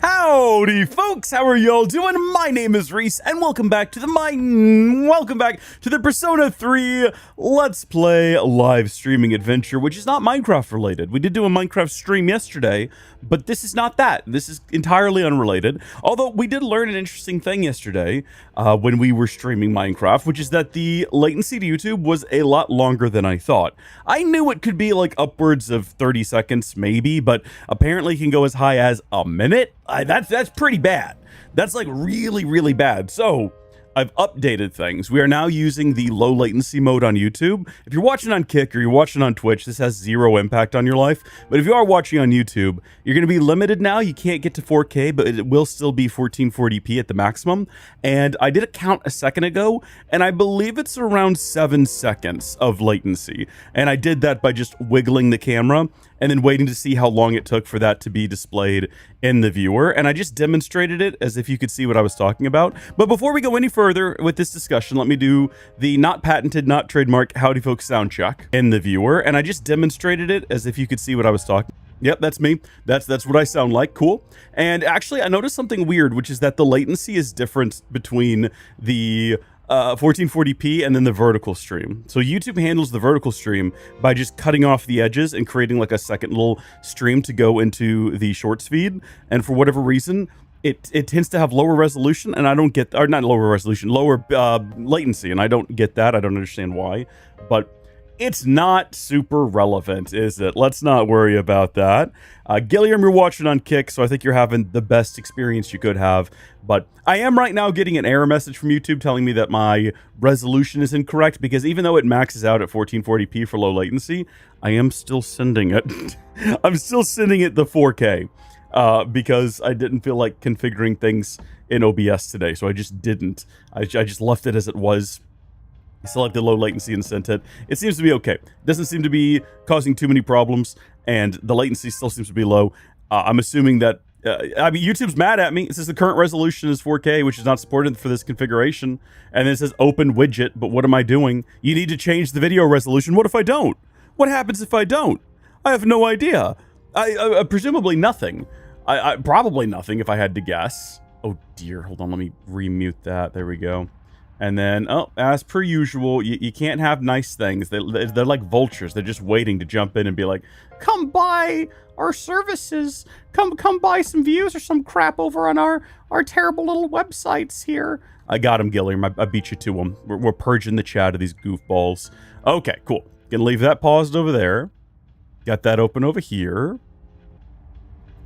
Howdy folks, how are y'all doing? My name is Reese and welcome back to the Persona 3 Let's Play live streaming adventure, which is not Minecraft related. We did do a Minecraft stream yesterday, but this is not that. This is entirely unrelated. Although we did learn an interesting thing yesterday when we were streaming Minecraft, which is that the latency to YouTube was a lot longer than I thought. I knew it could be like upwards of 30 seconds maybe, but apparently it can go as high as a minute. That's pretty bad. That's like really bad. So I've updated things. We are now using the low latency mode on YouTube. If you're watching on Kick or you're watching on Twitch, this has zero impact on your life. But if you are watching on YouTube, you're going to be limited now. You can't get to 4K, but it will still be 1440p at the maximum. And I did a count a second ago, and I believe it's around 7 seconds of latency. And I did that by just wiggling the camera and then waiting to see how long it took for that to be displayed in the viewer. And I just demonstrated it as if you could see what I was talking about. But before we go any further with this discussion, let me do the not patented, not trademark Howdy Folks sound check in the viewer. And I just demonstrated it as if you could see what I was talking about. Yep, that's me. That's what I sound like. Cool. And actually, I noticed something weird, which is that the latency is different between the 1440p and then the vertical stream. So YouTube handles the vertical stream by just cutting off the edges and creating like a second little stream to go into the shorts feed. And for whatever reason, it tends to have lower resolution, and I don't get, or not lower resolution, lower latency, and I don't get that. I don't understand why, but it's not super relevant, is it? Let's not worry about that. Gilliam, you're watching on Kick, so I think you're having the best experience you could have. But I am right now getting an error message from YouTube telling me that my resolution is incorrect, because even though it maxes out at 1440p for low latency, I am still sending it. I'm still sending it the 4K because I didn't feel like configuring things in OBS today, so I just didn't. I just left it as it was. Selected low latency and sent it. It seems to be okay. Doesn't seem to be causing too many problems, and the latency still seems to be low. I'm assuming that, I mean, YouTube's mad at me. It says the current resolution is 4K, which is not supported for this configuration. And then it says open widget, but what am I doing? You need to change the video resolution. What if I don't? What happens if I don't? I have no idea. I presumably nothing. I probably nothing if I had to guess. Oh dear, hold on, let me remute that. There we go. And then, oh, as per usual, you can't have nice things. They're like vultures. They're just waiting to jump in and be like, come buy our services. Come buy some views or some crap over on our terrible little websites here. I got him, Gilliam. I beat you to him. We're purging the chat of these goofballs. Okay, cool. Gonna leave that paused over there. Got that open over here.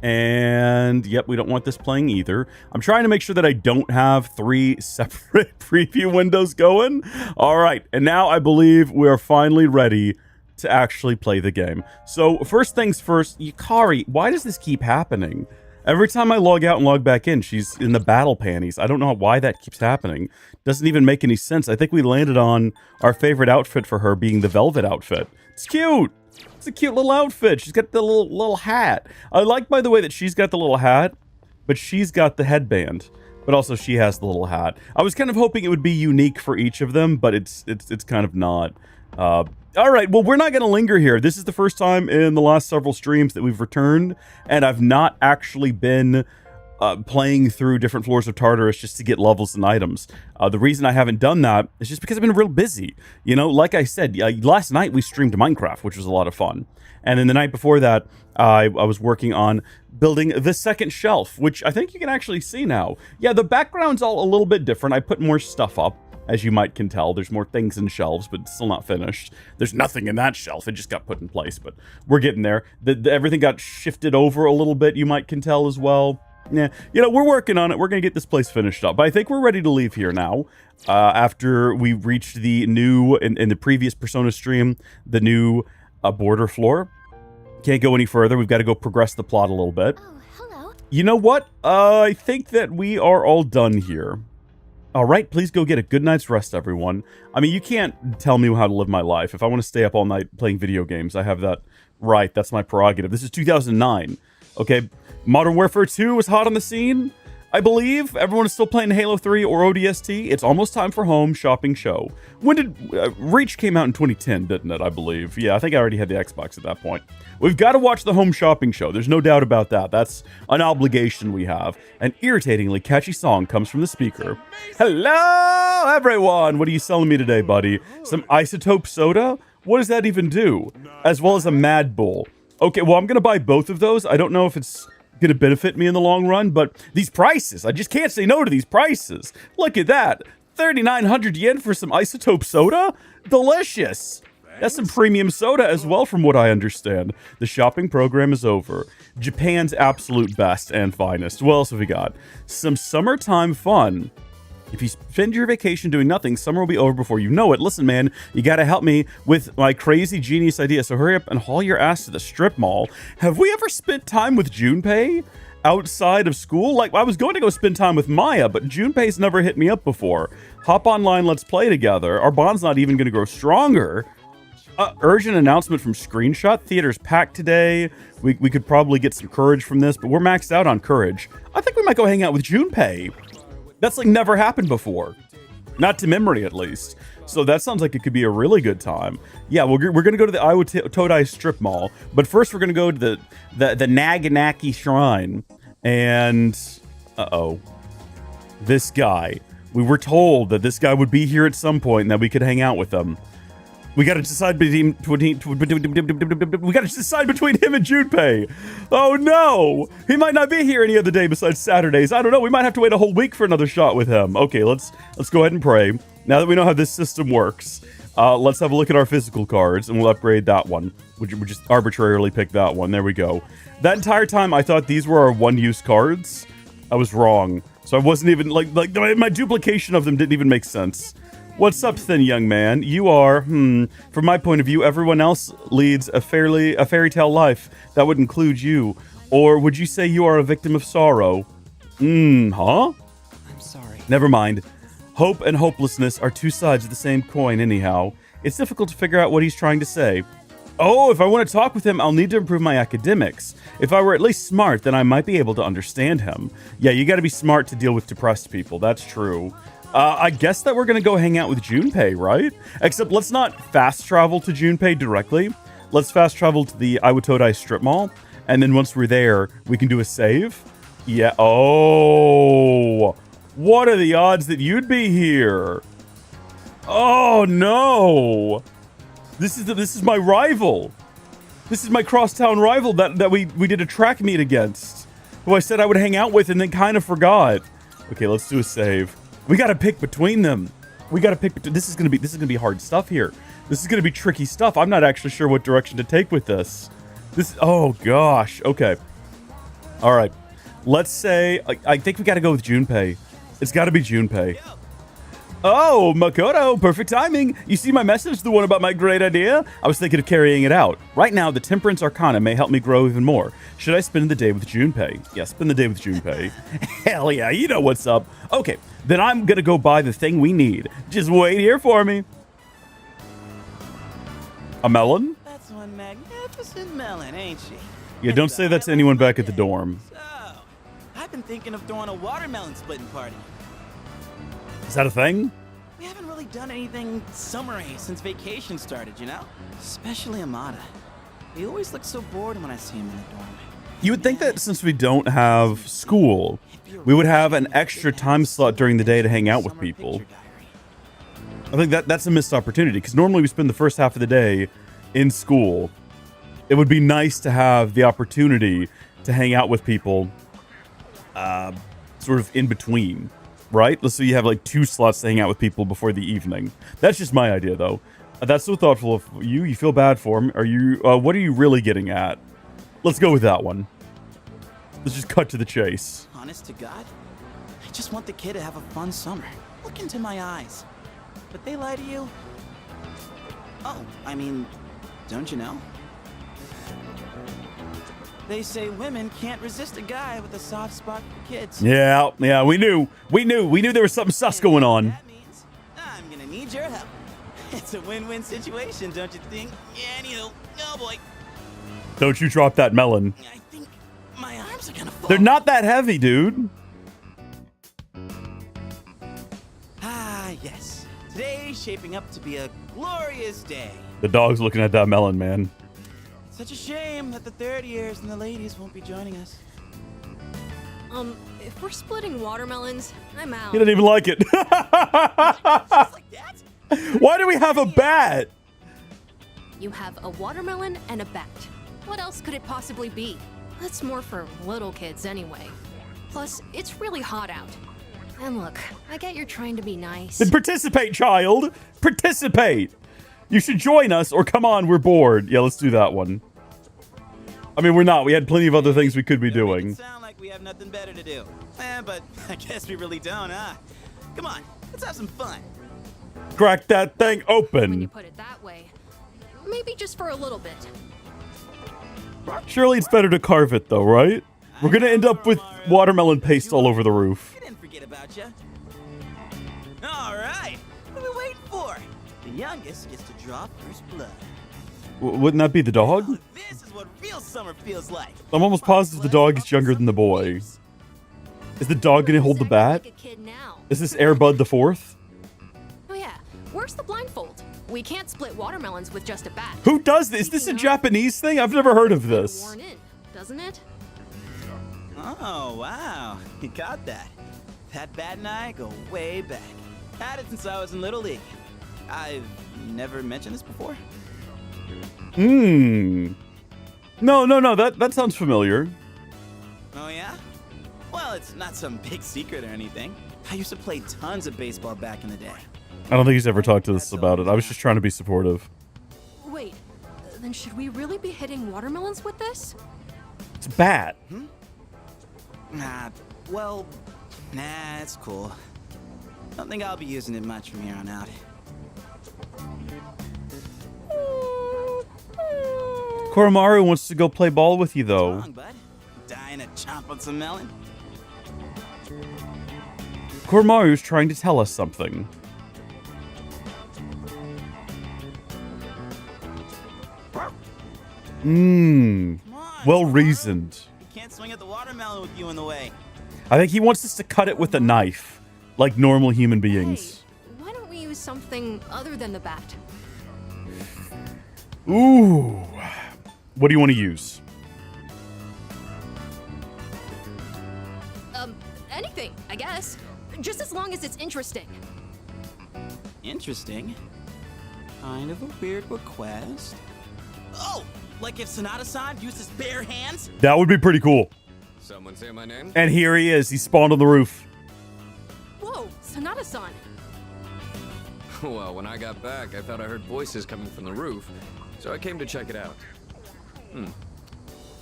And yep, we don't want this playing either. I'm trying to make sure that I don't have 3 separate preview windows going. All right, and now I believe we are finally ready to actually play the game. So first things first, Yukari, why does this keep happening? Every time I log out and log back in, she's in the battle panties. I don't know why that keeps happening. Doesn't even make any sense. I think we landed on our favorite outfit for her being the velvet outfit. It's cute. It's a cute little outfit. She's got the little hat. I like, by the way, that she's got the little hat, but she's got the headband. But also she has the little hat. I was kind of hoping it would be unique for each of them, but it's kind of not. All right, well, we're not going to linger here. This is the first time in the last several streams that we've returned, and I've not actually been playing through different floors of Tartarus just to get levels and items. The reason I haven't done that is just because I've been real busy. You know, like I said, last night we streamed Minecraft, which was a lot of fun. And then the night before that, I was working on building the second shelf, which I think you can actually see now. Yeah, the background's all a little bit different. I put more stuff up, as you might can tell. There's more things in shelves, but it's still not finished. There's nothing in that shelf. It just got put in place, but we're getting there. Everything got shifted over a little bit, you might can tell as well. Yeah, you know, we're working on it. We're going to get this place finished up. But I think we're ready to leave here now. After we reached the new, in the previous Persona stream, the new border floor. Can't go any further. We've got to go progress the plot a little bit. Oh, hello. You know what? I think that we are all done here. All right, please go get a good night's rest, everyone. I mean, you can't tell me how to live my life. If I want to stay up all night playing video games, I have that right. That's my prerogative. This is 2009. Okay, Modern Warfare 2 is hot on the scene. I believe everyone is still playing Halo 3 or ODST. It's almost time for home shopping show. When did Reach came out in 2010, didn't it? I believe. Yeah, I think I already had the Xbox at that point. We've got to watch the home shopping show. There's no doubt about that. That's an obligation we have. An irritatingly catchy song comes from the speaker. Hello, everyone. What are you selling me today, buddy? Some isotope soda? What does that even do? As well as a Mad Bull. Okay, well, I'm going to buy both of those. I don't know if it's going to benefit me in the long run, but these prices, I just can't say no to these prices. Look at that. 3,900 yen for some isotope soda? Delicious. That's some premium soda as well, from what I understand. The shopping program is over. Japan's absolute best and finest. What else have we got? Some summertime fun. If you spend your vacation doing nothing, summer will be over before you know it. Listen, man, you gotta help me with my crazy genius idea, so hurry up and haul your ass to the strip mall. Have we ever spent time with Junpei outside of school? Like, I was going to go spend time with Maya, but Junpei's never hit me up before. Hop online, let's play together. Our bond's not even gonna grow stronger. Urgent announcement from Screenshot. Theater's packed today. We could probably get some courage from this, but we're maxed out on courage. I think we might go hang out with Junpei. That's like never happened before. Not to memory, at least. So that sounds like it could be a really good time. Yeah, we're going to go to the Iwatodai Strip Mall. But first we're going to go to the Naganaki Shrine. And, uh-oh. This guy. We were told that this guy would be here at some point and that we could hang out with him. We got to decide between him and Junpei. Oh no! He might not be here any other day besides Saturdays. I don't know. We might have to wait a whole week for another shot with him. Okay, let's go ahead and pray. Now that we know how this system works, let's have a look at our physical cards and we'll upgrade that one. We'll just arbitrarily pick that one. There we go. That entire time I thought these were our one-use cards. I was wrong. So I wasn't even like my duplication of them didn't even make sense. What's up, thin young man? You are, from my point of view, everyone else leads a fairy tale life. That would include you. Or would you say you are a victim of sorrow? Huh? I'm sorry. Never mind. Hope and hopelessness are two sides of the same coin anyhow. It's difficult to figure out what he's trying to say. Oh, if I want to talk with him, I'll need to improve my academics. If I were at least smart, then I might be able to understand him. Yeah, you gotta be smart to deal with depressed people. That's true. I guess that we're gonna go hang out with Junpei, right? Except let's not fast travel to Junpei directly. Let's fast travel to the Iwatodai Strip Mall, and then once we're there, we can do a save. Yeah. Oh, what are the odds that you'd be here? Oh no! This is my rival. This is my crosstown rival that we did a track meet against, who I said I would hang out with and then kind of forgot. Okay, let's do a save. We gotta pick between them. We gotta pick. This is gonna be hard stuff here. This is gonna be tricky stuff. I'm not actually sure what direction to take with this. Oh gosh. Okay. All right. Let's say I think we gotta go with Junpei. It's gotta be Junpei. Oh, Makoto, perfect timing. You see my message, the one about my great idea? I was thinking of carrying it out. Right now, the Temperance Arcana may help me grow even more. Should I spend the day with Junpei? Yeah, spend the day with Junpei. Hell yeah, you know what's up. Okay, then I'm gonna go buy the thing we need. Just wait here for me. A melon? That's one magnificent melon, ain't she? Yeah, don't say that to anyone back at the dorm. So, I've been thinking of throwing a watermelon splitting party. Is that a thing? We haven't really done anything summery since vacation started, you know? Especially Amada. He always looks so bored when I see him in the dorm. You would think that since we don't have school, we would have an extra time slot during the day to hang out with people. I think that's a missed opportunity, because normally we spend the first half of the day in school. It would be nice to have the opportunity to hang out with people sort of in between. Right? Let's say you have like 2 slots to hang out with people before the evening. That's just my idea, though. That's so thoughtful of you. You feel bad for him. Are you? What are you really getting at? Let's go with that one. Let's just cut to the chase. Honest to God, I just want the kid to have a fun summer. Look into my eyes. But they lie to you? Oh, I mean, don't you know? They say women can't resist a guy with a soft spot for kids. Yeah, we knew there was something sus going on. That means I'm gonna need your help. It's a win-win situation, don't you think? Yeah, anywho, oh boy. Don't you drop that melon. I think my arms are gonna fall. They're not that heavy, dude. Ah, yes. Today's shaping up to be a glorious day. The dog's looking at that melon, man. Such a shame that the third years and the ladies won't be joining us. If we're splitting watermelons, I'm out. He didn't even like it. Just like that? Why do we have a bat? You have a watermelon and a bat. What else could it possibly be? That's more for little kids anyway. Plus, it's really hot out. And look, I get you're trying to be nice. Then participate, child. Participate. You should join us, or come on, we're bored. Yeah, let's do that one. I mean, we're not. We had plenty of other things we could be doing. Sound like we have nothing better to do. But I guess we really don't, huh? Come on, let's have some fun. Crack that thing When you open. put it that way. Maybe just for a little bit. Surely it's better to carve it, though, right? We're gonna end up with watermelon paste all over the roof. We didn't forget about you. All right, what are we waiting for? The youngest gets to draw first blood. Wouldn't that be the dog? Oh, this is what real summer feels like. I'm almost positive the dog is younger than the boy. Is the dog gonna hold the bat? Like a kid now. Is this Airbud the fourth? where's the blindfold? We can't split watermelons with just a bat. Who does this? Is this a Japanese thing? I've never heard of this. Worn in, doesn't it? Oh, wow. You got that. That bat and I go way back. Had it since I was in Little League. I've never mentioned this before. No, that sounds familiar. Oh, yeah? Well, it's not some big secret or anything. I used to play tons of baseball back in the day. I don't think he's ever talked to us about it. I was just trying to be supportive. Wait, then should we really be hitting watermelons with this? It's a bat. Nah, it's cool. Don't think I'll be using it much from here on out. Koromaru wants to go play ball with you, though. What's wrong, bud? Dying to chomp on some melon? Koromaru is trying to tell us something. Come on, Well reasoned. You can't swing at the watermelon with you in the way. I think he wants us to cut it with a knife, like normal human beings. Hey, why don't we use something other than the bat? Ooh. What do you want to use? Anything, I guess. Just as long as it's interesting. Interesting. Kind of a weird request. Oh, like if Sonata-san used his bare hands? That would be pretty cool. Someone say my name? And here he is. He spawned on the roof. Whoa, Sonata-san. Well, when I got back, I thought I heard voices coming from the roof, so I came to check it out.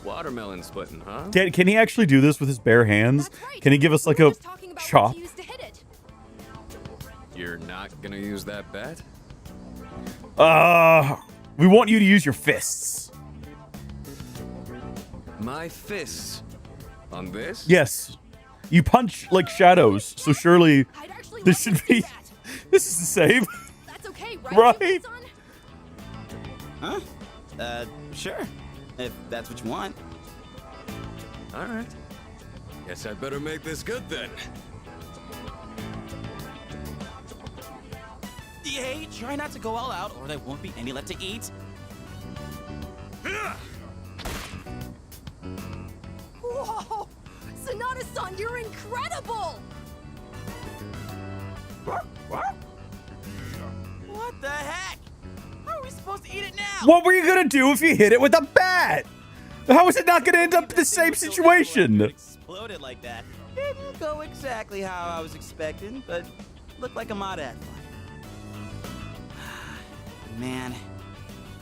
Watermelon splitting, huh? Can he actually do this with his bare hands? That's right. Can he give us like We were a just talking about chop? what to use to hit it. You're not gonna use that bat? We want you to use your fists. My fists. On this? Yes. You punch like shadows, so surely I'd actually this love should to be... do that. This is the same. That's okay, right? Right. Son? Huh? Sure. If that's what you want. Alright. Guess I better make this good then. Hey, try not to go all out or there won't be any left to eat. Whoa! Sonata-san, you're incredible! What the heck? How are we supposed to eat it now? What were you gonna do if you hit it with a bat? How is it not gonna end up in the same situation? It exploded like that. Didn't go exactly how I was expecting, but looked like a mod ad fun. Man,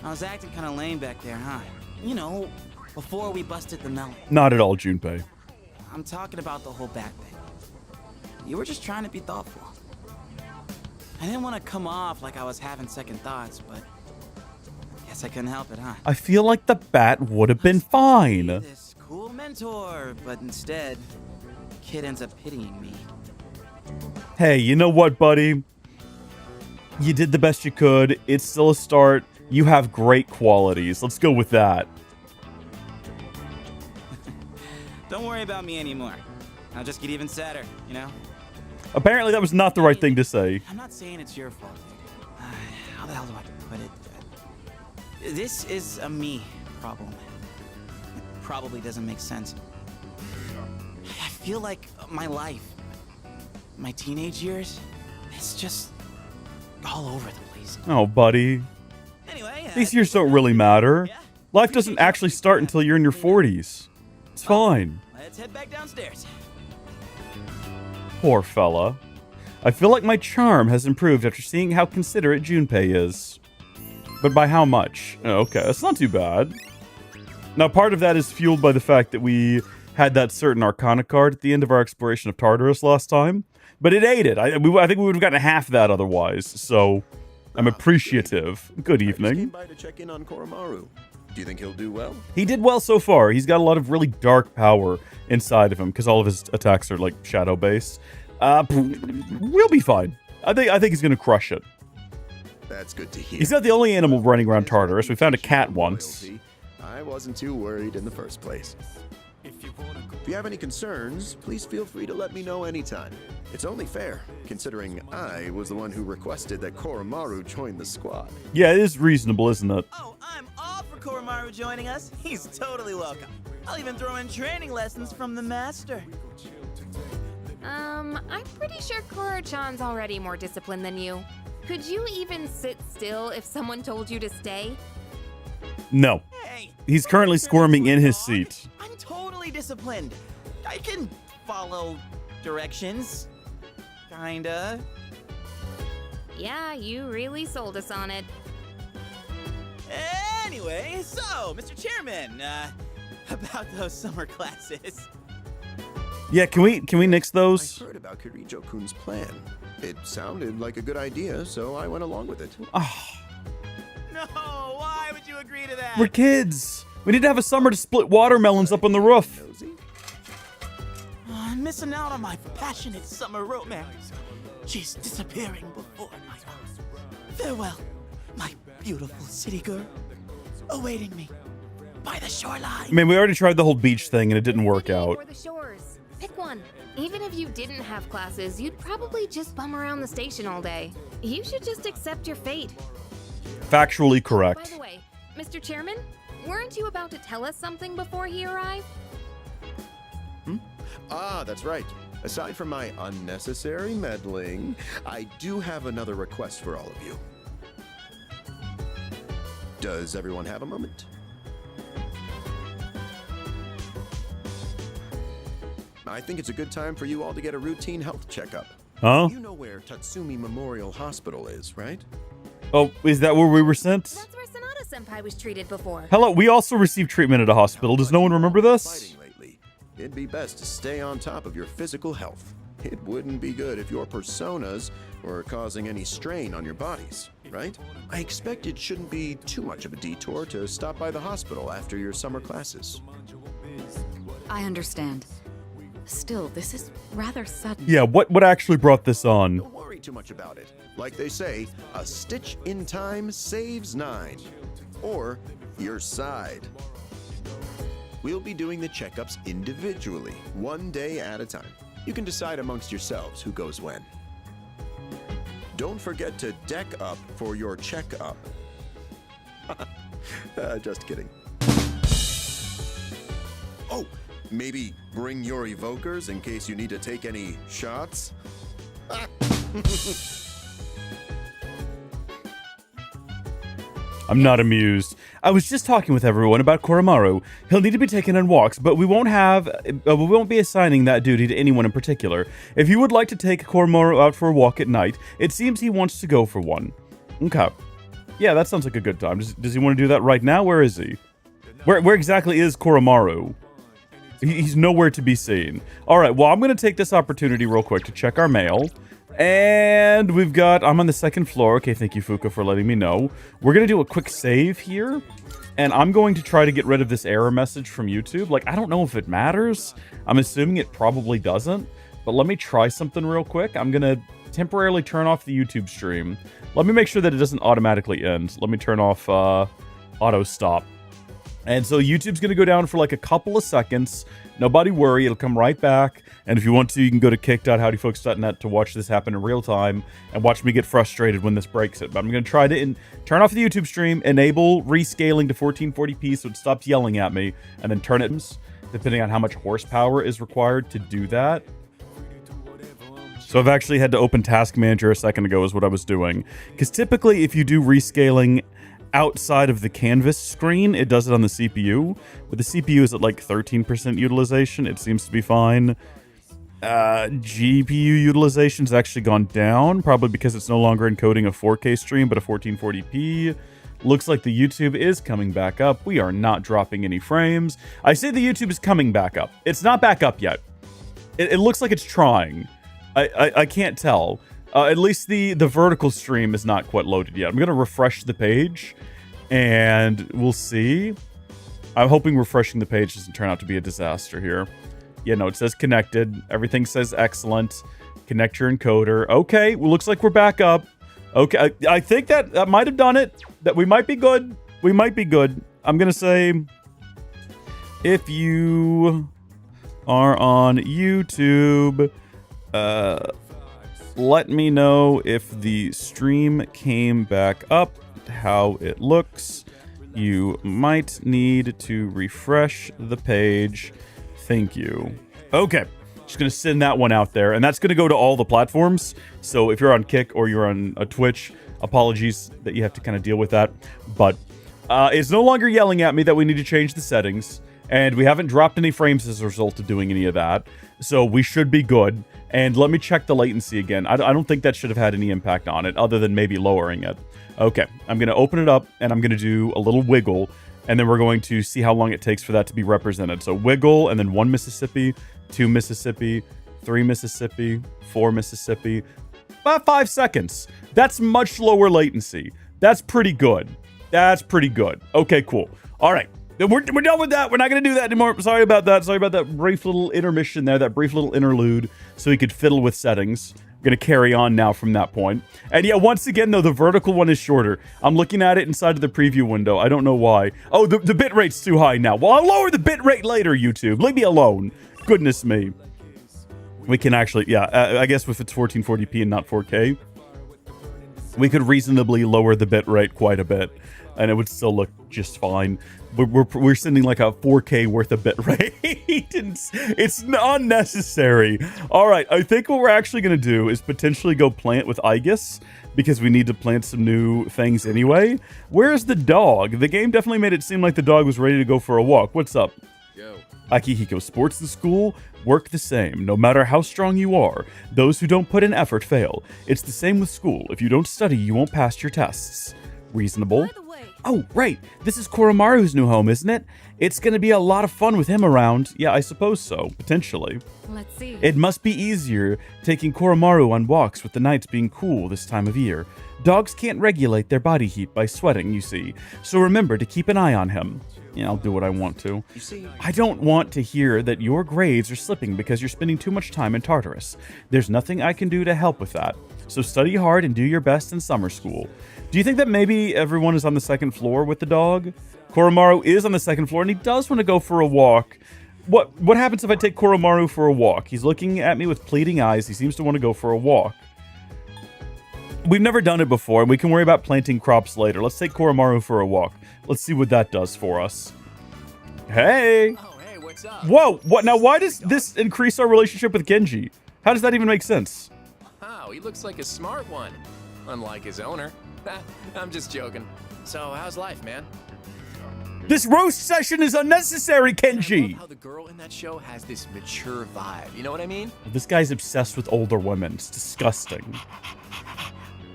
I was acting kind of lame back there, huh? You know, before we busted the melon. Not at all, Junpei. I'm talking about the whole bat thing. You were just trying to be thoughtful. I didn't want to come off like I was having second thoughts, but guess I couldn't help it, huh? I feel like the bat would have been fine. This cool mentor, but instead, the kid ends up pitying me. Hey, you know what, buddy? You did the best you could. It's still a start. You have great qualities. Let's go with that. Don't worry about me anymore. I'll just get even sadder, you know? Apparently that was not the right thing to say. I'm not saying it's your fault, dude. How the hell do I put it? This is a me problem. It probably doesn't make sense. I feel like my life, my teenage years, it's just all over the place. Oh, buddy. Anyway, These years don't really matter. Life doesn't actually start until you're in your 40s. It's fine. Let's head back downstairs. Poor fella. I feel like my charm has improved after seeing how considerate Junpei is. But by how much? Oh, okay, that's not too bad. Now, part of that is fueled by the fact that we had that certain Arcana card at the end of our exploration of Tartarus last time. But it aided. I think we would have gotten half that otherwise, so I'm appreciative. Good I just came evening. by to check in on Koromaru. Do you think he'll do well? He did well so far. He's got a lot of really dark power inside of him because all of his attacks are like shadow based. We'll be fine. I think he's gonna crush it. That's good to hear. He's not the only animal running around Tartarus. We found a cat once. I wasn't too worried in the first place. If you wanna go If you have any concerns, please feel free to let me know anytime. It's only fair, considering I was the one who requested that Koromaru join the squad. Yeah, it is reasonable, isn't it? Oh, I'm all for Koromaru joining us. He's totally welcome. I'll even throw in training lessons from the master. I'm pretty sure Koro-chan's already more disciplined than you. Could you even sit still if someone told you to stay? No. Hey, He's currently squirming in his seat. I'm totally disciplined. I can follow directions. Kinda. Yeah, you really sold us on it. Anyway, so, Mr. Chairman, about those summer classes. Yeah, can we nix I those? heard about Kirijo-kun's plan. It sounded like a good idea, so I went along with it. Oh, No, why would you agree to that? we're kids. We need to have a summer to split watermelons up on the roof. Nosy? I'm missing out on my passionate summer romance. She's disappearing before my eyes. Farewell, my beautiful city girl, awaiting me by the shoreline. I mean, we already tried the whole beach thing and it didn't work City out. Or the shores. Pick one. Even if you didn't have classes, you'd probably just bum around the station all day. You should just accept your fate. Factually By correct. the way, Mr. Chairman, weren't you about to tell us something before he arrived? Ah, that's right. Aside from my unnecessary meddling, I do have another request for all of you. Does everyone have a moment? I think it's a good time for you all to get a routine health checkup. Huh? You know where Tatsumi Memorial Hospital is, right? Oh, is that where we were sent? That's where Sonata-senpai was treated before. Hello, we also received treatment at a hospital. Does no one remember this? Fighting lately. It'd be best to stay on top of your physical health. It wouldn't be good if your personas were causing any strain on your bodies, right? I expect it shouldn't be too much of a detour to stop by the hospital after your summer classes. I understand. Still, this is rather sudden. Yeah, what actually brought this on? Don't worry too much about it. Like they say, a stitch in time saves 9. Or your side. We'll be doing the checkups individually, one day at a time. You can decide amongst yourselves who goes when. Don't forget to deck up for your checkup. Just kidding. Oh, maybe bring your evokers in case you need to take any shots? I'm not amused. I was just talking with everyone about Koromaru. He'll need to be taken on walks, but we won't be assigning that duty to anyone in particular. If you would like to take Koromaru out for a walk at night, it seems he wants to go for one. Okay. Yeah, that sounds like a good time. Does he want to do that right now? Where is he? Where exactly is Koromaru? He's nowhere to be seen. All right, well, I'm going to take this opportunity real quick to check our mail. And I'm on the 2nd floor. Okay, thank you, Fuka, for letting me know. We're going to do a quick save here. And I'm going to try to get rid of this error message from YouTube. Like, I don't know if it matters. I'm assuming it probably doesn't. But let me try something real quick. I'm going to temporarily turn off the YouTube stream. Let me make sure that it doesn't automatically end. Let me turn off auto stop. And so YouTube's going to go down for like a couple of seconds. Nobody worry, it'll come right back. And if you want to, you can go to kick.howdyfolks.net to watch this happen in real time and watch me get frustrated when this breaks it. But I'm going to try to turn off the YouTube stream, enable rescaling to 1440p so it stops yelling at me, and then turn it, depending on how much horsepower is required to do that. So I've actually had to open Task Manager a second ago is what I was doing. Because typically if you do rescaling outside of the canvas screen, it does it on the CPU. But the CPU is at like 13% utilization. It seems to be fine. GPU utilization's actually gone down, probably because it's no longer encoding a 4K stream, but a 1440p. Looks like the YouTube is coming back up. We are not dropping any frames. I say the YouTube is coming back up. It's not back up yet. It looks like it's trying. I can't tell. At least the vertical stream is not quite loaded yet. I'm going to refresh the page, and we'll see. I'm hoping refreshing the page doesn't turn out to be a disaster here. Yeah, no, it says connected. Everything says excellent. Connect your encoder. Okay, well, looks like we're back up. Okay, I think that might have done it. That we might be good. We might be good. I'm going to say, if you are on YouTube, let me know if the stream came back up, how it looks. You might need to refresh the page. Thank you. Okay, just gonna send that one out there, and that's gonna go to all the platforms. So if you're on Kick or you're on a Twitch, apologies that you have to kind of deal with that. But it's no longer yelling at me that we need to change the settings, and we haven't dropped any frames as a result of doing any of that. So we should be good. And let me check the latency again. I don't think that should have had any impact on it, other than maybe lowering it. Okay, I'm going to open it up, and I'm going to do a little wiggle, and then we're going to see how long it takes for that to be represented. So wiggle, and then 1 Mississippi, 2 Mississippi, 3 Mississippi, 4 Mississippi. About 5 seconds. That's much lower latency. That's pretty good. That's pretty good. Okay, cool. All right. We're done with that. We're not going to do that anymore. Sorry about that. Sorry about that brief little intermission there, that brief little interlude, so we could fiddle with settings. We're going to carry on now from that point. And yeah, once again, though, the vertical one is shorter. I'm looking at it inside of the preview window. I don't know why. Oh, the bitrate's too high now. Well, I'll lower the bitrate later, YouTube. Leave me alone. Goodness me. We can actually, yeah, I guess if it's 1440p and not 4K, we could reasonably lower the bitrate quite a bit, and it would still look just fine. We're sending like a 4K worth of bitrate. It's unnecessary. All right, I think what we're actually going to do is potentially go plant with Aegis, because we need to plant some new things anyway. Where's the dog? The game definitely made it seem like the dog was ready to go for a walk. What's up? Yo. Akihiko, sports in school work the same, no matter how strong you are. Those who don't put in effort fail. It's the same with school. If you don't study, you won't pass your tests. Reasonable. Oh, right. This is Koromaru's new home, isn't it? It's going to be a lot of fun with him around. Yeah, I suppose so. Potentially. Let's see. It must be easier taking Koromaru on walks with the nights being cool this time of year. Dogs can't regulate their body heat by sweating, you see. So remember to keep an eye on him. Yeah, I'll do what I want to. You see, I don't want to hear that your grades are slipping because you're spending too much time in Tartarus. There's nothing I can do to help with that. So study hard and do your best in summer school. Do you think that maybe everyone is on the second floor with the dog? Koromaru is on the second floor, and he does want to go for a walk. What happens if I take Koromaru for a walk? He's looking at me with pleading eyes. He seems to want to go for a walk. We've never done it before, and we can worry about planting crops later. Let's take Koromaru for a walk. Let's see what that does for us. Hey! Oh, hey, what's up? Whoa! What? Now, why does this increase our relationship with Genji? How does that even make sense? Wow, he looks like a smart one. Unlike his owner. I'm just joking. So, how's life, man? This roast session is unnecessary, I Kenji! love how the girl in that show has this mature vibe. You know what I mean? This guy's obsessed with older women. It's disgusting.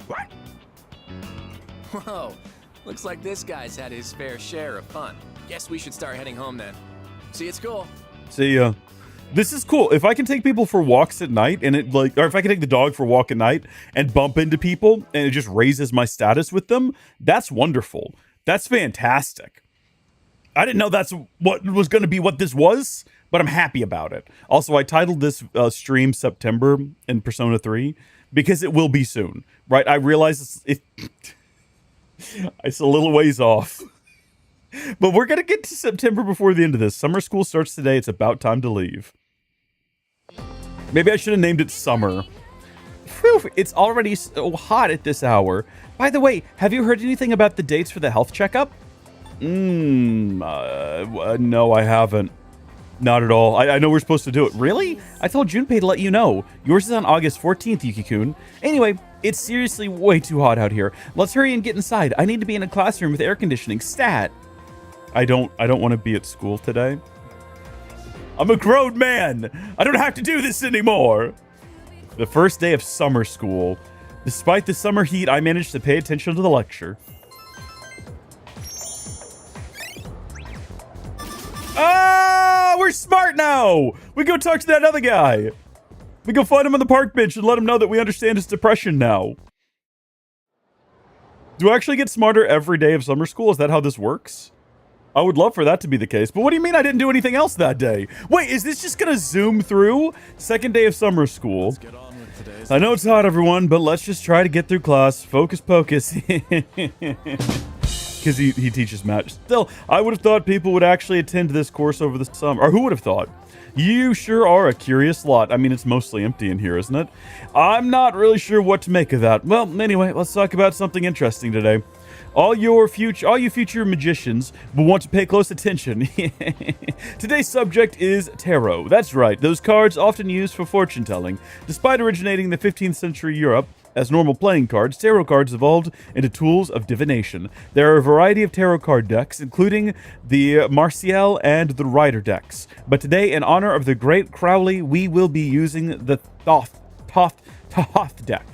What? Whoa. Looks like this guy's had his fair share of fun. Guess we should start heading home then. See, it's cool. See ya. This is cool. If I can take people for walks at night and it or if I can take the dog for a walk at night and bump into people and it just raises my status with them, that's wonderful. That's fantastic. I didn't know that's what was going to be what this was, but I'm happy about it. Also, I titled this stream September in Persona 3 because it will be soon, right? I realize it's a little ways off. But we're going to get to September before the end of this. Summer school starts today. It's about time to leave. Maybe I should have named it Summer. Phew, it's already so hot at this hour. By the way, have you heard anything about the dates for the health checkup? No, I haven't. Not at all. I know we're supposed to do it. Really? I told Junpei to let you know. Yours is on August 14th, Yuki-kun. Anyway, it's seriously way too hot out here. Let's hurry and get inside. I need to be in a classroom with air conditioning. Stat. I don't want to be at school today. I'm a grown man. I don't have to do this anymore. The first day of summer school. Despite the summer heat, I managed to pay attention to the lecture. Ah, we're smart now. We go talk to that other guy. We go find him on the park bench and let him know that we understand his depression now. Do I actually get smarter every day of summer school? Is that how this works? I would love for that to be the case. But what do you mean I didn't do anything else that day? Wait, is this just going to zoom through? Second day of summer school. I know it's hot, everyone, but let's just try to get through class. Focus pocus. because he teaches magic. Still, I would have thought people would actually attend this course over the summer. Or who would have thought? You sure are a curious lot. I mean, it's mostly empty in here, isn't it? I'm not really sure what to make of that. Well, anyway, let's talk about something interesting today. All you future magicians will want to pay close attention. Today's subject is tarot. That's right, those cards often used for fortune telling. Despite originating in the 15th century Europe as normal playing cards, tarot cards evolved into tools of divination. There are a variety of tarot card decks, including the Martial and the Rider decks. But today, in honor of the great Crowley, we will be using the Thoth deck.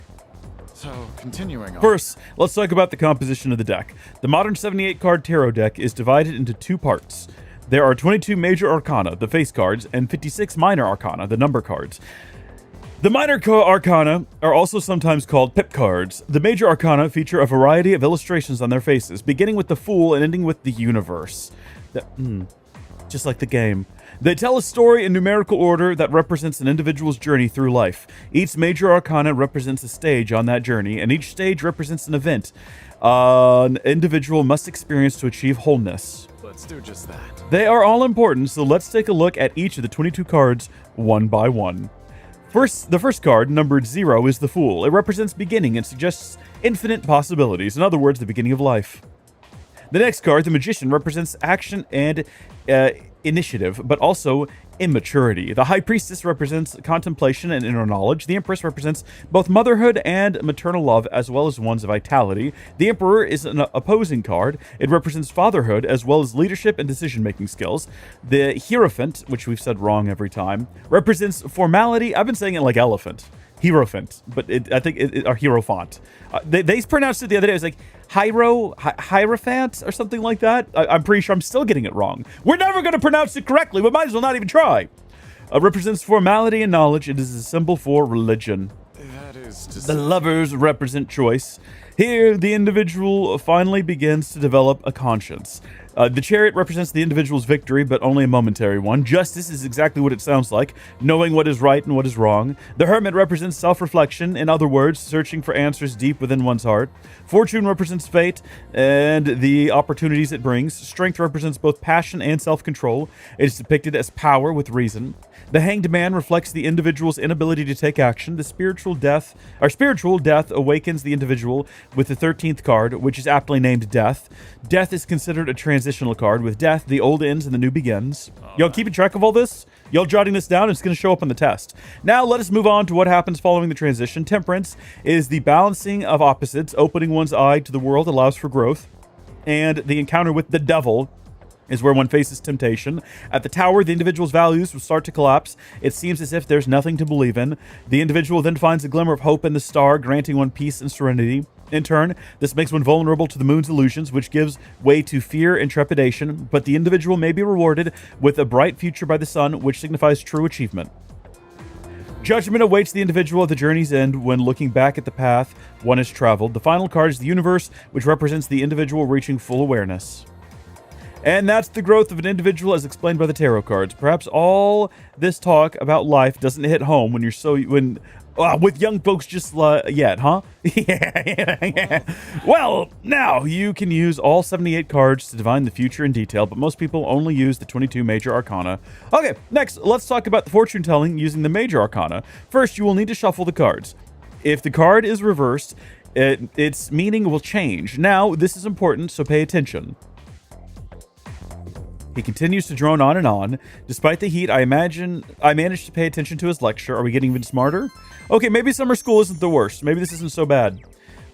So, continuing on. First, let's talk about the composition of the deck. The modern 78-card tarot deck is divided into two parts. There are 22 major arcana, the face cards, and 56 minor arcana, the number cards. The minor arcana are also sometimes called pip cards. The major arcana feature a variety of illustrations on their faces, beginning with the Fool and ending with the Universe. Just like the game. They tell a story in numerical order that represents an individual's journey through life. Each major arcana represents a stage on that journey, and each stage represents an event an individual must experience to achieve wholeness. Let's do just that. They are all important, so let's take a look at each of the 22 cards one by one. The first card, numbered 0, is the Fool. It represents beginning and suggests infinite possibilities. In other words, the beginning of life. The next card, the Magician, represents action and initiative, but also immaturity. The High Priestess represents contemplation and inner knowledge. The Empress represents both motherhood and maternal love, as well as one's vitality. The Emperor is an opposing card. It represents fatherhood, as well as leadership and decision-making skills. The Hierophant, which we've said wrong every time, represents formality. I've been saying it like elephant. Hierophant, but I think or Hierophant. They pronounced it the other day. It was like Hierophant or something like that. I'm pretty sure I'm still getting it wrong. We're never going to pronounce it correctly. We might as well not even try. Represents formality and knowledge. It is a symbol for religion. That is to The Lovers represent choice. Here, the individual finally begins to develop a conscience. The Chariot represents the individual's victory, but only a momentary one. Justice is exactly what it sounds like, knowing what is right and what is wrong. The Hermit represents self-reflection, in other words, searching for answers deep within one's heart. Fortune represents fate and the opportunities it brings. Strength represents both passion and self-control. It is depicted as power with reason. The Hanged Man reflects the individual's inability to take action. The spiritual death awakens the individual with the 13th card, which is aptly named Death. Death is considered a transitional card. With death, the old ends and the new begins. Y'all keeping track of all this? Y'all jotting this down? It's going to show up on the test. Now, let us move on to what happens following the transition. Temperance is the balancing of opposites. Opening one's eye to the world allows for growth. And the encounter with the devil is where one faces temptation. At the Tower, the individual's values will start to collapse. It seems as if there's nothing to believe in. The individual then finds a glimmer of hope in the star, granting one peace and serenity. In turn, this makes one vulnerable to the moon's illusions, which gives way to fear and trepidation, but the individual may be rewarded with a bright future by the sun, which signifies true achievement. Judgment awaits the individual at the journey's end when looking back at the path one has traveled. The final card is the Universe, which represents the individual reaching full awareness. And that's the growth of an individual as explained by the tarot cards. Perhaps all this talk about life doesn't hit home when with young folks just yet, huh? Yeah. Well, now you can use all 78 cards to divine the future in detail, but most people only use the 22 major arcana. Okay, next, let's talk about the fortune telling using the major arcana. First, you will need to shuffle the cards. If the card is reversed, its meaning will change. Now, this is important, so pay attention. He continues to drone on and on. Despite the heat, I managed to pay attention to his lecture. Are we getting even smarter? Okay, maybe summer school isn't the worst. Maybe this isn't so bad.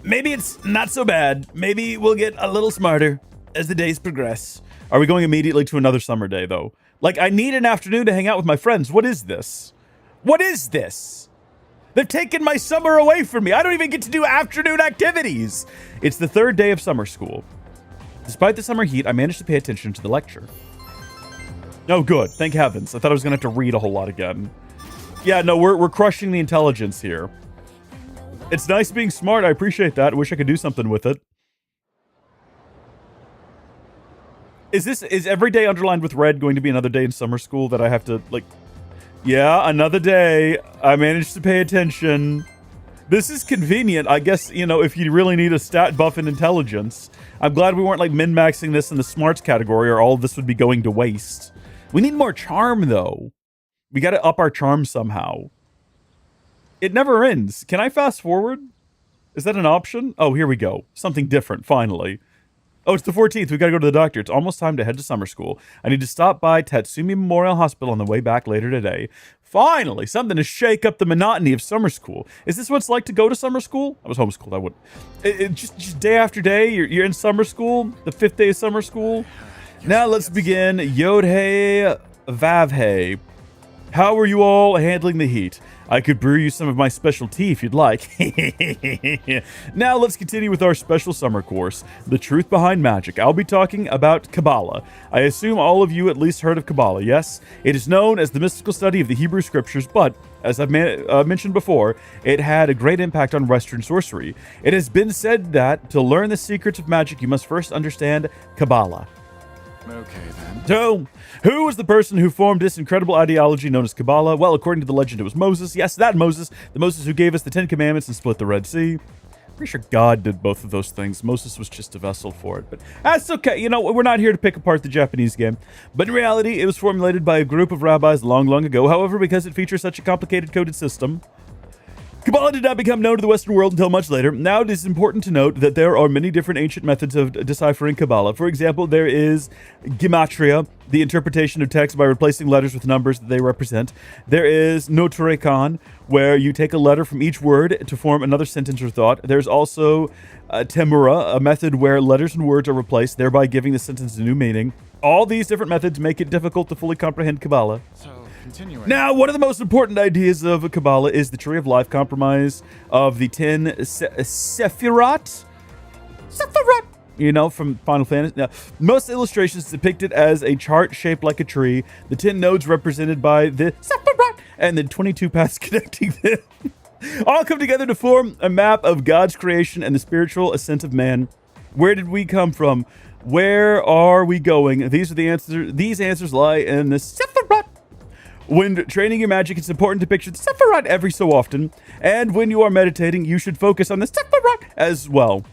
Maybe it's not so bad. Maybe we'll get a little smarter as the days progress. Are we going immediately to another summer day, though? Like, I need an afternoon to hang out with my friends. What is this? What is this? They've taken my summer away from me. I don't even get to do afternoon activities. It's the third day of summer school. Despite the summer heat, I managed to pay attention to the lecture. Oh, good. Thank heavens. I thought I was going to have to read a whole lot again. Yeah, no, we're crushing the intelligence here. It's nice being smart. I appreciate that. I wish I could do something with it. Is every day underlined with red going to be another day in summer school that I have to, like... Yeah, another day. I managed to pay attention. This is convenient, I guess, you know, if you really need a stat buff in intelligence. I'm glad we weren't like min-maxing this in the smarts category, or all of this would be going to waste. We need more charm, though. We got to up our charm somehow. It never ends. Can I fast forward? Is that an option? Oh, here we go. Something different, finally. Oh, it's the 14th. We got to go to the doctor. It's almost time to head to summer school. I need to stop by Tatsumi Memorial Hospital on the way back later today. Finally, something to shake up the monotony of summer school. Is this what it's like to go to summer school? I was homeschooled. I wouldn't. Just day after day, you're in summer school. The 5th day of summer school. Now let's begin. Yodhei Vavhei. How are you all handling the heat? I could brew you some of my special tea if you'd like. Now let's continue with our special summer course, The Truth Behind Magic. I'll be talking about Kabbalah. I assume all of you at least heard of Kabbalah, yes? It is known as the mystical study of the Hebrew Scriptures, but, as I've mentioned before, it had a great impact on Western sorcery. It has been said that to learn the secrets of magic, you must first understand Kabbalah. Okay, then. So, who was the person who formed this incredible ideology known as Kabbalah? Well, according to the legend, it was Moses. Yes, that Moses. The Moses who gave us the 10 Commandments and split the Red Sea. Pretty sure God did both of those things. Moses was just a vessel for it. But that's okay. You know, we're not here to pick apart the Japanese game. But in reality, it was formulated by a group of rabbis long, long ago. However, because it features such a complicated coded system, Kabbalah did not become known to the Western world until much later. Now, it is important to note that there are many different ancient methods of deciphering Kabbalah. For example, there is Gematria, the interpretation of text by replacing letters with numbers that they represent. There is Notarekan, where you take a letter from each word to form another sentence or thought. There's also Temura, a method where letters and words are replaced, thereby giving the sentence a new meaning. All these different methods make it difficult to fully comprehend Kabbalah. Continuing. Now, one of the most important ideas of Kabbalah is the Tree of Life, comprised of the 10 Sephirat. You know, from Final Fantasy. Now, most illustrations depict it as a chart shaped like a tree, the 10 nodes represented by the Sephirat, and the 22 paths connecting them. All come together to form a map of God's creation and the spiritual ascent of man. Where did we come from? Where are we going? These are the answers. These answers lie in the Sephirat. When training your magic, it's important to picture the Sephirat every so often. And when you are meditating, you should focus on the Sephirat as well.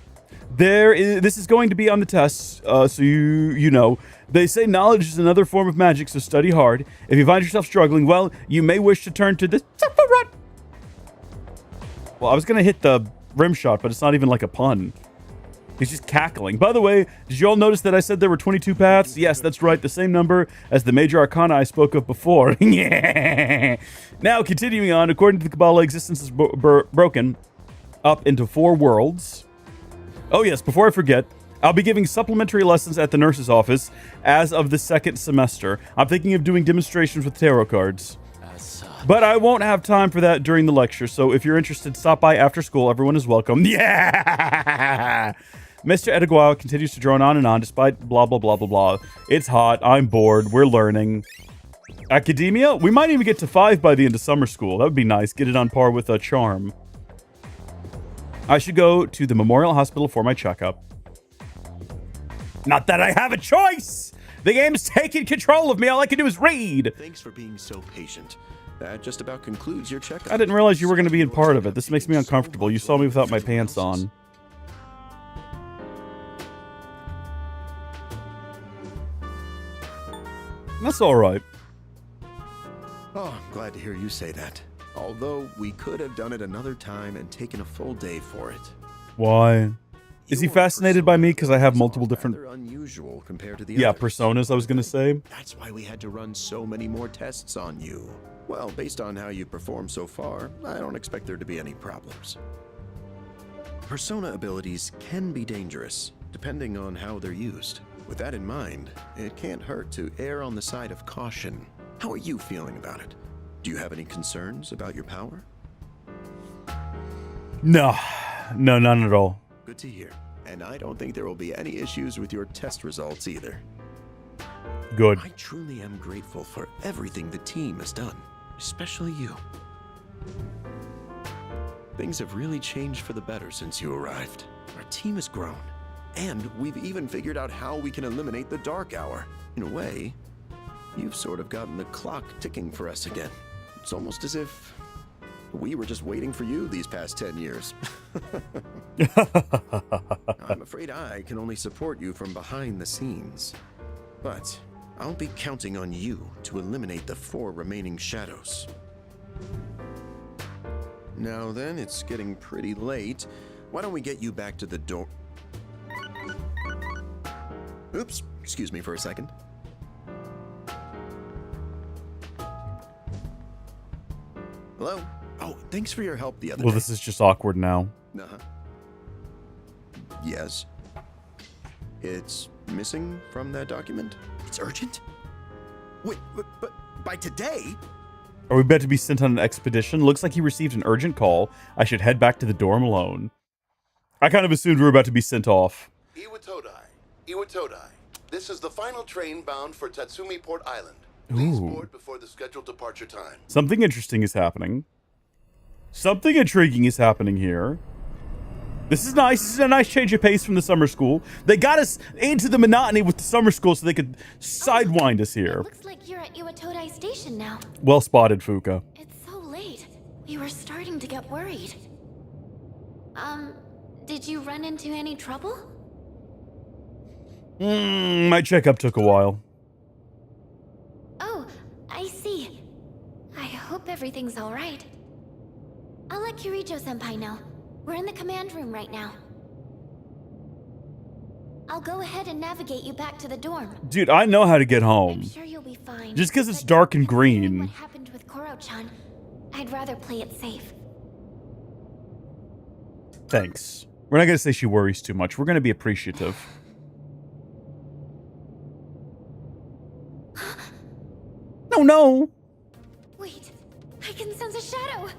This is going to be on the tests, so you know. They say knowledge is another form of magic, so study hard. If you find yourself struggling, well, you may wish to turn to the Sephirat. Well, I was going to hit the rim shot, but it's not even like a pun. He's just cackling. By the way, did you all notice that I said there were 22 paths? Yes, that's right. The same number as the major arcana I spoke of before. Yeah. Now, continuing on, according to the Kabbalah, existence is broken up into 4 worlds. Oh, yes, before I forget, I'll be giving supplementary lessons at the nurse's office as of the 2nd semester. I'm thinking of doing demonstrations with tarot cards. But I won't have time for that during the lecture, so if you're interested, stop by after school. Everyone is welcome. Yeah! Mr. Edegawa continues to drone on and on despite blah, blah, blah, blah, blah. It's hot. I'm bored. We're learning. Academia? We might even get to 5 by the end of summer school. That would be nice. Get it on par with a charm. I should go to the Memorial Hospital for my checkup. Not that I have a choice! The game's taking control of me. All I can do is read. Thanks for being so patient. That just about concludes your checkup. I didn't realize you were going to be in part of it. This makes me uncomfortable. You saw me without my pants on. That's all right. Oh, I'm glad to hear you say that. Although we could have done it another time and taken a full day for it. Why? Is he fascinated by me because I have multiple different... unusual compared to the yeah, others. personas, I was going to say. That's why we had to run so many more tests on you. Well, based on how you performed so far, I don't expect there to be any problems. Persona abilities can be dangerous, depending on how they're used. With that in mind, it can't hurt to err on the side of caution. How are you feeling about it? Do you have any concerns about your power? No, none at all. Good to hear. And I don't think there will be any issues with your test results either. Good. I truly am grateful for everything the team has done, especially you. Things have really changed for the better since you arrived. Our team has grown, and we've even figured out how we can eliminate the dark hour. In a way, you've sort of gotten the clock ticking for us again. It's almost as if We were just waiting for you these past 10 years. I'm afraid I can only support you from behind the scenes. But I'll be counting on you to eliminate the 4 remaining shadows. Now then, it's getting pretty late. Why don't we get you back to the door? Oops, excuse me for a second. Hello? Oh, thanks for your help the other Well, day. this is just awkward now. Uh-huh. Yes. It's missing from that document? It's urgent? Wait, but by today? Are we about to be sent on an expedition? Looks like he received an urgent call. I should head back to the dorm alone. I kind of assumed we were about to be sent off. Iwatodai. This is the final train bound for Tatsumi Port Island. Please Ooh. board before the scheduled departure time. Something interesting is happening. Something intriguing is happening here. This is nice. This is a nice change of pace from the summer school. They got us into the monotony with the summer school so they could sidewind us here. Looks like you're at Iwatodai Station now. Well spotted, Fuka. It's so late. We were starting to get worried. Did you run into any trouble? My checkup took a while. Oh, I see. I hope everything's all right. I'll let Kirijo-senpai know. We're in the command room right now. I'll go ahead and navigate you back to the dorm. Dude, I know how to get I'm home. sure you'll be fine. Just 'cause it's But dark and considering green. What happened with Koro-chan? I'd rather play it safe. Thanks. We're not going to say she worries too much. We're going to be appreciative. No, no. Wait, I can sense a shadow.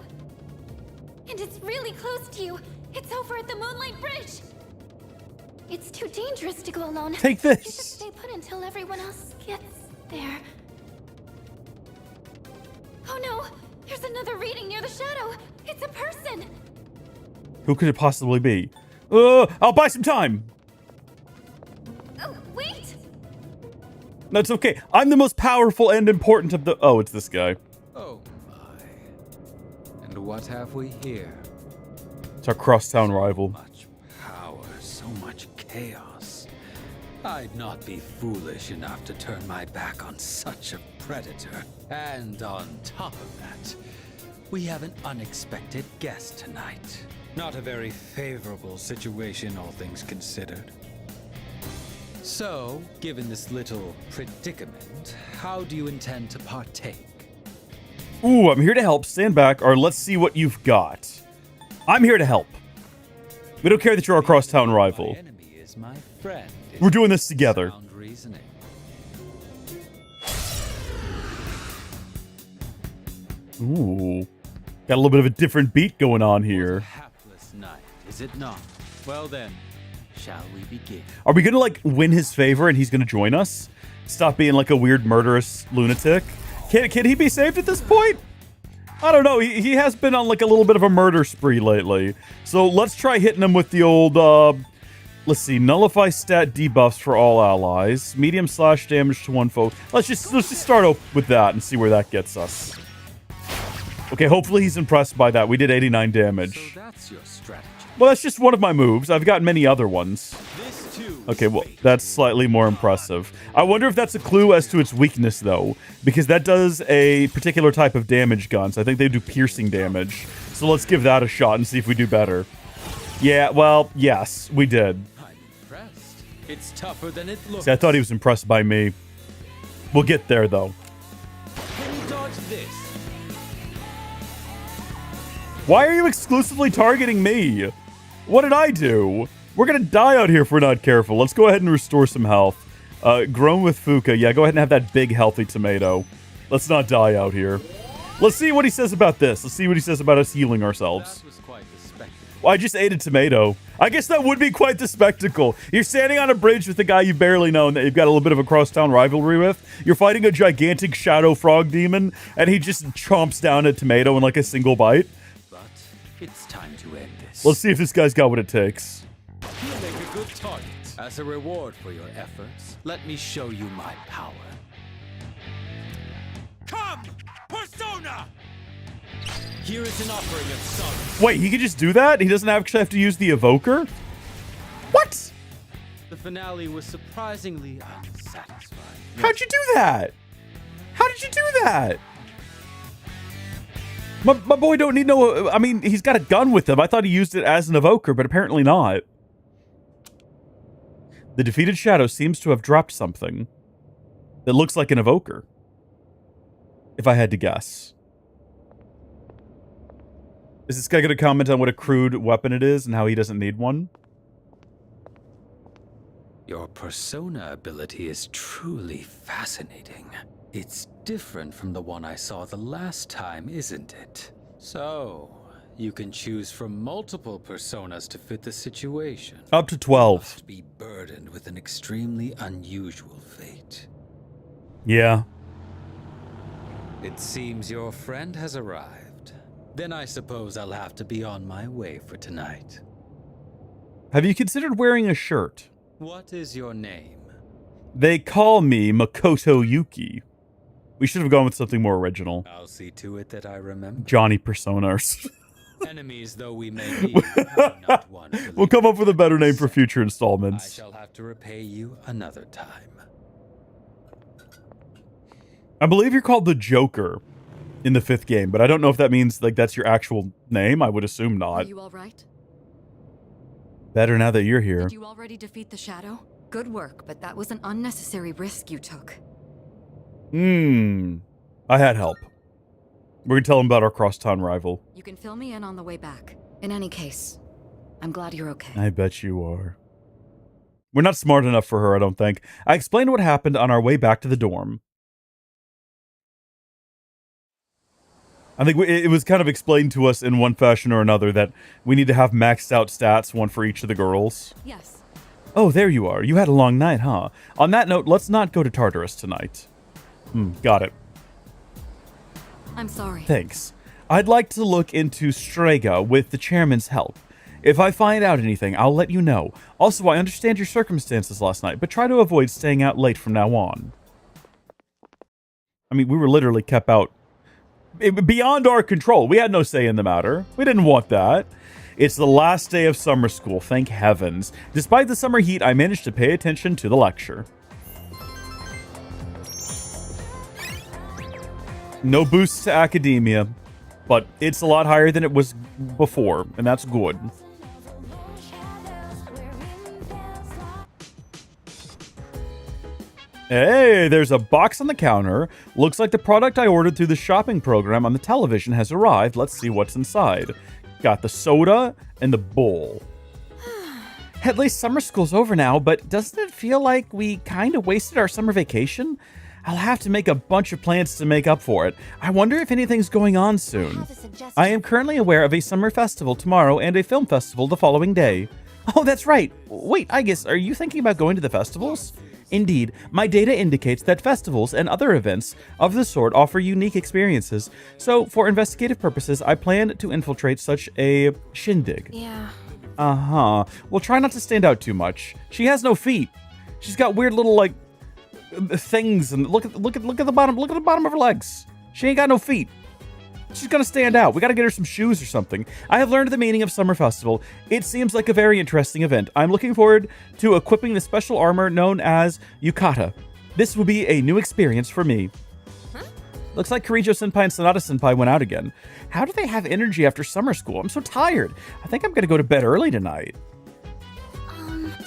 And it's really close to you. It's over at the Moonlight Bridge. It's too dangerous to go alone. Take You should this. stay put until everyone else gets there. Oh no! There's another reading near the shadow. It's a person. Who could it possibly be? I'll buy some time. Oh, wait! That's okay. I'm the most powerful and important of the... Oh, it's this guy. Oh my. And what have we here? It's our crosstown rival. Much power, so much chaos. I'd not be foolish enough to turn my back on such a predator. And on top of that, we have an unexpected guest tonight. Not a very favorable situation, all things considered. So, given this little predicament, how do you intend to partake? Ooh, I'm here to help. Stand back, or let's see what you've got. I'm here to help. We don't care that you're our crosstown rival. My enemy is my friend. We're doing this together. Sound reasoning. Ooh. Got a little bit of a different beat going on here. Hapless night, is it not? Well then, shall we begin? Are we gonna, like, win his favor and he's gonna join us? Stop being, like, a weird murderous lunatic? Can he be saved at this point? I don't know. He has been on, like, a little bit of a murder spree lately. So let's try hitting him with the old, let's see. Nullify stat debuffs for all allies. Medium slash damage to one foe. Let's just start up with that and see where that gets us. Okay, hopefully he's impressed by that. We did 89 damage. So that's your strategy. Well, that's just one of my moves. I've got many other ones. This too. Okay, well, that's slightly more impressive. I wonder if that's a clue as to its weakness, though, because that does a particular type of damage guns. I think they do piercing damage. So let's give that a shot and see if we do better. Yeah, well, yes, we did. I'm impressed. It's tougher than it looks. See, I thought he was impressed by me. We'll get there, though. Can you dodge this? Why are you exclusively targeting me? What did I do? We're gonna die out here if we're not careful. Let's go ahead and restore some health. Grown with Fuka. Yeah, go ahead and have that big, healthy tomato. Let's not die out here. Let's see what he says about this. Let's see what he says about us healing ourselves. That was quite the spectacle. Well, I just ate a tomato. I guess that would be quite the spectacle. You're standing on a bridge with a guy you barely know and that you've got a little bit of a crosstown rivalry with. You're fighting a gigantic shadow frog demon, and he just chomps down a tomato in like a single bite. But it's time to end this. Let's see if this guy's got what it takes. You make a good target. As a reward for your efforts, let me show you my power. Come, Persona! Here is an offering of solace. Wait, he could just do that? He doesn't actually have to use the evoker? What? The finale was surprisingly unsatisfying. How'd you do that? How did you do that? My boy don't need no... I mean, he's got a gun with him. I thought he used it as an evoker, but apparently not. The defeated shadow seems to have dropped something that looks like an evoker, if I had to guess. Is this guy going to comment on what a crude weapon it is and how he doesn't need one? Your persona ability is truly fascinating. It's different from the one I saw the last time, isn't it? So, you can choose from multiple personas to fit the situation. Up to 12. Must be burdened with an extremely unusual fate. Yeah. It seems your friend has arrived. Then I suppose I'll have to be on my way for tonight. Have you considered wearing a shirt? What is your name? They call me Makoto Yuki. We should have gone with something more original. I'll see to it that I remember. Johnny Personas. Enemies though we may be, I'm not one to We'll come up with a better name for future I installments. shall have to repay you another time. I believe you're called the Joker in the 5th game, but I don't know if that means like that's your actual name. I would assume Are not. you all right? Better now that you're here. Did you already defeat the shadow? Good work, but that was an unnecessary risk you took. I had help. We're gonna tell him about our crosstown rival. You can fill me in on the way back. In any case, I'm glad you're okay. I bet you are. We're not smart enough for her, I don't think. I explained what happened on our way back to the dorm. I think it was kind of explained to us in one fashion or another that we need to have maxed out stats, one for each of the girls. Yes. Oh, there you are. You had a long night, huh? On that note, let's not go to Tartarus tonight. Got it. I'm sorry. Thanks. I'd like to look into Strega with the chairman's help. If I find out anything, I'll let you know. Also, I understand your circumstances last night, but try to avoid staying out late from now on. I mean, we were literally kept out beyond our control. We had no say in the matter. We didn't want that. It's the last day of summer school, thank heavens. Despite the summer heat, I managed to pay attention to the lecture. No boosts to academia, but it's a lot higher than it was before, and that's good. Hey, there's a box on the counter. Looks like the product I ordered through the shopping program on the television has arrived. Let's see what's inside. Got the soda and the bowl. At least summer school's over now, but doesn't it feel like we kind of wasted our summer vacation? I'll have to make a bunch of plans to make up for it. I wonder if anything's going on soon. I am currently aware of a summer festival tomorrow and a film festival the following day. Oh, that's right. Wait, I guess, are you thinking about going to the festivals? Indeed, my data indicates that festivals and other events of the sort offer unique experiences. So, for investigative purposes, I plan to infiltrate such a shindig. Yeah. Uh-huh. Well, try not to stand out too much. She has no feet. She's got weird little, like, things, and look at the bottom of her legs. She ain't got no feet. She's gonna stand out. We gotta get her some shoes or something. I have learned the meaning of Summer Festival. It seems like a very interesting event. I'm looking forward to equipping the special armor known as Yukata. This will be a new experience for me. Looks like Kirijo Senpai and Sonata Senpai went out again. How do they have energy after summer school? I'm so tired. I think I'm gonna go to bed early tonight.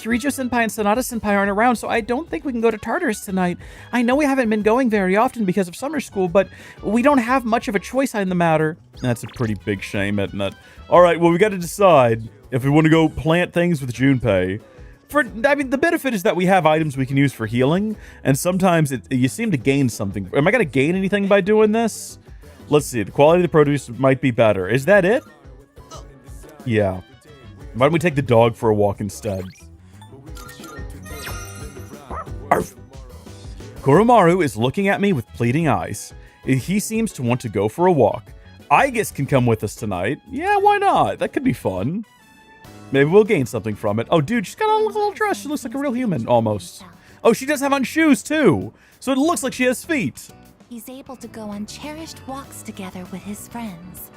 Kirijo Senpai and Sonata Senpai aren't around, so I don't think we can go to Tartarus tonight. I know we haven't been going very often because of summer school, but we don't have much of a choice in the matter. That's a pretty big shame, isn't it? Alright, well, we gotta decide if we want to go plant things with Junpei. I mean, the benefit is that we have items we can use for healing, and sometimes you seem to gain something. Am I gonna gain anything by doing this? Let's see, the quality of the produce might be better. Is that it? Yeah. Why don't we take the dog for a walk instead? Arf. Koromaru is looking at me with pleading eyes. He seems to want to go for a walk. I guess can come with us tonight. Yeah, why not? That could be fun. Maybe we'll gain something from it. Oh, dude, she's got a little dress. She looks like a real human, almost. Oh, she does have on shoes, too. So it looks like she has feet. He's able to go on cherished walks together with his friends.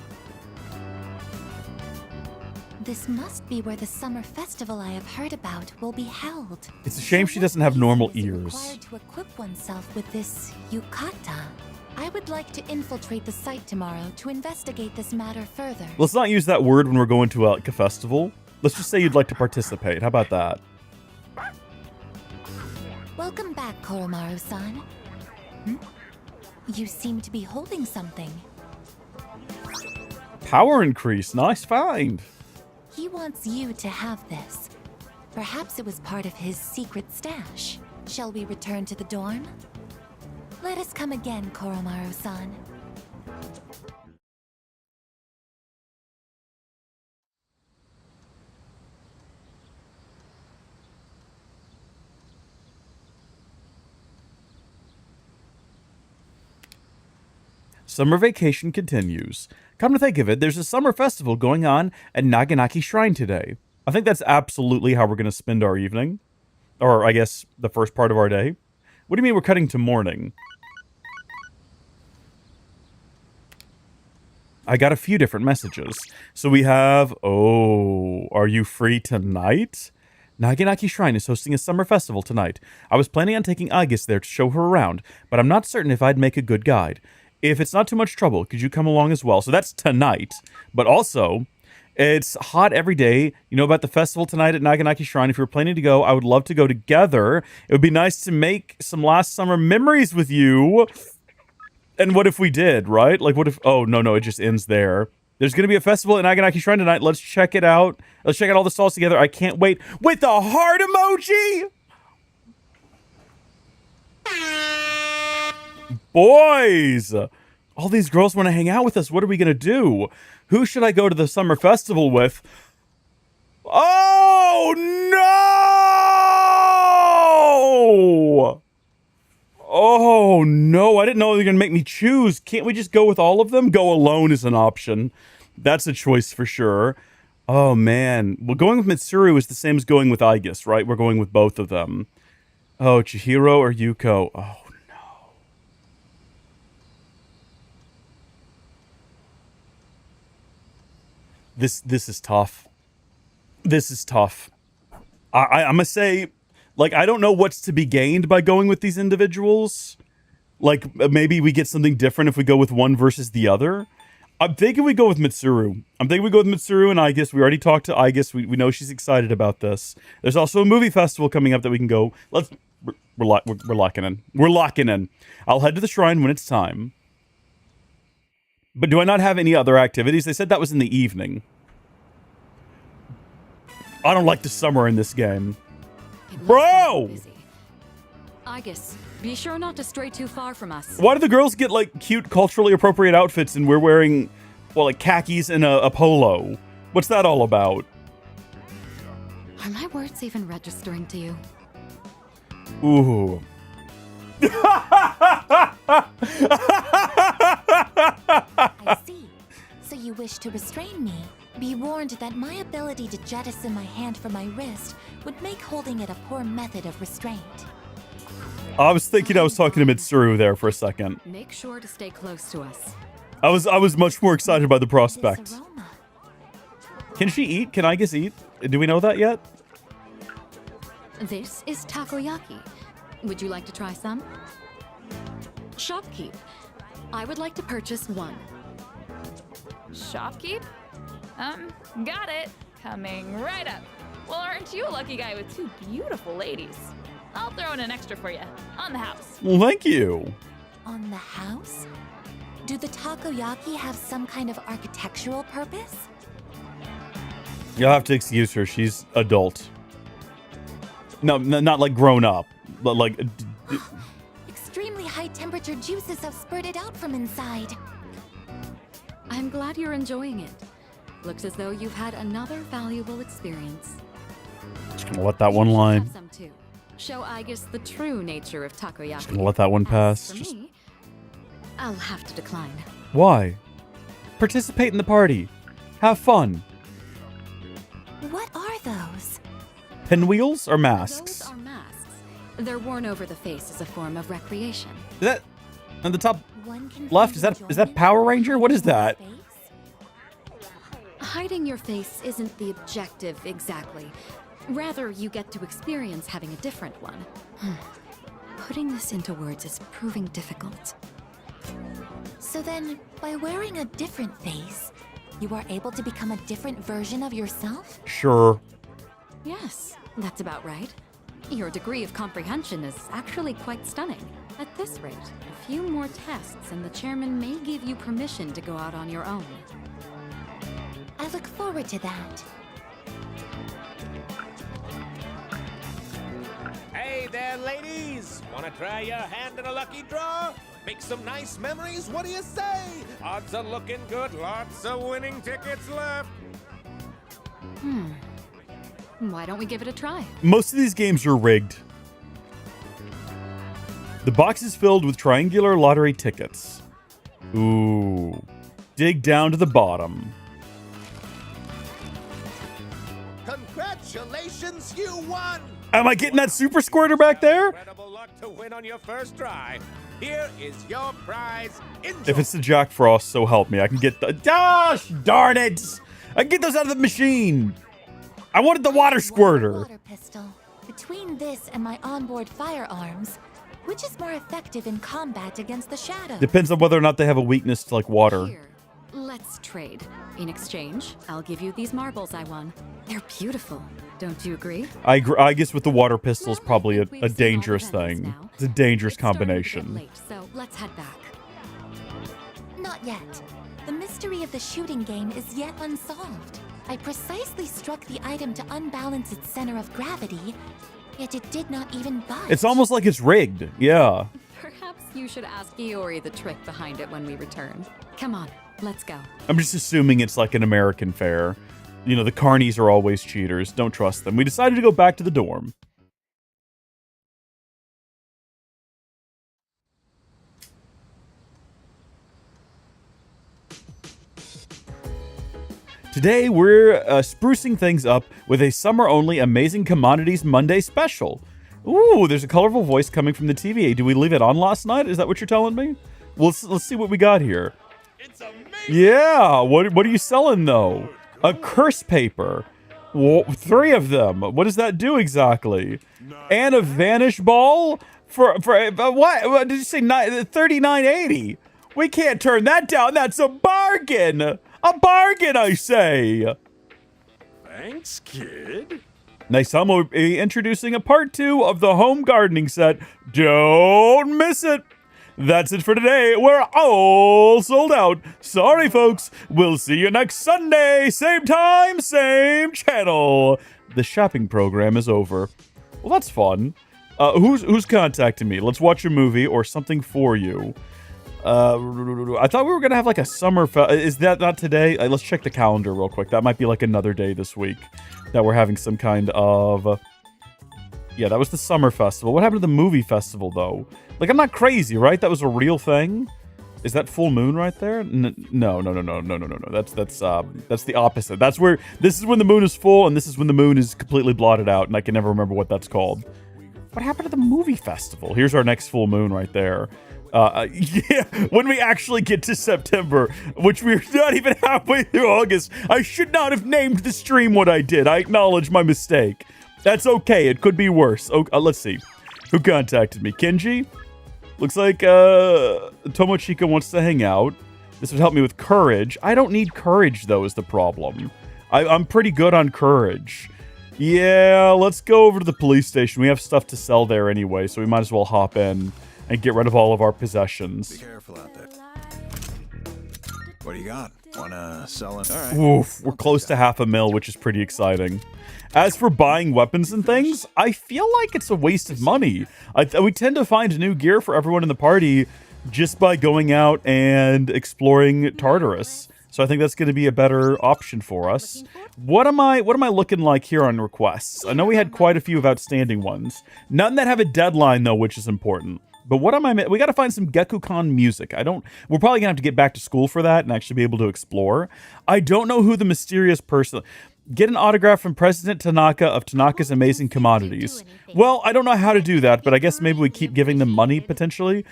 This must be where the summer festival I have heard about will be held. It's a shame she doesn't have normal ears. Required to equip oneself with this yukata. I would like to infiltrate the site tomorrow to investigate this matter further. Let's not use that word when we're going to a festival. Let's just say you'd like to participate. How about that? Welcome back, Koromaru-san. You seem to be holding something. Power increase. Nice find. He wants you to have this. Perhaps it was part of his secret stash. Shall we return to the dorm? Let us come again, Koromaru-san. Summer vacation continues. Come to think of it, there's a summer festival going on at Naganaki Shrine today. I think that's absolutely how we're going to spend our evening. Or, I guess, the first part of our day. What do you mean we're cutting to morning? I got a few different messages. So we have, oh, are you free tonight? Naganaki Shrine is hosting a summer festival tonight. I was planning on taking Aigis there to show her around, but I'm not certain if I'd make a good guide. If it's not too much trouble, could you come along as well? So that's tonight. But also, it's hot every day. You know about the festival tonight at Naganaki Shrine. If you're planning to go, I would love to go together. It would be nice to make some last summer memories with you. And what if we did, right? Like, what if... Oh, no, it just ends there. There's going to be a festival at Naganaki Shrine tonight. Let's check it out. Let's check out all the stalls together. I can't wait. With the heart emoji! Boys! All these girls want to hang out with us. What are we going to do? Who should I go to the summer festival with? Oh, no! Oh, no. I didn't know they were going to make me choose. Can't we just go with all of them? Go alone is an option. That's a choice for sure. Oh, man. Well, going with Mitsuru is the same as going with Aigis, right? We're going with both of them. Oh, Chihiro or Yuko? Oh, no. This is tough. This is tough. I'm going to say... Like, I don't know what's to be gained by going with these individuals. Like, maybe we get something different if we go with one versus the other. I'm thinking we go with Mitsuru. I'm thinking we go with Mitsuru and Aigis. We already talked to Aigis. We know she's excited about this. There's also a movie festival coming up that we can go. We're locking in. We're locking in. I'll head to the shrine when it's time. But do I not have any other activities? They said that was in the evening. I don't like the summer in this game. Bro! Aigis, be sure not to stray too far from us. Why do the girls get, like, cute, culturally appropriate outfits and we're wearing, well, like, khakis and a polo? What's that all about? Are my words even registering to you? Ooh. I see. So you wish to restrain me? Be warned that my ability to jettison my hand from my wrist would make holding it a poor method of restraint. I was thinking I was talking to Mitsuru there for a second. Make sure to stay close to us. I was much more excited by the prospect. This aroma. Can she eat? Can Aigis eat? Do we know that yet? This is takoyaki. Would you like to try some? Shopkeep. I would like to purchase one. Shopkeep? Got it. Coming right up. Well, aren't you a lucky guy with two beautiful ladies? I'll throw in an extra for you. On the house. Well, thank you. On the house? Do the takoyaki have some kind of architectural purpose? You'll have to excuse her. She's adult. No, not like grown up, but like... Extremely high temperature juices have spurted out from inside. I'm glad you're enjoying it. Looks as though you've had another valuable experience. Just gonna let that one line. Have some too. Show Aigis the true nature of takoyaki. Just gonna let that one pass. As for me, I'll have to decline. Why? Participate in the party. Have fun. What are those? Pinwheels or masks? Those are masks. They're worn over the face as a form of recreation. Is that on the top One can left? find Is that Power Ranger? What is that? hiding your face isn't the objective exactly. Rather, you get to experience having a different one. Putting this into words is proving difficult. So then, by wearing a different face, you are able to become a different version of yourself? Sure. Yes, that's about right. Your degree of comprehension is actually quite stunning. At this rate, a few more tests and the chairman may give you permission to go out on your own. I look forward to that. Hey there, ladies! Wanna try your hand in a lucky draw? Make some nice memories? What do you say? Odds are looking good, lots of winning tickets left. Why don't we give it a try? Most of these games are rigged. The box is filled with triangular lottery tickets. Ooh. Dig down to the bottom. Congratulations, you won! Am I getting that super squirter back there? Incredible luck to win on your first try. Here is your prize. Enjoy. If it's the Jack Frost, so help me. I can get the... Gosh, darn it! I can get those out of the machine. I wanted the water squirter. Water pistol. Between this and my onboard firearms, which is more effective in combat against the shadow? Depends on whether or not they have a weakness to, like, water. Here, let's trade. In exchange, I'll give you these marbles I won. They're beautiful. Don't you agree? I guess with the water pistol is probably We've a seen dangerous all the vendors thing. now. It's a dangerous It's starting to get combination. late, so let's head back. Not yet. The mystery of the shooting game is yet unsolved. I precisely struck the item to unbalance its center of gravity, yet it did not even budge. It's almost like it's rigged. Yeah. Perhaps you should ask Iori the trick behind it when we return. Come on, let's go. I'm just assuming it's like an American fair. You know, the carnies are always cheaters. Don't trust them. We decided to go back to the dorm. Today, we're sprucing things up with a summer-only Amazing Commodities Monday special. Ooh, there's a colorful voice coming from the TVA. Did we leave it on last night? Is that what you're telling me? Well, let's see what we got here. It's amazing. Yeah, what are you selling, though? A curse paper. Well, 3 of them. What does that do exactly? And a vanish ball? For what did you say? 39.80. We can't turn that down. That's a bargain. A bargain, I say. Thanks, kid. Next time we'll be introducing a part 2 of the home gardening set. Don't miss it. That's it for today. We're all sold out. Sorry, folks. We'll see you next Sunday. Same time, same channel. The shopping program is over. Well, that's fun. Who's contacting me? Let's watch a movie or something for you. I thought we were going to have like a summer is that not today? Let's check the calendar real quick. That might be like another day this week that we're having some kind of... yeah, that was the summer festival. What happened to the movie festival, though? Like, I'm not crazy, right? That was a real thing? Is that full moon right there? No. That's the opposite. That's where... This is when the moon is full, and this is when the moon is completely blotted out, and I can never remember what that's called. What happened to the movie festival? Here's our next full moon right there. Yeah, when we actually get to September, which we're not even halfway through August, I should not have named the stream what I did. I acknowledge my mistake. That's okay. It could be worse. Let's see. Who contacted me? Kenji? Looks like Tomochika wants to hang out. This would help me with courage. I don't need courage, though, is the problem. I'm pretty good on courage. Yeah, let's go over to the police station. We have stuff to sell there anyway, so we might as well hop in and get rid of all of our possessions. Be careful out there. What do you got? Wanna sell it? All right. Oof, we're close to $500,000, which is pretty exciting. As for buying weapons and things, I feel like it's a waste of money. We tend to find new gear for everyone in the party just by going out and exploring Tartarus. So I think that's going to be a better option for us. What am I looking like here on requests? I know we had quite a few of outstanding ones. None that have a deadline though, which is important. But what am I... We got to find some Gekukon music. We're probably going to have to get back to school for that and actually be able to explore. I don't know who the mysterious person... Get an autograph from President Tanaka of Tanaka's Amazing Commodities. Well, I don't know how to do that, but I guess maybe we keep giving them money, potentially.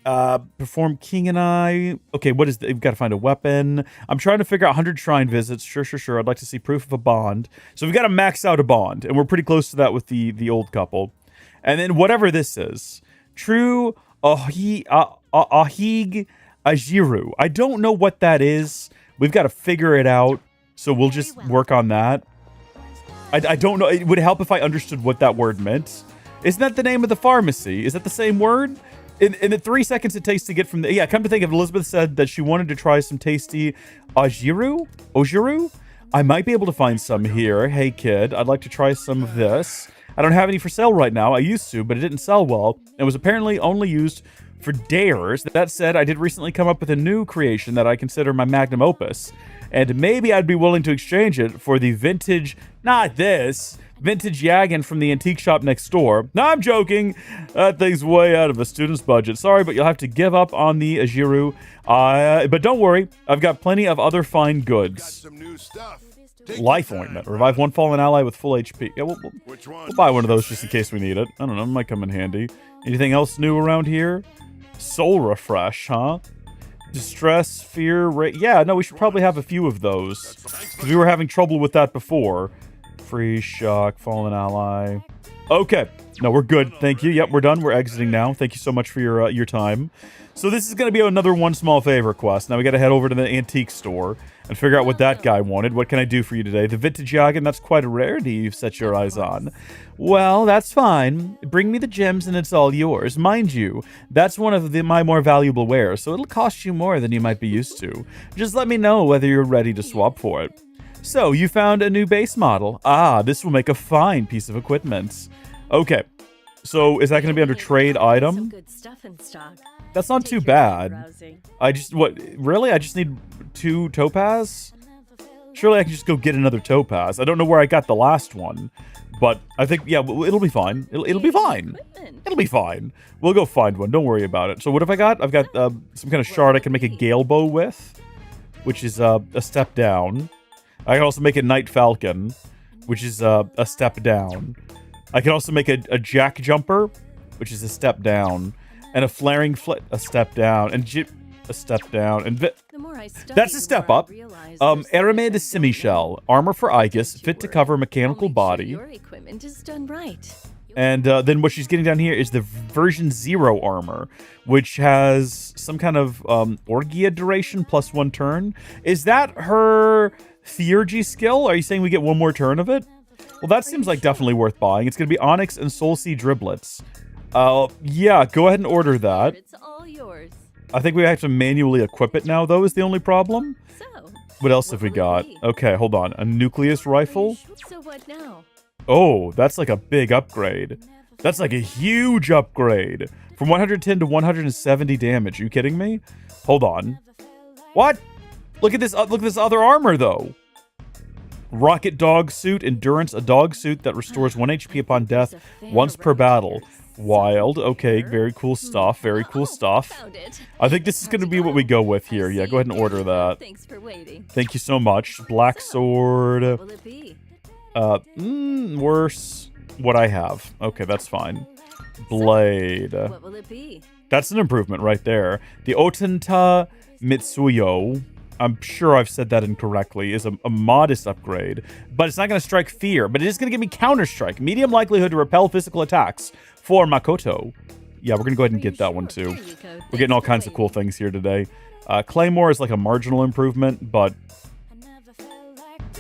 Perform King and I. Okay, what is the, we've got to find a weapon. I'm trying to figure out 100 shrine visits. Sure. I'd like to see proof of a bond. So we've got to max out a bond, and we're pretty close to that with the old couple. And then whatever this is. True Ahig Ajiru. I don't know what that is. We've got to figure it out. So we'll just work on that. I don't know. It would help if I understood what that word meant. Isn't that the name of the pharmacy? Is that the same word? In the 3 seconds it takes to get from the... Yeah, come to think of it, Elizabeth said that she wanted to try some tasty Ojiru? I might be able to find some here. Hey, kid, I'd like to try some of this. I don't have any for sale right now. I used to, but it didn't sell well. It was apparently only used for dares. That said, I did recently come up with a new creation that I consider my magnum opus. And maybe I'd be willing to exchange it for the vintage... Not this... vintage Yagen from the antique shop next door. No, I'm joking. That thing's way out of a student's budget. Sorry, but you'll have to give up on the Ajiru. But don't worry, I've got plenty of other fine goods. Life ointment. Revive one fallen ally with full HP. Yeah, we'll buy one of those just in case we need it. I don't know, it might come in handy. Anything else new around here? Soul refresh, huh? Distress, fear, yeah, no, we should probably have a few of those. Because we were having trouble with that before. Free shock, fallen ally. Okay, no, we're good. Thank you. Yep, we're done. We're exiting now. Thank you so much for your time. So this is going to be another one small favor quest. Now we got to head over to the antique store and figure out what that guy wanted. What can I do for you today? The vintage Yagen, that's quite a rarity you've set your eyes on. Well, that's fine. Bring me the gems and it's all yours. Mind you, that's one of my more valuable wares, so it'll cost you more than you might be used to. Just let me know whether you're ready to swap for it. So, you found a new base model. Ah, this will make a fine piece of equipment. Okay, so is that going to be under trade item? That's not too bad. Really? I just need 2 topaz? Surely I can just go get another topaz. I don't know where I got the last one, but I think, yeah, it'll be fine. It'll be fine. It'll be fine. We'll go find one. Don't worry about it. So what have I got? I've got some kind of shard I can make a gale bow with, which is a step down. I can also make a Night Falcon, which is a step down. I can also make a Jack Jumper, which is a step down. And a Flaring Flit, a step down. And a step down. And that's a step up. Aramid Semi-Shell, armor for Aegis, fit to cover mechanical body. Your equipment is done right. And then what she's getting down here is the version 0 armor, which has some kind of Orgia duration plus 1 turn. Is that her Theurgy skill? Are you saying we get 1 more turn of it? Well, that seems like definitely worth buying. It's going to be Onyx and Soul Sea Driblets. Yeah, go ahead and order that. It's all yours. I think we have to manually equip it now, though, is the only problem. So, what else have we got? Okay, hold on. A Nucleus Rifle? So what now? Oh, that's like a big upgrade. That's like a huge upgrade. From 110 to 170 damage. Are you kidding me? Hold on. What? Look at this other armor, though. Rocket Dog Suit, Endurance, a dog suit that restores 1 HP upon death once per battle. Wild. Okay, very cool stuff. Very cool stuff. I think this is going to be what we go with here. Yeah, go ahead and order that. Thanks for waiting. Thank you so much. Black Sword. What will it be? Worse. What I have. Okay, that's fine. Blade. What will it be? That's an improvement right there. The Otenta Mitsuyo, I'm sure I've said that incorrectly, is a modest upgrade, but it's not going to strike fear, but it is going to give me counter-strike. Medium likelihood to repel physical attacks for Makoto. Yeah, we're going to go ahead and get that one too. We're getting all kinds of cool things here today. Claymore is like a marginal improvement, but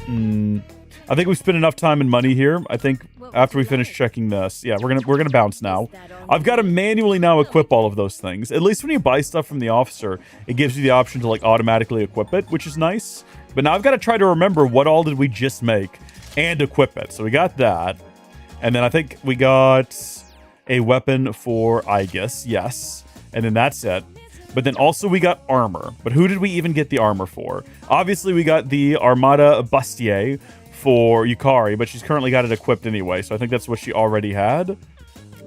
I think we've spent enough time and money here. I think after we finish checking this, yeah, we're gonna bounce now. I've got to manually now equip all of those things. At least when you buy stuff from the officer, it gives you the option to like automatically equip it, which is nice. But now I've got to try to remember what all did we just make and equip it. So we got that, and then I think we got a weapon for Aegis, yes, and then that's it. But then also we got armor. But who did we even get the armor for? Obviously we got the Armada Bustier for Yukari, but she's currently got it equipped anyway, so I think that's what she already had.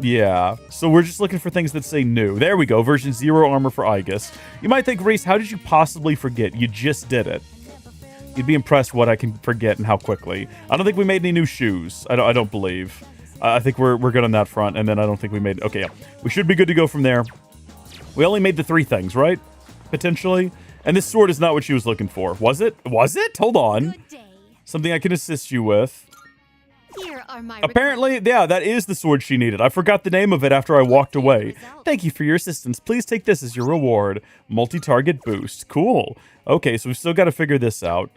Yeah, so we're just looking for things that say new. There we go, version 0 armor for Aegis. You might think, Reese, how did you possibly forget? You just did it. You'd be impressed what I can forget and how quickly. I don't think we made any new shoes. I don't believe. I think we're good on that front, and then I don't think we made... Okay, yeah. We should be good to go from there. We only made the 3 things, right? Potentially. And this sword is not what she was looking for. Was it? Was it? Hold on. Something I can assist you with. Here are my Apparently, yeah, that is the sword she needed. I forgot the name of it after I walked away. Thank you for your assistance. Please take this as your reward. Multi-target boost. Cool. Okay, so we've still got to figure this out.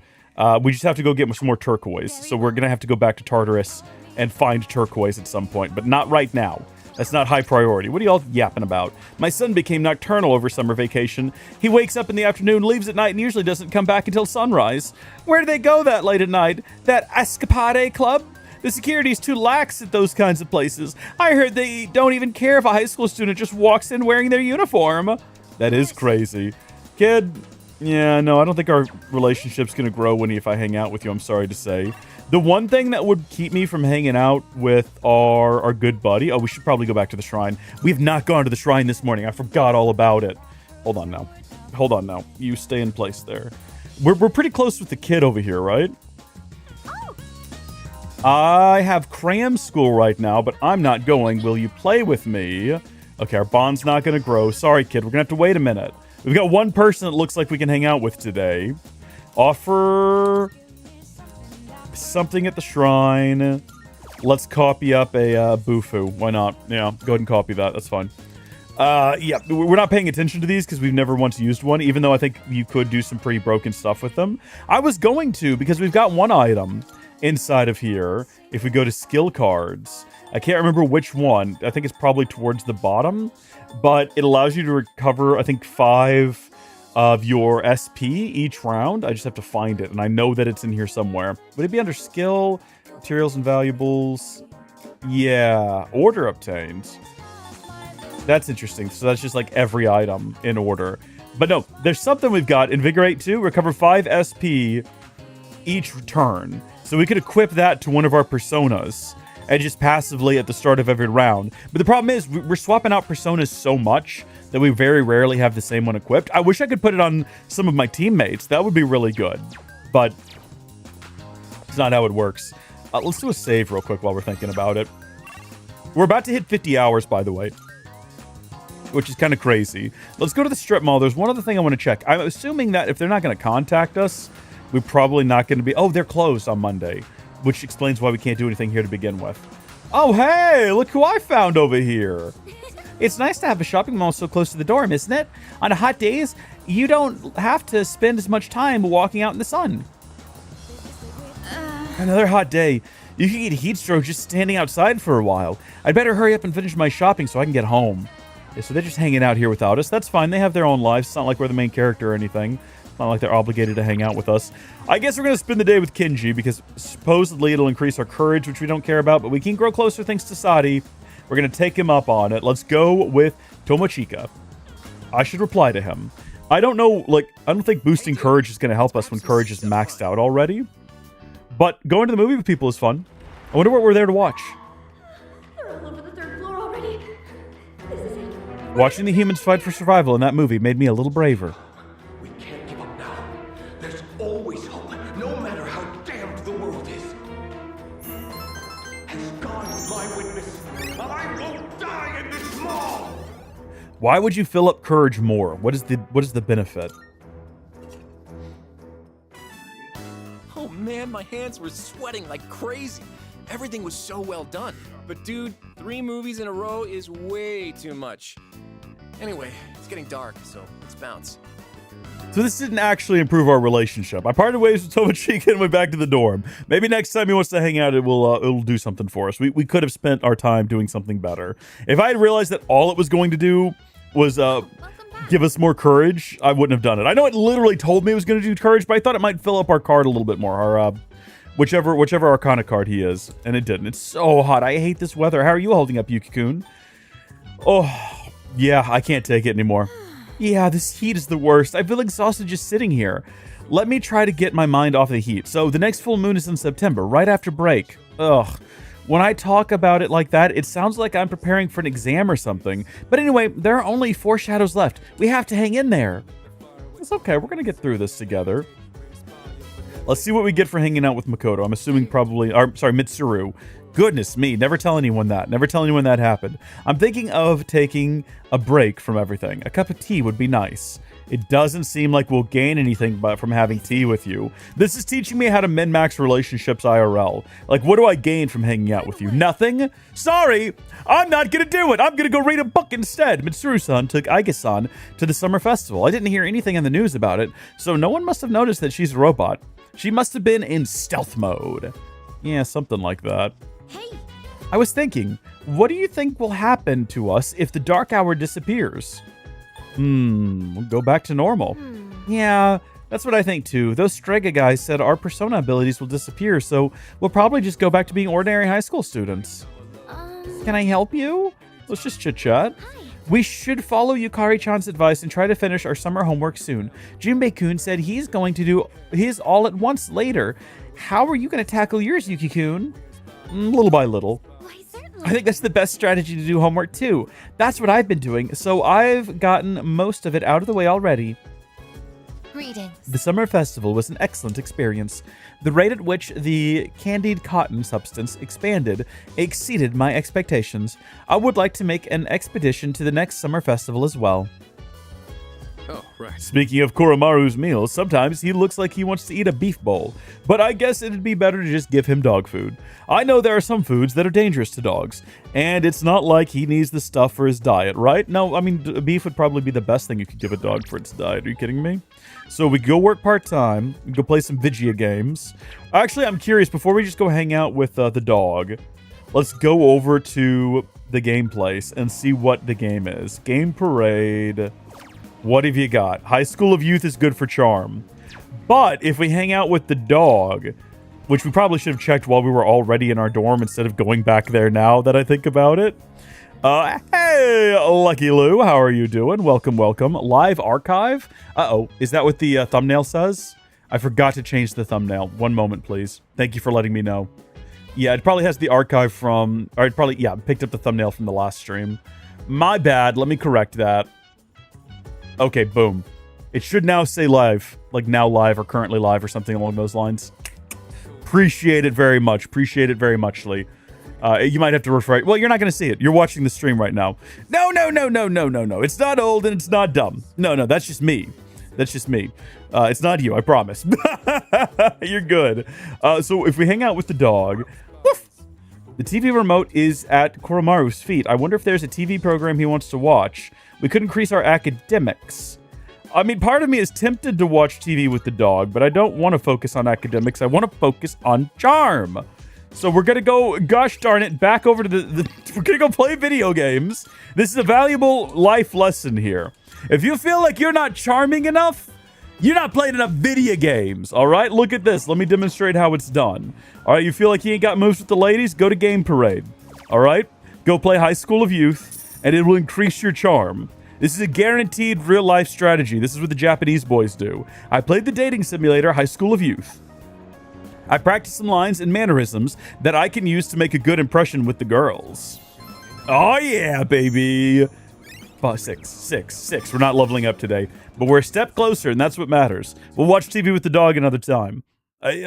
We just have to go get some more turquoise. So we're going to have to go back to Tartarus and find turquoise at some point, but not right now. That's not high priority. What are y'all yapping about? My son became nocturnal over summer vacation. He wakes up in the afternoon, leaves at night, and usually doesn't come back until sunrise. Where do they go that late at night? That escapade club? The security's too lax at those kinds of places. I heard they don't even care if a high school student just walks in wearing their uniform. That is crazy. Kid, yeah, no, I don't think our relationship's gonna grow if I hang out with you, I'm sorry to say. The one thing that would keep me from hanging out with our good buddy... Oh, we should probably go back to the shrine. We have not gone to the shrine this morning. I forgot all about it. Hold on now. Hold on now. You stay in place there. We're pretty close with the kid over here, right? I have cram school right now, but I'm not going. Will you play with me? Okay, our bond's not going to grow. Sorry, kid. We're going to have to wait a minute. We've got one person that looks like we can hang out with today. Offer something at the shrine. Let's copy up a Bufu. Why not? Yeah, go ahead and copy that. That's fine. Yeah, we're not paying attention to these because we've never once used one, even though I think you could do some pretty broken stuff with them. I was going to because we've got one item inside of here. If we go to skill cards, I can't remember which one. I think it's probably towards the bottom, but it allows you to recover, I think, 5 of your SP each round. I just have to find it, and I know that it's in here somewhere. Would it be under skill, materials and valuables? Yeah, order obtained. That's interesting. So that's just like every item in order. But no, there's something we've got. Invigorate 2, recover 5 SP each turn. So we could equip that to one of our personas and just passively at the start of every round. But the problem is we're swapping out personas so much that we very rarely have the same one equipped. I wish I could put it on some of my teammates. That would be really good. But it's not how it works. Let's do a save real quick while we're thinking about it. We're about to hit 50 hours, by the way, which is kind of crazy. Let's go to the strip mall. There's one other thing I want to check. I'm assuming that if they're not going to contact us, we're probably not going to be... Oh, they're closed on Monday, which explains why we can't do anything here to begin with. Oh, hey, look who I found over here. It's nice to have a shopping mall so close to the dorm, isn't it? On hot days, you don't have to spend as much time walking out in the sun. Another hot day. You can get heat stroke just standing outside for a while. I'd better hurry up and finish my shopping so I can get home. Yeah, so they're just hanging out here without us. That's fine. They have their own lives. It's not like we're the main character or anything. It's not like they're obligated to hang out with us. I guess we're going to spend the day with Kinji because supposedly it'll increase our courage, which we don't care about, but we can grow closer thanks to Sadi. We're going to take him up on it. Let's go with Tomochika. I should reply to him. I don't know, like, I don't think boosting courage is going to help us when courage is maxed out already. But going to the movie with people is fun. I wonder what we're there to watch. They're all over the 3rd floor already. This is it. Watching the humans fight for survival in that movie made me a little braver. We can't give up now. There's always hope, no matter how damned the world is. As God is my witness, I won't die in this mall. Why would you fill up courage more? What is the benefit? Oh man, my hands were sweating like crazy. Everything was so well done. But dude, 3 movies in a row is way too much. Anyway, it's getting dark, so let's bounce. So this didn't actually improve our relationship. I parted ways with Tomochika and went back to the dorm. Maybe next time he wants to hang out, it'll do something for us. We could have spent our time doing something better. If I had realized that all it was going to do was give us more courage, I wouldn't have done it. I know it literally told me it was going to do courage, but I thought it might fill up our card a little bit more. Our whichever Arcana card he is, and it didn't. It's so hot. I hate this weather. How are you holding up, Yuki-kun? Oh, yeah, I can't take it anymore. Yeah, this heat is the worst. I feel exhausted just sitting here. Let me try to get my mind off the heat. So the next full moon is in September, right after break. Ugh. When I talk about it like that, it sounds like I'm preparing for an exam or something. But anyway, there are only 4 shadows left. We have to hang in there. It's okay. We're going to get through this together. Let's see what we get for hanging out with Makoto. I'm assuming probably... Or, sorry, Mitsuru. Goodness me, never tell anyone that. Never tell anyone that happened. I'm thinking of taking a break from everything. A cup of tea would be nice. It doesn't seem like we'll gain anything from having tea with you. This is teaching me how to min-max relationships IRL. Like, what do I gain from hanging out with you? Nothing? Sorry, I'm not gonna do it. I'm gonna go read a book instead. Mitsuru-san took Aige-san to the summer festival. I didn't hear anything in the news about it, so no one must have noticed that she's a robot. She must have been in stealth mode. Yeah, something like that. Hey! I was thinking, what do you think will happen to us if the dark hour disappears? We'll go back to normal. Yeah, that's what I think too. Those Strega guys said our persona abilities will disappear, so we'll probably just go back to being ordinary high school students. Can I help you? Let's just chit-chat. We should follow Yukari-chan's advice and try to finish our summer homework soon. Junbei-kun said he's going to do his all at once later. How are you going to tackle yours, Yuki-kun? Little by little. I think that's the best strategy to do homework too. That's what I've been doing, so I've gotten most of it out of the way already. Greetings. The summer festival was an excellent experience. The rate at which the candied cotton substance expanded exceeded my expectations. I would like to make an expedition to the next summer festival as well. Oh, right. Speaking of Koromaru's meals, sometimes he looks like he wants to eat a beef bowl, but I guess it'd be better to just give him dog food. I know there are some foods that are dangerous to dogs, and it's not like he needs the stuff for his diet, right? No, I mean, beef would probably be the best thing you could give a dog for its diet. Are you kidding me? So we go work part-time, we go play some Vigia games. Actually, I'm curious, before we just go hang out with the dog, let's go over to the game place and see what the game is. Game Parade. What have you got? High School of Youth is good for charm. But if we hang out with the dog, which we probably should have checked while we were already in our dorm instead of going back there now that I think about it. Hey, Lucky Lou, how are you doing? Welcome, welcome. Live archive? Uh-oh, is that what the thumbnail says? I forgot to change the thumbnail. One moment, please. Thank you for letting me know. Yeah, it probably has the archive from, or it probably, yeah, picked up the thumbnail from the last stream. My bad, let me correct that. Okay, boom. It should now say live, like now live or currently live or something along those lines. Appreciate it very much. Appreciate it very muchly. You might have to refresh. Well, you're not going to see it. You're watching the stream right now. No, no, no, no, no, no, no. It's not old and it's not dumb. No, no, that's just me. That's just me. It's not you, I promise. You're good. So if we hang out with the dog... Woof, the TV remote is at Koromaru's feet. I wonder if there's a TV program he wants to watch. We could increase our academics. I mean, part of me is tempted to watch TV with the dog, but I don't want to focus on academics. I want to focus on charm. So we're going to go, gosh darn it, back over to we're going to go play video games. This is a valuable life lesson here. If you feel like you're not charming enough, you're not playing enough video games, all right? Look at this. Let me demonstrate how it's done. All right, you feel like you ain't got moves with the ladies? Go to Game Parade, all right? Go play High School of Youth, and it will increase your charm. This is a guaranteed real-life strategy. This is what the Japanese boys do. I played the dating simulator, High School of Youth. I practiced some lines and mannerisms that I can use to make a good impression with the girls. Oh yeah, baby! Oh, six. We're not leveling up today, but we're a step closer, and that's what matters. We'll watch TV with the dog another time.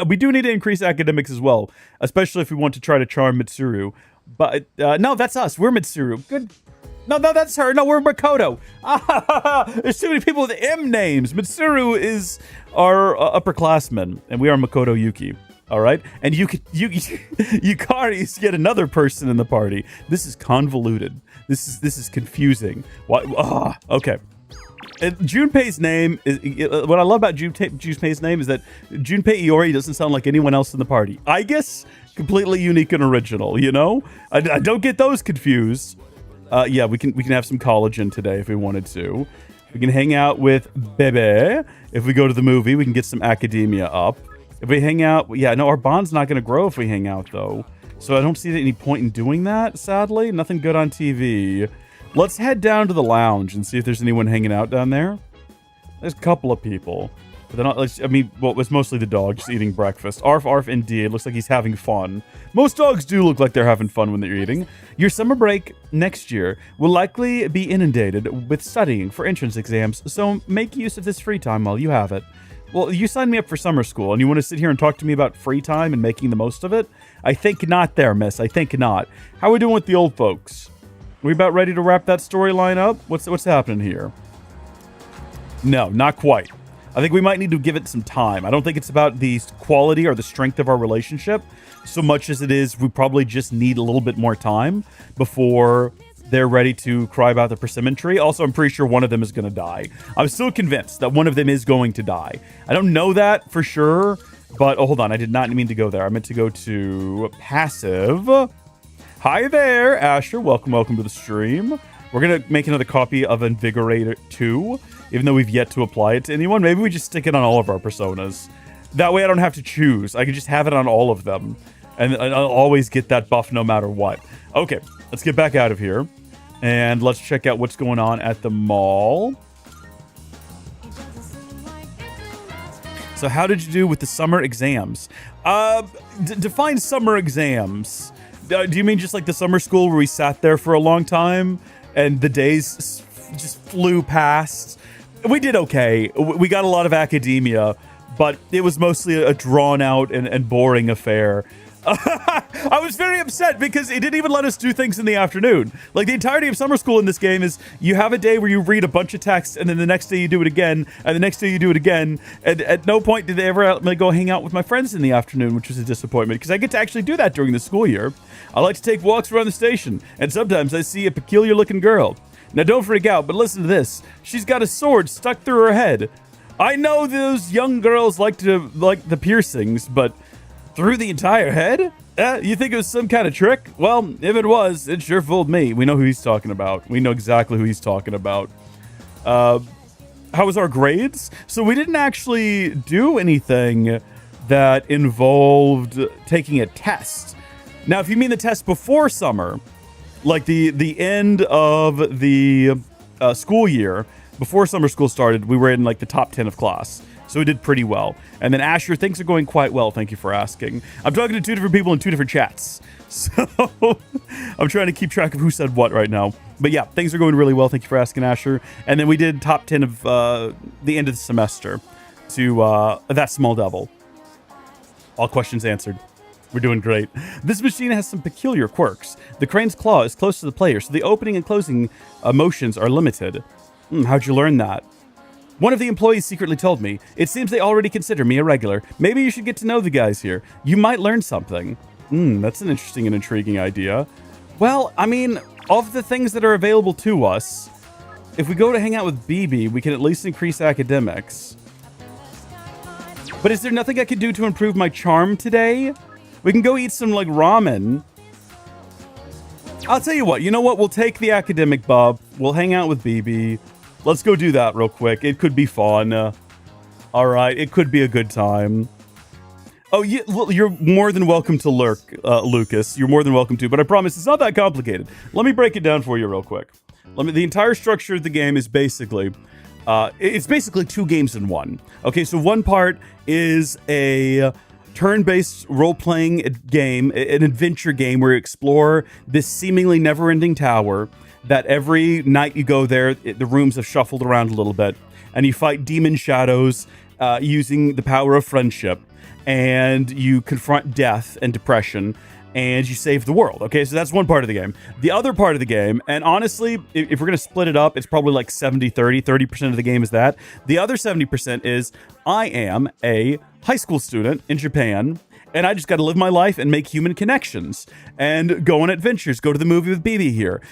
We do need to increase academics as well, especially if we want to try to charm Mitsuru. But, no, that's us. We're Mitsuru. Good. No, that's her. No, we're Makoto. There's too many people with M names. Mitsuru is our upperclassman, and we are Makoto Yuki. All right? And Yukari is yet another person in the party. This is convoluted. This is confusing. Why? Okay. And Junpei's name is what I love about Junpei's name is that Junpei Iori doesn't sound like anyone else in the party. I guess completely unique and original. You know, I don't get those confused. Yeah, we can have some collagen today if we wanted to. We can hang out with Bebe. If we go to the movie, we can get some academia up. If we hang out, yeah, no, our bond's not going to grow if we hang out though. So I don't see any point in doing that. Sadly, nothing good on TV. Let's head down to the lounge and see if there's anyone hanging out down there. There's a couple of people. But they're not, I mean, well, it's mostly the dog just eating breakfast. Arf, arf, indeed. Looks like he's having fun. Most dogs do look like they're having fun when they're eating. Your summer break next year will likely be inundated with studying for entrance exams, so make use of this free time while you have it. Well, you signed me up for summer school, and you want to sit here and talk to me about free time and making the most of it? I think not there, miss. I think not. How are we doing with the old folks? Are we about ready to wrap that storyline up? What's happening here? No, not quite. I think we might need to give it some time. I don't think it's about the quality or the strength of our relationship so much as it is we probably just need a little bit more time before they're ready to cry about the persimmon tree. Also, I'm pretty sure one of them is going to die. I'm still convinced that one of them is going to die. I don't know that for sure, but oh, hold on. I did not mean to go there. I meant to go to passive. Hi there, Asher. Welcome to the stream. We're going to make another copy of Invigorate 2, even though we've yet to apply it to anyone. Maybe we just stick it on all of our personas. That way I don't have to choose. I can just have it on all of them, and I'll always get that buff no matter what. Okay, let's get back out of here. And let's check out what's going on at the mall. So how did you do with the summer exams? Define summer exams. Do you mean just like the summer school where we sat there for a long time and the days just flew past? We did okay. We got a lot of academia, but it was mostly a drawn out and boring affair. I was very upset because it didn't even let us do things in the afternoon. Like, the entirety of summer school in this game is you have a day where you read a bunch of text, and then the next day you do it again, and the next day you do it again. And at no point did they ever let me go hang out with my friends in the afternoon, which was a disappointment because I get to actually do that during the school year. I like to take walks around the station, and sometimes I see a peculiar looking girl. Now, don't freak out, but listen to this. She's got a sword stuck through her head. I know those young girls like the piercings, but through the entire head? You think it was some kind of trick? Well, if it was, it sure fooled me. We know who he's talking about. We know exactly who he's talking about. How was our grades? So we didn't actually do anything that involved taking a test. Now, if you mean the test before summer, like the end of the school year, before summer school started, we were in like the top 10 of class. So we did pretty well. And then Asher, things are going quite well. Thank you for asking. I'm talking to two different people in two different chats. So I'm trying to keep track of who said what right now. But yeah, things are going really well. Thank you for asking, Asher. And then we did top 10 of the end of the semester to that small devil. All questions answered. We're doing great. This machine has some peculiar quirks. The crane's claw is close to the player, so the opening and closing motions are limited. How'd you learn that? One of the employees secretly told me. It seems they already consider me a regular. Maybe you should get to know the guys here. You might learn something. That's an interesting and intriguing idea. Well, I mean, of the things that are available to us, if we go to hang out with BB, we can at least increase academics. But is there nothing I could do to improve my charm today? We can go eat some, like, ramen. I'll tell you what. You know what? We'll take the academic buff. We'll hang out with BB. Let's go do that real quick. It could be fun. All right. It could be a good time. Oh, you're more than welcome to lurk, Lucas. You're more than welcome to, but I promise it's not that complicated. Let me break it down for you real quick. The entire structure of the game is basically, it's basically two games in one. Okay, so one part is a turn-based role-playing game, an adventure game where you explore this seemingly never-ending tower that every night you go there, the rooms have shuffled around a little bit, and you fight demon shadows using the power of friendship, and you confront death and depression, and you save the world. Okay, so that's one part of the game. The other part of the game, and honestly, if we're going to split it up, it's probably like 70-30. 30% of the game is that. The other 70% is I am a high school student in Japan, and I just got to live my life and make human connections and go on adventures, go to the movie with BB here,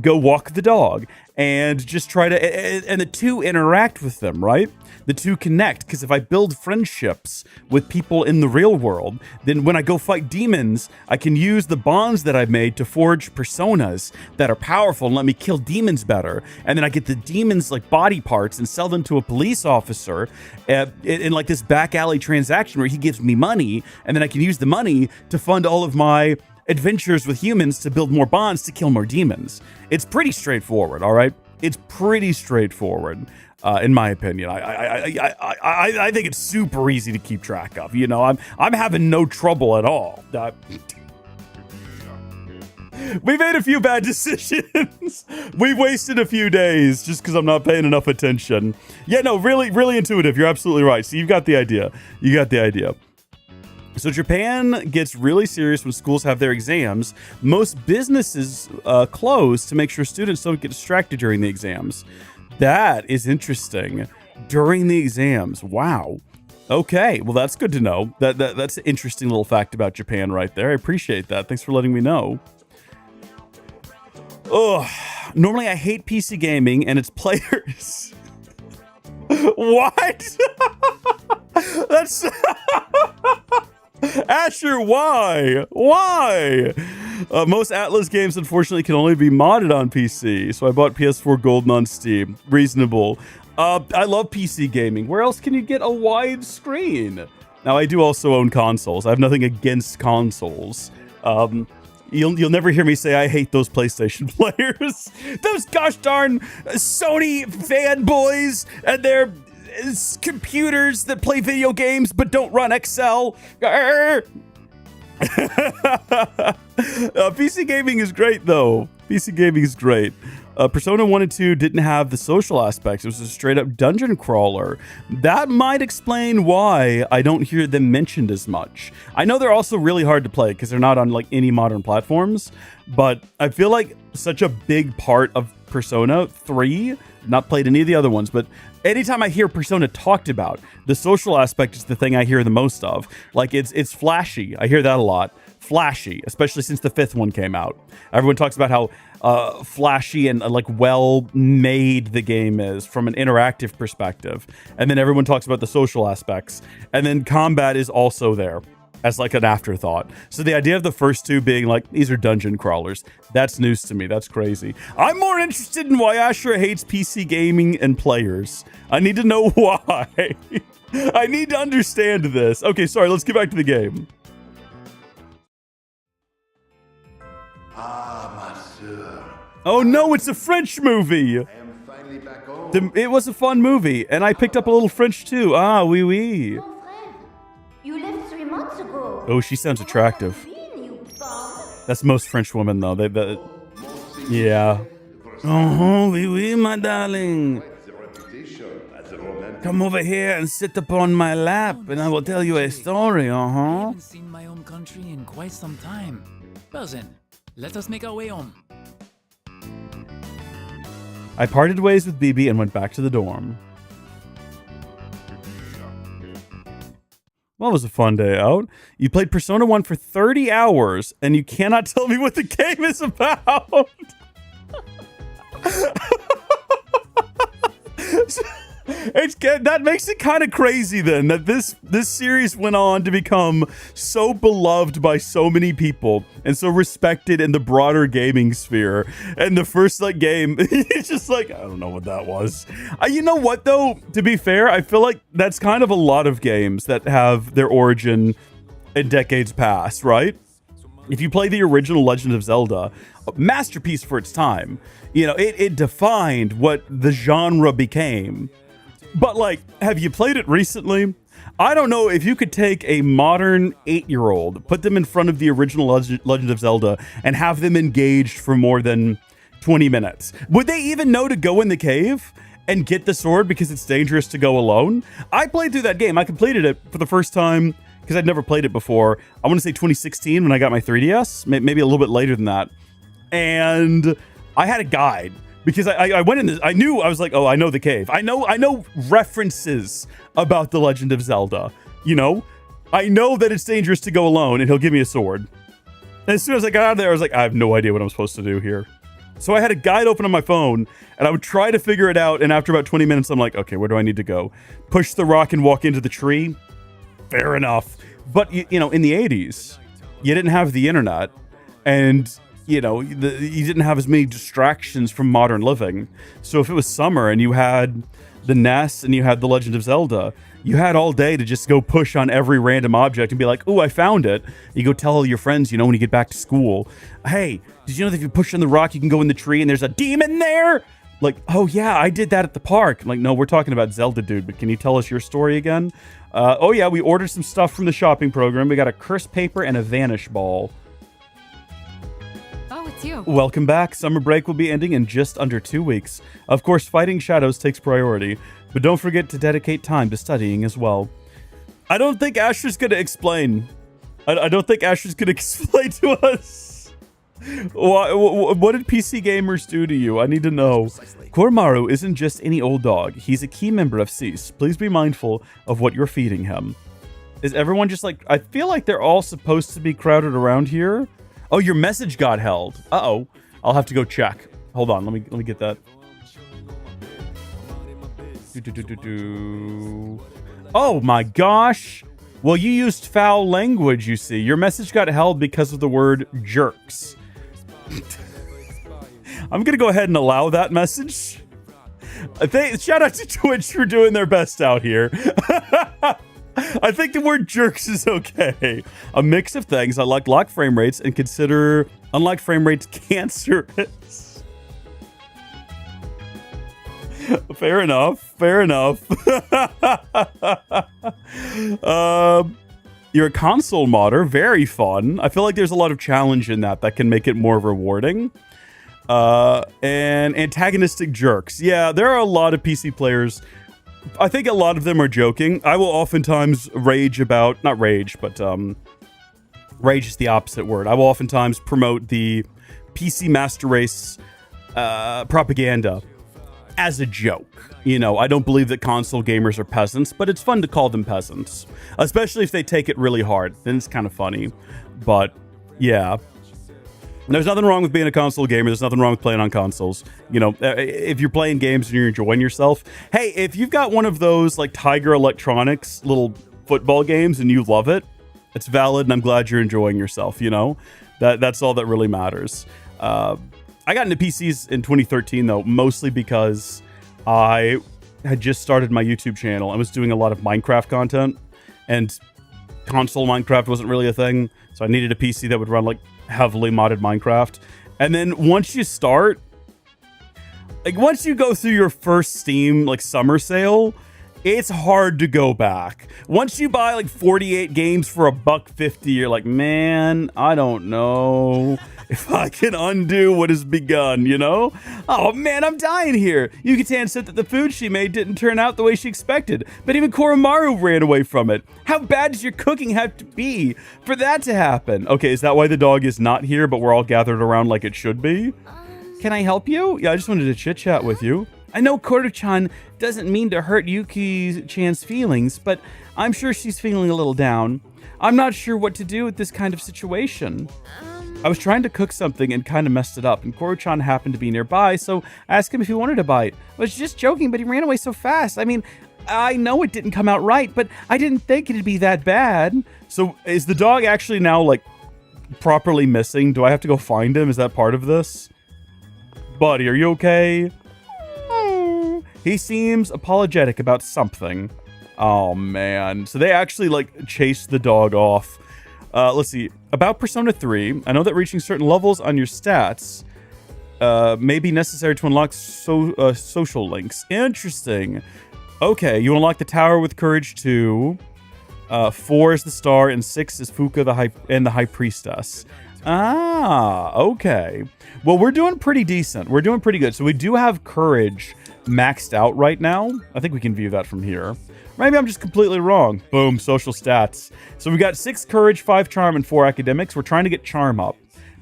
go walk the dog and just try to, and the two interact with them, right? The two connect, because if I build friendships with people in the real world, then when I go fight demons, I can use the bonds that I've made to forge personas that are powerful and let me kill demons better. And then I get the demons like body parts and sell them to a police officer in like this back alley transaction where he gives me money, and then I can use the money to fund all of my adventures with humans to build more bonds to kill more demons. It's pretty straightforward, all right? It's pretty straightforward. In my opinion, I think it's super easy to keep track of. I'm having no trouble at all. We made a few bad decisions. We've wasted a few days just because I'm not paying enough attention. Yeah, no, really, really intuitive. You're absolutely right. So you've got the idea. You got the idea. So Japan gets really serious when schools have their exams. Most businesses close to make sure students don't get distracted during the exams. That is interesting. During the exams. Wow. Okay, well, that's good to know. That's an interesting little fact about Japan right there. I appreciate that. Thanks for letting me know. Ugh. Normally, I hate PC gaming and its players. What? That's... Asher, why? Why? Most Atlas games, unfortunately, can only be modded on PC, so I bought PS4 Golden on Steam. Reasonable. I love PC gaming. Where else can you get a wide screen? Now, I do also own consoles. I have nothing against consoles. You'll never hear me say I hate those PlayStation players. Those gosh darn Sony fanboys and their computers that play video games but don't run Excel. PC gaming is great, though. PC gaming is great. Persona 1 and 2 didn't have the social aspects. It was a straight-up dungeon crawler. That might explain why I don't hear them mentioned as much. I know they're also really hard to play because they're not on like any modern platforms, but I feel like such a big part of Persona 3, not played any of the other ones, but anytime I hear Persona talked about, the social aspect is the thing I hear the most of. Like, it's flashy. I hear that a lot. Flashy, especially since the 5th one came out. Everyone talks about how flashy and like well-made the game is from an interactive perspective. And then everyone talks about the social aspects. And then combat is also there as like an afterthought. So the idea of the first two being like, these are dungeon crawlers, that's news to me. That's crazy. I'm more interested in why Asher hates PC gaming and players. I need to know why. I need to understand this. Okay, sorry, let's get back to the game. Oh no, it's a French movie. It was a fun movie, and I picked up a little French too. Ah, oui, oui. You left 3 months ago. Oh, she sounds attractive. That's most French women, though. Yeah. Oh, oui, oui, my darling. Come over here and sit upon my lap, and I will tell you a story. I haven't seen my home country in quite some time. Well then, let us make our way home. I parted ways with BB and went back to the dorm. Well, it was a fun day out. You played Persona 1 for 30 hours, and you cannot tell me what the game is about. That makes it kind of crazy then that this series went on to become so beloved by so many people and so respected in the broader gaming sphere. And the first like game, it's just like, I don't know what that was. You know what though? To be fair, I feel like that's kind of a lot of games that have their origin in decades past, right? If you play the original Legend of Zelda, a masterpiece for its time, you know, it defined what the genre became. But, like, have you played it recently? I don't know if you could take a modern 8-year-old, put them in front of the original Legend of Zelda, and have them engaged for more than 20 minutes. Would they even know to go in the cave and get the sword because it's dangerous to go alone? I played through that game. I completed it for the first time because I'd never played it before. I want to say 2016 when I got my 3DS, maybe a little bit later than that. And I had a guide. Because I went in this, I was like, oh, I know the cave. I know references about the Legend of Zelda. You know, I know that it's dangerous to go alone, and he'll give me a sword. And as soon as I got out of there, I was like, I have no idea what I'm supposed to do here. So I had a guide open on my phone, and I would try to figure it out. And after about 20 minutes, I'm like, okay, where do I need to go? Push the rock and walk into the tree. Fair enough. But you know, in the 80s, you didn't have the internet, and you know, you didn't have as many distractions from modern living. So if it was summer and you had the NES and you had The Legend of Zelda, you had all day to just go push on every random object and be like, oh, I found it. You go tell all your friends, you know, when you get back to school, hey, did you know that if you push on the rock, you can go in the tree and there's a demon there? Like, oh yeah, I did that at the park. I'm like, no, we're talking about Zelda, dude, but can you tell us your story again? Oh yeah, we ordered some stuff from the shopping program. We got a curse paper and a vanish ball. Oh, it's you. Welcome back. Summer break will be ending in just under 2 weeks. Of course, fighting shadows takes priority, but don't forget to dedicate time to studying as well. I don't think Asher's going to explain. I don't think Asher's going to explain to us. What did PC gamers do to you? I need to know. Koromaru isn't just any old dog. He's a key member of Cease. Please be mindful of what you're feeding him. Is everyone just like... I feel like they're all supposed to be crowded around here. Oh, your message got held. Uh-oh. I'll have to go check. Hold on. Let me get that. Oh my gosh. Well, you used foul language, you see. Your message got held because of the word jerks. I'm going to go ahead and allow that message. Shout out to Twitch for doing their best out here. I think the word jerks is okay. A mix of things. I like locked frame rates and consider unlocked frame rates cancerous. Fair enough. Fair enough. You're a console modder. Very fun. I feel like there's a lot of challenge in that can make it more rewarding. And antagonistic jerks. Yeah, there are a lot of PC players. I think a lot of them are joking. I will oftentimes rage about... Not rage, but... rage is the opposite word. I will oftentimes promote the PC Master Race propaganda as a joke. You know, I don't believe that console gamers are peasants, but it's fun to call them peasants. Especially if they take it really hard. Then it's kind of funny. But, yeah. There's nothing wrong with being a console gamer. There's nothing wrong with playing on consoles. You know, if you're playing games and you're enjoying yourself. Hey, if you've got one of those, like, Tiger Electronics little football games and you love it, it's valid and I'm glad you're enjoying yourself, you know? That's all that really matters. I got into PCs in 2013, though, mostly because I had just started my YouTube channel. I was doing a lot of Minecraft content, and console Minecraft wasn't really a thing, so I needed a PC that would run, like, heavily modded Minecraft. And then once you start, like, once you go through your first Steam, like, summer sale, it's hard to go back. Once you buy, like, 48 games for $1.50, you're like, man, I don't know if I can undo what has begun, you know? Oh, man, I'm dying here. Yuki-tan said that the food she made didn't turn out the way she expected, but even Koromaru ran away from it. How bad does your cooking have to be for that to happen? Okay, is that why the dog is not here, but we're all gathered around like it should be? Can I help you? Yeah, I just wanted to chit-chat with you. I know Koro-chan doesn't mean to hurt Yuki-chan's feelings, but I'm sure she's feeling a little down. I'm not sure what to do with this kind of situation. I was trying to cook something and kind of messed it up, and Koro-chan happened to be nearby, so I asked him if he wanted a bite. I was just joking, but he ran away so fast. I mean, I know it didn't come out right, but I didn't think it'd be that bad. So is the dog actually now, like, properly missing? Do I have to go find him? Is that part of this? Buddy, are you okay? He seems apologetic about something. Oh, man. So they actually, like, chased the dog off. Let's see. About Persona 3, I know that reaching certain levels on your stats may be necessary to unlock social links. Interesting. Okay, you unlock the tower with courage 2. 4 is the star, and 6 is Fuka the High Priestess. Ah, okay. Well, we're doing pretty decent. We're doing pretty good. So we do have courage maxed out right now. I think we can view that from here. Maybe I'm just completely wrong. Boom, social stats. So we got 6 courage, 5 charm, and 4 academics. We're trying to get charm up.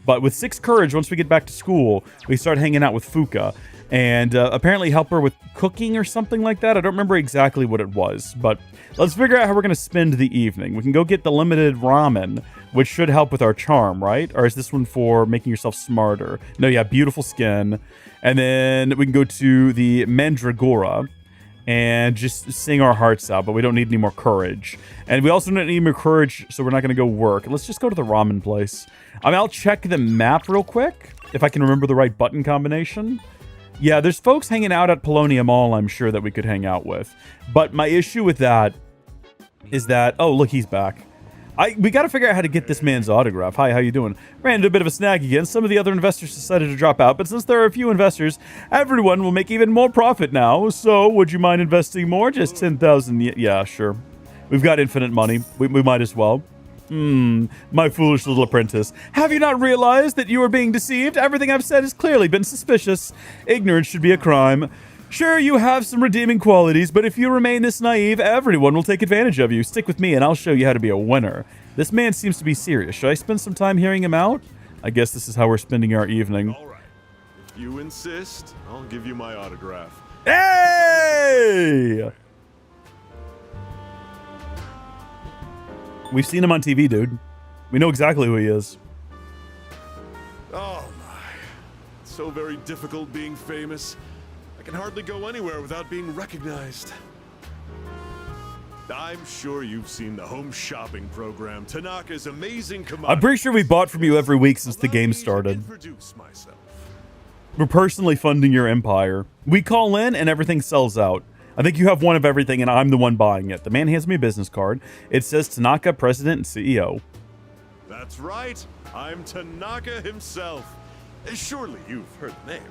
But with 6 courage, once we get back to school, we start hanging out with Fuka. And apparently help her with cooking or something like that. I don't remember exactly what it was. But let's figure out how we're going to spend the evening. We can go get the limited ramen, which should help with our charm, right? Or is this one for making yourself smarter? No, yeah, beautiful skin. And then we can go to the Mandragora and just sing our hearts out, but we don't need any more courage. And we also don't need more courage, so we're not going to go work. Let's just go to the ramen place. I mean, I'll check the map real quick, if I can remember the right button combination. Yeah, there's folks hanging out at Polonia Mall, I'm sure, that we could hang out with. But my issue with that is that... Oh, look, he's back. We got to figure out how to get this man's autograph. Hi, how you doing? Ran into a bit of a snag again. Some of the other investors decided to drop out, but since there are a few investors, everyone will make even more profit now. So, would you mind investing more? Just 10,000. Yeah, sure. We've got infinite money. We might as well. My foolish little apprentice. Have you not realized that you are being deceived? Everything I've said has clearly been suspicious. Ignorance should be a crime. Sure, you have some redeeming qualities, but if you remain this naive, everyone will take advantage of you. Stick with me and I'll show you how to be a winner. This man seems to be serious. Should I spend some time hearing him out? I guess this is how we're spending our evening. All right. If you insist, I'll give you my autograph. Hey! We've seen him on TV, dude. We know exactly who he is. Oh my. It's so very difficult being famous. I can hardly go anywhere without being recognized. I'm sure you've seen the home shopping program, Tanaka's amazing commodity. I'm pretty sure we bought from you every week since the game started. We're personally funding your empire. We call in and everything sells out. I think you have one of everything and I'm the one buying it. The man hands me a business card. It says Tanaka, President and CEO. That's right. I'm Tanaka himself. Surely you've heard the name.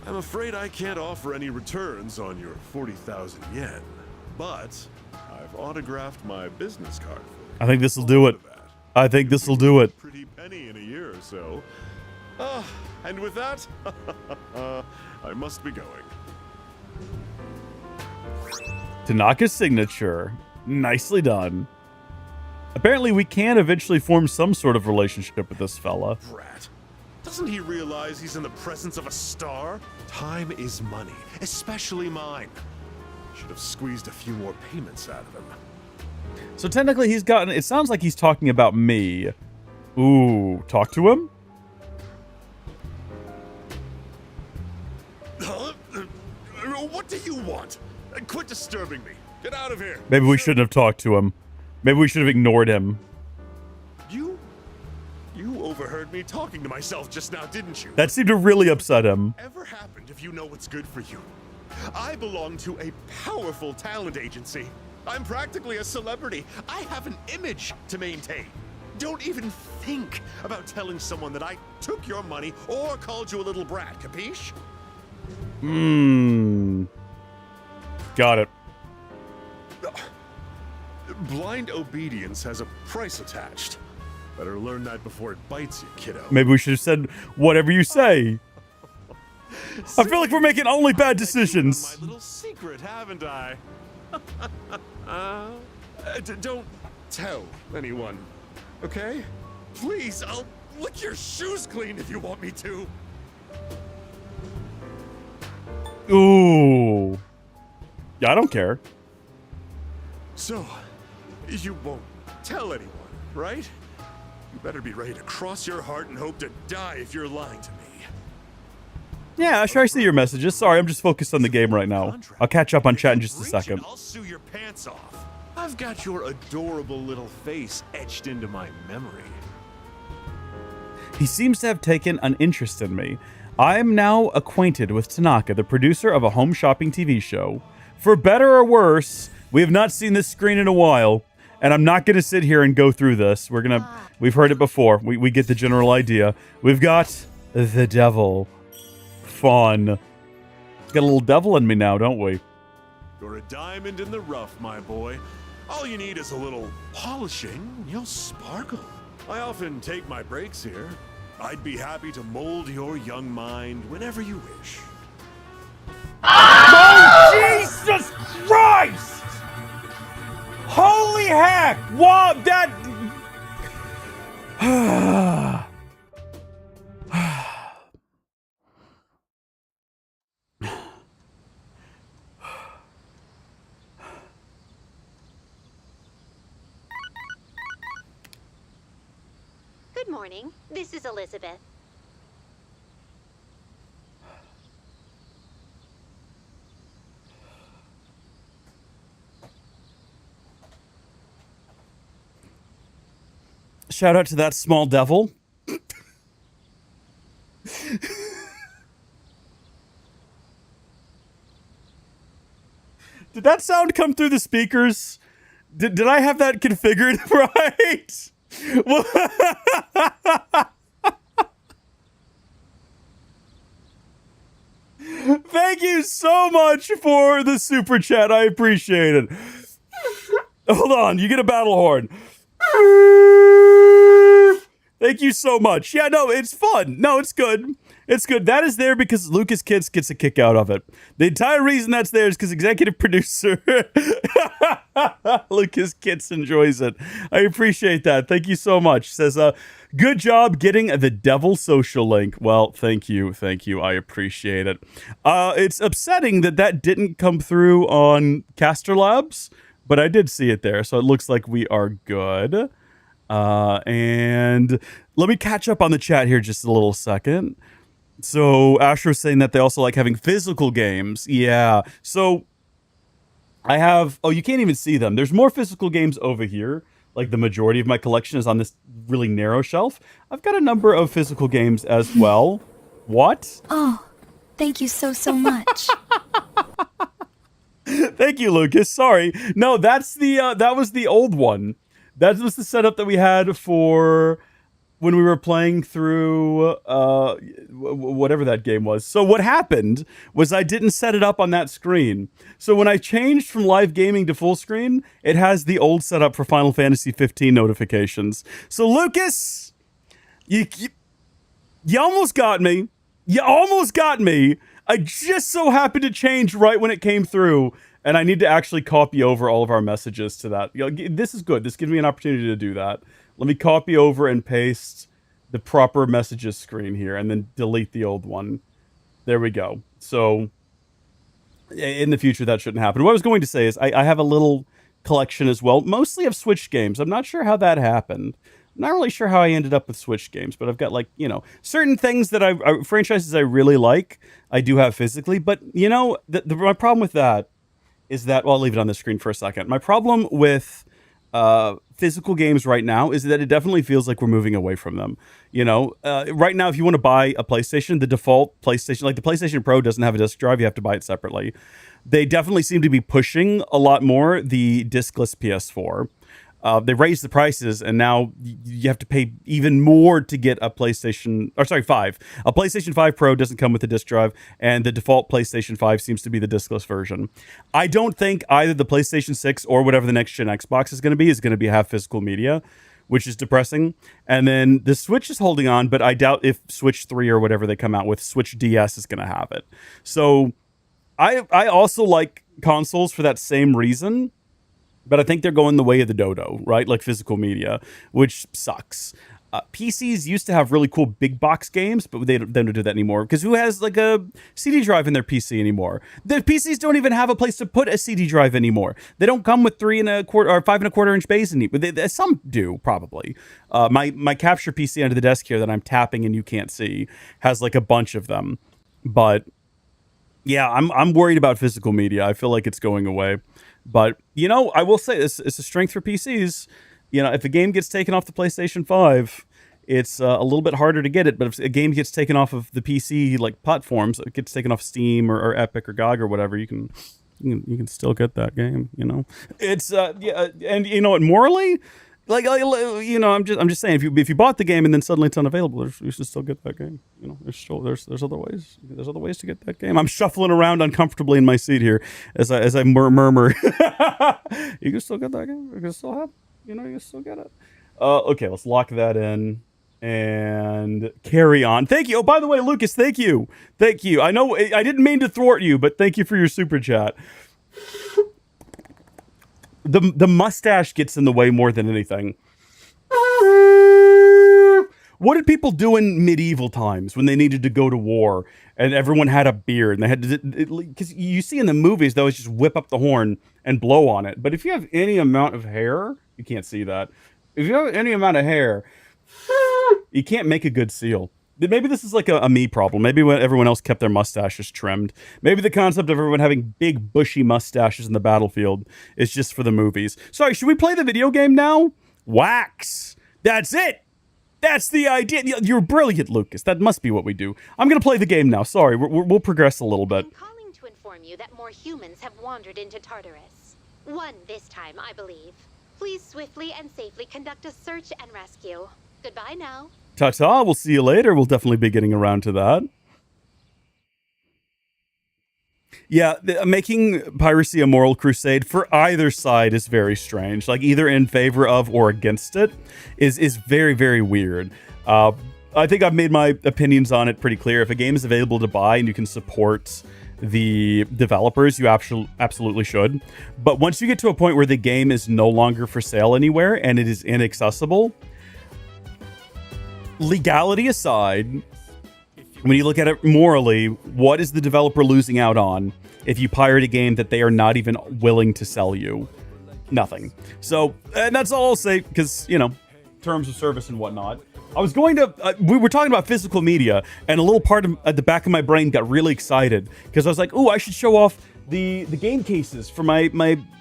I'm afraid I can't offer any returns on your 40,000 yen, but I've autographed my business card for you. I think this will do it. I think this will do it. Pretty penny in a year or so. And with that, I must be going. Tanaka's signature. Nicely done. Apparently we can eventually form some sort of relationship with this fella. Brat. Doesn't he realize he's in the presence of a star? Time is money, especially mine. Should have squeezed a few more payments out of him. So technically he's gotten... It sounds like he's talking about me. Ooh, talk to him? Huh? What do you want? Quit disturbing me. Get out of here. Maybe we shouldn't have talked to him. Maybe we should have ignored him. You overheard me talking to myself just now, didn't you? That seemed to really upset him. Ever happened if you know what's good for you? I belong to a powerful talent agency. I'm practically a celebrity. I have an image to maintain. Don't even think about telling someone that I took your money or called you a little brat, capiche? Got it. Blind obedience has a price attached. Better learn that before it bites you, kiddo. Maybe we should have said whatever you say. I feel like we're making only bad decisions. My little secret, haven't I? Don't tell anyone, okay? Please, I'll lick your shoes clean if you want me to. Ooh. Yeah, I don't care. So, you won't tell anyone, right? You better be ready to cross your heart and hope to die if you're lying to me. Yeah, sure, I see your messages. Sorry, I'm just focused on the game right now. I'll catch up on chat in just a second. I'll sue your pants off. I've got your adorable little face etched into my memory. He seems to have taken an interest in me. I am now acquainted with Tanaka, the producer of a home shopping TV show. For better or worse, we have not seen this screen in a while, and I'm not going to sit here and go through this. We've heard it before. We get the general idea. We've got the devil. Fun. Got a little devil in me now, don't we? You're a diamond in the rough, my boy. All you need is a little polishing, and you'll sparkle. I often take my breaks here. I'd be happy to mold your young mind whenever you wish. Oh, Jesus Christ! Holy heck! What? That... Good morning. This is Elizabeth. Shout out to that small devil. Did that sound come through the speakers? Did I have that configured right? Thank you so much for the super chat. I appreciate it. Hold on, you get a battle horn. Thank you so much. Yeah, no, it's fun. No, it's good. It's good. That is there because Lucas Kitts gets a kick out of it. The entire reason that's there is because executive producer Lucas Kitts enjoys it. I appreciate that. Thank you so much. Says, good job getting the devil social link. Well, thank you. Thank you. I appreciate it. It's upsetting that didn't come through on Caster Labs, but I did see it there. So it looks like we are good. And let me catch up on the chat here just a little second. So Asher's saying that they also like having physical games. Yeah. So I have, oh, you can't even see them. There's more physical games over here. Like the majority of my collection is on this really narrow shelf. I've got a number of physical games as well. What? Oh, thank you so much. Thank you, Lucas. Sorry. No, that's the, that was the old one. That was the setup that we had for when we were playing through whatever that game was. So what happened was I didn't set it up on that screen. So when I changed from live gaming to full screen, it has the old setup for Final Fantasy 15 notifications. So Lucas, you almost got me. You almost got me. I just so happened to change right when it came through. And I need to actually copy over all of our messages to that. This is good. This gives me an opportunity to do that. Let me copy over and paste the proper messages screen here and then delete the old one. There we go. So in the future, that shouldn't happen. What I was going to say is I have a little collection as well, mostly of Switch games. I'm not sure how that happened. I'm not really sure how I ended up with Switch games, but I've got certain things that franchises I really like, I do have physically. But, my problem with that is that, well, I'll leave it on the screen for a second. My problem with physical games right now is that it definitely feels like we're moving away from them. Right now, if you want to buy a PlayStation, the default PlayStation, like the PlayStation Pro doesn't have a disc drive, you have to buy it separately. They definitely seem to be pushing a lot more the discless PS4. They raised the prices, and now you have to pay even more to get a PlayStation, 5. A PlayStation 5 Pro doesn't come with a disc drive, and the default PlayStation 5 seems to be the discless version. I don't think either the PlayStation 6 or whatever the next gen Xbox is going to have physical media, which is depressing. And then the Switch is holding on, but I doubt if Switch 3 or whatever they come out with, Switch DS is going to have it. So I also like consoles for that same reason. But I think they're going the way of the dodo, right? Like physical media, which sucks. PCs used to have really cool big box games, but they don't do that anymore. Because who has like a CD drive in their PC anymore? The PCs don't even have a place to put a CD drive anymore. They don't come with 3 1/4 or 5 1/4 inch bays anymore. Some do, probably. My capture PC under the desk here that I'm tapping and you can't see has like a bunch of them. But yeah, I'm worried about physical media. I feel like it's going away. But, I will say it's a strength for PCs. If a game gets taken off the PlayStation 5, it's a little bit harder to get it. But if a game gets taken off of the PC platforms, it gets taken off Steam or Epic or GOG or whatever, you can still get that game. It's and you know what, morally, I'm just saying, if you bought the game and then suddenly it's unavailable, you should still get that game. There's other ways. There's other ways to get that game. I'm shuffling around uncomfortably in my seat here as I murmur. You can still get that game. You can still have. You can still get it. Okay, let's lock that in and carry on. Thank you. Oh, by the way, Lucas, thank you. I know I didn't mean to thwart you, but thank you for your super chat. The mustache gets in the way more than anything. What did people do in medieval times when they needed to go to war and everyone had a beard and they had to, because you see in the movies, they always just whip up the horn and blow on it. But if you have any amount of hair, you can't see that. If you have any amount of hair, you can't make a good seal. Maybe this is like a me problem. Maybe when everyone else kept their mustaches trimmed. Maybe the concept of everyone having big bushy mustaches in the battlefield is just for the movies. Sorry, should we play the video game now? Wax. That's it. That's the idea. You're brilliant, Lucas. That must be what we do. I'm going to play the game now. Sorry, we'll progress a little bit. I'm calling to inform you that more humans have wandered into Tartarus. 1 this time, I believe. Please swiftly and safely conduct a search and rescue. Goodbye now. Ta-ta, we'll see you later. We'll definitely be getting around to that. Yeah, making piracy a moral crusade for either side is very strange. Like either in favor of or against it is very, very weird. I think I've made my opinions on it pretty clear. If a game is available to buy and you can support the developers, you absolutely should. But once you get to a point where the game is no longer for sale anywhere and it is inaccessible, legality aside, when you look at it morally, what is the developer losing out on if you pirate a game that they are not even willing to sell you? Nothing. So, and that's all I'll say, because, you know, terms of service and whatnot. I was going to, we were talking about physical media, and a little part of, at the back of my brain got really excited, because I was like, ooh, I should show off the game cases for my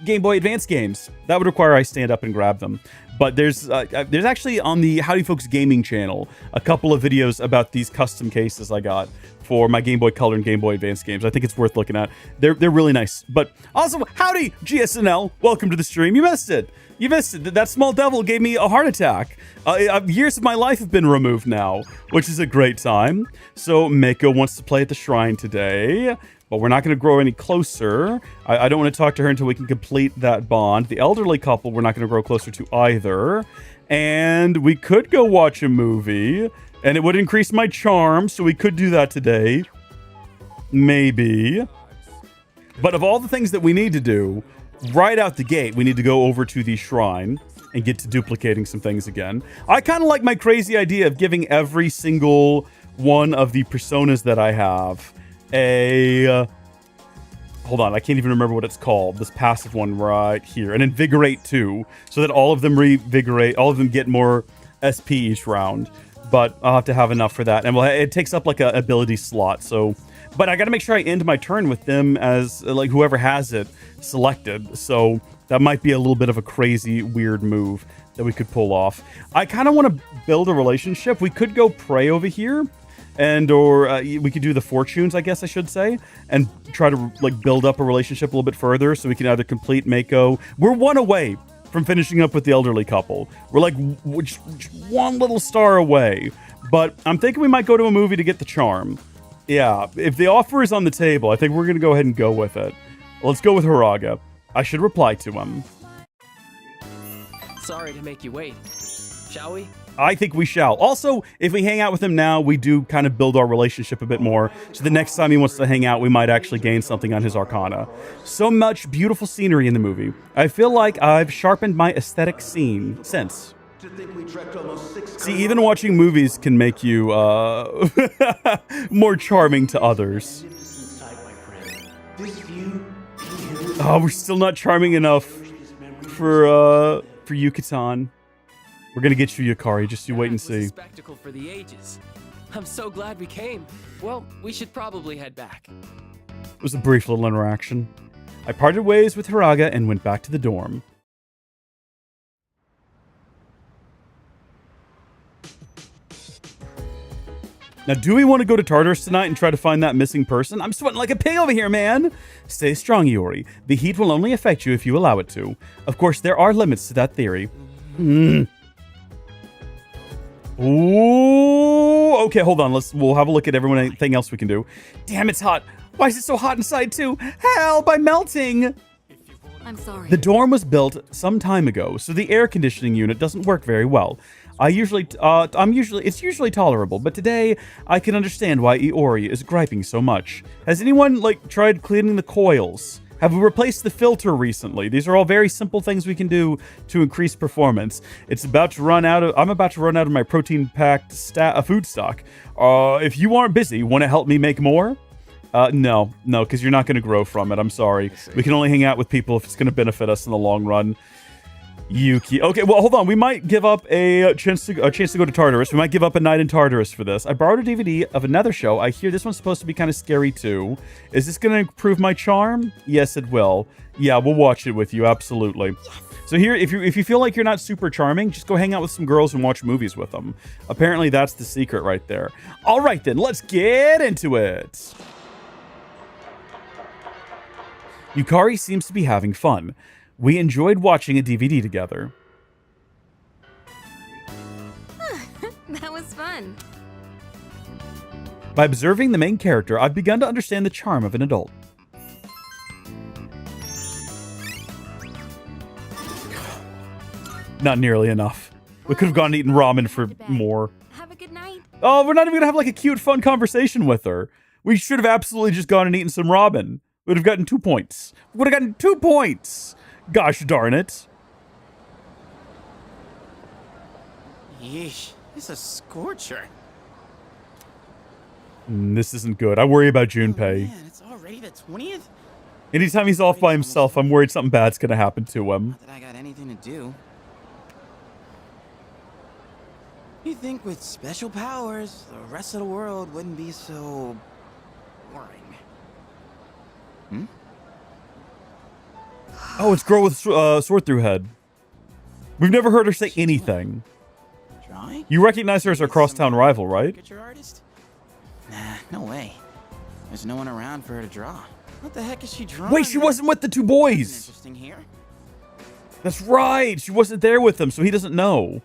Game Boy Advance games. That would require I stand up and grab them. But there's actually on the Howdy Folks gaming channel a couple of videos about these custom cases I got for my Game Boy Color and Game Boy Advance games. I think it's worth looking at. They're really nice. But also, howdy GSNL, welcome to the stream. You missed it. You missed it. That small devil gave me a heart attack. Years of my life have been removed now, which is a great time. So Mako wants to play at the shrine today. But we're not going to grow any closer. I don't want to talk to her until we can complete that bond. The elderly couple, we're not going to grow closer to either. And we could go watch a movie, and it would increase my charm, so we could do that today. Maybe. But of all the things that we need to do, right out the gate, we need to go over to the shrine and get to duplicating some things again. I kind of like my crazy idea of giving every single one of the personas that I have hold on, I can't even remember what it's called, this passive one right here, an Invigorate 2, so that all of them revigorate, all of them get more SP each round, but I'll have to have enough for that, and it takes up like a ability slot, so, but I gotta make sure I end my turn with them as, like, whoever has it selected, so that might be a little bit of a crazy, weird move that we could pull off. I kind of want to build a relationship. We could go pray over here, or we could do the fortunes, I guess I should say, and try to like build up a relationship a little bit further, so we can either complete Mako. We're one away from finishing up with the elderly couple. We're like one little star away, but I'm thinking we might go to a movie to get the charm. Yeah, if the offer is on the table, I think we're gonna go ahead and go with it. Let's go with Haraga. I should reply to him. Sorry to make you wait. Shall we? I think we shall. Also, if we hang out with him now, we do kind of build our relationship a bit more. So the next time he wants to hang out, we might actually gain something on his arcana. So much beautiful scenery in the movie. I feel like I've sharpened my aesthetic sense. See, even watching movies can make you more charming to others. Oh, we're still not charming enough for Yucatan. We're gonna get you, Yukari. Just you wait and see. Spectacle for the ages. I'm so glad we came. Well, we should probably head back. It was a brief little interaction. I parted ways with Haraga and went back to the dorm. Now, do we want to go to Tartarus tonight and try to find that missing person? I'm sweating like a pig over here, man! Stay strong, Iori. The heat will only affect you if you allow it to. Of course, there are limits to that theory. Ooh, okay, hold on. We'll have a look at anything else we can do. Damn, it's hot. Why is it so hot inside too? Help, I'm melting. I'm sorry. The dorm was built some time ago, so the air conditioning unit doesn't work very well. It's usually tolerable, but today I can understand why Iori is griping so much. Has anyone tried cleaning the coils? Have we replaced the filter recently? These are all very simple things we can do to increase performance. I'm about to run out of my protein-packed food stock. If you aren't busy, want to help me make more? No, because you're not going to grow from it. I'm sorry. We can only hang out with people if it's going to benefit us in the long run. Yuki. Okay, well, hold on. We might give up a chance to go to Tartarus. We might give up a night in Tartarus for this. I borrowed a DVD of another show. I hear this one's supposed to be kind of scary too. Is this going to improve my charm? Yes, it will. Yeah, we'll watch it with you. Absolutely. Yes. So here, if you feel like you're not super charming, just go hang out with some girls and watch movies with them. Apparently, that's the secret right there. All right, then. Let's get into it. Yukari seems to be having fun. We enjoyed watching a DVD together. That was fun. By observing the main character, I've begun to understand the charm of an adult. Not nearly enough. We could have gone and eaten ramen for more. Have a good night. Oh, we're not even gonna have like a cute, fun conversation with her. We should have absolutely just gone and eaten some ramen. We'd have gotten 2 points. Would have gotten 2 points. Gosh darn it. Yeesh, it's a scorcher. This isn't good. I worry about Junpei. Man, it's already the 20th? Anytime he's off by himself, I'm worried something bad's gonna happen to him. Not that I got anything to do. You think with special powers, the rest of the world wouldn't be so boring. Hmm? Oh, it's girl with sword through head. We've never heard her say anything. Drawing? You recognize her as our crosstown rival, right? Picture artist? Nah, no way. There's no one around for her to draw. What the heck is she drawing? Wait, she wasn't with the 2 boys. Interesting here. That's right. She wasn't there with them, so he doesn't know.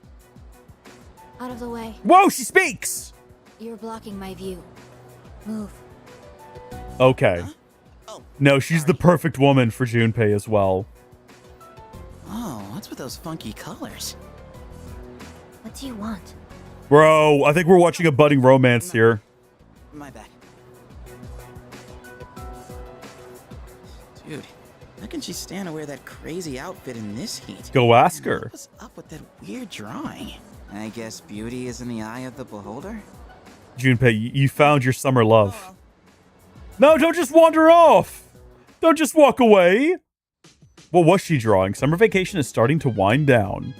Out of the way. Whoa, she speaks. You're blocking my view. Move. Okay. No, she's the perfect woman for Junpei as well. Oh, what's with those funky colors? What do you want? Bro, I think we're watching a budding romance here. My bad. Dude, how can she stand to wear that crazy outfit in this heat? Go ask her. What's up with that weird drawing? I guess beauty is in the eye of the beholder? Junpei, you found your summer love. No, don't just wander off. Don't just walk away. What was she drawing? Summer vacation is starting to wind down.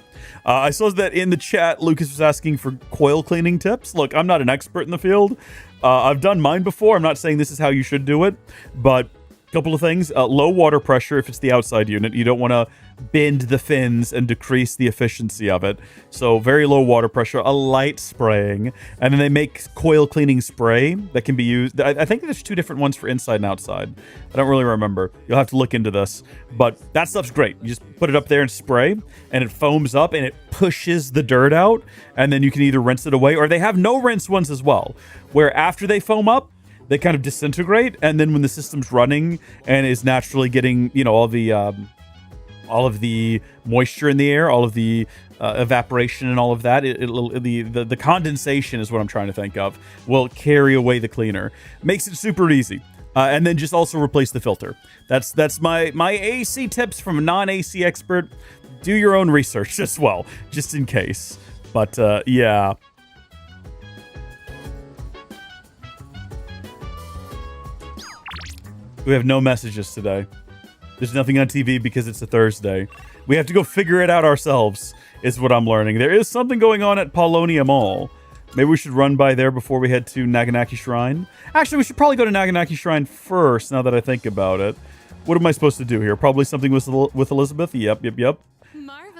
I saw that in the chat, Lucas was asking for coil cleaning tips. Look, I'm not an expert in the field. I've done mine before. I'm not saying this is how you should do it, but a couple of things. Low water pressure if it's the outside unit. You don't want to bend the fins and decrease the efficiency of it. So very low water pressure, a light spraying, and then they make coil cleaning spray that can be used. I think there's 2 different ones for inside and outside. I don't really remember. You'll have to look into this, but that stuff's great. You just put it up there and spray, and it foams up and it pushes the dirt out, and then you can either rinse it away, or they have no rinse ones as well, where after they foam up, they kind of disintegrate, and then when the system's running and is naturally getting, you know, all of the moisture in the air, all of the evaporation and all of that, the condensation is what I'm trying to think of, will carry away the cleaner. Makes it super easy. And then just also replace the filter. That's my AC tips from a non-AC expert. Do your own research as well, just in case. But yeah. We have no messages today. There's nothing on TV because it's a Thursday. We have to go figure it out ourselves, is what I'm learning. There is something going on at Paulonia Mall. Maybe we should run by there before we head to Naganaki Shrine. Actually, we should probably go to Naganaki Shrine first, now that I think about it. What am I supposed to do here? Probably something with Elizabeth? Yep.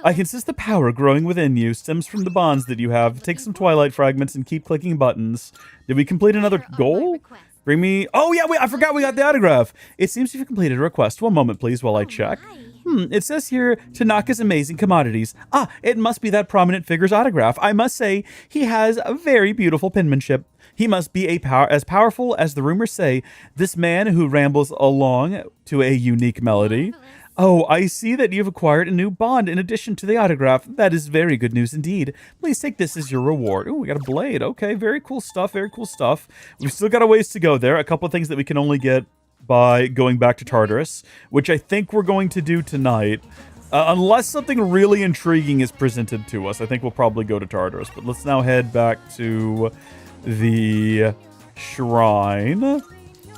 I can sense the power growing within you stems from the bonds that you have. Take some Twilight fragments and keep clicking buttons. Did we complete another goal? Bring me... Oh, yeah, wait, I forgot we got the autograph. It seems you've completed a request. One moment, please, while I check. It says here, Tanaka's Amazing Commodities. Ah, it must be that prominent figure's autograph. I must say, he has a very beautiful penmanship. He must be as powerful as the rumors say. This man who rambles along to a unique melody. Oh, I see that you've acquired a new bond in addition to the autograph. That is very good news indeed. Please take this as your reward. Oh, we got a blade. Okay, very cool stuff, very cool stuff. We've still got a ways to go there. A couple of things that we can only get by going back to Tartarus, which I think we're going to do tonight. Unless something really intriguing is presented to us, I think we'll probably go to Tartarus. But let's now head back to the shrine.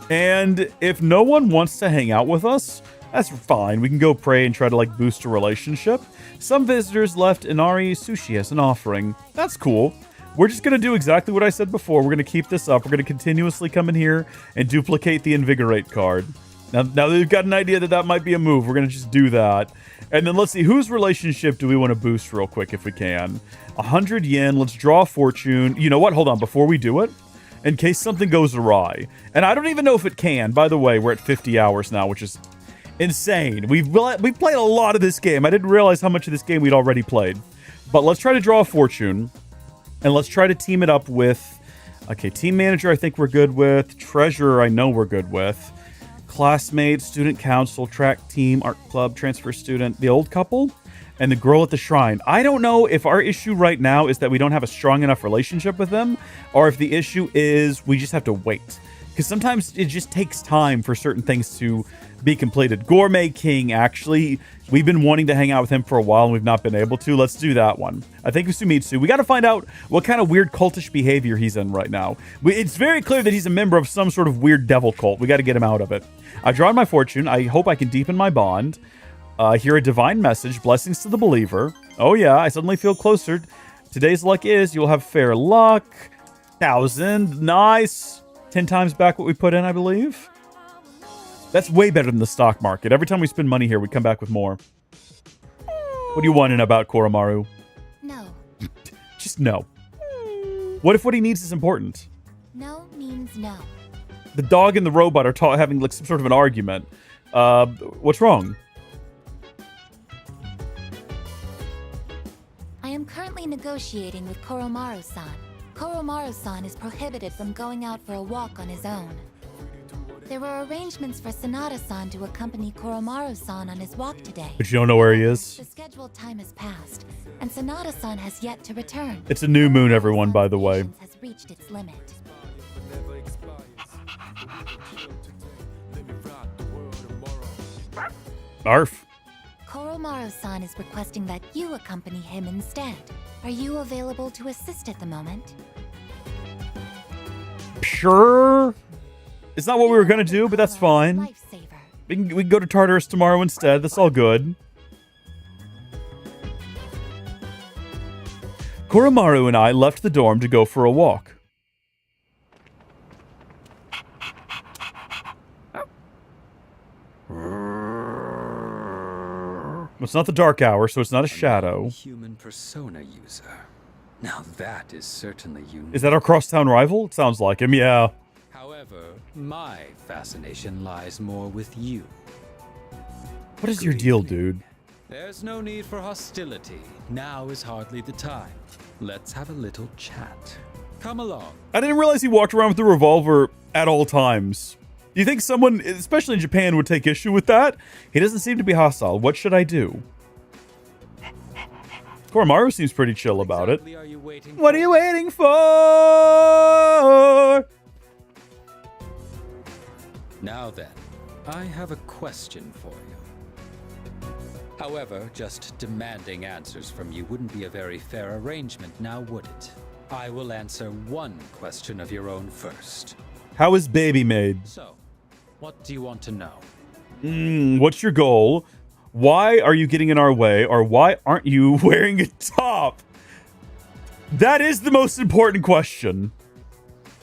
And if no one wants to hang out with us, that's fine. We can go pray and try to, like, boost a relationship. Some visitors left Inari sushi as an offering. That's cool. We're just going to do exactly what I said before. We're going to keep this up. We're going to continuously come in here and duplicate the Invigorate card. Now that we've got an idea that might be a move, we're going to just do that. And then let's see, whose relationship do we want to boost real quick if we can? 100 yen. Let's draw a fortune. You know what? Hold on. Before we do it, in case something goes awry. And I don't even know if it can. By the way, we're at 50 hours now, which is... insane. We've played a lot of this game. I didn't realize how much of this game we'd already played. But let's try to draw a fortune. And let's try to team it up with... Okay, team manager I think we're good with. Treasurer I know we're good with. Classmate, student council, track team, art club, transfer student. The old couple? and the girl at the shrine. I don't know if our issue right now is that we don't have a strong enough relationship with them, or if the issue is we just have to wait. Because sometimes it just takes time for certain things to be completed. Gourmet King, actually, we've been wanting to hang out with him for a while and we've not been able to. Let's do that one. I think Usumitsu. We got to find out what kind of weird cultish behavior he's in right now. It's very clear that he's a member of some sort of weird devil cult. We got to get him out of it. I drawn my fortune. I hope I can deepen my bond. Hear a divine message. Blessings to the believer. Oh yeah, I suddenly feel closer. Today's luck is you'll have fair luck. 1,000. Nice. 10 times back what we put in, I believe. That's way better than the stock market. Every time we spend money here, we come back with more. What do you want in about Koromaru? No. Just no. What if what he needs is important? No means no. The dog and the robot are having like some sort of an argument. What's wrong? I am currently negotiating with Koromaru-san. Koromaru-san is prohibited from going out for a walk on his own. There were arrangements for Sanada-san to accompany Koromaru-san on his walk today. But you don't know where he is? The scheduled time has passed, and Sanada-san has yet to return. It's a new moon, everyone, by the way. Has reached its limit. Arf. Koromaru-san is requesting that you accompany him instead. Are you available to assist at the moment? Sure. It's not what we were going to do, but that's fine. We can go to Tartarus tomorrow instead. That's all good. Koromaru and I left the dorm to go for a walk. It's not the dark hour, so it's not a shadow. Human persona user. Now that is certainly unique. Is that our crosstown rival? It sounds like him, yeah. However, my fascination lies more with you. What is your deal, dude? There's no need for hostility. Now is hardly the time. Let's have a little chat. Come along. I didn't realize he walked around with a revolver at all times. Do you think someone, especially in Japan, would take issue with that? He doesn't seem to be hostile. What should I do? Koromaru seems pretty chill about it. What are you waiting for? Now then, I have a question for you. However, just demanding answers from you wouldn't be a very fair arrangement, now would it? I will answer one question of your own first. How is baby made? So, what do you want to know? What's your goal? Why are you getting in our way? Or why aren't you wearing a top? That is the most important question.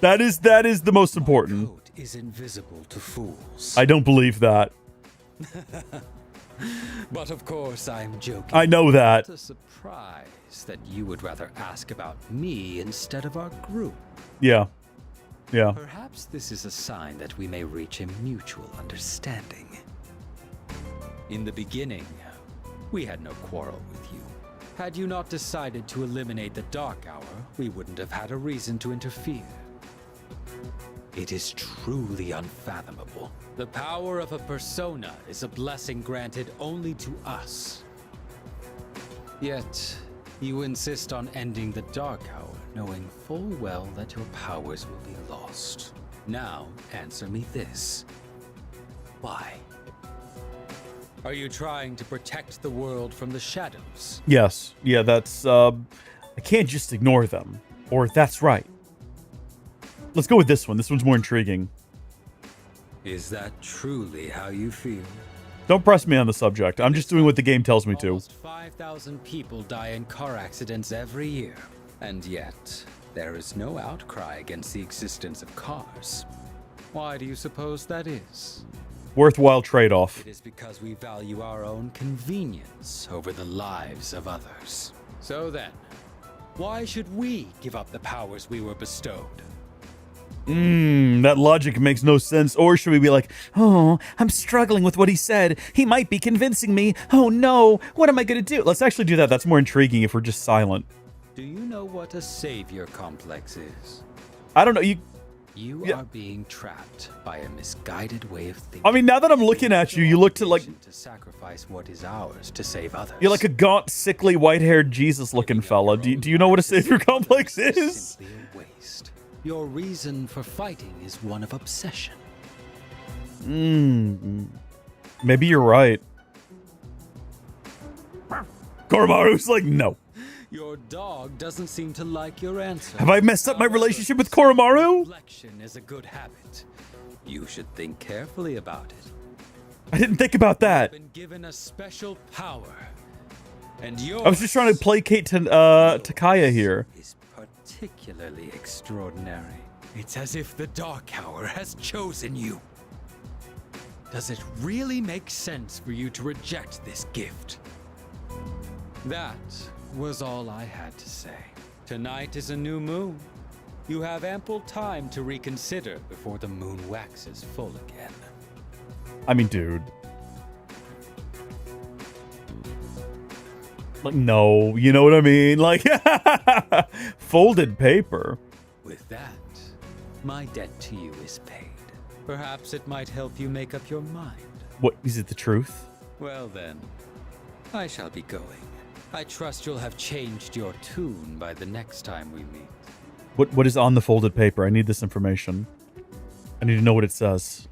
That is the most important. Coat is invisible to fools. I don't believe that. But of course, I'm joking. I know that. It's a surprise that you would rather ask about me instead of our group. Yeah. Yeah. Perhaps this is a sign that we may reach a mutual understanding. In the beginning, we had no quarrel with you. Had you not decided to eliminate the Dark Hour, we wouldn't have had a reason to interfere. It is truly unfathomable. The power of a persona is a blessing granted only to us. Yet, you insist on ending the Dark Hour, knowing full well that your powers will be lost. Now, answer me this. Why? Are you trying to protect the world from the shadows? Yes. Yeah, that's, I can't just ignore them. Or that's right. Let's go with this one. This one's more intriguing. Is that truly how you feel? Don't press me on the subject. I'm just doing what the game tells me to. Almost 5,000 people die in car accidents every year. And yet, there is no outcry against the existence of cars. Why do you suppose that is? Worthwhile trade-off. It is because we value our own convenience over the lives of others. So then, why should we give up the powers we were bestowed? That logic makes no sense. Or should we be like, oh, I'm struggling with what he said. He might be convincing me. Oh no, what am I going to do? Let's actually do that. That's more intriguing if we're just silent. Do you know what a savior complex is? I don't know. You are being trapped by a misguided way of thinking. I mean, now that I'm looking at you, you look to sacrifice what is ours to save others. You're like a gaunt, sickly, white-haired Jesus-looking fella. Do you know what a savior complex is? Simply a waste. Your reason for fighting is one of obsession. Maybe you're right. Koromaru's like, no. Your dog doesn't seem to like your answer. Have I messed up my relationship with Koromaru? Reflection is a good habit. You should think carefully about it. I didn't think about that. You've been given a special power, and I was just trying to placate Takaya here. Is particularly extraordinary. It's as if the Dark Hour has chosen you. Does it really make sense for you to reject this gift? That was all I had to say. Tonight is a new moon. You have ample time to reconsider before the moon waxes full again. I mean, dude. Like, no, you know what I mean? Like, folded paper. With that, my debt to you is paid. Perhaps it might help you make up your mind. What, is it the truth? Well then, I shall be going. I trust you'll have changed your tune by the next time we meet. What is on the folded paper? I need this information. I need to know what it says.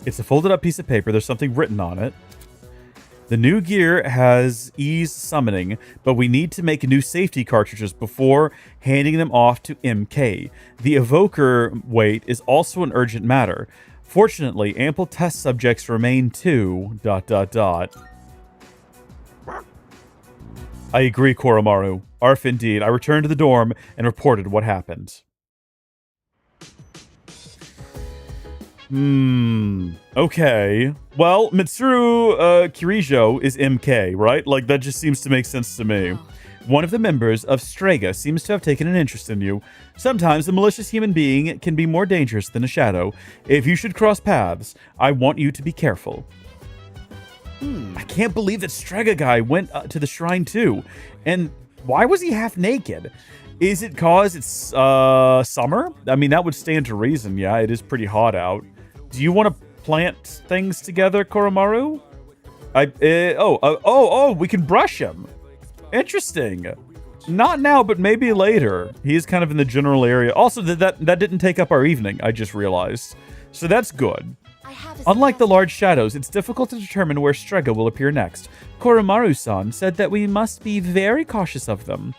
It's a folded up piece of paper. There's something written on it. The new gear has ease summoning, but we need to make new safety cartridges before handing them off to MK. The evoker weight is also an urgent matter. Fortunately, ample test subjects remain too... ... I agree, Koromaru. Arf indeed. I returned to the dorm and reported what happened. Okay. Well, Mitsuru Kirijo is MK, right? Like, that just seems to make sense to me. One of the members of Strega seems to have taken an interest in you. Sometimes a malicious human being can be more dangerous than a shadow. If you should cross paths, I want you to be careful. I can't believe that Strega guy went to the shrine too. And why was he half naked? Is it cause it's summer? I mean, that would stand to reason. Yeah, it is pretty hot out. Do you want to plant things together, Koromaru? We can brush him. Interesting. Not now, but maybe later. He is kind of in the general area. Also, that didn't take up our evening, I just realized. So that's good. Unlike the large shadows, it's difficult to determine where Strega will appear next. Koromaru-san said that we must be very cautious of them.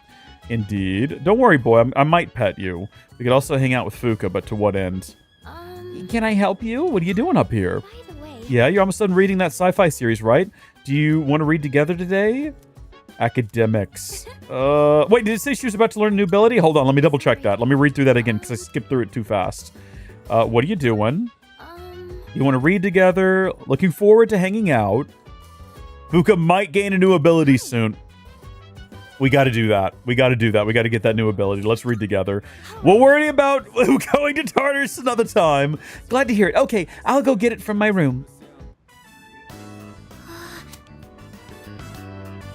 Indeed. Don't worry, boy. I might pet you. We could also hang out with Fuka, but to what end? Can I help you? What are you doing up here? By the way... Yeah, you're almost done reading that sci-fi series, right? Do you want to read together today? Academics. Wait, did it say she was about to learn a new ability? Hold on, let me double check that. Let me read through that again, because I skipped through it too fast. What are you doing? You want to read together? Looking forward to hanging out. Fuka might gain a new ability soon. We got to do that. We got to do that. We got to get that new ability. Let's read together. We'll worry about going to Tartarus another time. Glad to hear it. Okay, I'll go get it from my room.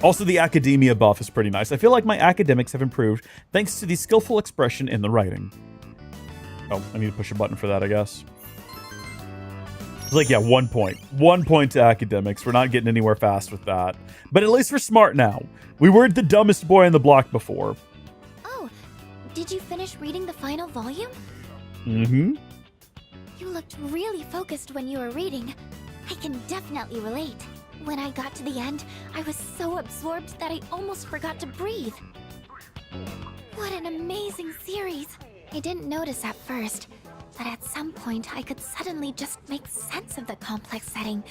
Also, the academia buff is pretty nice. I feel like my academics have improved thanks to the skillful expression in the writing. Oh, I need to push a button for that, I guess. It's like, yeah, 1 point. 1 point to academics. We're not getting anywhere fast with that. But at least we're smart now. We weren't the dumbest boy on the block before. Oh, did you finish reading the final volume? Mm-hmm. You looked really focused when you were reading. I can definitely relate. When I got to the end, I was so absorbed that I almost forgot to breathe. What an amazing series. I didn't notice at first, but at some point I could suddenly just make sense of the complex setting.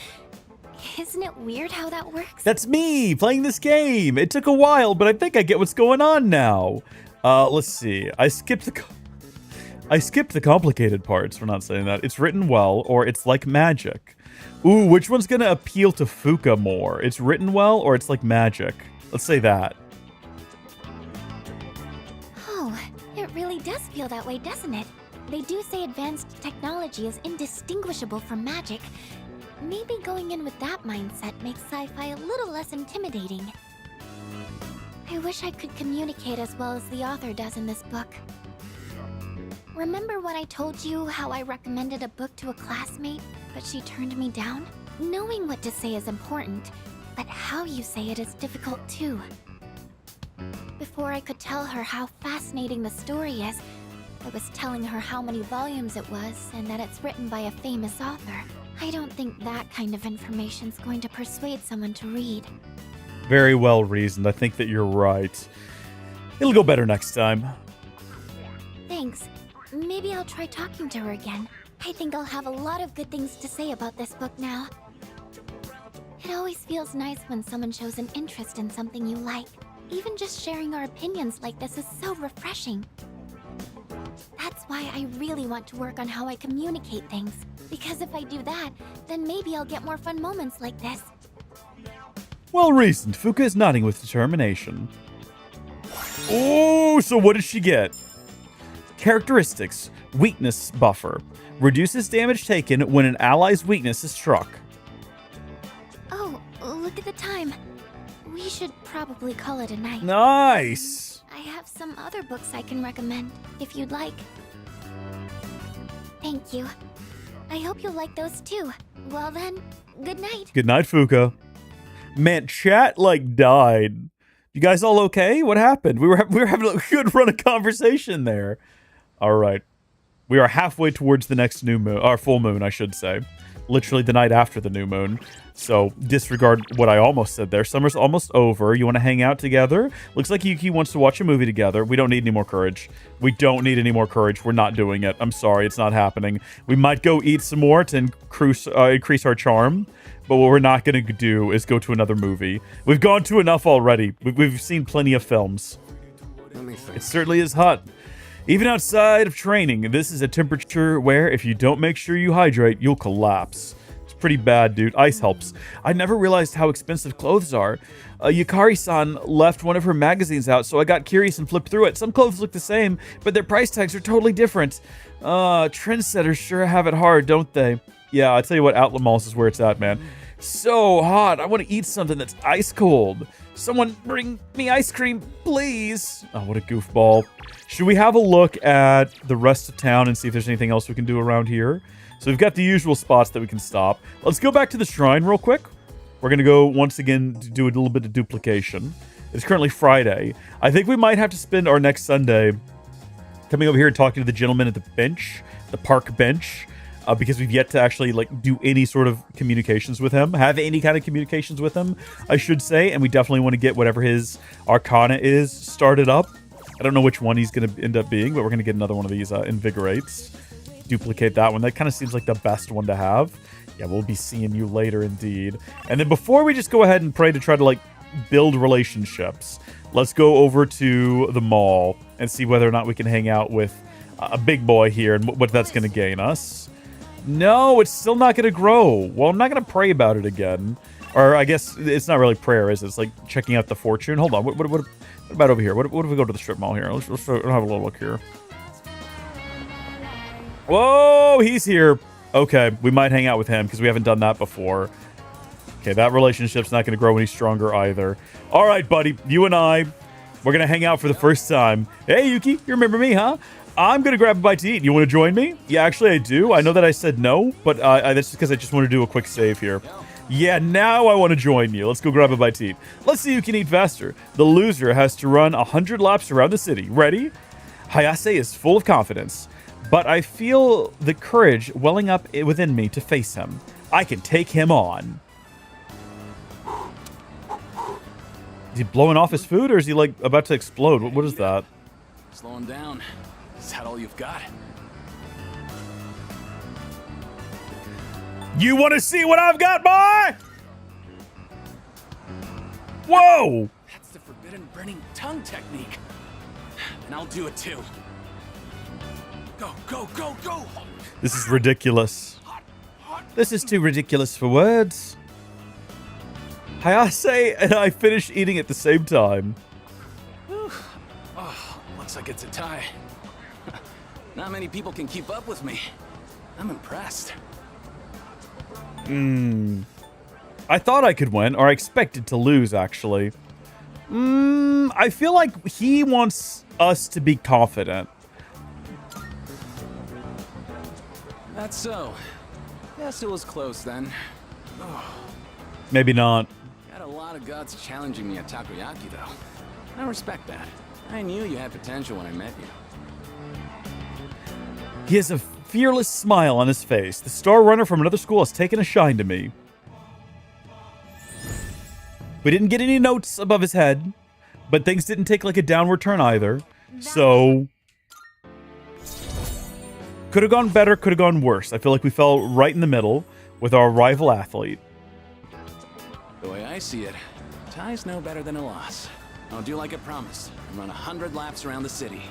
Isn't it weird how that works? That's me playing this game. It took a while, but I think I get what's going on now. Let's see. I skipped the complicated parts. We're not saying that. It's written well, or it's like magic. Ooh, which one's gonna appeal to Fuka more? It's written well, or it's like magic? Let's say that. Oh, it really does feel that way, doesn't it? They do say advanced technology is indistinguishable from magic. Maybe going in with that mindset makes sci-fi a little less intimidating. I wish I could communicate as well as the author does in this book. Remember when I told you how I recommended a book to a classmate, but she turned me down? Knowing what to say is important, but how you say it is difficult too. Before I could tell her how fascinating the story is, I was telling her how many volumes it was and that it's written by a famous author. I don't think that kind of information's going to persuade someone to read. Very well reasoned. I think that you're right. It'll go better next time. Thanks. Maybe I'll try talking to her again. I think I'll have a lot of good things to say about this book now. It always feels nice when someone shows an interest in something you like. Even just sharing our opinions like this is so refreshing. That's why I really want to work on how I communicate things. Because if I do that, then maybe I'll get more fun moments like this. Well reasoned. Fuka is nodding with determination. Oh, so what did she get? Characteristics. Weakness buffer. Reduces damage taken when an ally's weakness is struck. Oh, look at the time. We should probably call it a night. Nice! I have some other books I can recommend, if you'd like. Thank you. I hope you'll like those too. Well then, good night. Good night, Fuka. Man, chat like died. You guys all okay? What happened? We were having a good run of conversation there. All right. We are halfway towards the next new moon, or full moon, I should say. Literally the night after the new moon. So disregard what I almost said there. Summer's almost over. You want to hang out together? Looks like Yuki wants to watch a movie together. We don't need any more courage. We don't need any more courage. We're not doing it. I'm sorry. It's not happening. We might go eat some more to increase our charm. But what we're not going to do is go to another movie. We've gone to enough already. We've seen plenty of films. It certainly is hot. Even outside of training, this is a temperature where if you don't make sure you hydrate, you'll collapse. It's pretty bad, dude. Ice helps. I never realized how expensive clothes are. Yukari-san left one of her magazines out, so I got curious and flipped through it. Some clothes look the same, but their price tags are totally different. Trendsetters sure have it hard, don't they? Yeah, I tell you what, Outlet Malls is where it's at, man. So hot. I want to eat something that's ice cold. Someone bring me ice cream, please. Oh, what a goofball. Should we have a look at the rest of town and see if there's anything else we can do around here? So we've got the usual spots that we can stop. Let's go back to the shrine real quick. We're going to go once again to do a little bit of duplication. It's currently Friday. I think we might have to spend our next Sunday coming over here and talking to the gentleman at the bench, the park bench. Because we've yet to actually do any sort of communications with him, have any kind of communications with him, I should say, and we definitely want to get whatever his Arcana is started up. I don't know which one he's going to end up being, but we're going to get another one of these Invigorates. Duplicate that one. That kind of seems like the best one to have. Yeah, we'll be seeing you later indeed. And then before we just go ahead and pray to try to build relationships, let's go over to the mall and see whether or not we can hang out with a big boy here and what that's going to gain us. No, it's still not going to grow. Well, I'm not going to pray about it again. Or I guess it's not really prayer, is it? It's like checking out the fortune. Hold on. What about over here? What if we go to the strip mall here? Let's have a little look here. Whoa, he's here. Okay, we might hang out with him because we haven't done that before. Okay, that relationship's not going to grow any stronger either. All right, buddy. You and I, we're going to hang out for the first time. Hey, Yuki, you remember me, huh? I'm going to grab a bite to eat. You want to join me? Yeah, actually, I do. I know that I said no, but that's because I just want to do a quick save here. Yeah, now I want to join you. Let's go grab a bite to eat. Let's see who can eat faster. The loser has to run 100 laps around the city. Ready? Hayase is full of confidence, but I feel the courage welling up within me to face him. I can take him on. Is he blowing off his food, or is he about to explode? What is that? Slowing down. Is that all you've got? You want to see what I've got, boy? Whoa! That's the forbidden burning tongue technique. And I'll do it too. Go, go, go, go! This is ridiculous. This is too ridiculous for words. Hayase and I finished eating at the same time. Oh, looks like it's a tie. Not many people can keep up with me. I'm impressed. I thought I could win, or I expected to lose, actually. I feel like he wants us to be confident. That's so. Guess it was close then. Maybe not. Got a lot of guts challenging me at takoyaki, though. I respect that. I knew you had potential when I met you. He has a fearless smile on his face. The star runner from another school has taken a shine to me. We didn't get any notes above his head, but things didn't take like a downward turn either. So could have gone better, could have gone worse. I feel like we fell right in the middle with our rival athlete. The way I see it, tie's no better than a loss. I'll do like I promised and run 100 laps around the city.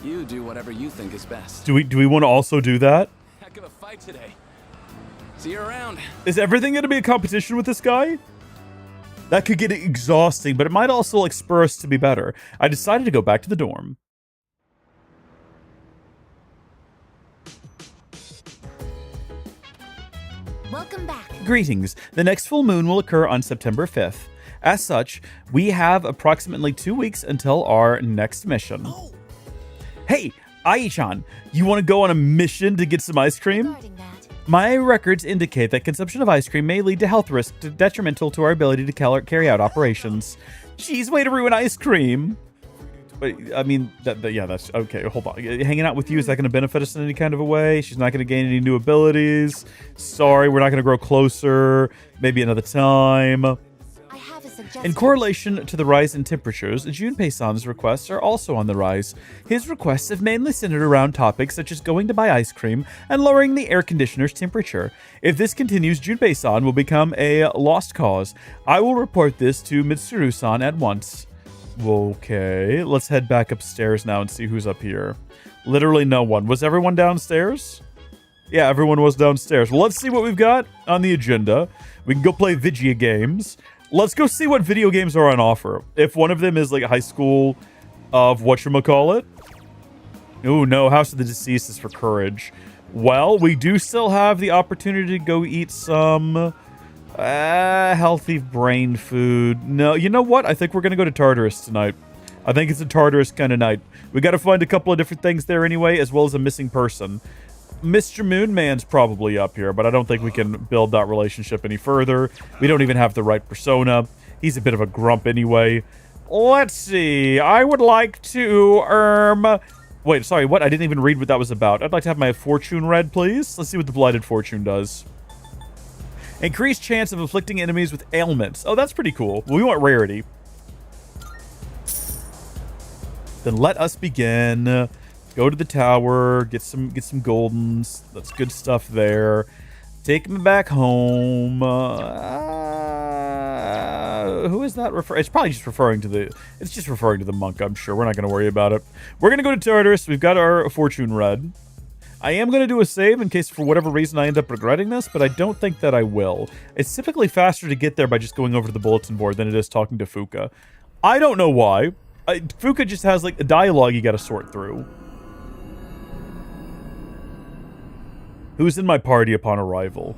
You do whatever you think is best. Do we want to also do that? Heck of a fight today. See you around. Is everything going to be a competition with this guy? That could get exhausting, but it might also like spur us to be better. I decided to go back to the dorm. Welcome back. Greetings. The next full moon will occur on September 5th. As such, we have approximately 2 weeks until our next mission. Hey, Ai-chan, you want to go on a mission to get some ice cream? My records indicate that consumption of ice cream may lead to health risks detrimental to our ability to carry out operations. Jeez, way to ruin ice cream. But, I mean, yeah, that's okay. Hold on. Hanging out with you, is that going to benefit us in any kind of a way? She's not going to gain any new abilities. Sorry, we're not going to grow closer. Maybe another time. In correlation to the rise in temperatures, Junpei-san's requests are also on the rise. His requests have mainly centered around topics such as going to buy ice cream and lowering the air conditioner's temperature. If this continues, Junpei-san will become a lost cause. I will report this to Mitsuru-san at once. Okay, let's head back upstairs now and see who's up here. Literally no one. Was everyone downstairs? Yeah, everyone was downstairs. Well, let's see what we've got on the agenda. We can go play video games. Let's go see what video games are on offer. If one of them is like high school of whatchamacallit. Ooh, no, House of the Deceased is for courage. Well, we do still have the opportunity to go eat some healthy brain food. No, you know what? I think we're going to go to Tartarus tonight. I think it's a Tartarus kind of night. We got to find a couple of different things there anyway, as well as a missing person. Mr. Moonman's probably up here, but I don't think we can build that relationship any further. We don't even have the right persona. He's a bit of a grump anyway. Let's see. I would like to, wait, sorry, what? I didn't even read what that was about. I'd like to have my fortune read, please. Let's see what the Blighted Fortune does. Increased chance of afflicting enemies with ailments. Oh, that's pretty cool. We want rarity. Then let us begin. Go to the tower, get some goldens. That's good stuff there. Take me back home. Who is that referring? It's probably just referring to the. It's just referring to the monk. I'm sure we're not going to worry about it. We're going to go to Tartarus. We've got our fortune read. I am going to do a save in case for whatever reason I end up regretting this, but I don't think that I will. It's typically faster to get there by just going over to the bulletin board than it is talking to Fuka. I don't know why. Fuka just has like a dialogue you got to sort through. Who's in my party upon arrival?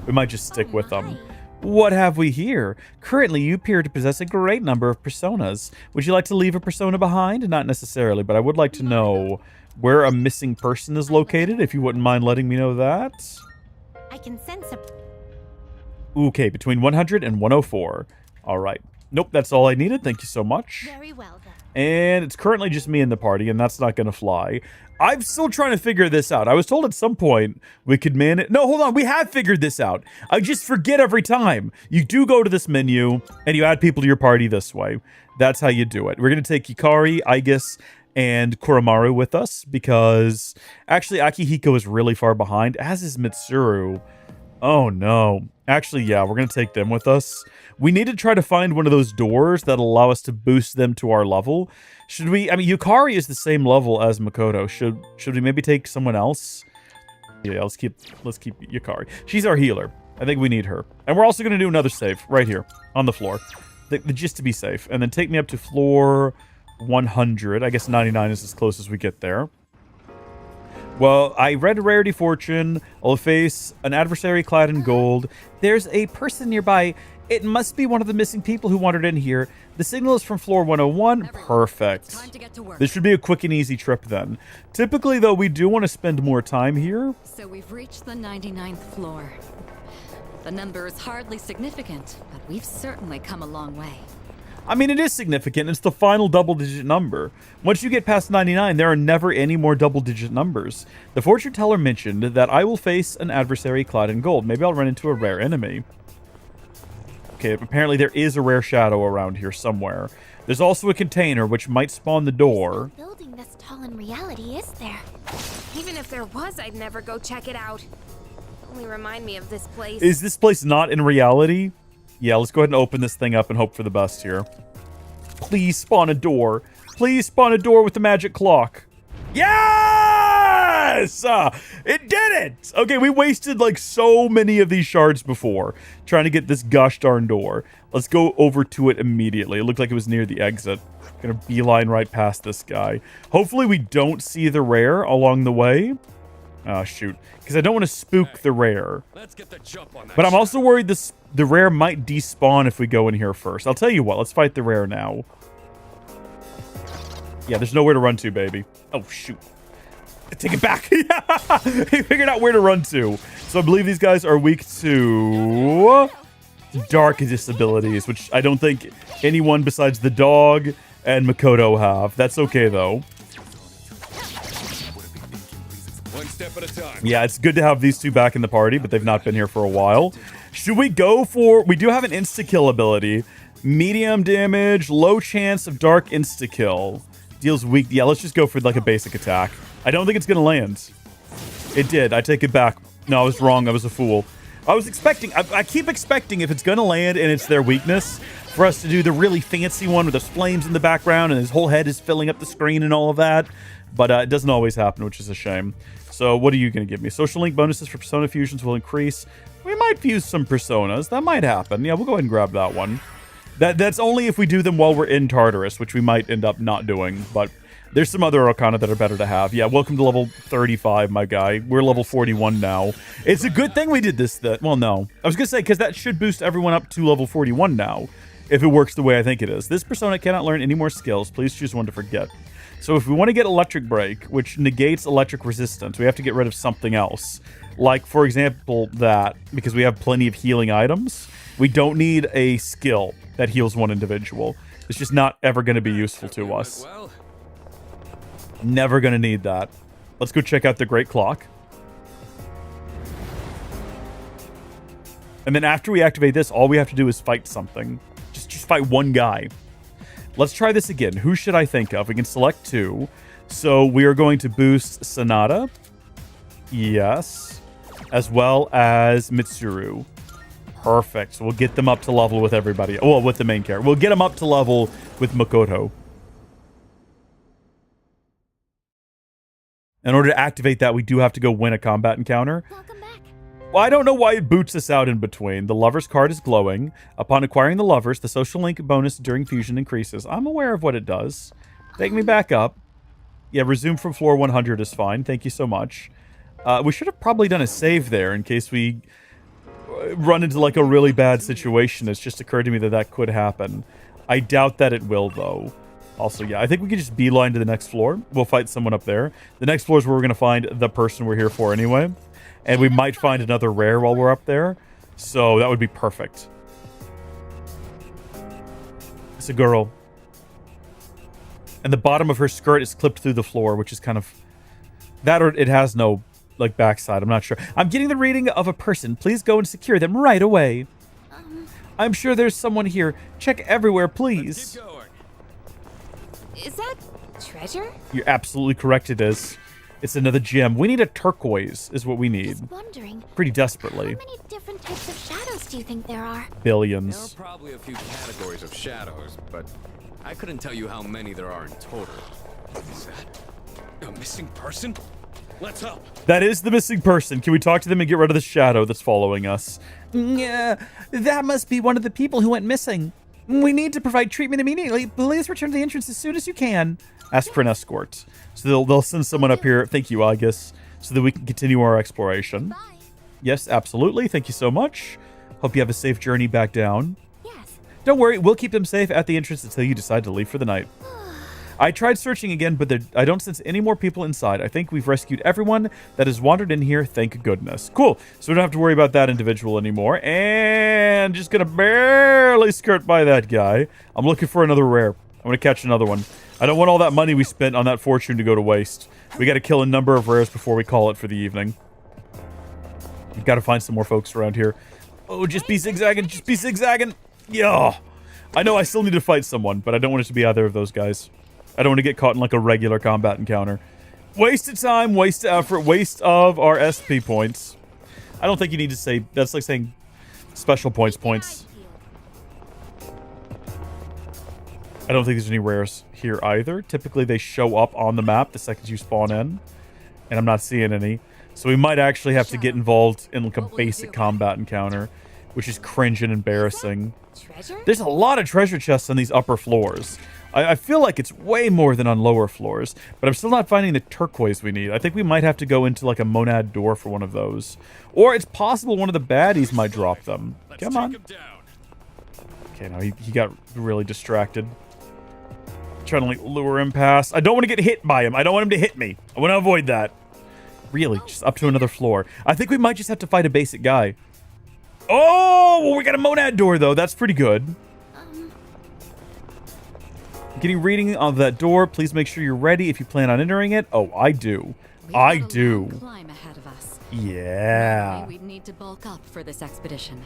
We might just stick with them. What have we here? Currently, you appear to possess a great number of personas. Would you like to leave a persona behind? Not necessarily, but I would like to know where a missing person is located, if you wouldn't mind letting me know that. I can sense a... Okay, between 100 and 104. All right. Nope, that's all I needed. Thank you so much. Very well, then. And it's currently just me in the party, and that's not going to fly. I'm still trying to figure this out. I was told at some point we could manage... No, hold on. We have figured this out. I just forget every time. You do go to this menu, and you add people to your party this way. That's how you do it. We're going to take Yukari, Aigis, and Kuramaru with us, because actually Akihiko is really far behind, as is Mitsuru. Oh, no. Actually, yeah, we're going to take them with us. We need to try to find one of those doors that'll allow us to boost them to our level. Should we... I mean, Yukari is the same level as Makoto. Should we maybe take someone else? Yeah, let's keep Yukari. She's our healer. I think we need her. And we're also going to do another save right here on the floor. Just to be safe. And then take me up to floor 100. I guess 99 is as close as we get there. Well, I read Rarity Fortune. I'll face an adversary clad in gold. There's a person nearby. It must be one of the missing people who wandered in here. The signal is from floor 101. Perfect. This should be a quick and easy trip then. Typically, though, we do want to spend more time here. So we've reached the 99th floor. The number is hardly significant, but we've certainly come a long way. I mean, it is significant. It's the final double-digit number. Once you get past 99, there are never any more double-digit numbers. The fortune teller mentioned that I will face an adversary clad in gold. Maybe I'll run into a rare enemy. Okay, apparently there is a rare shadow around here somewhere. There's also a container which might spawn the door. No building this tall in reality, is there? Even if there was, I'd never go check it out. Only remind me of this place. Is this place not in reality? Yeah, let's go ahead and open this thing up and hope for the best here. Please spawn a door. Please spawn a door with the magic clock. Yes! It did it! Okay, we wasted like so many of these shards before trying to get this gosh darn door. Let's go over to it immediately. It looked like it was near the exit. Gonna beeline right past this guy. Hopefully we don't see the rare along the way. Oh, shoot. Because I don't want to spook the rare. Let's get the jump on that. But I'm also worried the rare might despawn if we go in here first. I'll tell you what. Let's fight the rare now. Yeah, there's nowhere to run to, baby. Oh, shoot. Take it back. He figured out where to run to. So I believe these guys are weak to dark disabilities, which I don't think anyone besides the dog and Makoto have. That's okay, though. One step at a time. Yeah, it's good to have these two back in the party, but they've not been here for a while. Should we go for... We do have an insta-kill ability. Medium damage, low chance of dark insta-kill. Deals weak... Yeah, let's just go for like a basic attack. I don't think it's going to land. It did. I take it back. No, I was wrong. I was a fool. I was expecting... I keep expecting if it's going to land and it's their weakness, for us to do the really fancy one with those flames in the background and his whole head is filling up the screen and all of that. But it doesn't always happen, which is a shame. So what are you going to give me? Social link bonuses for persona fusions will increase. We might fuse some personas. That might happen. Yeah, we'll go ahead and grab that one. That's only if we do them while we're in Tartarus, which we might end up not doing. But there's some other Arcana that are better to have. Yeah, welcome to level 35, my guy. We're level 41 now. It's a good thing we did this. Well, no. I was going to say, because that should boost everyone up to level 41 now, if it works the way I think it is. This persona cannot learn any more skills. Please choose one to forget. So if we want to get Electric Break, which negates electric resistance, we have to get rid of something else. Like, for example, that, because we have plenty of healing items. We don't need a skill that heals one individual. It's just not ever going to be useful to us. Never going to need that. Let's go check out the Great Clock. And then after we activate this, all we have to do is fight something. Just fight one guy. Let's try this again. Who should I think of? We can select two. So we are going to boost Sonata. Yes. As well as Mitsuru. Perfect. So we'll get them up to level with everybody. Well, with the main character. We'll get them up to level with Makoto. In order to activate that, we do have to go win a combat encounter. Well, I don't know why it boots us out in between. The Lover's card is glowing. Upon acquiring the Lovers, the social link bonus during fusion increases. I'm aware of what it does. Take me back up. Yeah, resume from floor 100 is fine. Thank you so much. We should have probably done a save there in case we run into like a really bad situation. It's just occurred to me that that could happen. I doubt that it will, though. Also, yeah, I think we can just beeline to the next floor. We'll fight someone up there. The next floor is where we're going to find the person we're here for anyway. And we might find another rare while we're up there. So that would be perfect. It's a girl. And the bottom of her skirt is clipped through the floor, which is kind of... That or it has no, like, backside. I'm not sure. I'm getting the reading of a person. Please go and secure them right away. I'm sure there's someone here. Check everywhere, please. Is that treasure? You're absolutely correct, it is. It's another gem. We need a turquoise, is what we need. Just wondering, pretty desperately. how many different types of shadows do you think there are? Billions. There are probably a few categories of shadows, but I couldn't tell you how many there are in total. Is that a missing person? Let's help. That is the missing person. Can we talk to them and get rid of the shadow that's following us? Yeah, that must be one of the people who went missing. We need to provide treatment immediately. Please return to the entrance as soon as you can. Ask for an escort. So they'll send someone up here. Thank you, August, so that we can continue our exploration. Yes, absolutely. Thank you so much. Hope you have a safe journey back down. Yes. Don't worry, we'll keep them safe at the entrance until you decide to leave for the night. I tried searching again, but I don't sense any more people inside. I think we've rescued everyone that has wandered in here, thank goodness. Cool, so we don't have to worry about that individual anymore. And just gonna barely skirt by that guy. I'm looking for another rare. I'm gonna catch another one. I don't want all that money we spent on that fortune to go to waste. We gotta kill a number of rares before we call it for the evening. We've gotta find some more folks around here. Oh, just be zigzagging, just be zigzagging. Yeah. I know I still need to fight someone, but I don't want it to be either of those guys. I don't want to get caught in like a regular combat encounter. Waste of time, waste of effort, waste of our SP points. I don't think you need to say, that's like saying special points. I don't think there's any rares here either. Typically they show up on the map the second you spawn in, and I'm not seeing any. So we might actually have to get involved in like a basic combat encounter, which is cringe and embarrassing. There's a lot of treasure chests on these upper floors. I feel like it's way more than on lower floors, but I'm still not finding the turquoise we need. I think we might have to go into like a monad door for one of those. Or it's possible one of the baddies might drop them. Come on. Okay, no, he got really distracted. Trying to like lure him past. I don't want to get hit by him. I don't want him to hit me. I want to avoid that. Really, just up to another floor. I think we might just have to fight a basic guy. Oh, well, we got a monad door though. That's pretty good. Getting reading of that door. Please make sure you're ready if you plan on entering it. Oh, I do. I do. Climb ahead of us. Yeah. We'd need to bulk up for this expedition.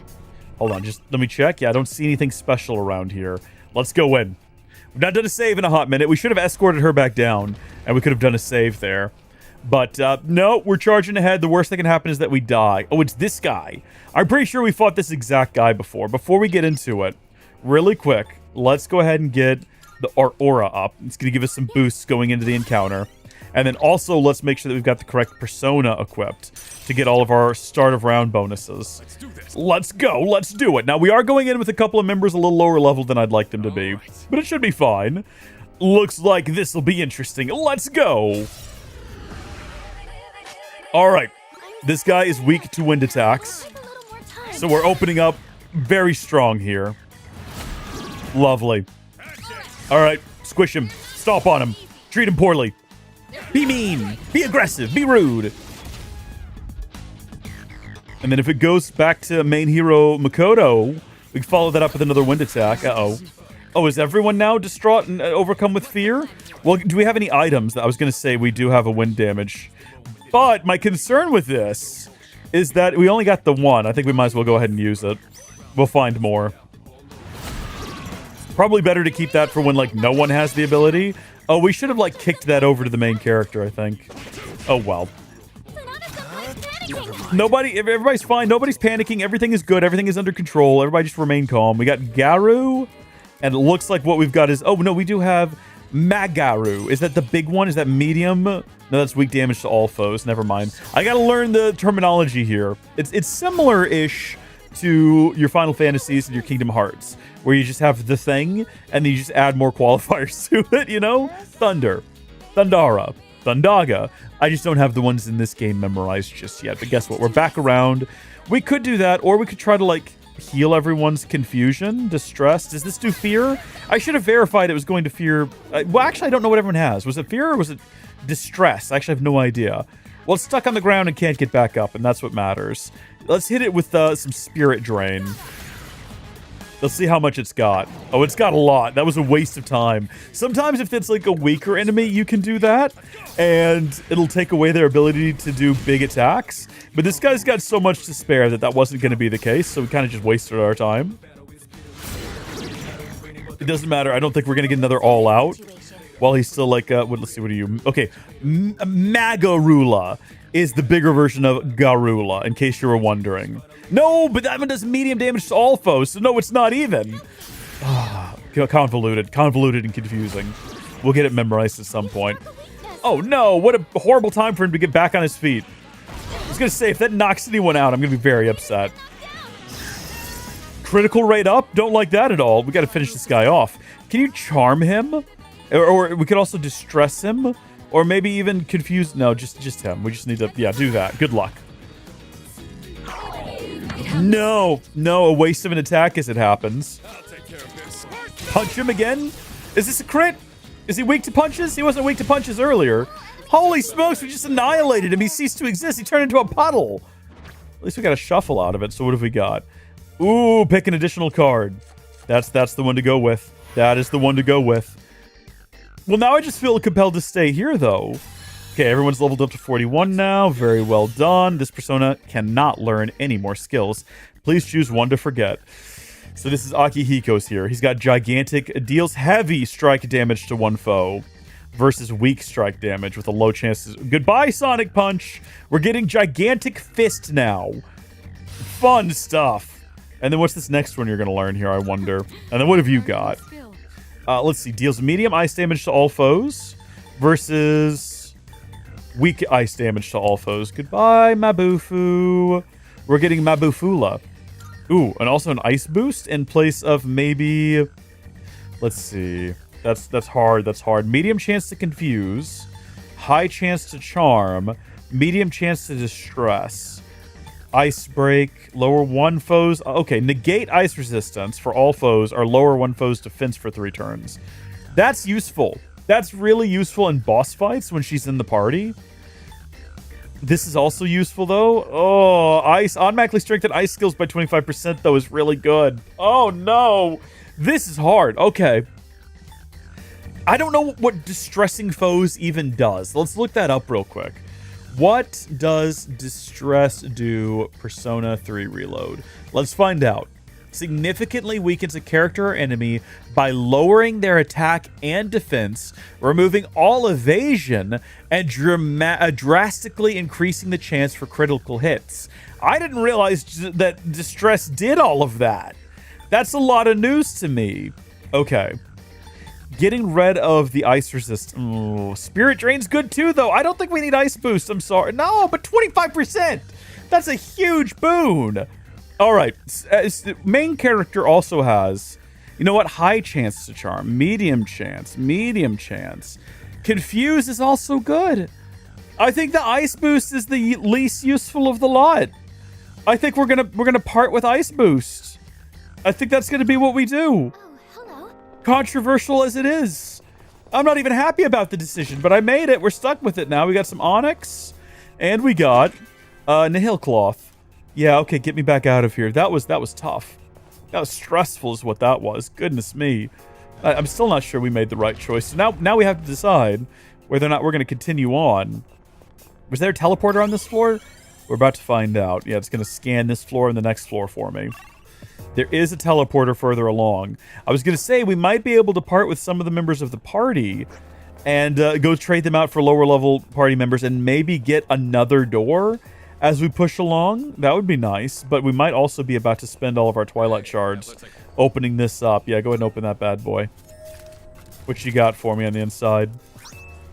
Hold on, just let me check. Yeah, I don't see anything special around here. Let's go in. We've not done a save in a hot minute. We should have escorted her back down, and we could have done a save there. But no, we're charging ahead. The worst that can happen is that we die. Oh, it's this guy. I'm pretty sure we fought this exact guy before. Before we get into it, really quick, let's go ahead and get our aura up. It's going to give us some boosts going into the encounter. And then also, let's make sure that we've got the correct persona equipped to get all of our start of round bonuses. Let's do this. Let's go. Let's do it. Now, we are going in with a couple of members a little lower level than I'd like them to be, but it should be fine. Looks like this will be interesting. Let's go. All right. This guy is weak to wind attacks, so we're opening up very strong here. Lovely. All right, squish him. Stomp on him. Treat him poorly. Be mean. Be aggressive. Be rude. And then if it goes back to main hero Makoto, we can follow that up with another wind attack. Uh-oh. Oh, is everyone now distraught and overcome with fear? Well, do we have any items? I was going to say we do have a wind damage. But my concern with this is that we only got the one. I think we might as well go ahead and use it. We'll find more. Probably better to keep that for when, like, no one has the ability. Oh, we should have, like, kicked that over to the main character, I think. Oh, well. Nobody, everybody's fine. Nobody's panicking. Everything is good. Everything is under control. Everybody just remain calm. We got Garu, and it looks like what we've got is... Oh, no, we do have Magaru. Is that the big one? Is that medium? No, that's weak damage to all foes. Never mind. I gotta learn the terminology here. It's similar-ish to your Final Fantasies and your Kingdom Hearts, where you just have the thing, and then you just add more qualifiers to it, you know? Thunder, Thundara, Thundaga. I just don't have the ones in this game memorized just yet, but guess what? We're back around. We could do that, or we could try to, like, heal everyone's confusion, distress. Does this do fear? I should have verified it was going to fear. Well, actually, I don't know what everyone has. Was it fear or was it distress? I actually have no idea. Well, it's stuck on the ground and can't get back up, and that's what matters. Let's hit it with some spirit drain. Let's see how much it's got. Oh, it's got a lot. That was a waste of time. Sometimes if it's like a weaker enemy, you can do that, and it'll take away their ability to do big attacks. But this guy's got so much to spare that that wasn't going to be the case, so we kind of just wasted our time. It doesn't matter. I don't think we're going to get another all-out while he's still like... let's see, what are you... Okay, Magarula is the bigger version of Garula, in case you were wondering. No, but that one does medium damage to all foes, so no, it's not even. Convoluted and confusing. We'll get it memorized at some point. Oh no, what a horrible time for him to get back on his feet. I was gonna say, if that knocks anyone out, I'm gonna be very upset. Critical rate up? Don't like that at all. We gotta finish this guy off. Can you charm him? Or we could also distress him? Or maybe even confuse... No, just him. We just need to... Yeah, do that. Good luck. No, a waste of an attack as it happens. Punch him again? Is this a crit? Is he weak to punches? He wasn't weak to punches earlier. Holy smokes, we just annihilated him. He ceased to exist. He turned into a puddle. At least we got a shuffle out of it. So what have we got? Ooh, pick an additional card. That's the one to go with. That is the one to go with. Well, now I just feel compelled to stay here, though. Okay, everyone's leveled up to 41 now. Very well done. This persona cannot learn any more skills. Please choose one to forget. So this is Akihiko's here. He's got gigantic, deals heavy strike damage to one foe versus weak strike damage with a low chance. Goodbye, Sonic Punch. We're getting gigantic fist now. Fun stuff. And then what's this next one you're going to learn here, I wonder? And then what have you got? Let's see. Deals medium ice damage to all foes versus weak ice damage to all foes. Goodbye, Mabufu. We're getting Mabufula. Ooh, and also an ice boost in place of maybe... Let's see. That's hard. That's hard. Medium chance to confuse. High chance to charm. Medium chance to distress. Ice break. Lower one foes. Okay, negate ice resistance for all foes or lower one foes defense for 3 turns. That's useful. That's really useful in boss fights when she's in the party. This is also useful, though. Oh, ice. Automatically strengthen ice skills by 25%, though, is really good. Oh, no. This is hard. Okay. I don't know what distressing foes even does. Let's look that up real quick. What does distress do Persona 3 Reload? Let's find out. Significantly weakens a character or enemy by lowering their attack and defense, removing all evasion, and drastically increasing the chance for critical hits. I didn't realize that distress did all of that. That's a lot of news to me. Okay. Getting rid of the ice resist. Ooh, Spirit Drain's good too, though. I don't think we need ice boost. I'm sorry. No, but 25%. That's a huge boon. All right. Main character also has, you know what? High chance to charm, medium chance. Confuse is also good. I think the ice boost is the least useful of the lot. I think we're gonna part with ice boost. I think that's gonna be what we do. Controversial as it is, I'm not even happy about the decision, but I made it. We're stuck with it now. We got some onyx, and we got Nihil Cloth. Yeah, okay, get me back out of here. That was tough. That was stressful is what that was. Goodness me. I'm still not sure we made the right choice. So now we have to decide whether or not we're going to continue on. Was there a teleporter on this floor? We're about to find out. Yeah, it's going to scan this floor and the next floor for me. There is a teleporter further along. I was going to say we might be able to part with some of the members of the party and go trade them out for lower level party members and maybe get another door as we push along. That would be nice, but we might also be about to spend all of our Twilight Shards opening this up. Yeah, go ahead and open that bad boy. What you got for me on the inside?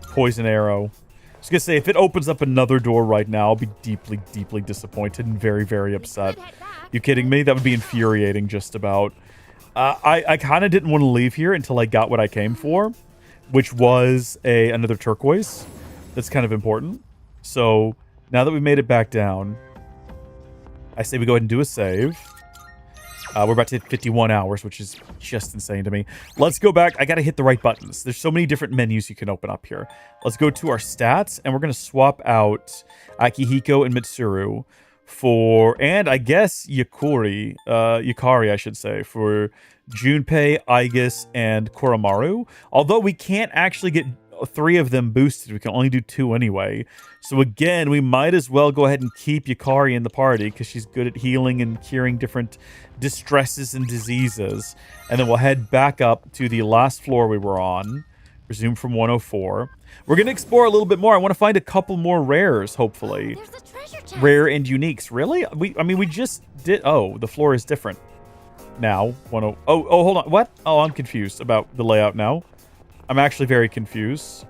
Poison arrow. I was going to say, if it opens up another door right now, I'll be deeply, deeply disappointed and very, very upset. You kidding me? That would be infuriating just about. I kind of didn't want to leave here until I got what I came for, which was another turquoise. That's kind of important. So now that we made it back down, I say we go ahead and do a save. We're about to hit 51 hours, which is just insane to me. Let's go back. I got to hit the right buttons. There's so many different menus you can open up here. Let's go to our stats, and we're going to swap out Akihiko and Mitsuru for, and I guess Yukari, I should say, for Junpei, Aigis, and Koromaru. Although we can't actually get 3 of them boosted. We can only do 2 anyway. So again, we might as well go ahead and keep Yukari in the party because she's good at healing and curing different distresses and diseases. And then we'll head back up to the last floor we were on. Resume from 104. We're going to explore a little bit more. I want to find a couple more rares, hopefully. Rare and uniques. Really? I mean, we just did... Oh, the floor is different now. Oh, hold on. What? Oh, I'm confused about the layout now. I'm actually very confused.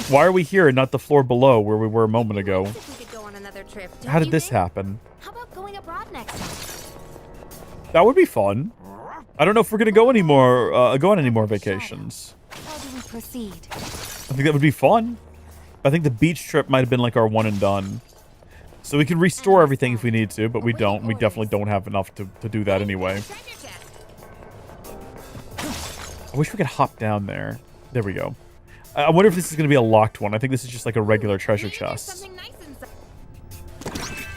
Why are we here and not the floor below where we were a moment ago? How did this happen? How about going abroad next time? That would be fun. I don't know if we're gonna go on any more vacations. How do we proceed? I think that would be fun. I think the beach trip might have been like our one and done. So we can restore everything if we need to, but we don't. We definitely don't have enough to do that anyway. I wish we could hop down there. There we go. I wonder if this is going to be a locked one. I think this is just like a regular treasure chest.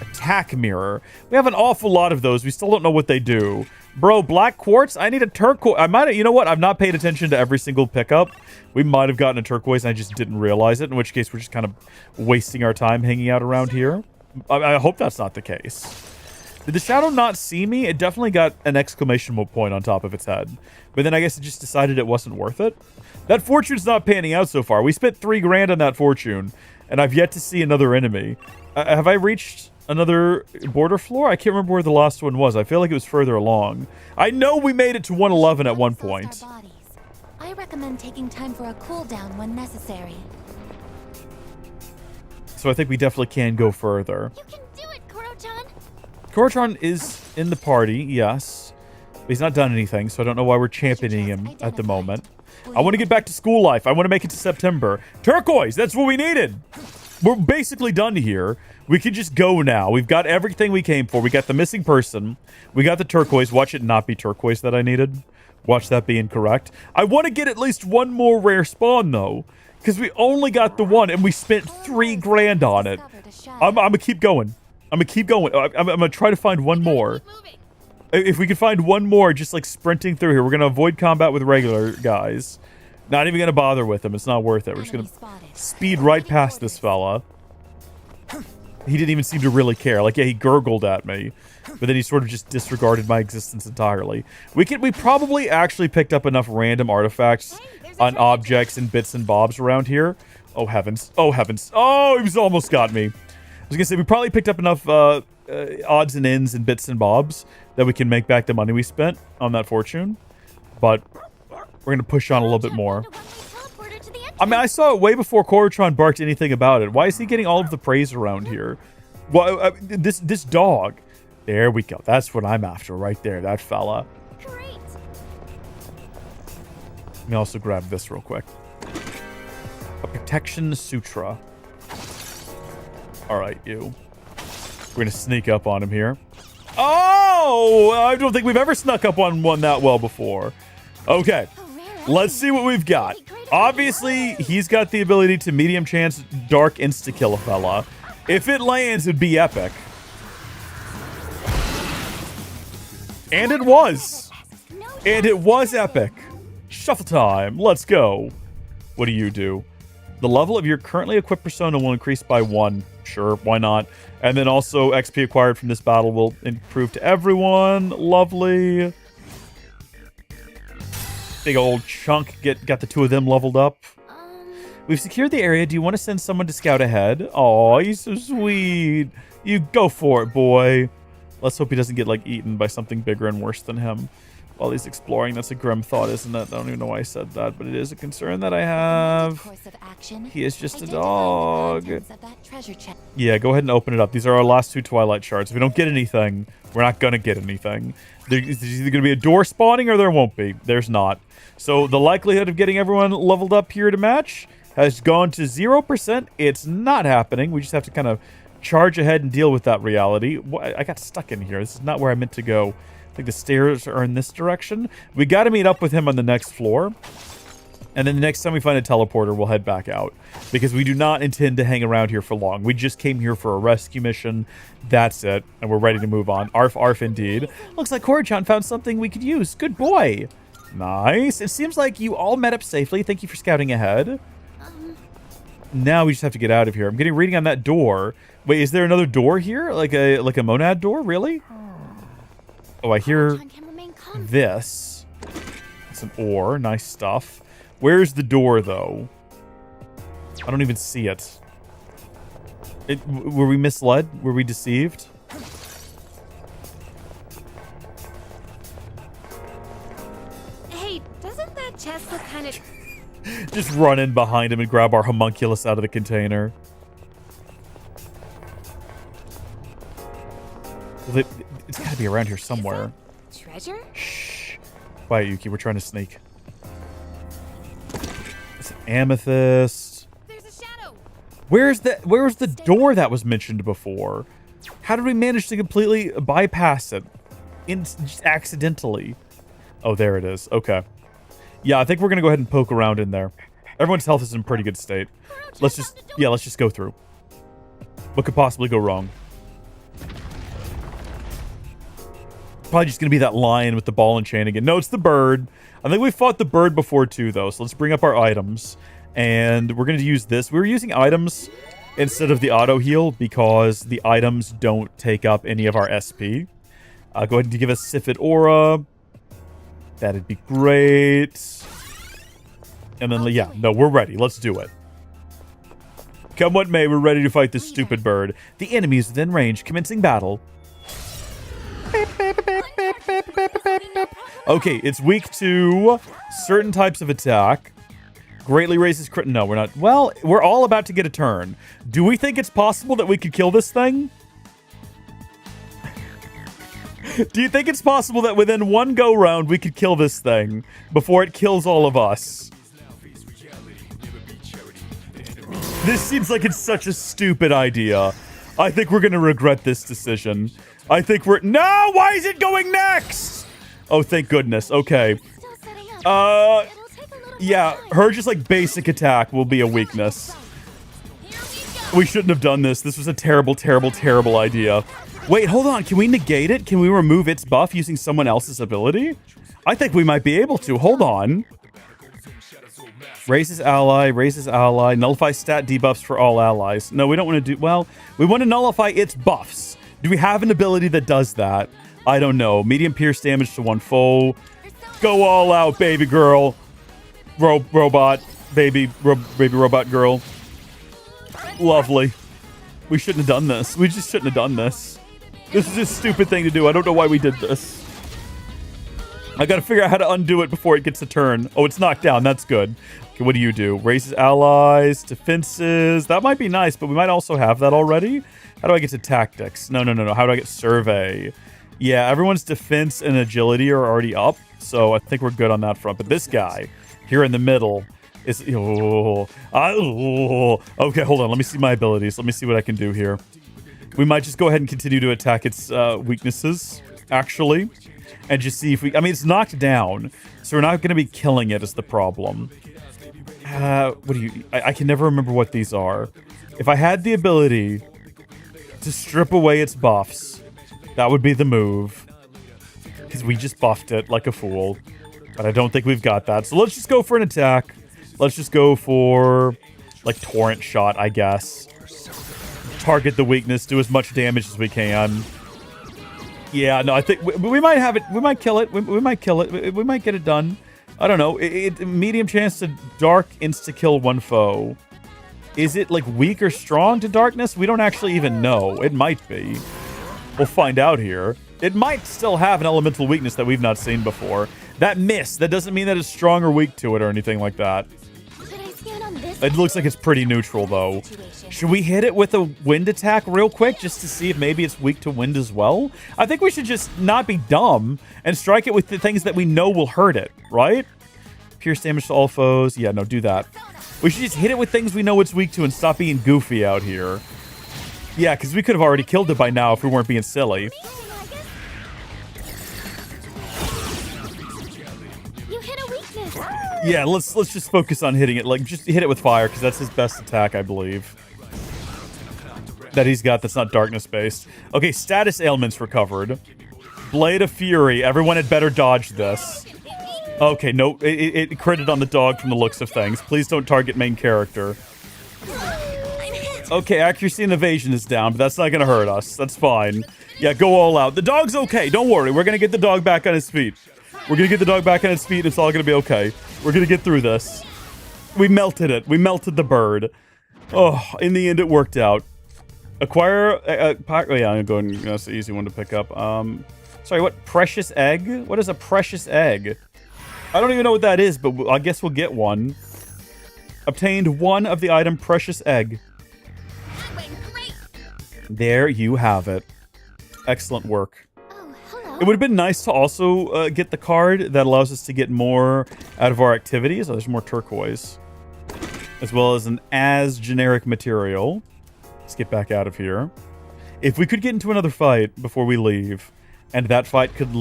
Attack mirror. We have an awful lot of those. We still don't know what they do. Bro, black quartz? I need a turquoise. I might have, you know what? I've not paid attention to every single pickup. We might have gotten a turquoise and I just didn't realize it, in which case we're just kind of wasting our time hanging out around here. I hope that's not the case. Did the shadow not see me? It definitely got an exclamation point on top of its head. But then I guess it just decided it wasn't worth it. That fortune's not panning out so far. We spent 3 grand on that fortune, and I've yet to see another enemy. Have I reached another border floor? I can't remember where the last one was. I feel like it was further along. I know we made it to 111 at one point. I recommend taking time for a cooldown when necessary. So I think we definitely can go further. You can do it, Koro-chan! Korotron is in the party, yes. But he's not done anything, so I don't know why we're championing him at the moment. I want to get back to school life. I want to make it to September. Turquoise! That's what we needed! We're basically done here. We can just go now. We've got everything we came for. We got the missing person. We got the turquoise. Watch it not be turquoise that I needed. Watch that be incorrect. I want to get at least one more rare spawn, though. Because we only got the one, and we spent 3 grand on it. I'm gonna keep going. I'm gonna keep going. I'm gonna try to find one more. If we can find one more, just like sprinting through here, we're gonna avoid combat with regular guys. Not even gonna bother with them. It's not worth it. We're just gonna speed right past this fella. He didn't even seem to really care. Like, yeah, he gurgled at me, but then he sort of just disregarded my existence entirely. We probably actually picked up enough random artifacts on objects and bits and bobs around here. Oh heavens! Oh heavens! Oh, he's almost got me. I was gonna say we probably picked up enough odds and ends and bits and bobs that we can make back the money we spent on that fortune, but we're gonna push on a little bit more. I mean, I saw it way before Korotron barked anything about it. Why is he getting all of the praise around here? Well, this dog. There we go. That's what I'm after right there. That fella. Great. Let me also grab this real quick. A protection sutra. All right, you. We're gonna sneak up on him here. Oh, I don't think we've ever snuck up on one that well before. Okay, let's see what we've got. Obviously, he's got the ability to medium chance dark insta-kill a fella. If it lands, it'd be epic. And it was. And it was epic. Shuffle time. Let's go. What do you do? The level of your currently equipped persona will increase by 1. Sure, why not? And then also XP acquired from this battle will improve to everyone. Lovely. Big old chunk got the 2 of them leveled up. We've secured the area. Do you want to send someone to scout ahead? Oh, he's so sweet. You go for it, boy. Let's hope he doesn't get like eaten by something bigger and worse than him while he's exploring. That's a grim thought, isn't it? I don't even know why I said that, but it is a concern that I have. He is just a dog. Yeah, go ahead and open it up. These are our last 2 Twilight shards. If we don't get anything, we're not gonna get anything. There's either gonna be a door spawning or there won't be. There's not. So the likelihood of getting everyone leveled up here to match has gone to 0%. It's not happening. We just have to kind of charge ahead and deal with that reality. I got stuck in here. This is not where I meant to go. I think the stairs are in this direction. We got to meet up with him on the next floor. And then the next time we find a teleporter, we'll head back out. Because we do not intend to hang around here for long. We just came here for a rescue mission. That's it. And we're ready to move on. Arf, arf indeed. Looks like Korotron found something we could use. Good boy. Nice. It seems like you all met up safely. Thank you for scouting ahead. Now we just have to get out of here. I'm getting reading on that door. Wait, is there another door here? Like a monad door? Really? Oh, I hear this. It's an ore. Nice stuff. Where's the door, though? I don't even see it. Were we misled? Were we deceived? Hey, doesn't that chest look kind of... Just run in behind him and grab our homunculus out of the container. Well, it's got to be around here somewhere. Treasure? Shh. Quiet, Yuki. We're trying to sneak. It's an amethyst. There's a shadow. Where's the door that was mentioned before? How did we manage to completely bypass it? Just accidentally. Oh, there it is. Okay. Yeah, I think we're going to go ahead and poke around in there. Everyone's health is in pretty good state. Let's just go through. What could possibly go wrong? Probably just going to be that lion with the ball and chain again. No, it's the bird. I think we fought the bird before too, though. So let's bring up our items. And we're going to use this. We were using items instead of the auto heal because the items don't take up any of our SP. Go ahead and give us Sifid Aura. That'd be great. And then, yeah, no, we're ready. Let's do it. Come what may, we're ready to fight this stupid bird. The enemy is within range, commencing battle. Okay, it's weak to certain types of attack. Greatly raises crit. No, we're not. Well, we're all about to get a turn. Do we think it's possible that we could kill this thing? Do you think it's possible that within one go round we could kill this thing before it kills all of us? This seems like it's such a stupid idea. I think we're going to regret this decision. I think we're... No! Why is it going next? Oh, thank goodness. Okay. Yeah, her just like basic attack will be a weakness. We shouldn't have done this. This was a terrible, terrible, terrible idea. Wait, hold on. Can we negate it? Can we remove its buff using someone else's ability? I think we might be able to. Hold on. Raises ally, nullify stat debuffs for all allies. No, we don't want to do... Well, we want to nullify its buffs. Do we have an ability that does that? I don't know. Medium pierce damage to one foe. Go all out, baby girl. Robot. Baby robot girl. Lovely. We shouldn't have done this. We just shouldn't have done this. This is a stupid thing to do. I don't know why we did this. I gotta figure out how to undo it before it gets a turn. Oh, it's knocked down. That's good. Okay, what do you do? Raises allies, defenses. That might be nice, but we might also have that already. How do I get to tactics? No. How do I get survey? Yeah, everyone's defense and agility are already up, so I think we're good on that front. But this guy here in the middle is... okay, hold on. Let me see my abilities. Let me see what I can do here. We might just go ahead and continue to attack its weaknesses, actually. And just see if we... I mean, it's knocked down, so we're not going to be killing it is the problem. What do you... I can never remember what these are. If I had the ability to strip away its buffs, that would be the move. Because we just buffed it like a fool. But I don't think we've got that. So let's just go for an attack. Let's just go for, like, torrent shot, I guess. Target the weakness, do as much damage as we can. Yeah, no, I think we might have it. We might kill it. We might kill it. We might get it done. I don't know. Medium chance to dark insta-kill one foe. Is it, like, weak or strong to darkness? We don't actually even know. It might be. We'll find out here. It might still have an elemental weakness that we've not seen before. That miss, that doesn't mean that it's strong or weak to it or anything like that. It looks like it's pretty neutral, though. Should we hit it with a wind attack real quick just to see if maybe it's weak to wind as well? I think we should just not be dumb and strike it with the things that we know will hurt it, right? Pierce damage to all foes. Yeah, no, do that. We should just hit it with things we know it's weak to and stop being goofy out here. Yeah, because we could have already killed it by now if we weren't being silly. Yeah, let's just focus on hitting it. Like, just hit it with fire, because that's his best attack, I believe. That he's got that's not darkness-based. Okay, status ailments recovered. Blade of Fury. Everyone had better dodge this. Okay, no, it critted on the dog from the looks of things. Please don't target main character. Okay, accuracy and evasion is down, but that's not going to hurt us. That's fine. Yeah, go all out. The dog's okay. Don't worry. We're going to get the dog back on his feet. We're going to get the dog back on its feet. It's all going to be okay. We're going to get through this. We melted it. We melted the bird. Oh, in the end, it worked out. Acquire... oh, yeah, I'm going... That's the easy one to pick up. Sorry, what? Precious egg? What is a precious egg? I don't even know what that is, but I guess we'll get one. Obtained one of the item precious egg. There you have it. Excellent work. It would have been nice to also get the card that allows us to get more out of our activities. Oh, there's more turquoise. As well as an as generic material. Let's get back out of here. If we could get into another fight before we leave, and that fight could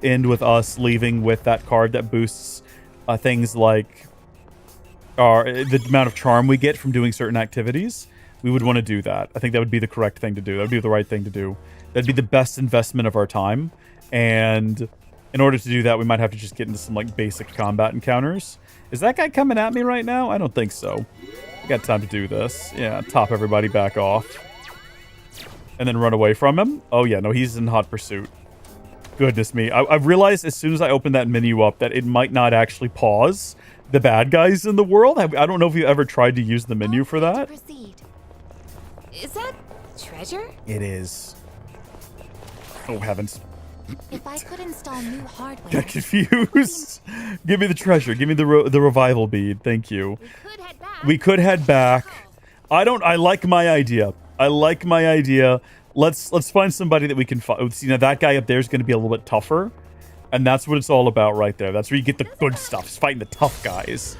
end with us leaving with that card that boosts things like the amount of charm we get from doing certain activities, we would want to do that. I think that would be the correct thing to do. That would be the right thing to do. That'd be the best investment of our time. And in order to do that, we might have to just get into some like basic combat encounters. Is that guy coming at me right now? I don't think so. I got time to do this. Yeah, top everybody back off. And then run away from him. Oh yeah, no, he's in hot pursuit. Goodness me. I've realized as soon as I open that menu up that it might not actually pause the bad guys in the world. I don't know if you ever tried to use the menu for that. Is that treasure? It is. Oh heavens. If I could install new hardware. Got confused. Give me the treasure. Give me the revival bead. Thank you. We could head back. I like my idea. I like my idea. Let's find somebody that we can fight. See, now that guy up there is going to be a little bit tougher. And that's what it's all about right there. That's where you get the good stuff. It's fighting the tough guys.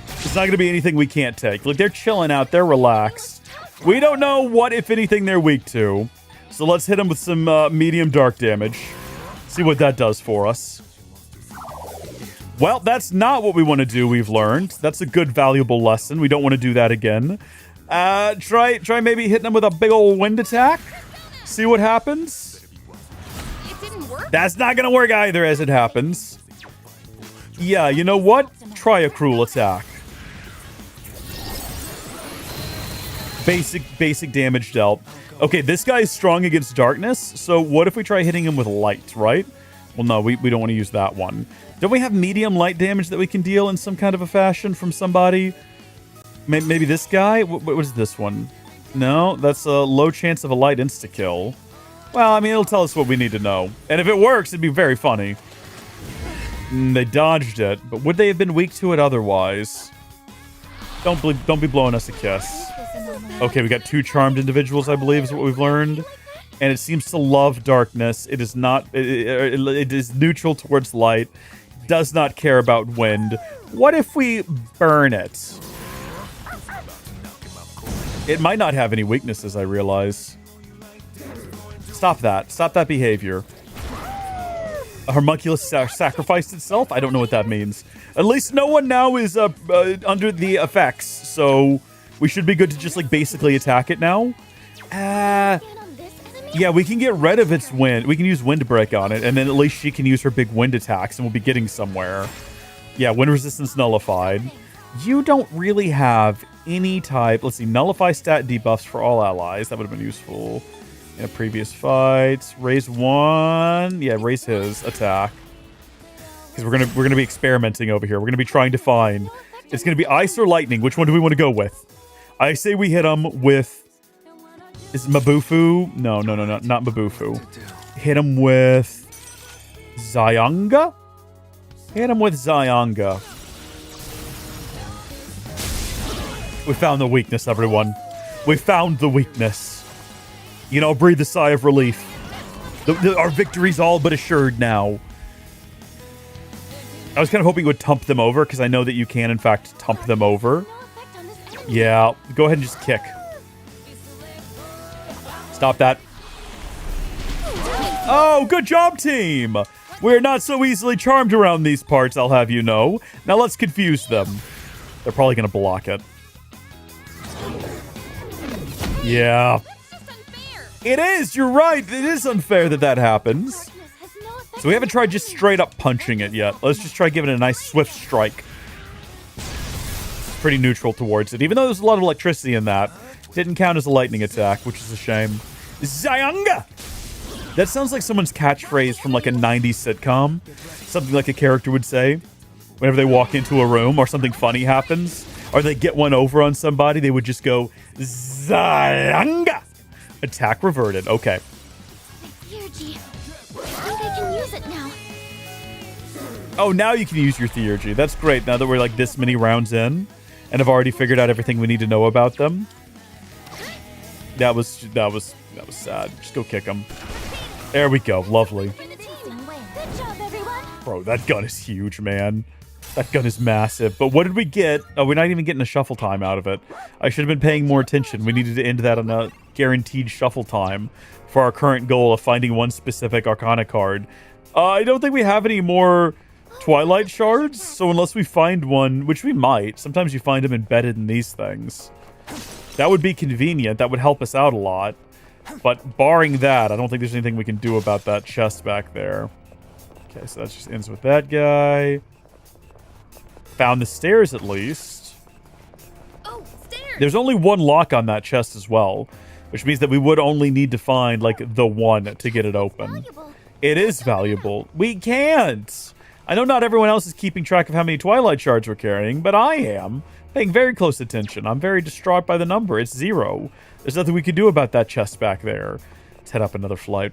It's not going to be anything we can't take. Look, they're chilling out. They're relaxed. We don't know what, if anything, they're weak to. So let's hit them with some medium dark damage. See what that does for us. Well, that's not what we want to do, we've learned. That's a good, valuable lesson. We don't want to do that again. Try maybe hitting them with a big old wind attack. See what happens. That's not going to work either, as it happens. Yeah, you know what? Try a cruel attack. Basic damage dealt. Okay, this guy is strong against darkness, so what if we try hitting him with light, right? Well, no, we don't want to use that one. Don't we have medium light damage that we can deal in some kind of a fashion from somebody? Maybe this guy? What was this one? No, that's a low chance of a light insta-kill. Well, I mean, it'll tell us what we need to know. And if it works, it'd be very funny. They dodged it, but would they have been weak to it otherwise? Don't be blowing us a kiss. Okay, we got 2 charmed individuals, I believe, is what we've learned. And it seems to love darkness. It is not... It is neutral towards light. Does not care about wind. What if we burn it? It might not have any weaknesses, I realize. Stop that. Stop that behavior. A homunculus sacrificed itself? I don't know what that means. At least no one now is under the effects, so we should be good to just, like, basically attack it now. Yeah, we can get rid of its wind. We can use wind break on it, and then at least she can use her big wind attacks, and we'll be getting somewhere. Yeah, wind resistance nullified. You don't really have any type... Let's see, nullify stat debuffs for all allies. That would have been useful in a previous fight. Raise 1. Yeah, raise his attack. Because we're gonna be experimenting over here. We're gonna be trying to find... It's gonna be ice or lightning. Which one do we want to go with? I say we hit him with... Is it Mabufu? No, not Mabufu. Hit him with... Zyanga? Hit him with Zyanga. We found the weakness, everyone. We found the weakness. You know, breathe a sigh of relief. Our victory's all but assured now. I was kind of hoping it would tump them over, because I know that you can, in fact, tump them over. Yeah, go ahead and just kick. Stop that. Oh, good job, team! We're not so easily charmed around these parts, I'll have you know. Now let's confuse them. They're probably going to block it. Yeah. It is! You're right! It is unfair that that happens. So we haven't tried just straight up punching it yet. Let's just try giving it a nice swift strike. Pretty neutral towards it. Even though there's a lot of electricity in that, it didn't count as a lightning attack, which is a shame. Zyanga! That sounds like someone's catchphrase from like a 90s sitcom. Something like a character would say whenever they walk into a room or something funny happens. Or they get one over on somebody, they would just go, Zyanga! Attack reverted. Okay. Theurgy. I think I can use it now. Oh, now you can use your Theurgy. That's great. Now that we're like this many rounds in and have already figured out everything we need to know about them. That was sad. Just go kick them. There we go. Lovely. Good job, everyone. Bro, that gun is huge, man. That gun is massive. But what did we get? Oh, we're not even getting a shuffle time out of it. I should have been paying more attention. We needed to end that on guaranteed shuffle time for our current goal of finding one specific Arcana card. I don't think we have any more Twilight Shards, so unless we find one, which we might, sometimes you find them embedded in these things. That would be convenient. That would help us out a lot. But barring that, I don't think there's anything we can do about that chest back there. Okay, so that just ends with that guy. Found the stairs at least. Oh, stairs! There's only one lock on that chest as well, which means that we would only need to find, like, the one to get it open. It is valuable. We can't! I know not everyone else is keeping track of how many Twilight Shards we're carrying, but I am. Paying very close attention. I'm very distraught by the number. It's 0. There's nothing we can do about that chest back there. Let's head up another flight.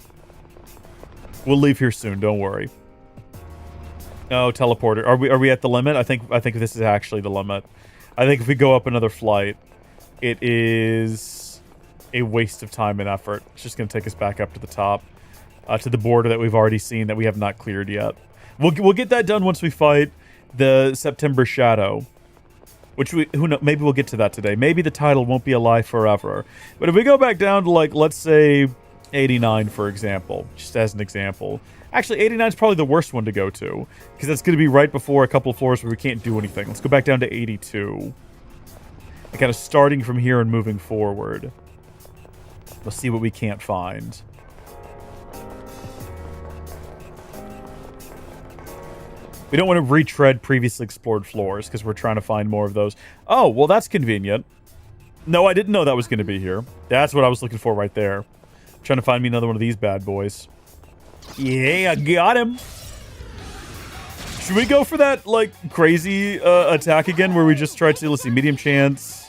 We'll leave here soon, don't worry. Oh, teleporter. Are we at the limit? I think this is actually the limit. I think if we go up another flight, it is a waste of time and effort. It's just going to take us back up to the top, to the border that we've already seen that we have not cleared yet. We'll get that done once we fight the September Shadow, which who knows, maybe we'll get to that today. Maybe the title won't be alive forever. But if we go back down to, like, let's say 89, for example, just as an example. Actually, 89 is probably the worst one to go to, because that's going to be right before a couple of floors where we can't do anything. Let's go back down to 82. And kind of starting from here and moving forward. Let's see what we can't find. We don't want to retread previously explored floors because we're trying to find more of those. Oh, well, that's convenient. No, I didn't know that was going to be here. That's what I was looking for right there. Trying to find me another one of these bad boys. Yeah, I got him. Should we go for that, like, crazy attack again where we just try to, let's see, medium chance,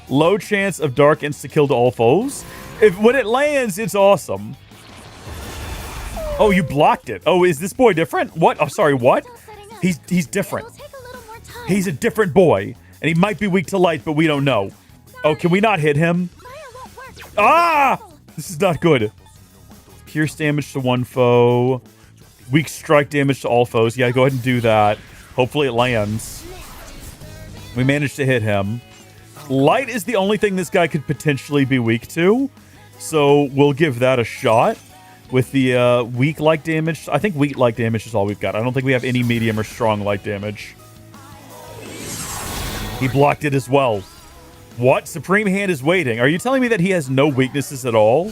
low chance of dark insta-kill to all foes? When it lands, it's awesome. Oh, you blocked it. Oh, is this boy different? What? Oh, sorry, what? He's different. He's a different boy. And he might be weak to light, but we don't know. Oh, can we not hit him? Ah! This is not good. Pierce damage to one foe. Weak strike damage to all foes. Yeah, go ahead and do that. Hopefully it lands. We managed to hit him. Light is the only thing this guy could potentially be weak to. So we'll give that a shot. With the weak light damage. I think weak light damage is all we've got. I don't think we have any medium or strong light damage. He blocked it as well. What? Supreme Hand is waiting. Are you telling me that he has no weaknesses at all?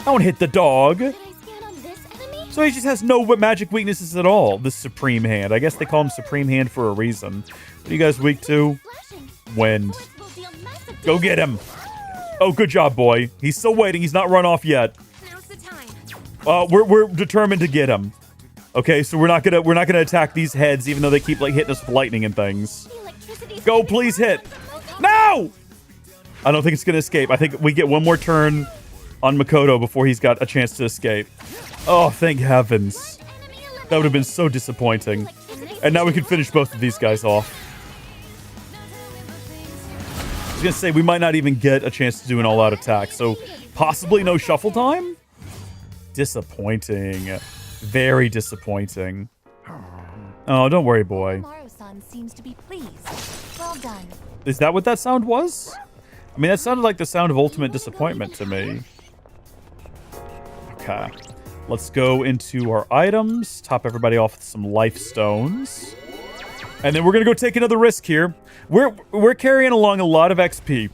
Don't hit the dog. So he just has no magic weaknesses at all. The Supreme Hand. I guess they call him Supreme Hand for a reason. What are you guys weak to? Wind. Go get him. Oh, good job, boy. He's still waiting. He's not run off yet. We're determined to get him. Okay, so we're not gonna attack these heads, even though they keep, like, hitting us with lightning and things. Go, please hit. No! I don't think it's gonna escape. I think we get one more turn on Makoto before he's got a chance to escape. Oh, thank heavens. That would have been so disappointing. And now we can finish both of these guys off. I was gonna say, we might not even get a chance to do an all-out attack, so possibly no shuffle time? Disappointing. Very disappointing. Oh, don't worry, boy. Maru-san seems to be pleased. Well done. Is that what that sound was? I mean, that sounded like the sound of ultimate disappointment to me. Okay. Let's go into our items. Top everybody off with some life stones. And then we're going to go take another risk here. We're carrying along a lot of XP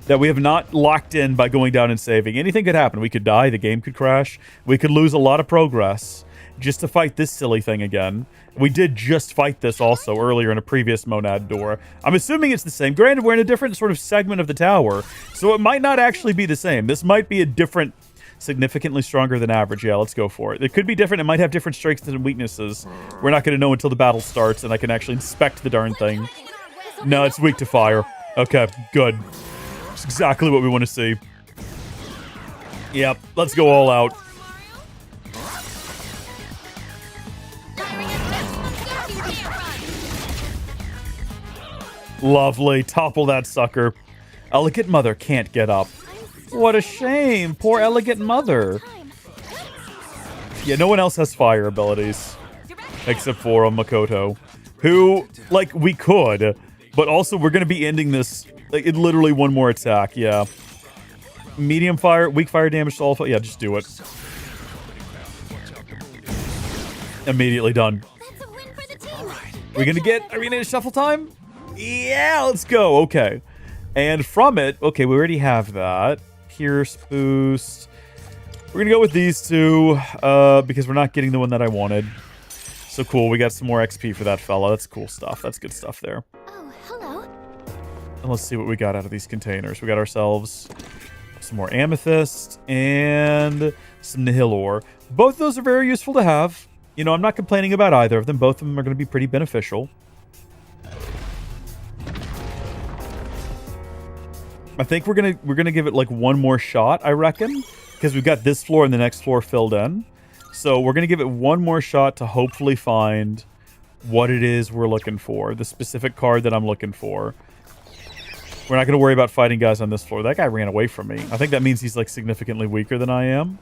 that we have not locked in by going down and saving. Anything could happen. We could die. The game could crash. We could lose a lot of progress just to fight this silly thing again. We did just fight this also earlier in a previous Monad door. I'm assuming it's the same. Granted, we're in a different sort of segment of the tower, so it might not actually be the same. This might be a different, significantly stronger than average. Yeah, let's go for it. It could be different. It might have different strengths and weaknesses. We're not going to know until the battle starts and I can actually inspect the darn thing. No, it's weak to fire. Okay, good. That's exactly what we want to see. Yep, let's go all out. Lovely. Topple that sucker. Elegant Mother can't get up. What a shame. Poor Elegant Mother. Yeah, no one else has fire abilities. Except for Makoto. Who, like, we could. But also, we're going to be ending this Like, it literally one more attack, yeah. Medium fire, weak fire damage to all. Yeah, just do it. Immediately done. Are we gonna get shuffle time? Yeah, let's go. Okay. And from it, okay, we already have that. Pierce boost. We're gonna go with these two, because we're not getting the one that I wanted. So cool, we got some more XP for that fella. That's cool stuff. That's good stuff there. Oh, hello. And let's see what we got out of these containers. We got ourselves some more amethyst and some nihil ore. Both of those are very useful to have. You know, I'm not complaining about either of them. Both of them are going to be pretty beneficial. I think we're gonna give it like one more shot, I reckon, because we've got this floor and the next floor filled in. So we're gonna give it one more shot to hopefully find what it is we're looking for, the specific card that I'm looking for. We're not gonna worry about fighting guys on this floor. That guy ran away from me. I think that means he's like significantly weaker than I am.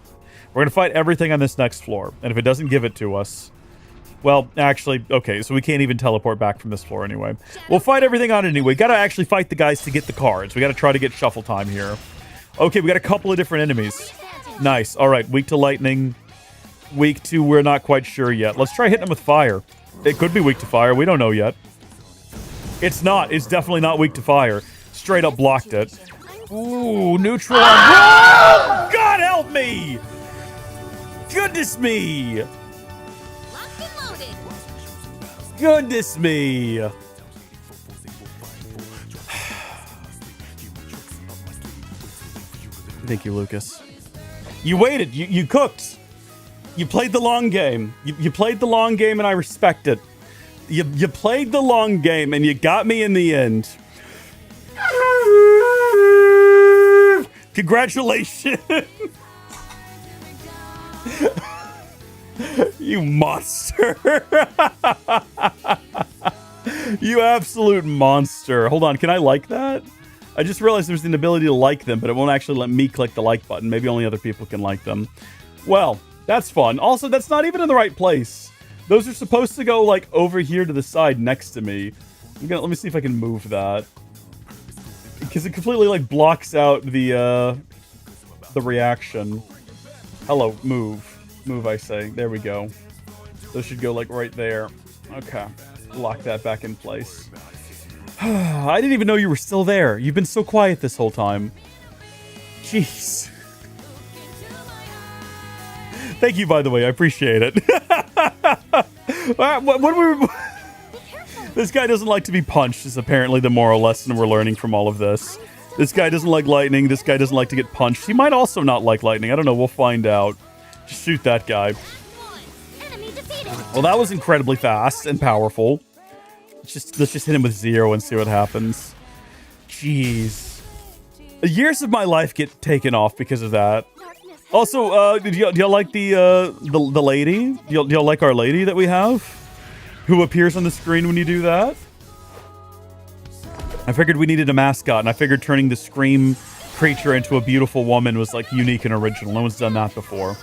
We're gonna fight everything on this next floor, and if it doesn't give it to us, well, actually, okay, so we can't even teleport back from this floor anyway. We'll fight everything on it anyway. Gotta actually fight the guys to get the cards. We gotta try to get shuffle time here. Okay, we got a couple of different enemies. Nice. All right, weak to lightning. Weak to, we're not quite sure yet. Let's try hitting them with fire. It could be weak to fire. We don't know yet. It's not. It's definitely not weak to fire. Straight up blocked it. Ooh, neutral on... Oh, God help me! Goodness me! Goodness me! Thank you, Lucas. You waited. You cooked. You played the long game. You played the long game, and I respect it. You played the long game, and you got me in the end. Congratulations. You monster. You absolute monster. Hold on, can I like that? I just realized there's an ability to like them, but it won't actually let me click the like button. Maybe only other people can like them. Well, that's fun. Also, that's not even in the right place. Those are supposed to go, like, over here to the side next to me. Let me see if I can move that. Because it completely, like, blocks out the reaction. Hello, move. Move, I say. There we go. Those should go, like, right there. Okay. Lock that back in place. I didn't even know you were still there. You've been so quiet this whole time. Jeez. Thank you, by the way. I appreciate it. This guy doesn't like to be punched is apparently the moral lesson we're learning from all of this. This guy doesn't like lightning. This guy doesn't like to get punched. He might also not like lightning. I don't know. We'll find out. Just shoot that guy. Well, that was incredibly fast and powerful. Let's just hit him with 0 and see what happens. Jeez. Years of my life get taken off because of that. Also, do y'all like the lady? Do y'all like our lady that we have? Who appears on the screen when you do that? I figured we needed a mascot, and I figured turning the Scream creature into a beautiful woman was, like, unique and original. No one's done that before.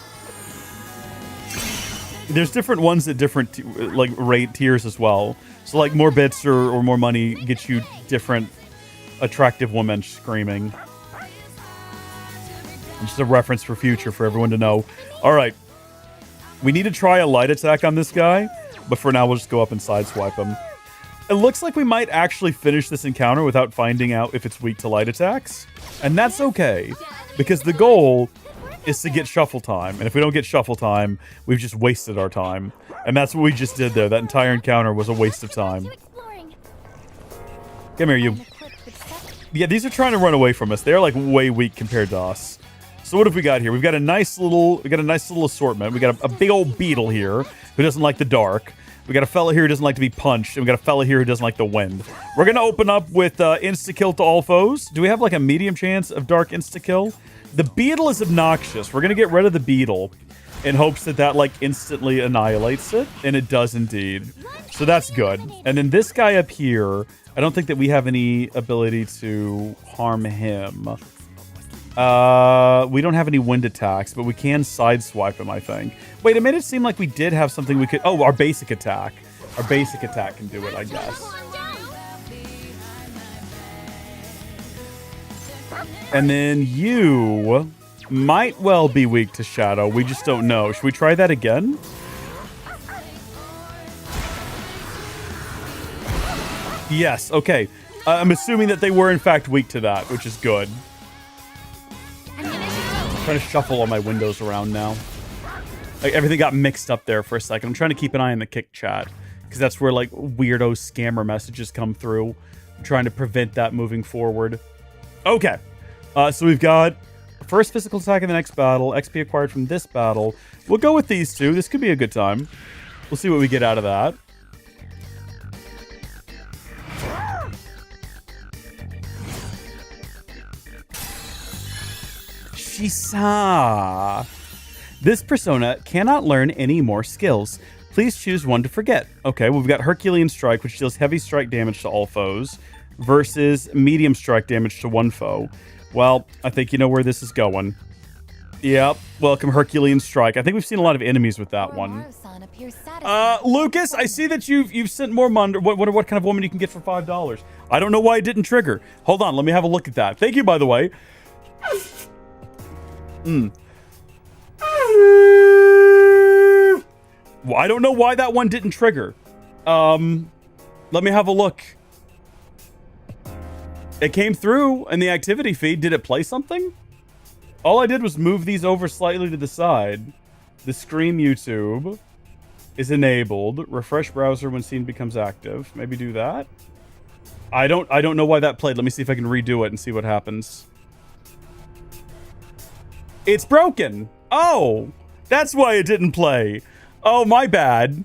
There's different ones at different, rate tiers as well. So, like, more bits or more money gets you different attractive women screaming. Just a reference for future for everyone to know. All right. We need to try a light attack on this guy, but for now we'll just go up and sideswipe him. It looks like we might actually finish this encounter without finding out if it's weak to light attacks. And that's okay, because the goal is to get shuffle time. And if we don't get shuffle time, we've just wasted our time. And that's what we just did there. That entire encounter was a waste of time. Come here, you. Yeah, these are trying to run away from us. They're like way weak compared to us. So what have we got here? We've got a nice little assortment. We got a big old beetle here who doesn't like the dark. We got a fella here who doesn't like to be punched, and we got a fella here who doesn't like the wind. We're gonna open up with insta-kill to all foes. Do we have like a medium chance of dark insta-kill? The beetle is obnoxious. We're gonna get rid of the beetle in hopes that that like instantly annihilates it, and it does indeed. So that's good. And then this guy up here, I don't think that we have any ability to harm him. We don't have any wind attacks, but we can sideswipe him, I think. Wait, it made it seem like we did have something we could... Oh, our basic attack. Our basic attack can do it, I guess. And then you might well be weak to Shadow. We just don't know. Should we try that again? Yes, okay. I'm assuming that they were in fact weak to that, which is good. I'm trying to shuffle all my windows around now. Like, everything got mixed up there for a second. I'm trying to keep an eye on the Kick chat, because that's where, like, weirdo scammer messages come through. I'm trying to prevent that moving forward. Okay. So we've got first physical attack in the next battle, XP acquired from this battle. We'll go with these two. This could be a good time. We'll see what we get out of that. Shisa. This persona cannot learn any more skills. Please choose one to forget. Okay, we've got Herculean Strike, which deals heavy strike damage to all foes, versus medium strike damage to one foe. Well, I think you know where this is going. Yep, welcome Herculean Strike. I think we've seen a lot of enemies with that one. Lucas, I see that you've sent more money. What kind of woman you can get for $5? I don't know why it didn't trigger. Hold on, let me have a look at that. Thank you, by the way. Well, I don't know why that one didn't trigger. Let me have a look. It came through in the activity feed. Did it play something? All I did was move these over slightly to the side. The Scream YouTube is enabled. Refresh browser when scene becomes active. Maybe do that. I don't know why that played. Let me see if I can redo it and see what happens. It's broken. Oh, that's why it didn't play. Oh, my bad.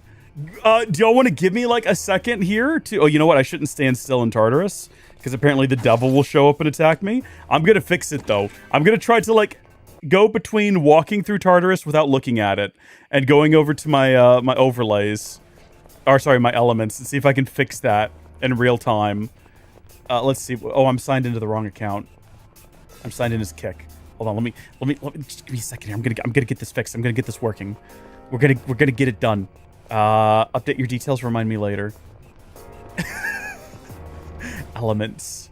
Do y'all want to give me like a second here to... Oh, you know what? I shouldn't stand still in Tartarus, because apparently the devil will show up and attack me. I'm going to fix it, though. I'm going to try to like go between walking through Tartarus without looking at it and going over to my my overlays. Or sorry, my elements, and see if I can fix that in real time. Let's see. Oh, I'm signed into the wrong account. I'm signed in as Kick. Hold on, let me just give me a second here. I'm gonna get this fixed. I'm gonna get this working. We're gonna get it done. Update your details, remind me later. Elements.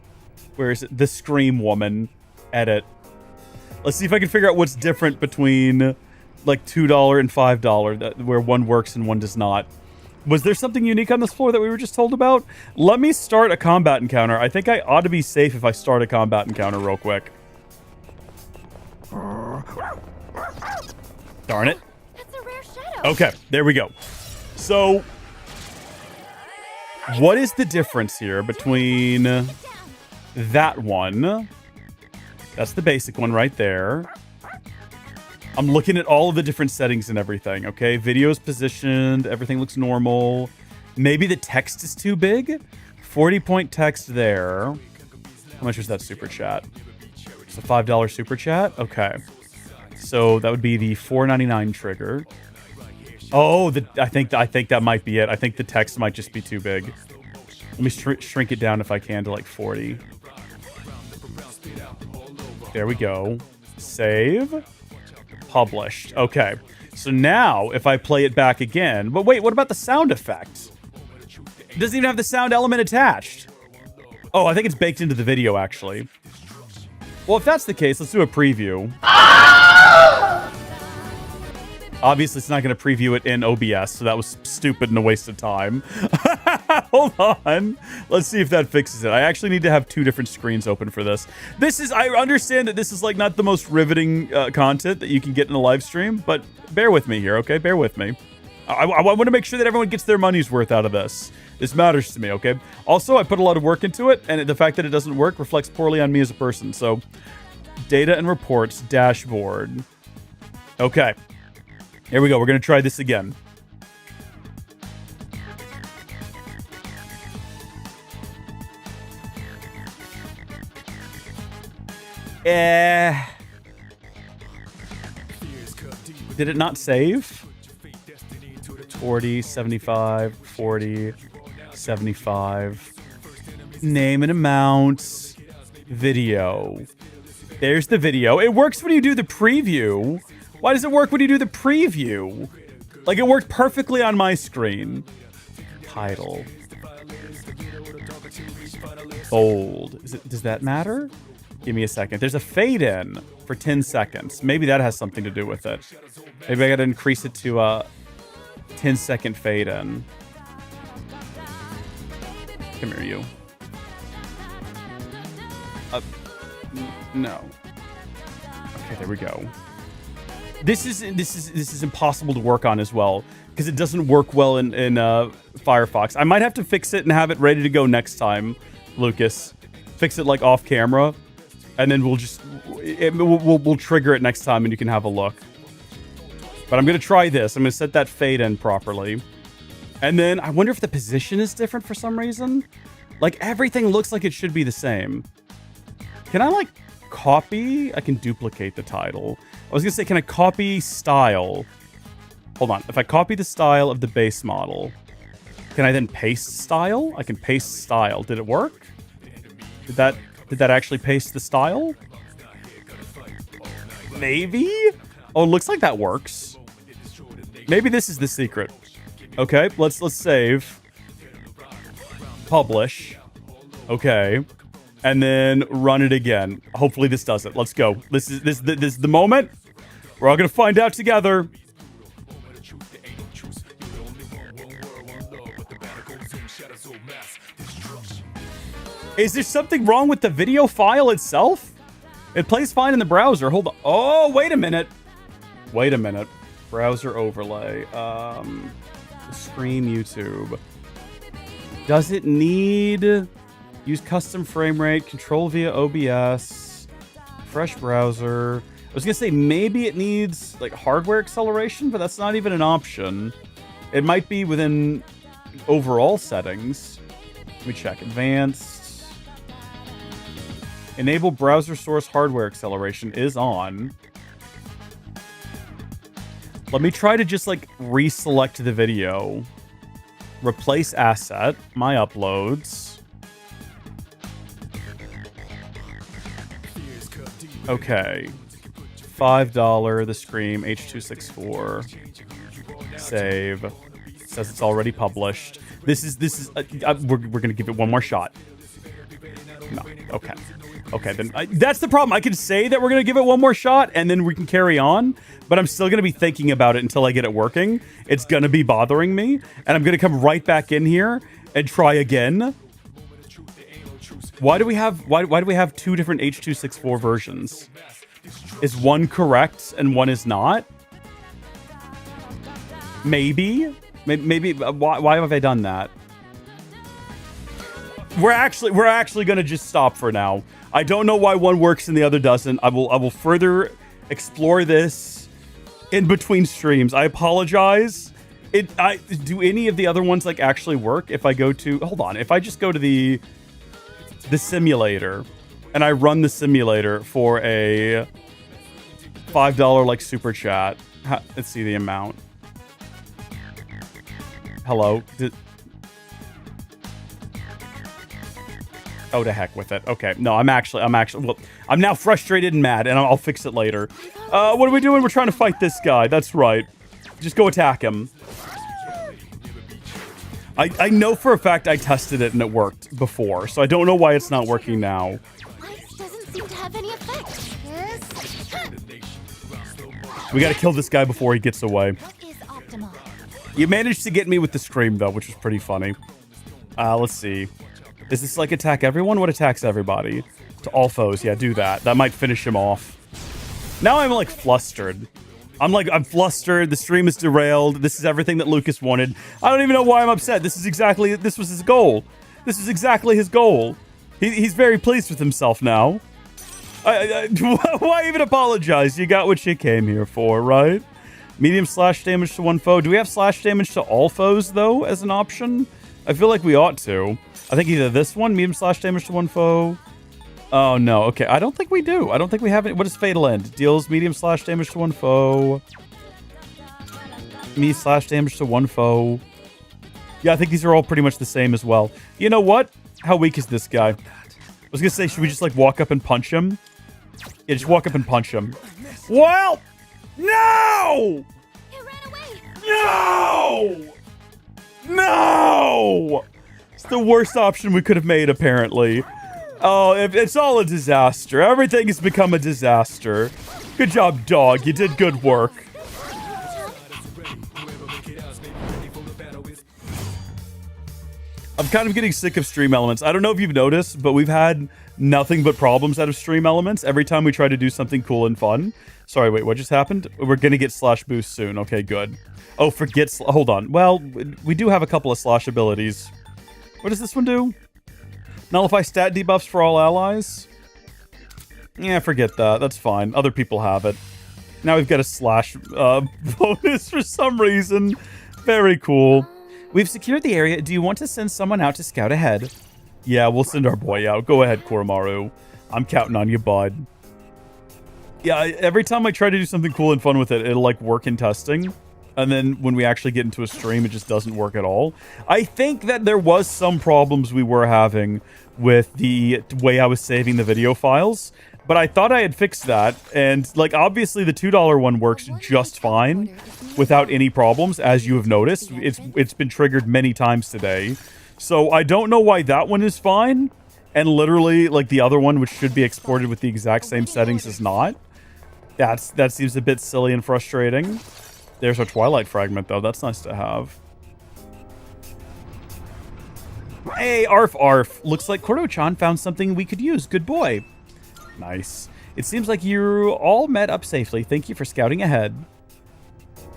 Where is it? The Scream Woman. Edit. Let's see if I can figure out what's different between like $2 and $5, where one works and one does not. Was there something unique on this floor that we were just told about? Let me start a combat encounter. I think I ought to be safe if I start a combat encounter real quick. Darn it. That's a rare shadow. Okay, there we go. So, what is the difference here between that one? That's the basic one right there. I'm looking at all of the different settings and everything, okay? Video's positioned, everything looks normal. Maybe the text is too big? 40-point text there. How much was that super chat? It's a $5 super chat? Okay. So that would be the $4.99 trigger. Oh, I think that might be it. I think the text might just be too big. Let me shrink it down if I can to like 40. There we go. Save. Published. Okay. So now if I play it back again, but wait, what about the sound effect? It doesn't even have the sound element attached. Oh, I think it's baked into the video actually. Well, if that's the case, let's do a preview. Obviously, it's not going to preview it in OBS, so that was stupid and a waste of time. Hold on. Let's see if that fixes it. I actually need to have two different screens open for this. I understand that this is like not the most riveting content that you can get in a live stream, but bear with me here, okay? Bear with me. I want to make sure that everyone gets their money's worth out of this. This matters to me, okay? Also, I put a lot of work into it, and the fact that it doesn't work reflects poorly on me as a person. So, data and reports, dashboard. Okay. Here we go. We're going to try this again. Did it not save? 40, 75, 40, 75. Name and amount. Video. There's the video. It works when you do the preview. Why does it work when you do the preview? Like, it worked perfectly on my screen. Title. Bold. Does that matter? Give me a second. There's a fade in for 10 seconds. Maybe that has something to do with it. Maybe I gotta increase it to a 10-second fade in. Come here, you. No. Okay, there we go. This is impossible to work on as well because it doesn't work well in Firefox. I might have to fix it and have it ready to go next time, Lucas. Fix it like off camera, and then we'll trigger it next time, and you can have a look. But I'm gonna try this. I'm gonna set that fade in properly, and then I wonder if the position is different for some reason. Like everything looks like it should be the same. Can I like copy? I can duplicate the title. I was gonna say, can I copy style? Hold on. If I copy the style of the base model, can I then paste style? I can paste style. Did it work? Did that actually paste the style? Maybe? Oh, it looks like that works. Maybe this is the secret. Okay, let's save. Publish. Okay. And then run it again. Hopefully this does it. Let's go. This is the moment. We're all gonna find out together. Is there something wrong with the video file itself? It plays fine in the browser. Hold on. Oh, wait a minute. Wait a minute. Browser overlay. Screen YouTube. Does it need... Use custom frame rate, control via OBS, fresh browser. I was gonna say maybe it needs like hardware acceleration, but that's not even an option. It might be within overall settings. Let me check. Advanced. Enable browser source hardware acceleration is on. Let me try to just like reselect the video. Replace asset, my uploads. Okay, $5, the Scream, H.264, save, says it's already published. This is we're gonna give it one more shot. No, okay, then that's the problem. I can say that we're gonna give it one more shot and then we can carry on, but I'm still gonna be thinking about it until I get it working. It's gonna be bothering me, and I'm gonna come right back in here and try again. Why do we have two different H.264 versions? Is one correct and one is not? Maybe. Why have I done that? We're actually gonna just stop for now. I don't know why one works and the other doesn't. I will further explore this in between streams. I apologize. Do any of the other ones like actually work? If I go to if I just go to the simulator and I run the simulator for a $5 like super chat. Let's see the amount. Hello. Oh, to heck with it. Okay. No, I'm now frustrated and mad, and I'll fix it later. What are we doing? We're trying to fight this guy. That's right. Just go attack him. I know for a fact I tested it and it worked before, so I don't know why it's not working now. Ice doesn't seem to have any effect. Yes. We gotta kill this guy before he gets away. What is optimal? You managed to get me with the Scream, though, which was pretty funny. Let's see. Is this like attack everyone? What attacks everybody? To all foes. Yeah, do that. That might finish him off. Now I'm like flustered. I'm flustered. The stream is derailed. This is everything that Lucas wanted. I don't even know why I'm upset. This was his goal. This is exactly his goal. He's very pleased with himself now. Why even apologize? You got what you came here for, right? Medium slash damage to one foe. Do we have slash damage to all foes, though, as an option? I feel like we ought to. I think either this one, medium slash damage to one foe. Oh, no. Okay, I don't think we do. I don't think we have it. What is Fatal End? Deals medium slash damage to one foe. Me slash damage to one foe. Yeah, I think these are all pretty much the same as well. You know what? How weak is this guy? I was gonna say, should we just, like, walk up and punch him? Yeah, just walk up and punch him. Well! No! No! No! It's the worst option we could have made, apparently. Oh, it's all a disaster. Everything has become a disaster. Good job, dog. You did good work. I'm kind of getting sick of Stream Elements. I don't know if you've noticed, but we've had nothing but problems out of Stream Elements every time we try to do something cool and fun. Sorry, wait, what just happened? We're going to get slash boost soon. Okay, good. Oh, hold on. Well, we do have a couple of slash abilities. What does this one do? Nullify stat debuffs for all allies? Yeah, forget that. That's fine. Other people have it. Now we've got a slash bonus for some reason. Very cool. We've secured the area. Do you want to send someone out to scout ahead? Yeah, we'll send our boy out. Go ahead, Koromaru. I'm counting on you, bud. Yeah, every time I try to do something cool and fun with it, it'll like work in testing. And then when we actually get into a stream, it just doesn't work at all. I think that there was some problems we were having with the way I was saving the video files. But I thought I had fixed that, and like obviously the $2 one works just fine without any problems, as you have noticed. It's been triggered many times today. So I don't know why that one is fine, and literally like the other one, which should be exported with the exact same settings, is not. That seems a bit silly and frustrating. There's our Twilight fragment though, that's nice to have. Hey, Arf Arf. Looks like Koro-chan found something we could use. Good boy. Nice. It seems like you all met up safely. Thank you for scouting ahead.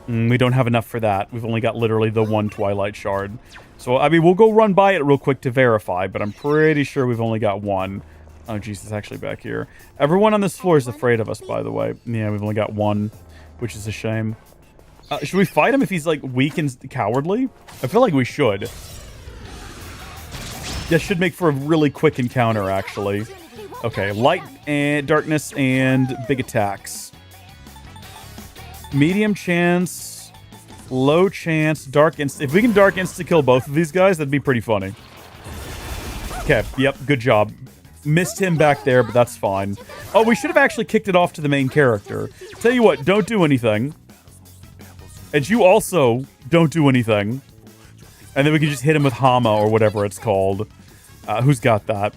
We don't have enough for that. We've only got literally the one Twilight Shard. So, I mean, we'll go run by it real quick to verify, but I'm pretty sure we've only got one. Oh, jeez, it's actually back here. Everyone on this floor is afraid of us, by the way. Yeah, we've only got one, which is a shame. Should we fight him if he's, like, weak and cowardly? I feel like we should. That should make for a really quick encounter, actually. Okay, light and darkness and big attacks. Medium chance, low chance, dark insta. If we can dark insta-kill both of these guys, that'd be pretty funny. Okay, yep, good job. Missed him back there, but that's fine. Oh, we should have actually kicked it off to the main character. Tell you what, don't do anything. And you also don't do anything. And then we can just hit him with Hama or whatever it's called. Who's got that?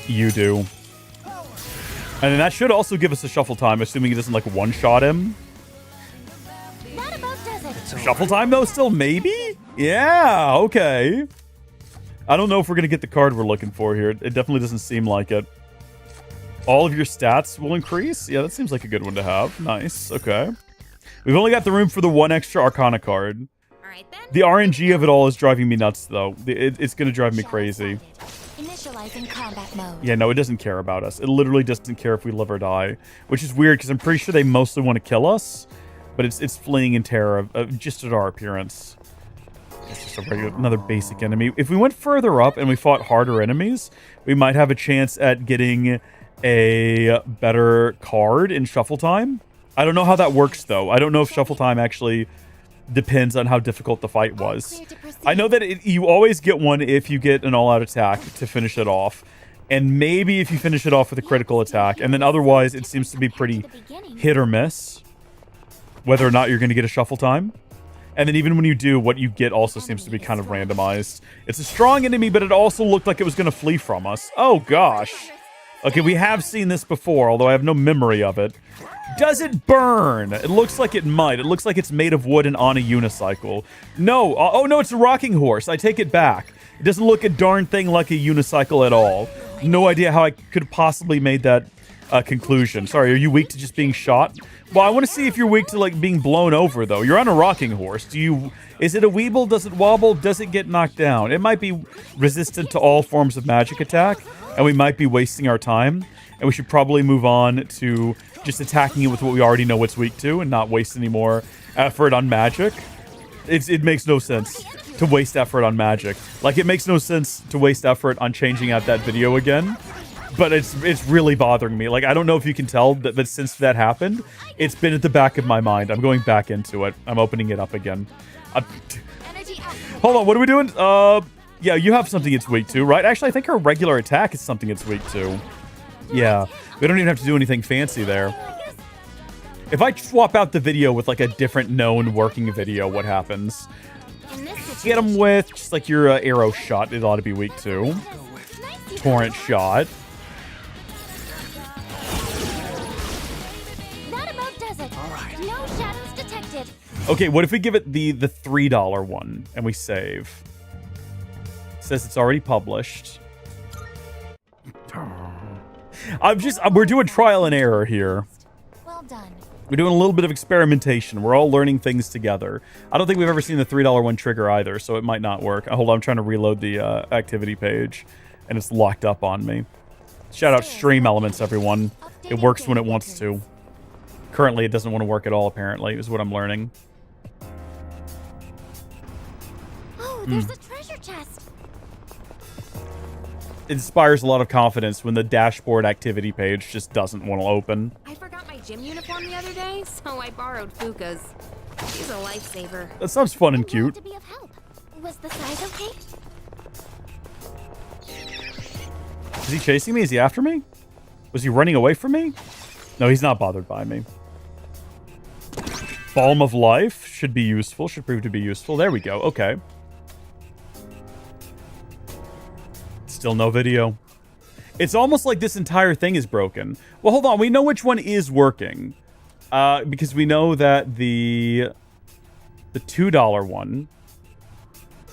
You do. And then that should also give us a shuffle time, assuming he doesn't, like, one-shot him. That about does it. Shuffle time, though, still? Maybe? Yeah, okay. I don't know if we're going to get the card we're looking for here. It definitely doesn't seem like it. All of your stats will increase? Yeah, that seems like a good one to have. Nice, okay. We've only got the room for the one extra Arcana card. The RNG of it all is driving me nuts, though. It's going to drive me crazy. Initializing combat mode. Yeah, no, it doesn't care about us. It literally doesn't care if we live or die, which is weird because I'm pretty sure they mostly want to kill us, but it's fleeing in terror just at our appearance. It's just another basic enemy. If we went further up and we fought harder enemies, we might have a chance at getting a better card in Shuffle Time. I don't know how that works, though. I don't know if Shuffle Time actually depends on how difficult the fight was. I know that you always get one if you get an all-out attack to finish it off, and maybe if you finish it off with a critical attack, and then otherwise it seems to be pretty hit or miss whether or not you're going to get a Shuffle Time. And then even when you do, what you get also seems to be kind of randomized. It's a strong enemy, but it also looked like it was going to flee from us. Oh gosh. Okay, we have seen this before, although I have no memory of it. Does it burn? It looks like it might. It looks like it's made of wood and on a unicycle. No. Oh, no, it's a rocking horse. I take it back. It doesn't look a darn thing like a unicycle at all. No idea how I could have possibly made that conclusion. Sorry, are you weak to just being shot? Well, I want to see if you're weak to, like, being blown over, though. You're on a rocking horse. Is it a weeble? Does it wobble? Does it get knocked down? It might be resistant to all forms of magic attack, and we might be wasting our time. And we should probably move on to just attacking it with what we already know it's weak to and not waste any more effort on magic. It makes no sense to waste effort on magic. Like, it makes no sense to waste effort on changing out that video again. But it's really bothering me. Like, I don't know if you can tell that since that happened, it's been at the back of my mind. I'm going back into it. I'm opening it up again. Hold on, what are we doing? Yeah, you have something it's weak to, right? Actually, I think her regular attack is something it's weak to. Yeah, we don't even have to do anything fancy there. If I swap out the video with, like, a different known working video, what happens? Get him with just, like, your arrow shot. It ought to be weak, too. torrent shot. That about does it. All right. No shadows detected. Okay, what if we give it the $3 one and we save? It says it's already published. We're doing trial and error here. Well done. We're doing a little bit of experimentation. We're all learning things together. I don't think we've ever seen the $3 one trigger either, so it might not work. Hold on, I'm trying to reload the activity page, and it's locked up on me. Shout out Stream Elements, everyone. It works when it wants to. Currently, it doesn't want to work at all, apparently, is what I'm learning. Oh, there's a treasure chest. It inspires a lot of confidence when the dashboard activity page just doesn't want to open. I forgot my gym uniform the other day, so I borrowed Fuka's. She's a lifesaver. That sounds fun and cute. To be of help. Was the size okay? Is he chasing me? Is he after me? Was he running away from me? No, he's not bothered by me. Balm of Life should be useful. Should prove to be useful. There we go. Okay. Still no video. It's almost like this entire thing is broken. Well, hold on. We know which one is working. Because we know that the $2 one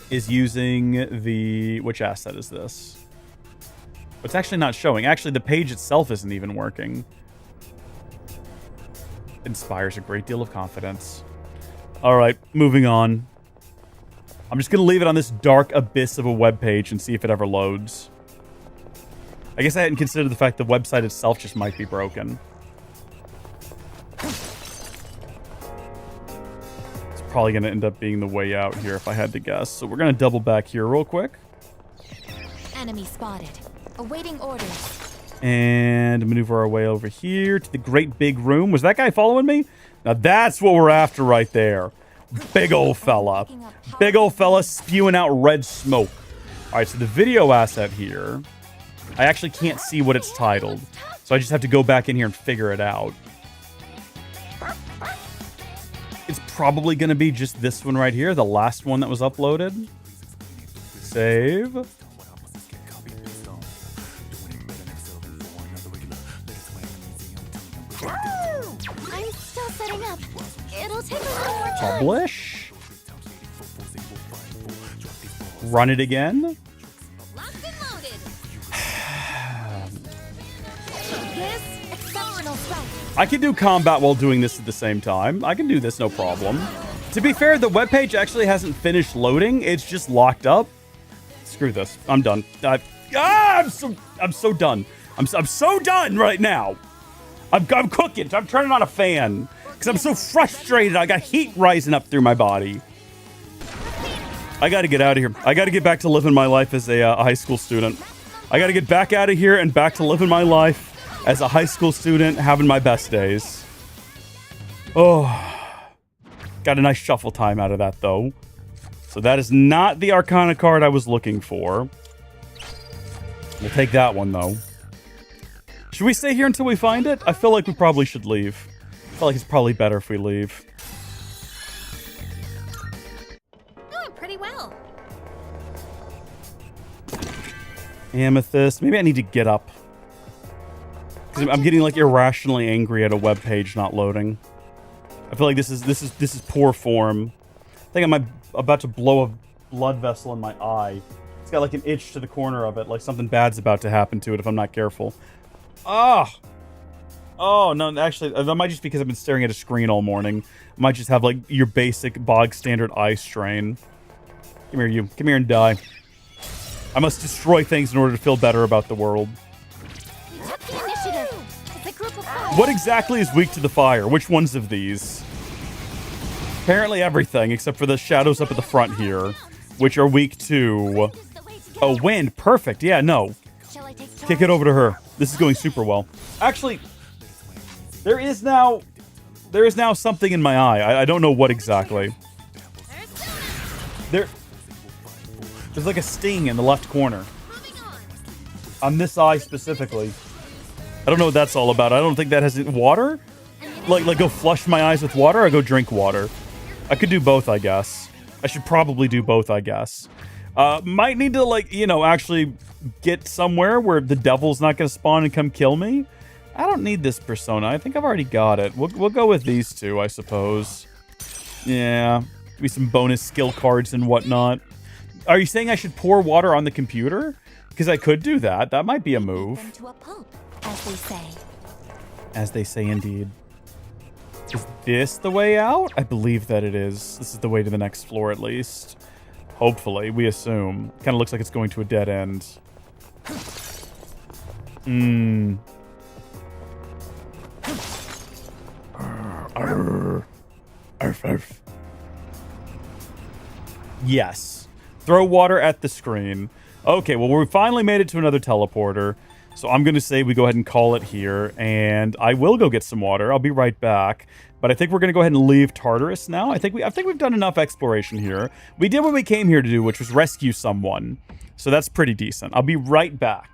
is using the... Which asset is this? It's actually not showing. Actually, the page itself isn't even working. Inspires a great deal of confidence. All right, moving on. I'm just going to leave it on this dark abyss of a web page and see if it ever loads. I guess I hadn't considered the fact the website itself just might be broken. It's probably going to end up being the way out here if I had to guess. So we're going to double back here real quick. Enemy spotted. Awaiting orders. And maneuver our way over here to the great big room. Was that guy following me? Now that's what we're after right there. Big old fella. Big old fella spewing out red smoke. All right, so the video asset here, I actually can't see what it's titled. So I just have to go back in here and figure it out. It's probably going to be just this one right here, the last one that was uploaded. Save. I'm still setting up. It'll take a little more time. Publish. Run it again. I can do combat while doing this at the same time. I can do this, no problem. To be fair, the webpage actually hasn't finished loading. It's just locked up. Screw this. I'm done. I'm so done. I'm so done right now. I'm cooking. I'm turning on a fan because I'm so frustrated. I got heat rising up through my body. I got to get out of here. I got to get back to living my life as a high school student. I got to get back out of here and back to living my life as a high school student, having my best days. Oh, got a nice shuffle time out of that, though. So that is not the Arcana card I was looking for. We'll take that one, though. Should we stay here until we find it? I feel like we probably should leave. I feel like it's probably better if we leave. Doing pretty well. Amethyst. Maybe I need to get up. Because I'm getting like irrationally angry at a web page not loading. I feel like this is poor form. I think I'm about to blow a blood vessel in my eye. It's got like an itch to the corner of it, like something bad's about to happen to it if I'm not careful. Ah! Oh, no, actually, that might just be because I've been staring at a screen all morning. I might just have like your basic bog standard eye strain. Come here, you. Come here and die. I must destroy things in order to feel better about the world. We took the initiative. It's a group of 5. What exactly is weak to the fire? Which ones of these? Apparently everything, except for the shadows up at the front here, which are weak to... Oh, wind. Perfect. Yeah, no. Kick it over to her. This is going super well. Actually, there is now something in my eye. I don't know what exactly. There's like a sting in the left corner. On this eye specifically. I don't know what that's all about. I don't think that has water. Like go flush my eyes with water or go drink water. I could do both, I guess. I should probably do both, I guess. Might need to, like, you know, actually get somewhere where the devil's not going to spawn and come kill me. I don't need this persona. I think I've already got it. We'll go with these two, I suppose. Yeah. Give me some bonus skill cards and whatnot. Are you saying I should pour water on the computer? Because I could do that. That might be a move. To a pulp, as they say. As they say, indeed. Is this the way out? I believe that it is. This is the way to the next floor, at least. Hopefully, we assume. Kind of looks like it's going to a dead end. Yes. Throw water at the screen. Okay, well, we finally made it to another teleporter. So I'm going to say we go ahead and call it here. And I will go get some water. I'll be right back. But I think we're going to go ahead and leave Tartarus now. I think we've done enough exploration here. We did what we came here to do, which was rescue someone. So that's pretty decent. I'll be right back.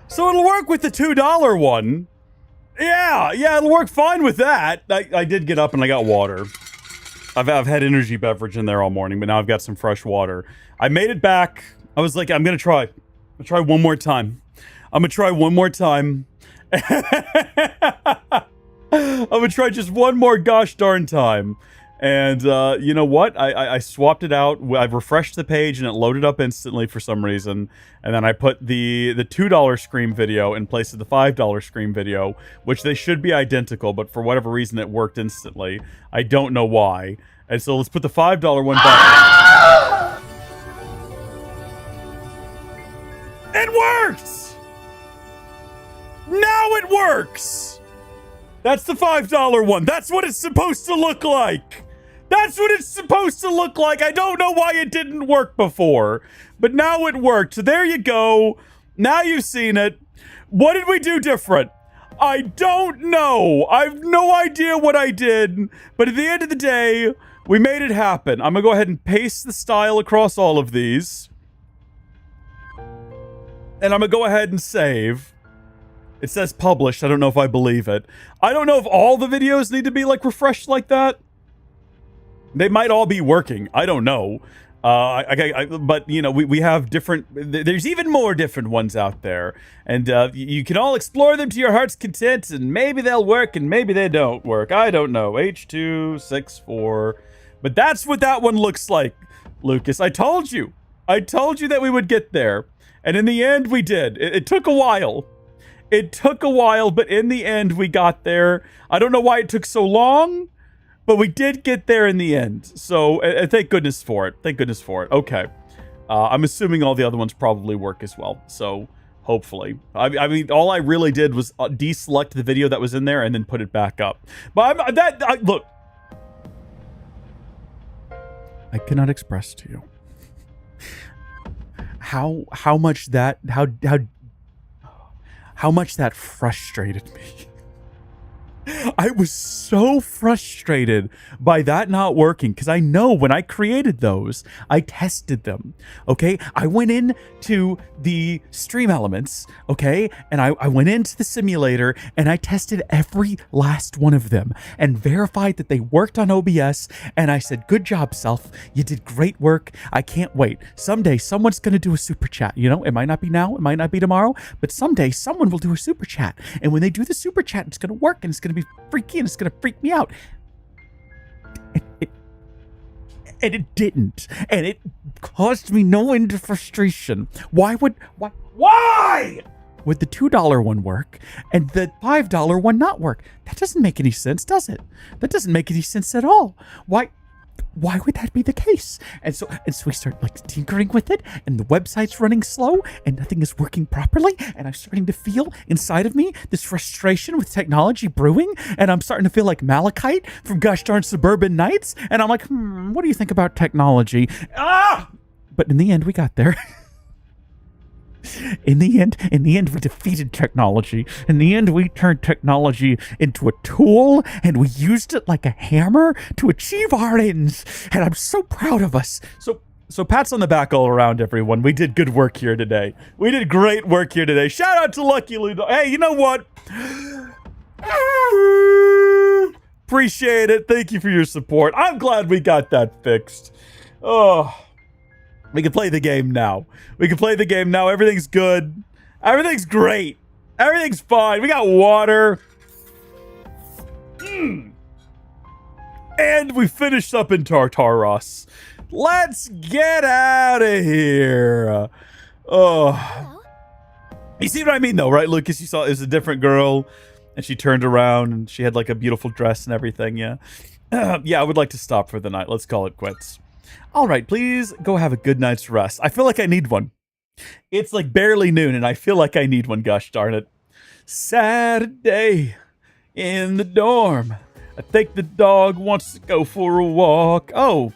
So it'll work with the $2 one. Yeah, it'll work fine with that. I did get up and I got water. I've had energy beverage in there all morning, but now I've got some fresh water. I made it back. I was like, I'm gonna try one more time. I'm gonna try one more time. I'm gonna try just one more gosh darn time. And you know what? I swapped it out. I've refreshed the page and it loaded up instantly for some reason. And then I put the $2 Scream video in place of the $5 Scream video, which they should be identical, but for whatever reason it worked instantly. I don't know why. And so let's put the $5 one back. It works! Now it works! That's the $5 one. That's what it's supposed to look like. That's what it's supposed to look like. I don't know why it didn't work before, but now it worked. So there you go. Now you've seen it. What did we do different? I don't know. I have no idea what I did, but at the end of the day, we made it happen. I'm gonna go ahead and paste the style across all of these. And I'm going to go ahead and save. It says published. I don't know if I believe it. I don't know if all the videos need to be like refreshed like that. They might all be working. I don't know. But, you know, we have different... There's even more different ones out there. And you can all explore them to your heart's content, and maybe they'll work, and maybe they don't work. I don't know. H264. But that's what that one looks like, Lucas. I told you. I told you that we would get there. And in the end, we did. It took a while. It took a while, but in the end, we got there. I don't know why it took so long, but we did get there in the end. So thank goodness for it. Thank goodness for it. Okay. I'm assuming all the other ones probably work as well. So hopefully. I mean, all I really did was deselect the video that was in there and then put it back up. But look. I cannot express to you how much that frustrated me. I was so frustrated by that not working because I know when I created those, I tested them, okay? I went into the stream elements, okay? And I went into the simulator and I tested every last one of them and verified that they worked on OBS. And I said, good job, self. You did great work. I can't wait. Someday someone's going to do a super chat. You know, it might not be now, it might not be tomorrow, but someday someone will do a super chat. And when they do the super chat, it's going to work and it's going to be freaky and it's going to freak me out. And it didn't. And it caused me no end of frustration. Why would the $2 one work and the $5 one not work? That doesn't make any sense, does it? That doesn't make any sense at all. Why would that be the case? And so we start like tinkering with it, and the website's running slow, and nothing is working properly, and I'm starting to feel inside of me this frustration with technology brewing, and I'm starting to feel like Malachite from Gosh Darn Suburban Nights, and I'm like, what do you think about technology? But in the end, we got there. In the end, we defeated technology. In the end, we turned technology into a tool, and we used it like a hammer to achieve our ends. And I'm so proud of us. So pats on the back all around, everyone. We did good work here today. We did great work here today. Shout out to Lucky Ludo. Hey, you know what? Appreciate it. Thank you for your support. I'm glad we got that fixed. Oh. We can play the game now. We can play the game now. Everything's good. Everything's great. Everything's fine. We got water. And we finished up in Tartaros. Let's get out of here. Oh. You see what I mean, though, right, Lucas? You saw it was a different girl, and she turned around, and she had, like, a beautiful dress and everything, yeah. Yeah, I would like to stop for the night. Let's call it quits. All right, please go have a good night's rest. I feel like I need one. It's like barely noon, and I feel like I need one, gosh darn it. Saturday in the dorm. I think the dog wants to go for a walk. Oh,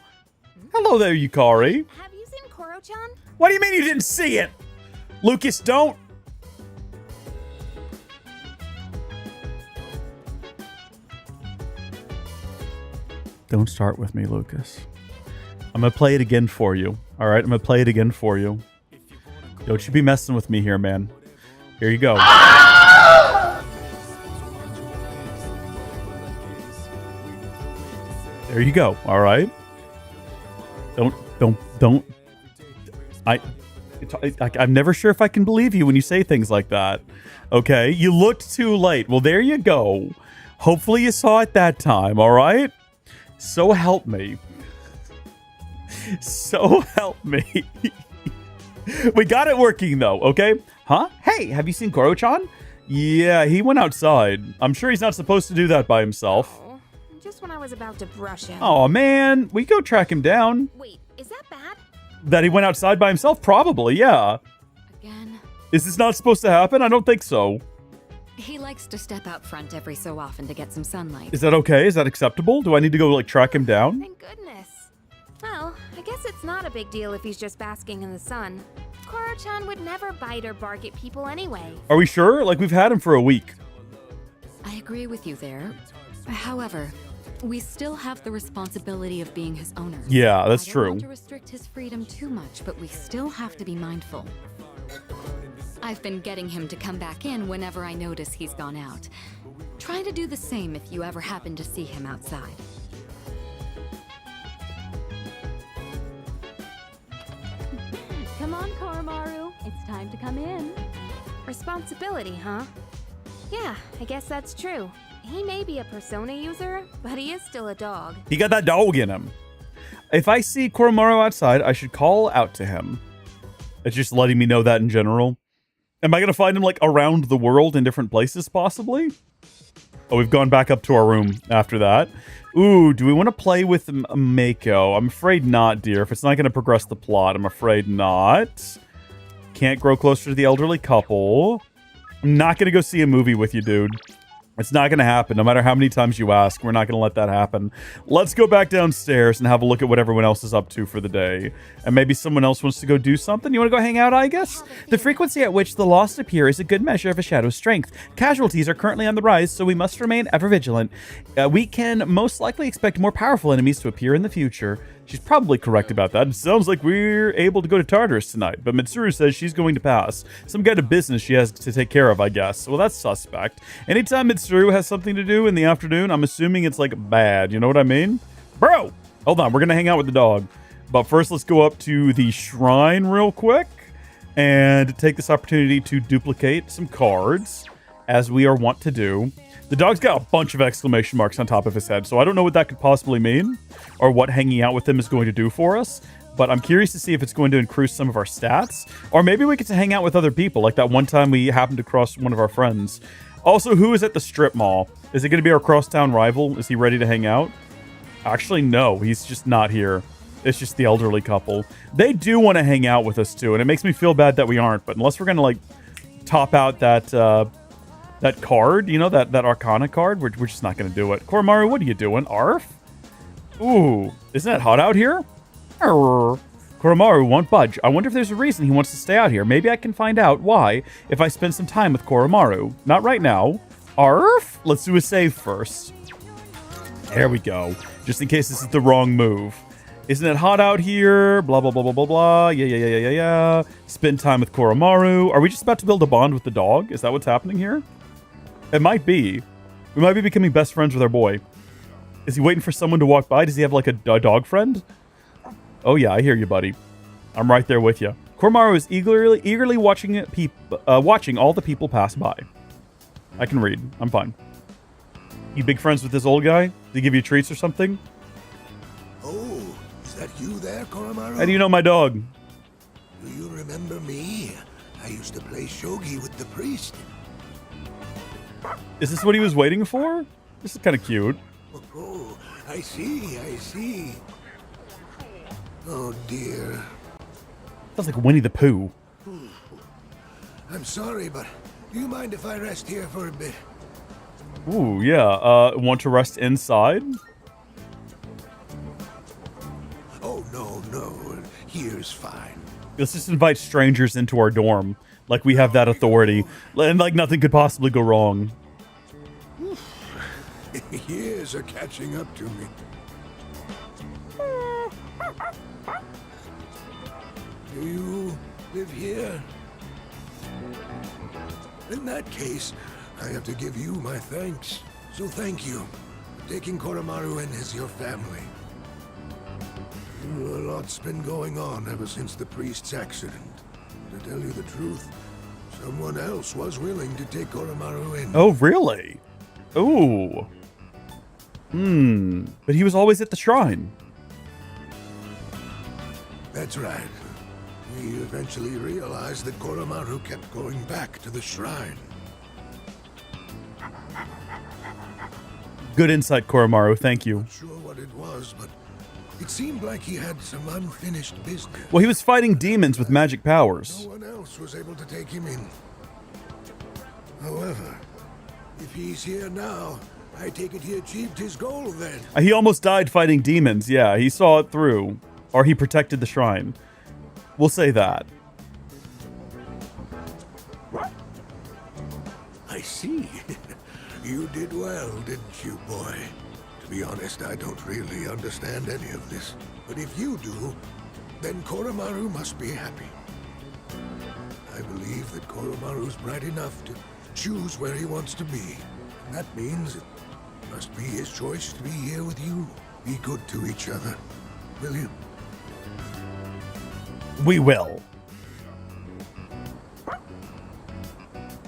hello there, Yukari. Have you seen Koro-chan? What do you mean you didn't see it? Lucas, don't. Don't start with me, Lucas. I'm going to play it again for you. All right, I'm going to play it again for you. Don't you be messing with me here, man. Here you go. There you go. All right. Don't. I'm never sure if I can believe you when you say things like that. Okay, you looked too late. Well, there you go. Hopefully you saw it that time, all right? So help me. So help me. We got it working, though, okay? Huh? Hey, have you seen Koro-chan? Yeah, he went outside. I'm sure he's not supposed to do that by himself. Oh, just when I was about to brush him. Oh, man. We go track him down. Wait, is that bad? That he went outside by himself? Probably, yeah. Again? Is this not supposed to happen? I don't think so. He likes to step out front every so often to get some sunlight. Is that okay? Is that acceptable? Do I need to go, like, track him down? Thank goodness. Well, I guess it's not a big deal if he's just basking in the sun. Koro-chan would never bite or bark at people anyway. Are we sure? Like, we've had him for a week. I agree with you there. However, we still have the responsibility of being his owners. Yeah, that's true. I don't want to restrict his freedom too much, but we still have to be mindful. I've been getting him to come back in whenever I notice he's gone out. Try to do the same if you ever happen to see him outside. Come on, Koromaru. It's time to come in. Responsibility, huh? Yeah, I guess that's true. He may be a Persona user, but he is still a dog. He got that dog in him. If I see Koromaru outside, I should call out to him. It's just letting me know that in general. Am I going to find him, like, around the world in different places, possibly? Oh, we've gone back up to our room after that. Ooh, do we want to play with Mako? I'm afraid not, dear. If it's not going to progress the plot, I'm afraid not. Can't grow closer to the elderly couple. I'm not going to go see a movie with you, dude. It's not going to happen. No matter how many times you ask, we're not going to let that happen. Let's go back downstairs and have a look at what everyone else is up to for the day. And maybe someone else wants to go do something. You want to go hang out, I guess? The frequency at which the lost appear is a good measure of a shadow's strength. Casualties are currently on the rise, so we must remain ever vigilant. We can most likely expect more powerful enemies to appear in the future. She's probably correct about that. It sounds like we're able to go to Tartarus tonight, but Mitsuru says she's going to pass. Some kind of business she has to take care of, I guess. Well, that's suspect. Anytime Mitsuru has something to do in the afternoon, I'm assuming it's, like, bad. You know what I mean? Bro! Hold on, we're going to hang out with the dog. But first, let's go up to the shrine real quick and take this opportunity to duplicate some cards, as we are wont to do. The dog's got a bunch of exclamation marks on top of his head, so I don't know what that could possibly mean or what hanging out with him is going to do for us, but I'm curious to see if it's going to increase some of our stats, or maybe we get to hang out with other people, like that one time we happened to cross one of our friends. Also, who is at the strip mall? Is it going to be our crosstown rival? Is he ready to hang out? Actually, no, he's just not here. It's just the elderly couple. They do want to hang out with us, too, and it makes me feel bad that we aren't, but unless we're going to, like, top out that card, you know, that Arcana card, we're just not going to do it. Koromaru, what are you doing? Arf? Ooh, isn't it hot out here? Arr. Koromaru won't budge. I wonder if there's a reason he wants to stay out here. Maybe I can find out why if I spend some time with Koromaru. Not right now. Arf? Let's do a save first. There we go. Just in case this is the wrong move. Isn't it hot out here? Blah, blah, blah, blah, blah, blah. Yeah. Spend time with Koromaru. Are we just about to build a bond with the dog? Is that what's happening here? It might be. We might be becoming best friends with our boy. Is he waiting for someone to walk by? Does he have like a dog friend? Oh yeah, I hear you, buddy. I'm right there with you. Koromaru is eagerly watching all the people pass by. I can read. I'm fine. You big friends with this old guy? Did he give you treats or something? Oh, is that you there, Koromaru? How do you know my dog? Do you remember me? I used to play shogi with the priest. Is this what he was waiting for? This is kind of cute. Oh, I see. Oh, dear. Sounds like Winnie the Pooh. I'm sorry, but do you mind if I rest here for a bit? Ooh, yeah. Want to rest inside? Oh, no. Here's fine. Let's just invite strangers into our dorm. Like we have that authority. And like nothing could possibly go wrong. Years are catching up to me. Do you live here? In that case, I have to give you my thanks. So thank you for taking Koromaru in as your family. A lot's been going on ever since the priest's accident. To tell you the truth, someone else was willing to take Koromaru in. Oh, really? Ooh. But he was always at the shrine. That's right. We eventually realized that Koromaru kept going back to the shrine. Good insight, Koromaru. Thank you. Not sure what it was, but it seemed like he had some unfinished business. Well, he was fighting demons with magic powers. No one else was able to take him in. However, if he's here now, I take it he achieved his goal then. He almost died fighting demons. Yeah, he saw it through. Or he protected the shrine. We'll say that. I see. You did well, didn't you, boy? To be honest, I don't really understand any of this. But if you do, then Koromaru must be happy. I believe that Koromaru's bright enough to choose where he wants to be. And that means it must be his choice to be here with you. Be good to each other, will you? We will.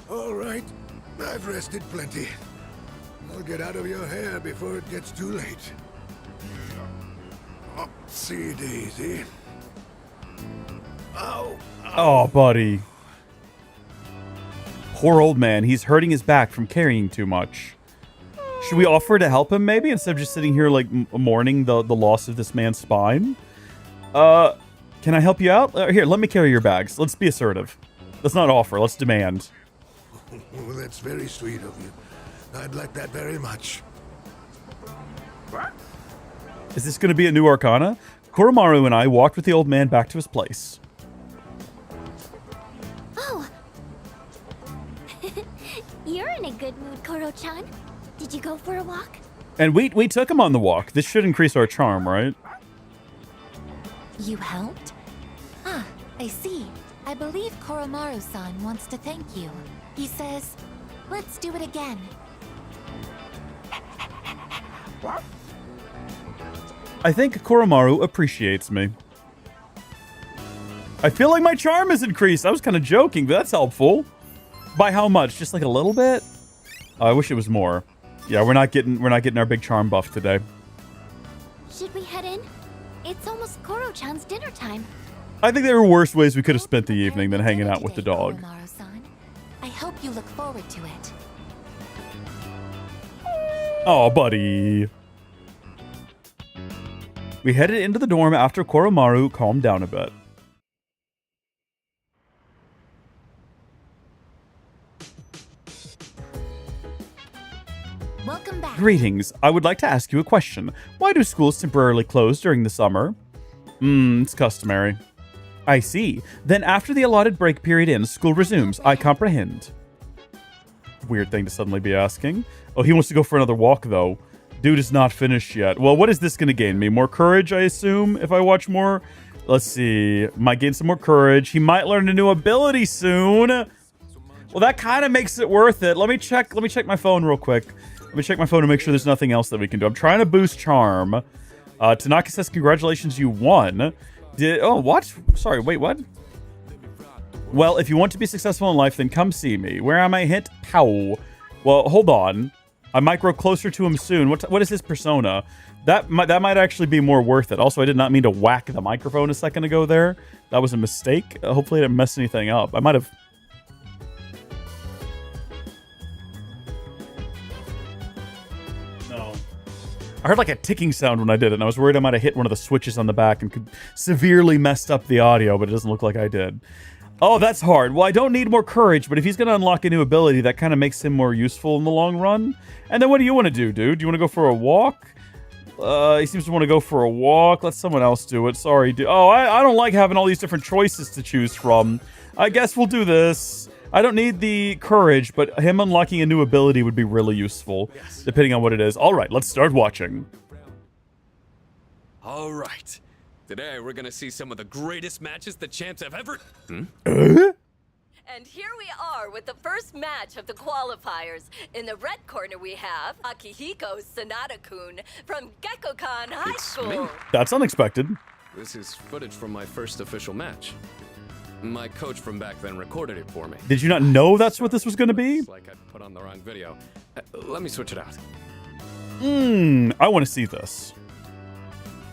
All right. I've rested plenty. I'll get out of your hair before it gets too late. Upsy daisy. Ow. Oh, buddy. Poor old man. He's hurting his back from carrying too much. Should we offer to help him maybe instead of just sitting here like mourning the loss of this man's spine? Can I help you out? Here, let me carry your bags. Let's be assertive. Let's not offer. Let's demand. Oh, that's very sweet of you. I'd like that very much. Is this going to be a new arcana? Koromaru and I walked with the old man back to his place. Oh! You're in a good mood, Koro-chan. Did you go for a walk? And we took him on the walk. This should increase our charm, right? You helped? Ah, I see. I believe Koromaru-san wants to thank you. He says, let's do it again. I think Koromaru appreciates me. I feel like my charm is increased. I was kind of joking, but that's helpful. By how much? Just like a little bit? I wish it was more. Yeah, we're not getting our big charm buff today. Should we head in? It's almost Koro-chan's dinner time. I think there were worse ways we could have spent the evening than hanging out with the dog. Koromaru-san. I hope you look forward to it. Oh, buddy. We headed into the dorm after Koromaru calmed down a bit. Welcome back. Greetings. I would like to ask you a question. Why do schools temporarily close during the summer? It's customary. I see. Then after the allotted break period ends, school resumes. I comprehend. Weird thing to suddenly be asking. Oh, he wants to go for another walk, though. Dude is not finished yet. Well, what is this going to gain me? More courage, I assume, if I watch more? Let's see. Might gain some more courage. He might learn a new ability soon. Well, that kind of makes it worth it. Let me check my phone real quick. Let me check my phone to make sure there's nothing else that we can do. I'm trying to boost charm. Tanaka says, congratulations, you won. Oh, what? Sorry, wait, what? Well, if you want to be successful in life, then come see me. Where am I hit? Pow. Well, hold on. I might grow closer to him soon. What is his persona? That might actually be more worth it. Also, I did not mean to whack the microphone a second ago there. That was a mistake. Hopefully I didn't mess anything up. I might have... No. I heard like a ticking sound when I did it, and I was worried I might have hit one of the switches on the back and could severely messed up the audio, but it doesn't look like I did. Oh, that's hard. Well, I don't need more courage, but if he's going to unlock a new ability, that kind of makes him more useful in the long run. And then what do you want to do, dude? Do you want to go for a walk? He seems to want to go for a walk. Let someone else do it. Sorry, dude. Oh, I don't like having all these different choices to choose from. I guess we'll do this. I don't need the courage, but him unlocking a new ability would be really useful, depending on what it is. All right, let's start watching. All right. Today, we're gonna see some of the greatest matches the champs have ever... And here we are with the first match of the qualifiers. In the red corner, we have Akihiko Sanada-kun from Gekkokan High School. That's unexpected. This is footage from my first official match. My coach from back then recorded it for me. Did you not know that's what this was going to be? It's like I put on the wrong video. Let me switch it out. I want to see this.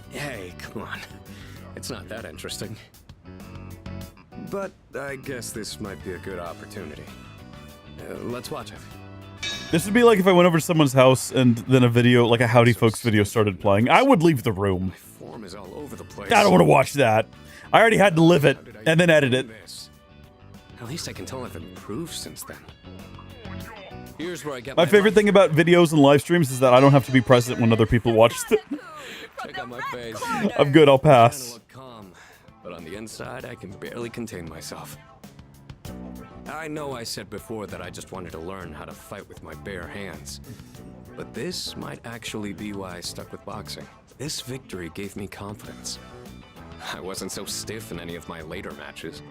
Hey, come on. It's not that interesting. But I guess this might be a good opportunity. Let's watch it. This would be like if I went over to someone's house and then a video, like a Howdy Folks video started playing. I would leave the room. Form is all over the place. I don't want to watch that. I already had to live it and then edit it. At least I can tell I've improved since then. Here's where I get My favorite thing about videos and live streams is that I don't have to be present when other people watch them. Check out my face. I'm good, I'll pass. Look calm, but on the inside, I can barely contain myself. I know I said before that I just wanted to learn how to fight with my bare hands. But this might actually be why I stuck with boxing. This victory gave me confidence. I wasn't so stiff in any of my later matches.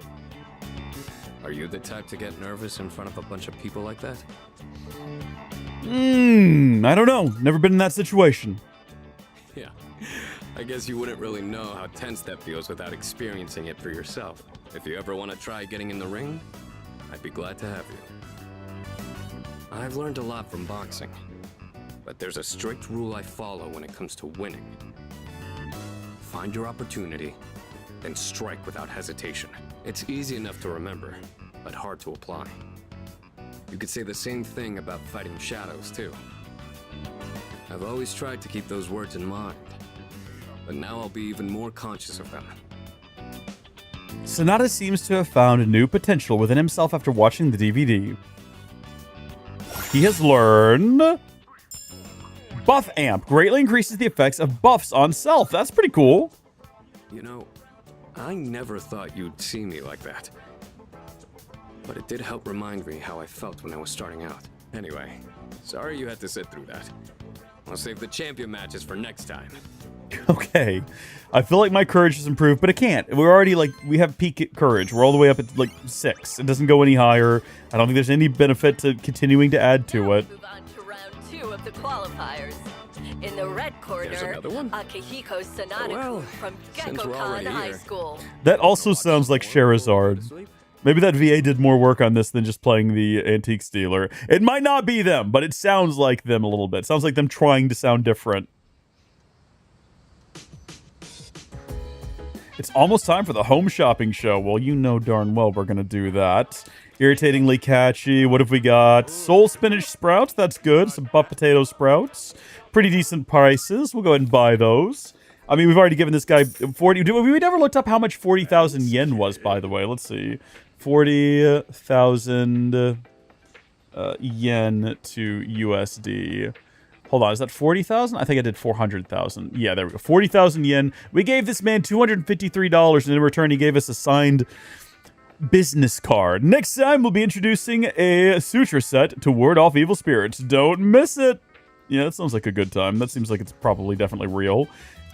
Are you the type to get nervous in front of a bunch of people like that? I don't know. Never been in that situation. Yeah. I guess you wouldn't really know how tense that feels without experiencing it for yourself. If you ever want to try getting in the ring, I'd be glad to have you. I've learned a lot from boxing, but there's a strict rule I follow when it comes to winning. Find your opportunity, then strike without hesitation. It's easy enough to remember, but hard to apply. You could say the same thing about fighting shadows, too. I've always tried to keep those words in mind, but now I'll be even more conscious of them. Sonata seems to have found a new potential within himself after watching the DVD. He has learned... Buff Amp greatly increases the effects of buffs on self. That's pretty cool. You know, I never thought you'd see me like that. But it did help remind me how I felt when I was starting out. Anyway, sorry you had to sit through that. I'll save the champion matches for next time. Okay. I feel like my courage has improved, but it can't. We're already, like, we have peak courage. We're all the way up at, like, 6. It doesn't go any higher. I don't think there's any benefit to continuing to add to it. Move on to round 2 of the qualifiers. In the red corner, Akihiko Sanada from Gekkokan High School. That also sounds like Charizard. Maybe that VA did more work on this than just playing the antiques dealer. It might not be them, but it sounds like them a little bit. It sounds like them trying to sound different. It's almost time for the home shopping show. Well, you know darn well we're going to do that. Irritatingly catchy. What have we got? Soul spinach sprouts. That's good. Some buff potato sprouts. Pretty decent prices. We'll go ahead and buy those. I mean, we've already given this guy 40. We never looked up how much 40,000 yen was, by the way. Let's see. 40,000 yen to USD. Hold on, is that 40,000? I think I did 400,000. Yeah, there we go. 40,000 yen. We gave this man $253, and in return, he gave us a signed business card. Next time, we'll be introducing a suture set to ward off evil spirits. Don't miss it. Yeah, that sounds like a good time. That seems like it's probably definitely real.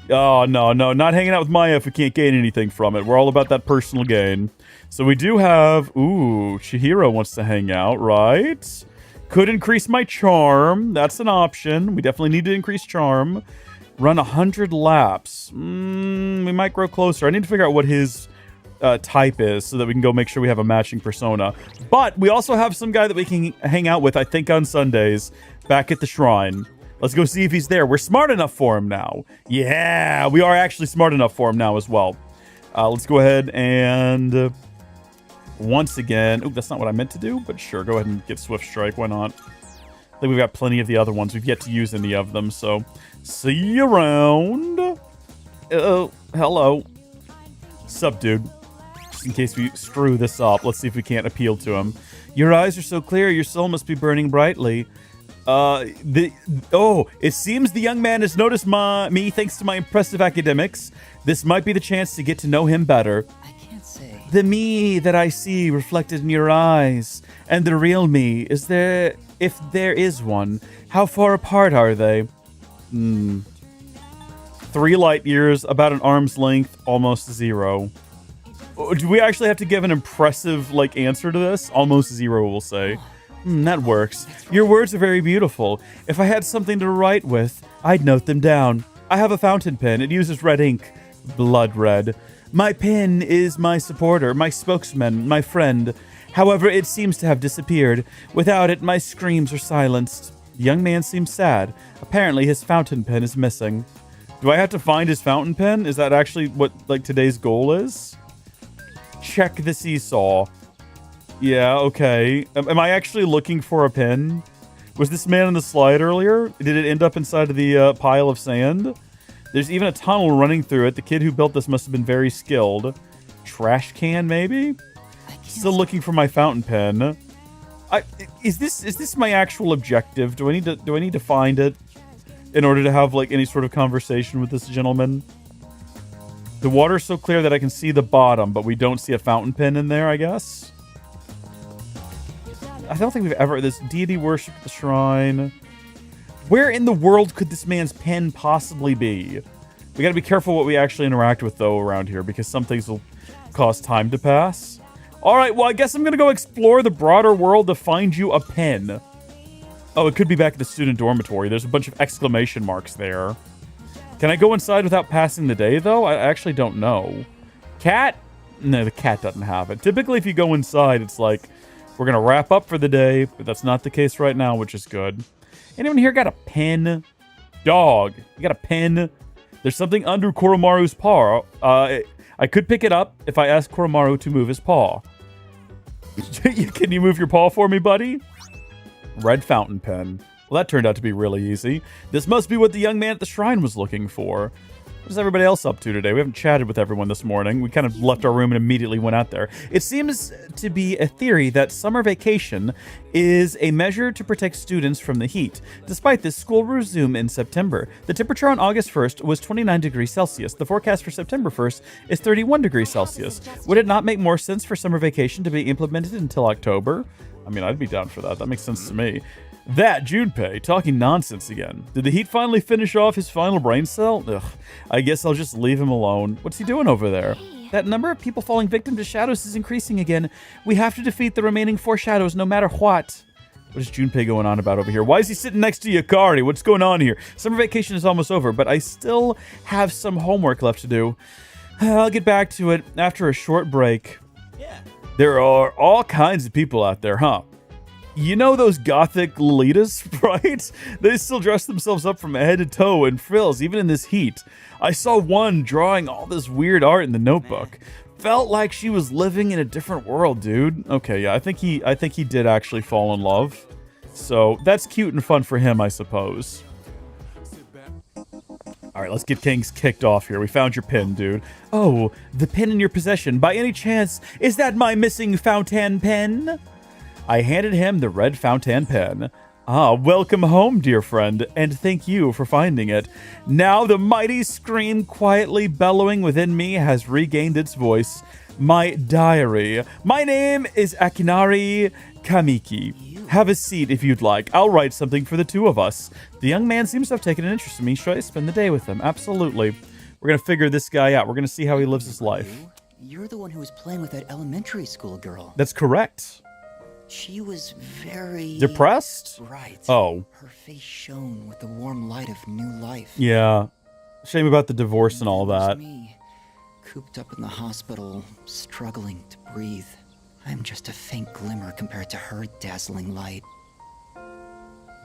Oh, no, not hanging out with Maya if we can't gain anything from it. We're all about that personal gain. So we do have... Ooh, Chihiro wants to hang out, right? Could increase my charm. That's an option. We definitely need to increase charm. Run 100 laps. We might grow closer. I need to figure out what his type is so that we can go make sure we have a matching persona. But we also have some guy that we can hang out with, I think, on Sundays back at the shrine. Let's go see if he's there. We're smart enough for him now. Yeah, we are actually smart enough for him now as well. Let's go ahead and... once again... Ooh, that's not what I meant to do, but sure, go ahead and get Swift Strike. Why not? I think we've got plenty of the other ones. We've yet to use any of them, so... see you around. Oh, hello. Sup, dude? Just in case we screw this up, let's see if we can't appeal to him. Your eyes are so clear, your soul must be burning brightly. It seems the young man has noticed me thanks to my impressive academics. This might be the chance to get to know him better. The me that I see reflected in your eyes, and the real me, is there, if there is one, how far apart are they? 3 light years, about an arm's length, almost 0. Do we actually have to give an impressive, like, answer to this? Almost 0, we'll say. That works. Your words are very beautiful. If I had something to write with, I'd note them down. I have a fountain pen. It uses red ink. Blood red. My pen is my supporter, my spokesman, my friend. However, it seems to have disappeared. Without it, my screams are silenced. The young man seems sad. Apparently, his fountain pen is missing. Do I have to find his fountain pen? Is that actually what, like, today's goal is? Check the seesaw. Yeah, okay. Am I actually looking for a pen? Was this man in the slide earlier? Did it end up inside of the pile of sand? There's even a tunnel running through it. The kid who built this must have been very skilled. Trash can, maybe? Still looking for my fountain pen. Is this my actual objective? Do I need to find it in order to have, like, any sort of conversation with this gentleman? The water's so clear that I can see the bottom, but we don't see a fountain pen in there, I guess. I don't think we've ever... This deity worship at the shrine. Where in the world could this man's pen possibly be? We gotta be careful what we actually interact with, though, around here, because some things will cause time to pass. All right, well, I guess I'm going to go explore the broader world to find you a pen. Oh, it could be back in the student dormitory. There's a bunch of exclamation marks there. Can I go inside without passing the day, though? I actually don't know. Cat? No, the cat doesn't have it. Typically, if you go inside, it's like, we're going to wrap up for the day, but that's not the case right now, which is good. Anyone here got a pen? Dog, you got a pen? There's something under Koromaru's paw. I could pick it up if I ask Koromaru to move his paw. Can you move your paw for me, buddy? Red fountain pen. Well, that turned out to be really easy. This must be what the young man at the shrine was looking for. What is everybody else up to today? We haven't chatted with everyone this morning. We kind of left our room and immediately went out there. It seems to be a theory that summer vacation is a measure to protect students from the heat. Despite this, school will resume in September. The temperature on August 1st was 29 degrees Celsius. The forecast for September 1st is 31 degrees Celsius. Would it not make more sense for summer vacation to be implemented until October? I mean, I'd be down for that. That makes sense to me. That, Junpei, talking nonsense again. Did the heat finally finish off his final brain cell? Ugh, I guess I'll just leave him alone. What's he doing over there? That number of people falling victim to shadows is increasing again. We have to defeat the remaining 4 shadows no matter what. What is Junpei going on about over here? Why is he sitting next to Yukari? What's going on here? Summer vacation is almost over, but I still have some homework left to do. I'll get back to it after a short break. Yeah. There are all kinds of people out there, huh? You know those gothic Lolitas, right? They still dress themselves up from head to toe in frills, even in this heat. I saw one drawing all this weird art in the notebook. Felt like she was living in a different world, dude. Okay, yeah, I think he did actually fall in love. So that's cute and fun for him, I suppose. All right, let's get things kicked off here. We found your pin, dude. Oh, the pin in your possession. By any chance, is that my missing fountain pen? I handed him the red fountain pen. Ah, welcome home, dear friend, and thank you for finding it. Now the mighty scream quietly bellowing within me has regained its voice. My diary. My name is Akinari Kamiki. Have a seat if you'd like. I'll write something for the two of us. The young man seems to have taken an interest in me. Should I spend the day with him? Absolutely. We're going to figure this guy out. We're going to see how he lives his life. You're the one who was playing with that elementary school girl. That's correct. She was very... Depressed? Right. Oh. Her face shone with the warm light of new life. Yeah. Shame about the divorce and all that. Me, cooped up in the hospital, struggling to breathe. I'm just a faint glimmer compared to her dazzling light.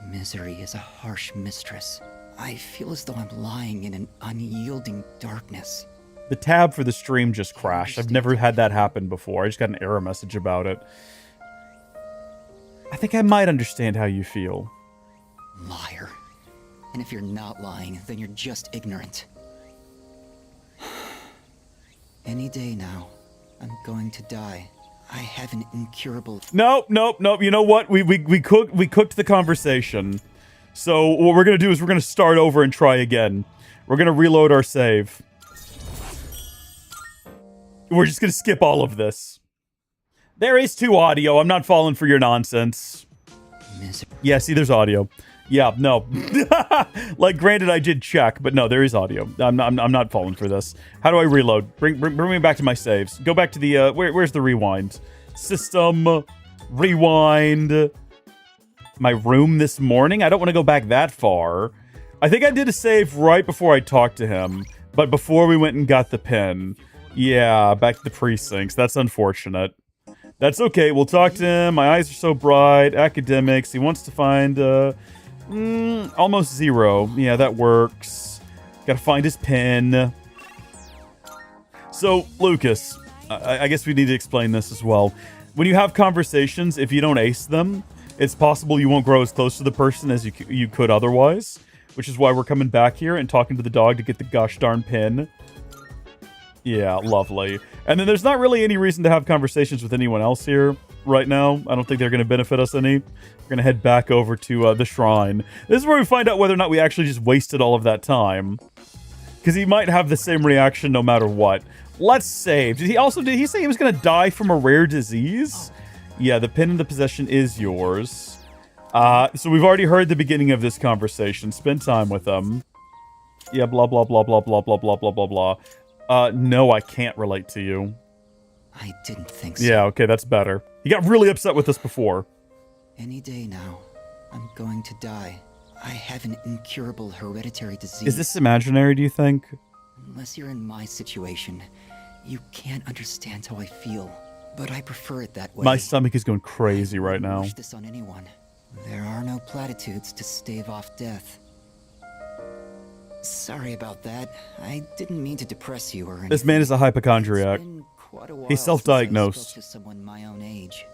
Misery is a harsh mistress. I feel as though I'm lying in an unyielding darkness. The tab for the stream just crashed. I've never had that happen before. I just got an error message about it. I think I might understand how you feel. Liar. And if you're not lying, then you're just ignorant. Any day now, I'm going to die. I have an incurable... Nope. You know what? We cooked the conversation. So what we're going to do is we're going to start over and try again. We're going to reload our save. We're just going to skip all of this. There is 2 audio. I'm not falling for your nonsense. Yeah, see, there's audio. Yeah, no. Like, granted, I did check, but no, there is audio. I'm not falling for this. How do I reload? Bring me back to my saves. Go back to the, where's the rewind? System, rewind. My room this morning? I don't want to go back that far. I think I did a save right before I talked to him, but before we went and got the pin. Yeah, back to the precincts. That's unfortunate. That's okay. We'll talk to him. My eyes are so bright. Academics. He wants to find, almost 0. Yeah, that works. Gotta find his pen. So, Lucas, I guess we need to explain this as well. When you have conversations, if you don't ace them, it's possible you won't grow as close to the person as you could otherwise. Which is why we're coming back here and talking to the dog to get the gosh darn pin. Yeah, lovely. And then there's not really any reason to have conversations with anyone else here right now. I don't think they're going to benefit us any. We're going to head back over to the shrine. This is where we find out whether or not we actually just wasted all of that time. Because he might have the same reaction no matter what. Let's save. Did he say he was going to die from a rare disease? Yeah, the pin in the possession is yours. So we've already heard the beginning of this conversation. Spend time with them. Yeah, blah, blah, blah, blah, blah, blah, blah, blah, blah, blah. No, I can't relate to you. I didn't think so. Yeah, okay, that's better. He got really upset with us before. Any day now, I'm going to die. I have an incurable hereditary disease. Is this imaginary, do you think? Unless you're in my situation, you can't understand how I feel. But I prefer it that way. My stomach is going crazy right now. I wish this on anyone. There are no platitudes to stave off death. Sorry about that. I didn't mean to depress you or anything. This man is a hypochondriac. He's self-diagnosed. To someone my own age.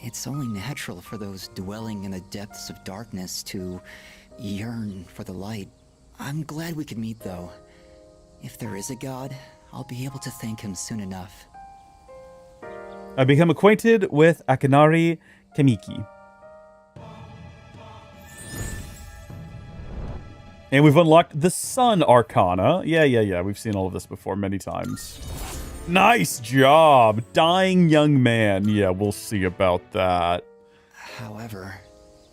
It's only natural for those dwelling in the depths of darkness to yearn for the light. I'm glad we could meet, though. If there is a god, I'll be able to thank him soon enough. I become acquainted with Akinari Kamiki. And we've unlocked the Sun Arcana. Yeah. We've seen all of this before many times. Nice job, dying young man. Yeah, we'll see about that. However,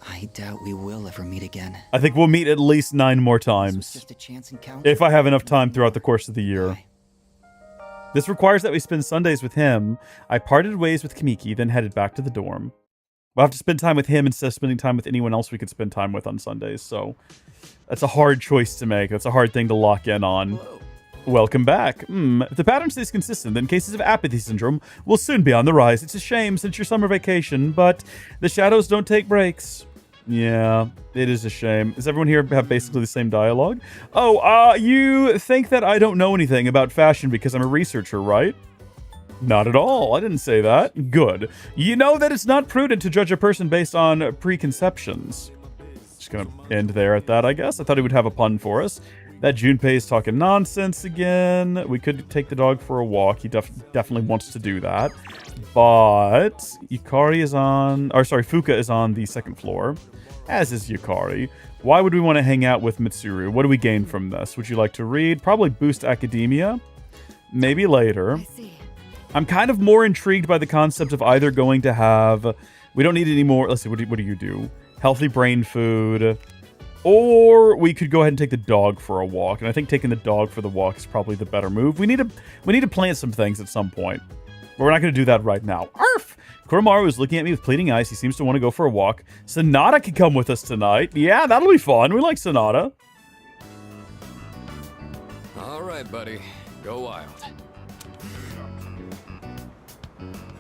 I doubt we will ever meet again. I think we'll meet at least 9 more times. Just a chance encounter. If I have enough time throughout the course of the year. This requires that we spend Sundays with him. I parted ways with Kamiki, then headed back to the dorm. We'll have to spend time with him instead of spending time with anyone else we could spend time with on Sundays, so that's a hard choice to make. That's a hard thing to lock in on. Whoa. Welcome back. If the pattern stays consistent, then cases of apathy syndrome will soon be on the rise. It's a shame since your summer vacation, but the shadows don't take breaks. Yeah, it is a shame. Does everyone here have basically the same dialogue? Oh, you think that I don't know anything about fashion because I'm a researcher, right? Not at all. I didn't say that. Good. You know that it's not prudent to judge a person based on preconceptions. Just gonna end there at that, I guess. I thought he would have a pun for us. That Junpei's talking nonsense again. We could take the dog for a walk. He definitely wants to do that. But Yukari is on... Or sorry, Fuka is on the 2nd floor. As is Yukari. Why would we want to hang out with Mitsuru? What do we gain from this? Would you like to read? Probably boost academia. Maybe later. I see. I'm kind of more intrigued by the concept of either going to have... We don't need any more... Let's see, what do you do? Healthy brain food... Or we could go ahead and take the dog for a walk, and I think taking the dog for the walk is probably the better move. We need to plant some things at some point, but we're not going to do that right now. Arf! Koromaru is looking at me with pleading eyes. He seems to want to go for a walk. Sonata can come with us tonight. Yeah, that'll be fun. We like Sonata. All right, buddy. Go wild.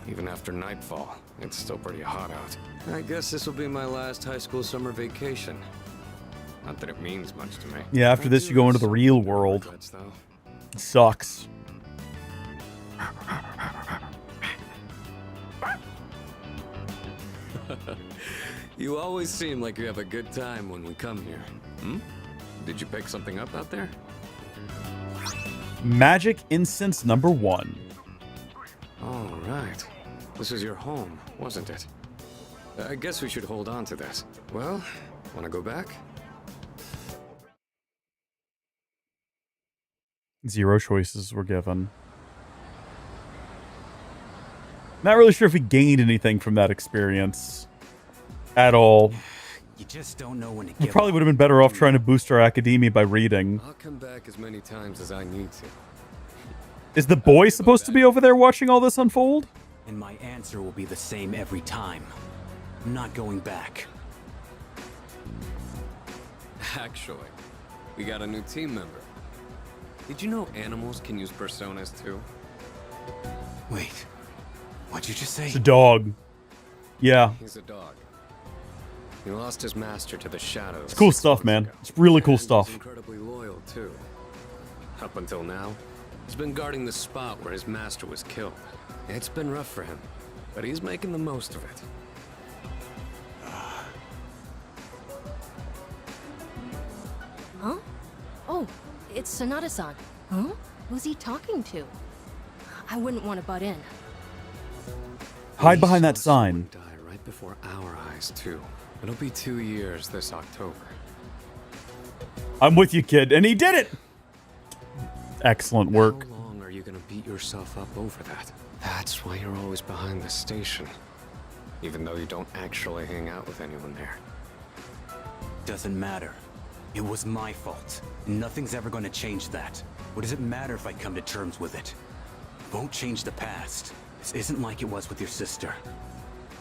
Even after nightfall, it's still pretty hot out. I guess this will be my last high school summer vacation. Not that it means much to me. Yeah, after this you go into the real world. It sucks. You always seem like you have a good time when we come here. Did you pick something up out there? Magic incense number 1. All right. This is your home, wasn't it? I guess we should hold on to this. Well, want to go back? 0 choices were given. Not really sure if we gained anything from that experience at all. You just don't know when to We give probably up. would have been better off trying to boost our academia by reading. I'll come back as many times as I need to. Is the boy supposed to be over there watching all this unfold? And my answer will be the same every time. I'm not going back. Actually, we got a new team member. Did you know animals can use personas too? Wait, what'd you just say? It's a dog. Yeah. He's a dog. He lost his master to the shadows. It's cool stuff, man. It's really cool stuff. He's incredibly loyal too. Up until now, he's been guarding the spot where his master was killed. It's been rough for him, but he's making the most of it. Huh? Oh, it's Sonata-san. Huh? Who's he talking to? I wouldn't want to butt in. Hide behind that sign. Die right before our eyes too. It'll be 2 years this October. I'm with you, kid. And he did it! Excellent work. How long are you gonna beat yourself up over that? That's why you're always behind the station. Even though you don't actually hang out with anyone there. Doesn't matter. It was my fault. Nothing's ever going to change that. What does it matter if I come to terms with it? won't change the past. This isn't like it was with your sister.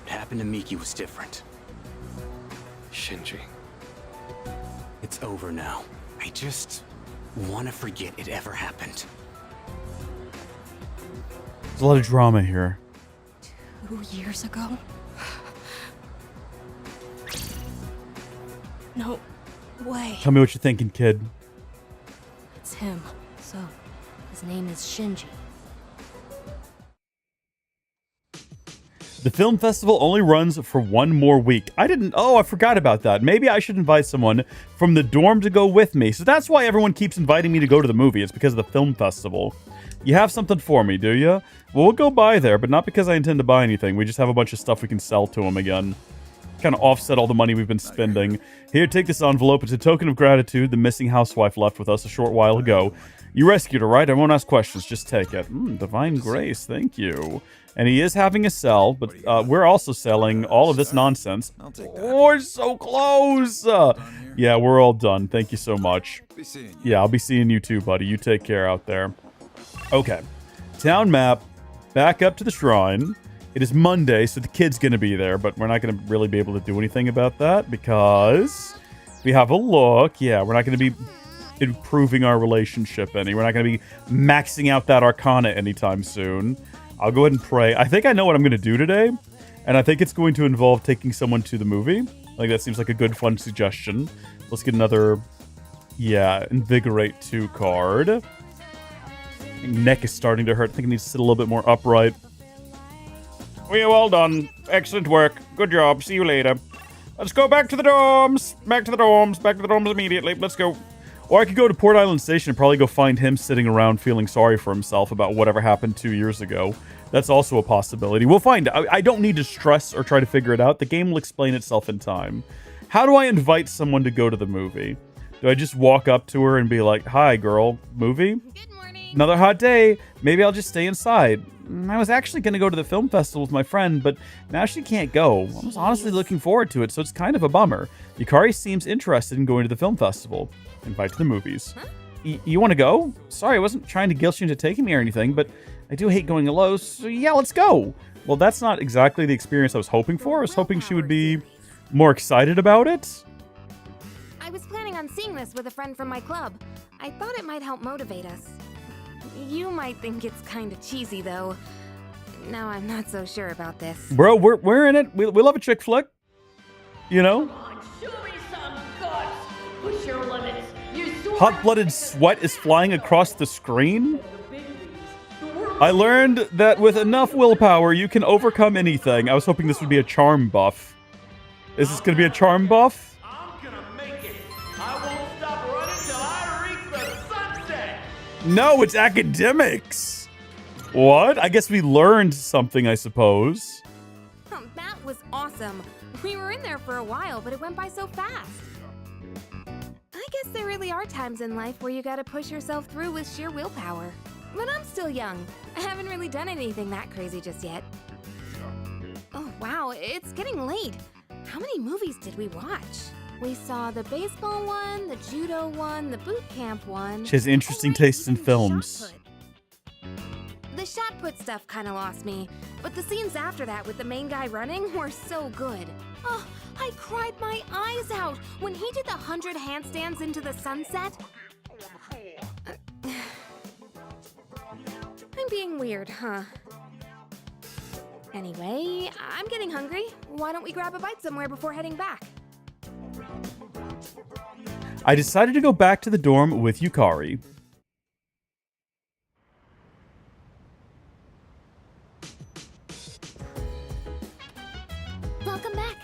What happened to Miki was different. Shinji. It's over now. I just want to forget it ever happened. There's a lot of drama here. 2 years ago? No way. Tell me what you're thinking, kid. It's him. So, his name is Shinji. The film festival only runs for 1 more week. I forgot about that. Maybe I should invite someone from the dorm to go with me. So that's why everyone keeps inviting me to go to the movie. It's because of the film festival. You have something for me, do you? Well, we'll go by there, but not because I intend to buy anything. We just have a bunch of stuff we can sell to them again. Kind of offset all the money we've been spending. Here, take this envelope. It's a token of gratitude the missing housewife left with us a short while ago. You rescued her, right? I won't ask questions. Just take it. Divine grace. Thank you. And he is having a sell, but we're also selling all of this nonsense. Oh, we're so close. Yeah, we're all done. Thank you so much. Yeah, I'll be seeing you too, buddy. You take care out there. Okay. Town map. Back up to the shrine. It is Monday, so the kid's going to be there, but we're not going to really be able to do anything about that because we have a look. Yeah, we're not going to be improving our relationship any. We're not going to be maxing out that arcana anytime soon. I'll go ahead and pray. I think I know what I'm going to do today, and I think it's going to involve taking someone to the movie. Like, that seems like a good, fun suggestion. Let's get another, Invigorate 2 card. My neck is starting to hurt. I think it needs to sit a little bit more upright. We are well done. Excellent work. Good job. See you later. Let's go back to the dorms. Back to the dorms. Back to the dorms immediately. Let's go. Or I could go to Port Island Station and probably go find him sitting around feeling sorry for himself about whatever happened 2 years ago. That's also a possibility. We'll find out. I don't need to stress or try to figure it out. The game will explain itself in time. How do I invite someone to go to the movie? Do I just walk up to her and be like, hi, girl, movie? Good morning. Another hot day. Maybe I'll just stay inside. I was actually going to go to the film festival with my friend, but now she can't go. I was honestly looking forward to it, so it's kind of a bummer. Yukari seems interested in going to the film festival. Invite to the movies. Huh? You want to go? Sorry, I wasn't trying to guilt you into taking me or anything, but I do hate going alone, so yeah, let's go. Well, that's not exactly the experience I was hoping for. I was hoping she would be more excited about it. I was planning on seeing this with a friend from my club. I thought it might help motivate us. You might think it's kind of cheesy, though. Now I'm not so sure about this. Bro, we're in it. We love a chick flick. You know? Show me some guts. Push your limits. Hot-blooded sweat is flying across the screen? I learned that with enough willpower, you can overcome anything. I was hoping this would be a charm buff. Is this going to be a charm buff? No, it's academics. What? I guess we learned something, I suppose. That was awesome. We were in there for a while, but it went by so fast. I guess there really are times in life where you gotta push yourself through with sheer willpower. But I'm still young. I haven't really done anything that crazy just yet. Oh, wow, it's getting late. How many movies did we watch? We saw the baseball one, the judo one, the boot camp one. She has interesting tastes in films. The shot put stuff kind of lost me, but the scenes after that with the main guy running were so good. Oh, I cried my eyes out when he did the 100 handstands into the sunset. I'm being weird, huh? Anyway, I'm getting hungry. Why don't we grab a bite somewhere before heading back? I decided to go back to the dorm with Yukari. Welcome back.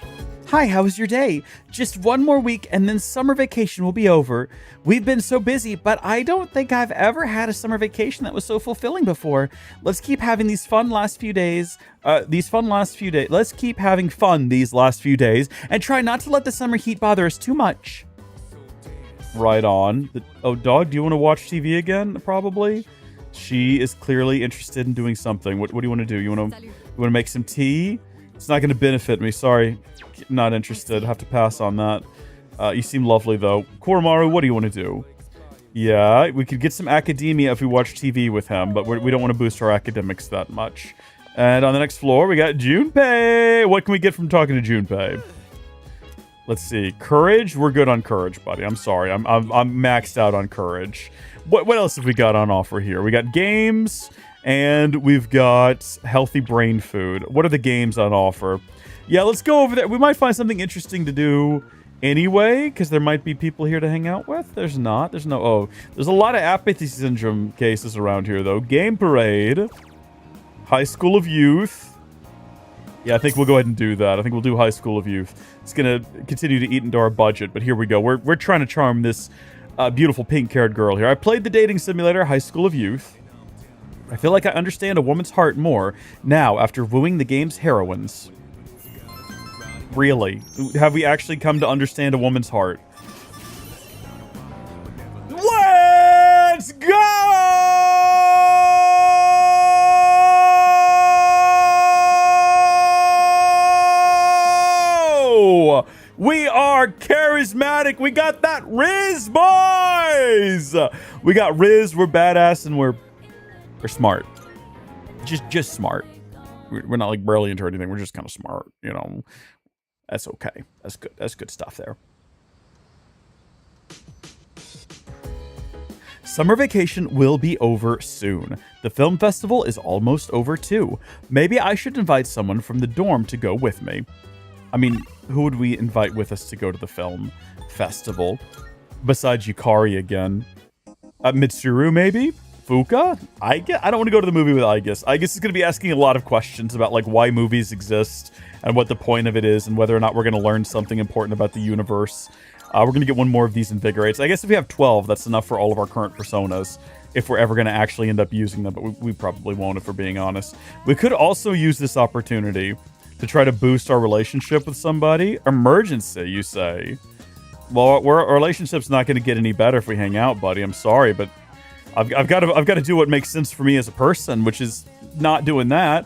Hi, how was your day? Just one more week and then summer vacation will be over. We've been so busy, but I don't think I've ever had a summer vacation that was so fulfilling before. Let's keep having these fun last few days. Let's keep having fun these last few days and try not to let the summer heat bother us too much. Right on. Oh, dog, do you want to watch TV again? Probably. She is clearly interested in doing something. What do you want to do? You want to make some tea? It's not going to benefit me. Sorry. Not interested. I have to pass on that. You seem lovely, though. Koromaru, what do you want to do? Yeah, we could get some academia if we watch TV with him, but we don't want to boost our academics that much. And on the next floor, we got Junpei. What can we get from talking to Junpei? Let's see. Courage? We're good on courage, buddy. I'm sorry. I'm maxed out on courage. What else have we got on offer here? We got games, and we've got healthy brain food. What are the games on offer? Yeah, let's go over there. We might find something interesting to do anyway, because there might be people here to hang out with. There's not. There's no... Oh, there's a lot of apathy syndrome cases around here, though. Game Parade. High School of Youth. Yeah, I think we'll go ahead and do that. I think we'll do High School of Youth. It's going to continue to eat into our budget, but here we go. We're trying to charm this beautiful pink-haired girl here. I played the dating simulator, High School of Youth. I feel like I understand a woman's heart more now after wooing the game's heroines. Really? Have we actually come to understand a woman's heart? Let's go! We are charismatic. We got that Riz, boys. We got Riz. We're badass and we're smart. Just smart. We're not like brilliant or anything. We're just kind of smart. You know, that's okay. That's good. That's good stuff there. Summer vacation will be over soon. The film festival is almost over too. Maybe I should invite someone from the dorm to go with me. I mean, who would we invite with us to go to the film festival? Besides Yukari again. Mitsuru, maybe? Fuka? I don't want to go to the movie with Aigis. Aigis is going to be asking a lot of questions about like why movies exist and what the point of it is and whether or not we're going to learn something important about the universe. We're going to get one more of these Invigorates. I guess if we have 12, that's enough for all of our current personas if we're ever going to actually end up using them, but we probably won't if we're being honest. We could also use this opportunity to try to boost our relationship with somebody. Emergency, you say? Well, our relationship's not going to get any better if we hang out, buddy. I'm sorry, but I've got to do what makes sense for me as a person, which is not doing that.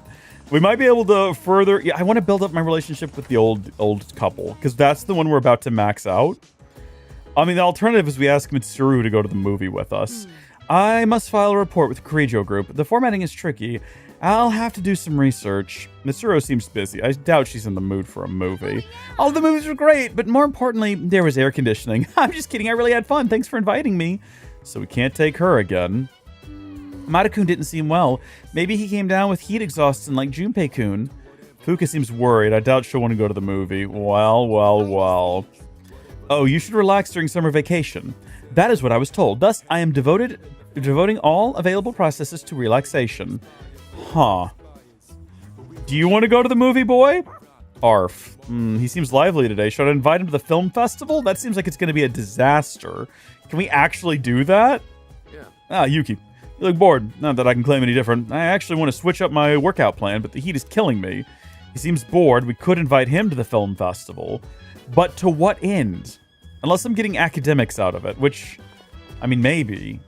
We might be able to further... Yeah, I want to build up my relationship with the old couple, because that's the one we're about to max out. I mean, the alternative is we ask Mitsuru to go to the movie with us. I must file a report with Kirijo Group. The formatting is tricky. I'll have to do some research. Mitsuru seems busy. I doubt she's in the mood for a movie. All the movies were great, but more importantly, there was air conditioning. I'm just kidding. I really had fun. Thanks for inviting me. So we can't take her again. Mata-kun didn't seem well. Maybe he came down with heat exhaustion like Junpei-kun. Fuka seems worried. I doubt she'll want to go to the movie. Well. Oh, you should relax during summer vacation. That is what I was told. Thus, I am devoting all available processes to relaxation. Huh. Do you want to go to the movie, boy? Arf. He seems lively today. Should I invite him to the film festival? That seems like it's going to be a disaster. Can we actually do that? Yeah. Ah, Yuki. You look bored. Not that I can claim any different. I actually want to switch up my workout plan, but the heat is killing me. He seems bored. We could invite him to the film festival. But to what end? Unless I'm getting academics out of it, which, I mean, maybe.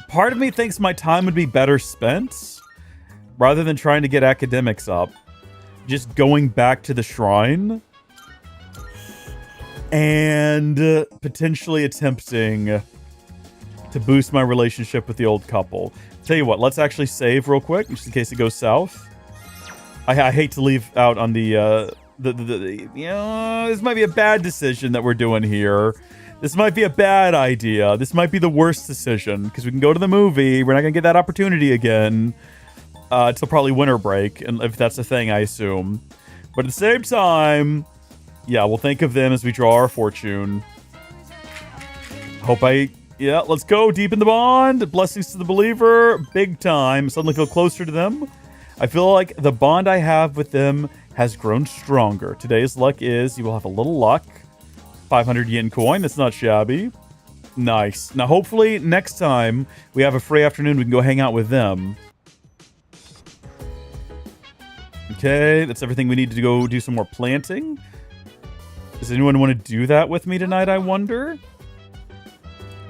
Part of me thinks my time would be better spent, rather than trying to get academics up, just going back to the shrine and potentially attempting to boost my relationship with the old couple. Tell you what, let's actually save real quick, just in case it goes south. I hate to leave out on the this might be a bad decision that we're doing here. This might be a bad idea. This might be the worst decision, because we can go to the movie. We're not going to get that opportunity again till probably winter break, and if that's a thing, I assume. But at the same time, yeah, we'll think of them as we draw our fortune. Yeah, let's go. Deepen the bond. Blessings to the believer. Big time. Suddenly feel closer to them. I feel like the bond I have with them has grown stronger. Today's luck is you will have a little luck. 500 yen coin. That's not shabby. Nice. Now, hopefully, next time we have a free afternoon, we can go hang out with them. Okay, that's everything we need to go do some more planting. Does anyone want to do that with me tonight, I wonder?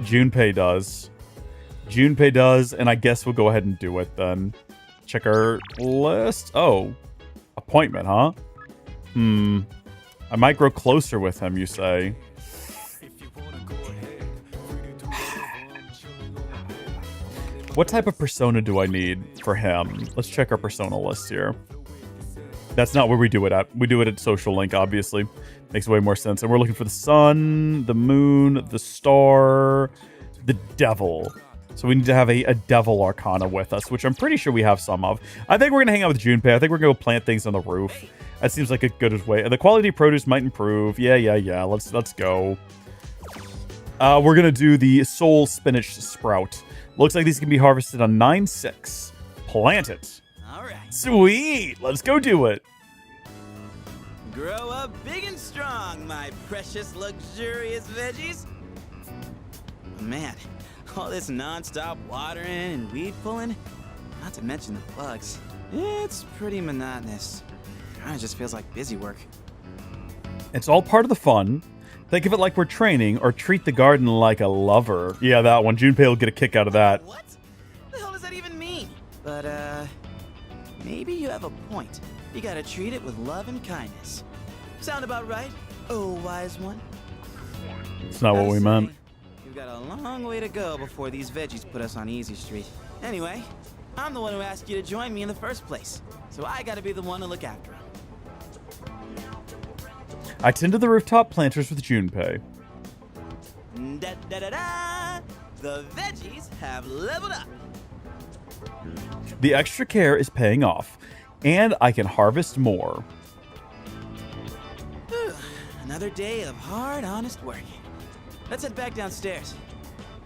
Junpei does. Junpei does, and I guess we'll go ahead and do it then. Check our list. Oh, appointment, huh? I might grow closer with him, you say. What type of persona do I need for him? Let's check our persona list here. That's not where we do it at. We do it at Social Link, obviously. Makes way more sense. And we're looking for the sun, the moon, the star, the devil. So we need to have a devil arcana with us, which I'm pretty sure we have some of. I think we're going to hang out with Junpei. I think we're going to go plant things on the roof. That seems like a good way. The quality of produce might improve. Yeah. Let's go. We're going to do the soul spinach sprout. Looks like these can be harvested on 9/6. Plant it. All right. Sweet. Let's go do it. Grow up big and strong, my precious luxurious veggies. Man, all this non-stop watering and weed pulling, not to mention the bugs, it's pretty monotonous. Kinda just feels like busy work. It's all part of the fun. Think of it like we're training, or treat the garden like a lover. Yeah, that one. Junpei will get a kick out of that. What the hell does that even mean? But, maybe you have a point. You gotta treat it with love and kindness. Sound about right? Oh, wise one. It's not what we meant. We've got a long way to go before these veggies put us on Easy Street. Anyway, I'm the one who asked you to join me in the first place, so I gotta be the one to look after them. I tend to the rooftop planters with Junpei. Da-da-da-da! The veggies have leveled up. The extra care is paying off, and I can harvest more. Another day of hard, honest work. Let's head back downstairs.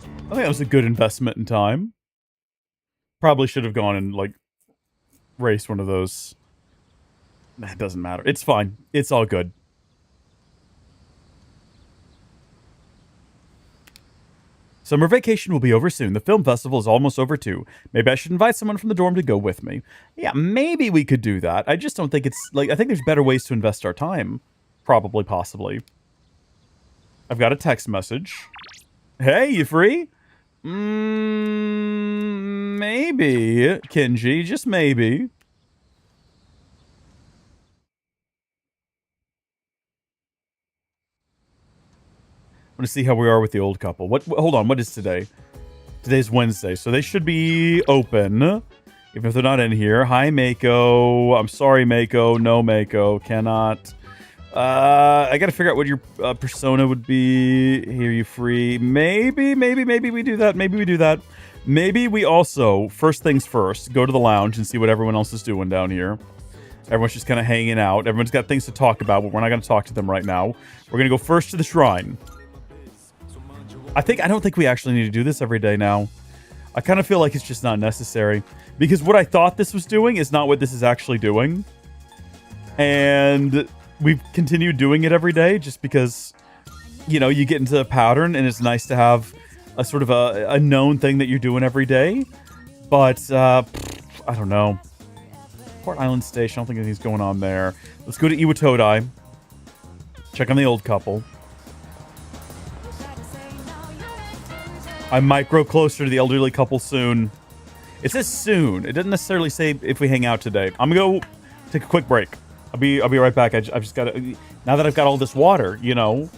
I think that was a good investment in time. Probably should have gone and, like, raced one of those. It doesn't matter. It's fine. It's all good. Summer vacation will be over soon. The film festival is almost over too. Maybe I should invite someone from the dorm to go with me. Yeah, maybe we could do that. I just don't think it's, like, I think there's better ways to invest our time. Probably, possibly. I've got a text message. Hey, you free? Maybe, Kenji. Just maybe. I want to see how we are with the old couple. Hold on, what is today? Today's Wednesday, so they should be open. Even if they're not in here. Hi, Mako. I'm sorry, Mako. No, Mako. Cannot. I gotta figure out what your persona would be. Here, you free. Maybe we do that. Maybe we do that. Maybe we also, first things first, go to the lounge and see what everyone else is doing down here. Everyone's just kind of hanging out. Everyone's got things to talk about, but we're not going to talk to them right now. We're going to go first to the shrine. I don't think we actually need to do this every day now. I kind of feel like it's just not necessary. Because what I thought this was doing is not what this is actually doing. And we've continued doing it every day just because, you know, you get into a pattern and it's nice to have a sort of a known thing that you're doing every day. But, I don't know. Port Island Station, I don't think anything's going on there. Let's go to Iwatodai. Check on the old couple. I might grow closer to the elderly couple soon. It says soon. It doesn't necessarily say if we hang out today. I'm gonna go take a quick break. I'll be right back. I've just got to, now that I've got all this water, you know.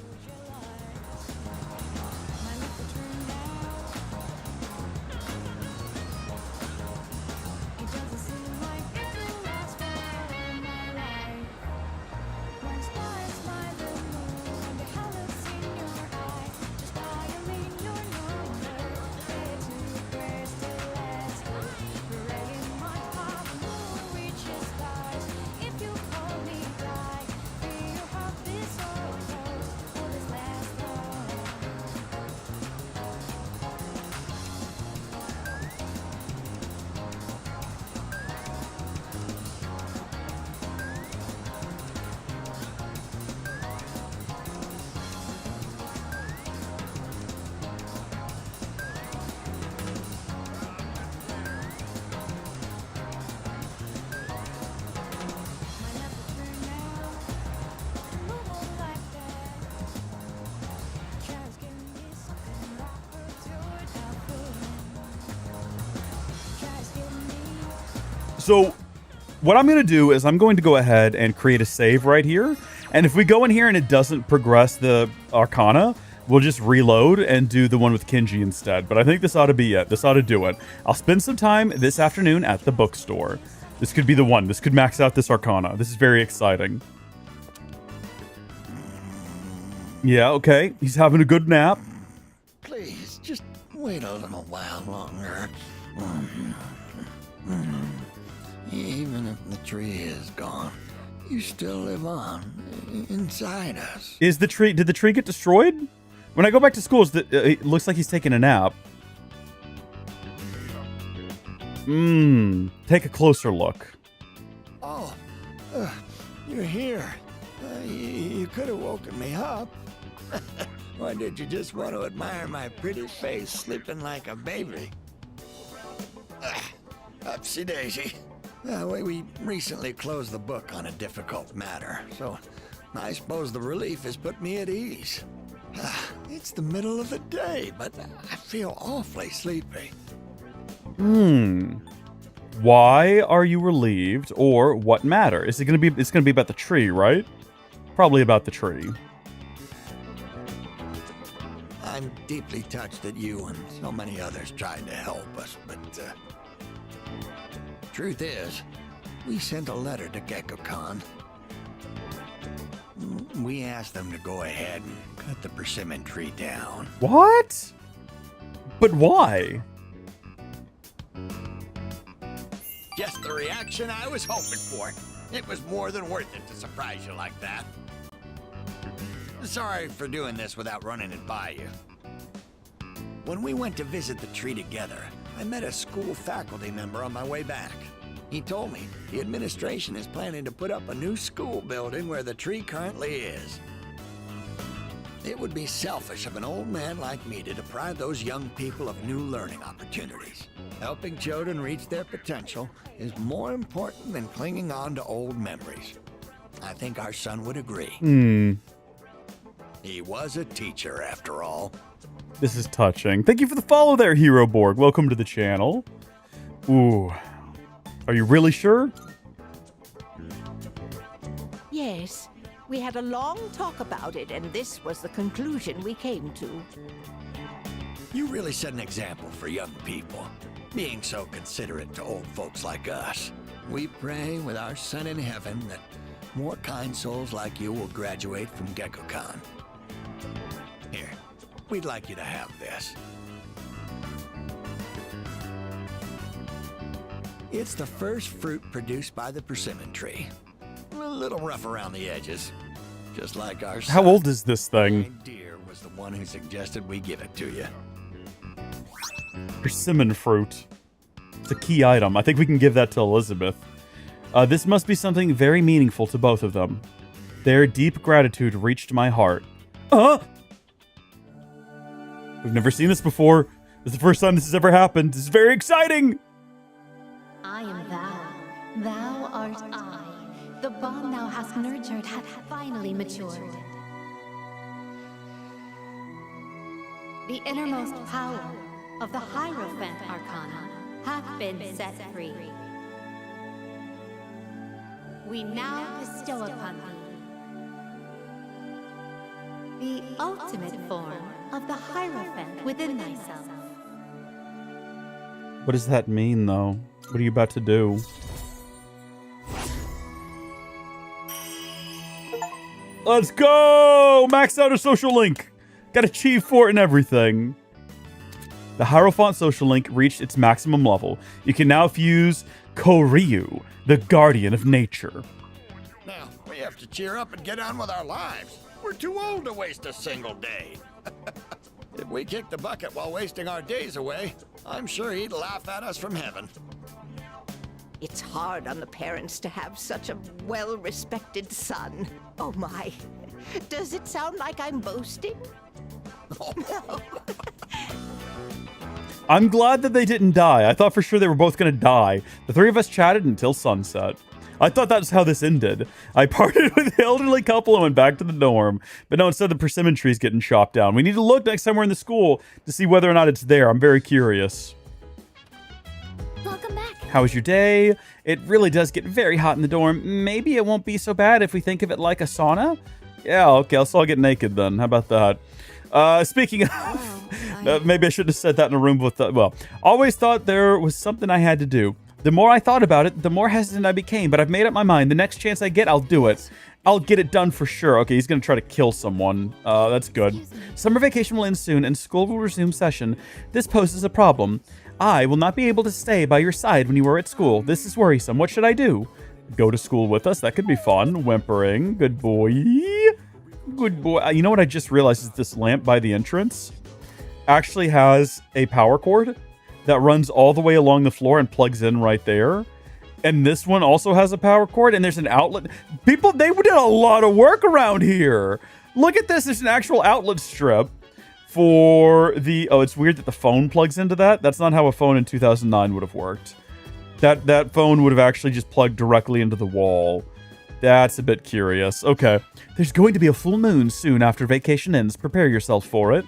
So what I'm going to do is I'm going to go ahead and create a save right here. And if we go in here and it doesn't progress the Arcana, we'll just reload and do the one with Kinji instead. But I think this ought to be it. This ought to do it. I'll spend some time this afternoon at the bookstore. This could be the one. This could max out this Arcana. This is very exciting. Yeah, okay. He's having a good nap. Please, just wait a little while longer. Even if the tree is gone, you still live on inside us. Is the tree? Did the tree get destroyed? When I go back to school, it looks like he's taking a nap. Take a closer look. Oh, you're here. You could have woken me up. Or did you just want to admire my pretty face sleeping like a baby? Upsy daisy. We recently closed the book on a difficult matter, so I suppose the relief has put me at ease. It's the middle of the day, but I feel awfully sleepy. Why are you relieved, or what matter? Is it gonna be? It's gonna be about the tree, right? Probably about the tree. I'm deeply touched that you and so many others tried to help us, but truth is, we sent a letter to Gekko-kan. We asked them to go ahead and cut the persimmon tree down. What? But why? Just the reaction I was hoping for. It was more than worth it to surprise you like that. Sorry for doing this without running it by you. When we went to visit the tree together, I met a school faculty member on my way back. He told me the administration is planning to put up a new school building where the tree currently is. It would be selfish of an old man like me to deprive those young people of new learning opportunities. Helping children reach their potential is more important than clinging on to old memories. I think our son would agree. He was a teacher, after all. This is touching. Thank you for the follow there, Hero Borg. Welcome to the channel. Ooh. Are you really sure? Yes. We had a long talk about it, and this was the conclusion we came to. You really set an example for young people, being so considerate to old folks like us. We pray with our son in heaven that more kind souls like you will graduate from Gekko-kan. Here, we'd like you to have this. It's the first fruit produced by the persimmon tree. A little rough around the edges, just like our son. How old is this thing? My dear was the one who suggested we give it to you. Persimmon fruit. It's a key item. I think we can give that to Elizabeth. This must be something very meaningful to both of them. Their deep gratitude reached my heart. We've never seen this before. This is the first time this has ever happened. This is very exciting. I am thou. Thou art I. The bond thou hast nurtured hath finally matured. The innermost power of the Hierophant Arcana hath been set free. We now bestow upon thee the ultimate form of the Hierophant within thyself. What does that mean, though? What are you about to do? Let's go! Max out a social link. Got achieved for it and everything. The Hierophant social link reached its maximum level. You can now fuse Koryu, the guardian of nature. Now, we have to cheer up and get on with our lives. We're too old to waste a single day. If we kick the bucket while wasting our days away, I'm sure he'd laugh at us from heaven. It's hard on the parents to have such a well-respected son. Oh my. Does it sound like I'm boasting? No. I'm glad that they didn't die. I thought for sure they were both going to die. The three of us chatted until sunset. I thought that's how this ended. I parted with the elderly couple and went back to the dorm. But no, instead the persimmon tree's getting chopped down. We need to look next time we're in the school to see whether or not it's there. I'm very curious. Welcome back. How was your day? It really does get very hot in the dorm. Maybe it won't be so bad if we think of it like a sauna? Yeah, okay, let's all get naked then. How about that? Speaking of, maybe I shouldn't have said that in a room with, well, always thought there was something I had to do. The more I thought about it, the more hesitant I became, but I've made up my mind. The next chance I get, I'll do it. I'll get it done for sure. Okay, he's going to try to kill someone. That's good. Summer vacation will end soon, and school will resume session. This poses a problem. I will not be able to stay by your side when you are at school. This is worrisome. What should I do? Go to school with us. That could be fun. Whimpering. Good boy. Good boy. You know what I just realized is this lamp by the entrance actually has a power cord that runs all the way along the floor and plugs in right there. And this one also has a power cord, and there's an outlet. People, they did a lot of work around here. Look at this. There's an actual outlet strip for the... Oh, it's weird that the phone plugs into that. That's not how a phone in 2009 would have worked. That phone would have actually just plugged directly into the wall. That's a bit curious. Okay. There's going to be a full moon soon after vacation ends. Prepare yourself for it.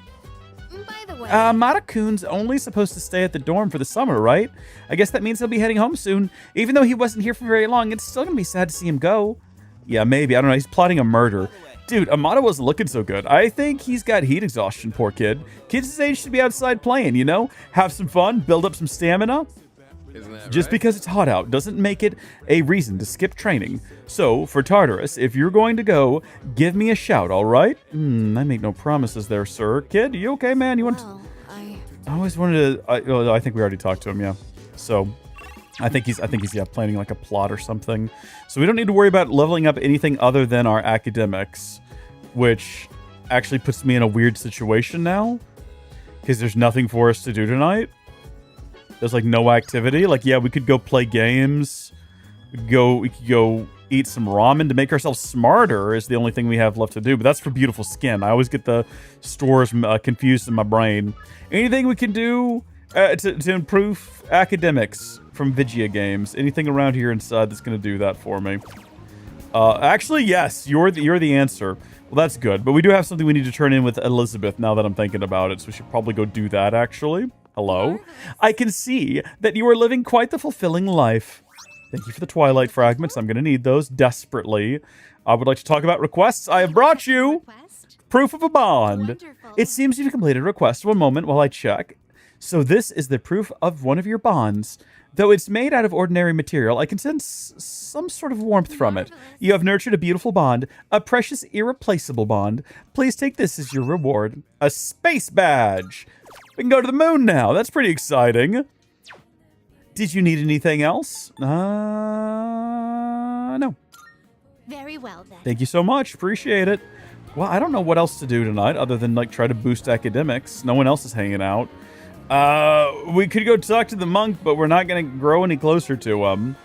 By the way, Mata-kun's only supposed to stay at the dorm for the summer, right? I guess that means he'll be heading home soon. Even though he wasn't here for very long, it's still gonna be sad to see him go. Yeah, maybe. I don't know. He's plotting a murder. Dude, Amata wasn't looking so good. I think he's got heat exhaustion, poor kid. Kids his age should be outside playing, you know? Have some fun, build up some stamina. Just because it's hot out doesn't make it a reason to skip training. So, for Tartarus, if you're going to go, give me a shout, all right? I make no promises there, sir. Kid, you okay, man? You want to... I always wanted to... I think we already talked to him, yeah. So, I think he's planning like a plot or something. So we don't need to worry about leveling up anything other than our academics, which actually puts me in a weird situation now, because there's nothing for us to do tonight. There's like no activity. Like, yeah, we could go play games. We could go eat some ramen to make ourselves smarter is the only thing we have left to do. But that's for beautiful skin. I always get the stores confused in my brain. Anything we can do to improve academics from Vigia games? Anything around here inside that's going to do that for me? Actually, yes. You're the answer. Well, that's good. But we do have something we need to turn in with Elizabeth now that I'm thinking about it. So we should probably go do that, actually. Hello? I can see that you are living quite the fulfilling life. Thank you for the Twilight fragments. I'm going to need those desperately. I would like to talk about requests. I have brought you proof of a bond. Wonderful. It seems you've completed a request. One moment while I check. So this is the proof of one of your bonds. Though it's made out of ordinary material, I can sense some sort of warmth from it. You have nurtured a beautiful bond, a precious, irreplaceable bond. Please take this as your reward. A space badge. We can go to the moon now. That's pretty exciting. Did you need anything else? No. Very well, then. Thank you so much. Appreciate it. Well, I don't know what else to do tonight other than, like, try to boost academics. No one else is hanging out. We could go talk to the monk, but we're not going to grow any closer to him.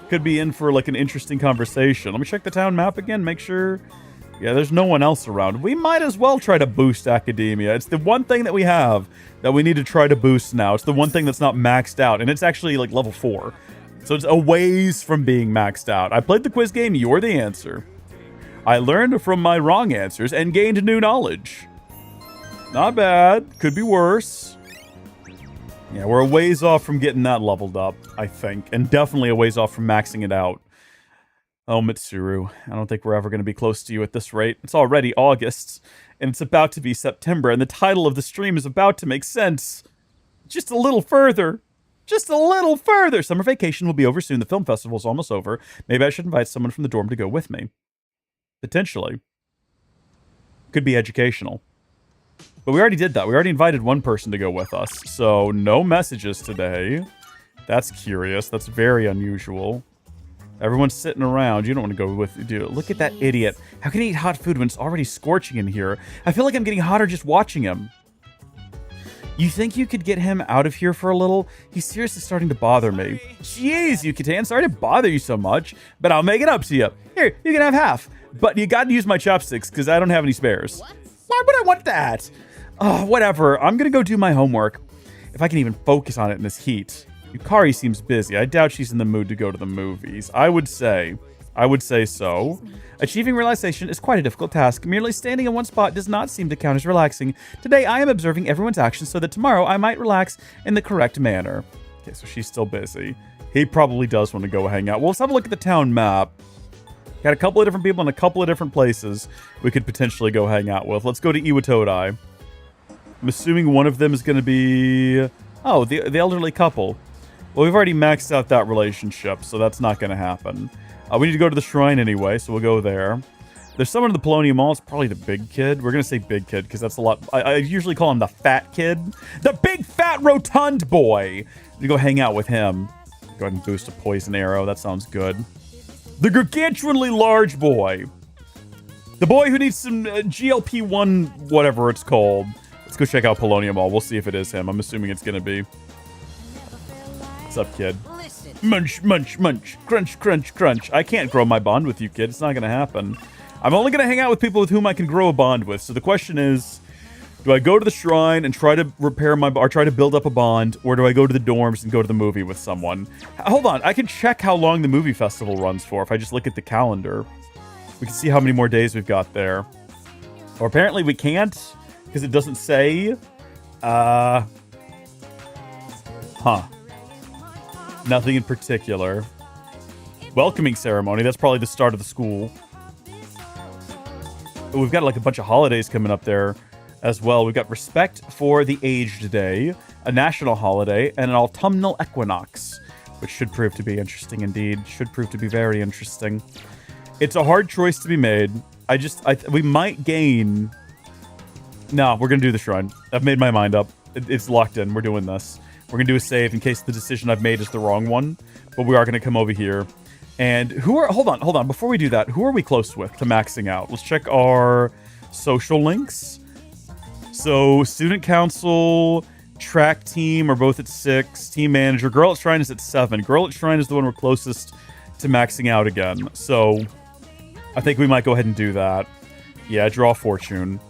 Could be in for, like, an interesting conversation. Let me check the town map again, make sure... Yeah, there's no one else around. We might as well try to boost academia. It's the one thing that we have that we need to try to boost now. It's the one thing that's not maxed out, and it's actually like level 4. So it's a ways from being maxed out. I played the quiz game, you're the answer. I learned from my wrong answers and gained new knowledge. Not bad. Could be worse. Yeah, we're a ways off from getting that leveled up, I think. And definitely a ways off from maxing it out. Oh, Mitsuru, I don't think we're ever going to be close to you at this rate. It's already August, and it's about to be September, and the title of the stream is about to make sense. Just a little further. Just a little further. Summer vacation will be over soon. The film festival's almost over. Maybe I should invite someone from the dorm to go with me. Potentially. Could be educational. But we already did that. We already invited one person to go with us, so no messages today. That's curious. That's very unusual. Everyone's sitting around. You don't want to go with... Dude, look at that idiot. How can he eat hot food when it's already scorching in here? I feel like I'm getting hotter just watching him. You think you could get him out of here for a little? He's seriously starting to bother me. Jeez, Yuki-tan, sorry to bother you so much, but I'll make it up to you. Here, you can have half. But you got to use my chopsticks, because I don't have any spares. Why would I want that? Oh, whatever. I'm going to go do my homework. If I can even focus on it in this heat. Yukari seems busy. I doubt she's in the mood to go to the movies. I would say so. Achieving relaxation is quite a difficult task. Merely standing in one spot does not seem to count as relaxing. Today, I am observing everyone's actions so that tomorrow I might relax in the correct manner. Okay, so she's still busy. He probably does want to go hang out. Well, let's have a look at the town map. Got a couple of different people in a couple of different places we could potentially go hang out with. Let's go to Iwatodai. I'm assuming one of them is going to be... Oh, the elderly couple. Well, we've already maxed out that relationship, so that's not going to happen. We need to go to the shrine anyway, so we'll go there. There's someone in the Polonium Mall. It's probably the big kid. We're going to say big kid, because that's a lot... I usually call him the fat kid. The big, fat, rotund boy! You go hang out with him. Go ahead and boost a poison arrow. That sounds good. The gargantuanly large boy. The boy who needs some GLP-1, whatever it's called. Let's go check out Polonium Mall. We'll see if it is him. I'm assuming it's going to be. What's up, kid? Munch, munch, munch. Crunch, crunch, crunch. I can't grow my bond with you, kid. It's not going to happen. I'm only going to hang out with people with whom I can grow a bond with. So the question is, do I go to the shrine and try to repair my... or try to build up a bond? Or do I go to the dorms and go to the movie with someone? Hold on. I can check how long the movie festival runs for if I just look at the calendar. We can see how many more days we've got there. Or apparently we can't, because it doesn't say. Huh. Nothing in particular. Welcoming ceremony. That's probably the start of the school. But we've got like a bunch of holidays coming up there as well. We've got Respect for the Aged Day, a national holiday, and an autumnal equinox, which should prove to be interesting indeed. Should prove to be very interesting. It's a hard choice to be made. We might gain... No, we're going to do the shrine. I've made my mind up. It's locked in. We're doing this. We're going to do a save in case the decision I've made is the wrong one. But we are going to come over here. And hold on. Before we do that, who are we close with to maxing out? Let's check our social links. So, student council, track team are both at 6. Team manager, girl at shrine is at 7. Girl at shrine is the one we're closest to maxing out again. So, I think we might go ahead and do that. Yeah, draw fortune.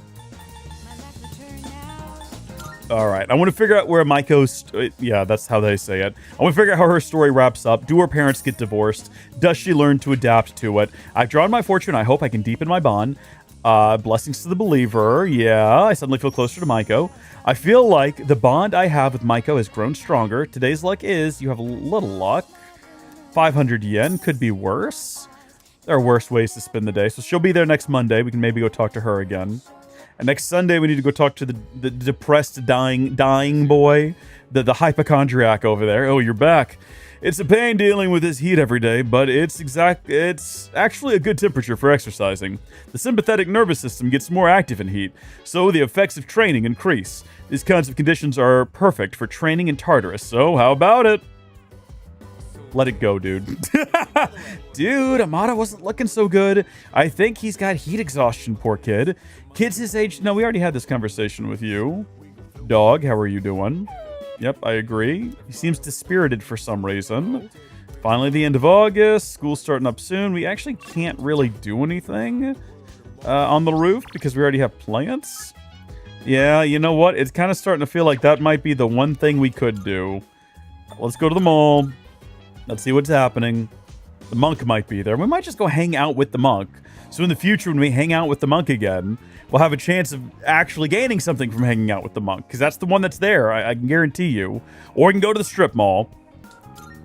Alright, I want to figure out where Maiko's... yeah, that's how they say it. I want to figure out how her story wraps up. Do her parents get divorced? Does she learn to adapt to it? I've drawn my fortune. I hope I can deepen my bond. Blessings to the believer. Yeah, I suddenly feel closer to Maiko. I feel like the bond I have with Maiko has grown stronger. Today's luck is you have a little luck. 500 yen. Could be worse. There are worse ways to spend the day. So she'll be there next Monday. We can maybe go talk to her again. And next Sunday, we need to go talk to the depressed, dying boy. The hypochondriac over there. Oh, you're back. It's a pain dealing with this heat every day, but it's actually a good temperature for exercising. The sympathetic nervous system gets more active in heat, so the effects of training increase. These kinds of conditions are perfect for training in Tartarus, so how about it? Let it go, dude. Dude, Amada wasn't looking so good. I think he's got heat exhaustion, poor kid. Kids his age... No, we already had this conversation with you. Dog, how are you doing? Yep, I agree. He seems dispirited for some reason. Finally, the end of August. School's starting up soon. We actually can't really do anything on the roof because we already have plants. Yeah, you know what? It's kind of starting to feel like that might be the one thing we could do. Let's go to the mall. Let's see what's happening. The monk might be there. We might just go hang out with the monk. So in the future, when we hang out with the monk again, we'll have a chance of actually gaining something from hanging out with the monk. Because that's the one that's there, I can guarantee you. Or we can go to the strip mall.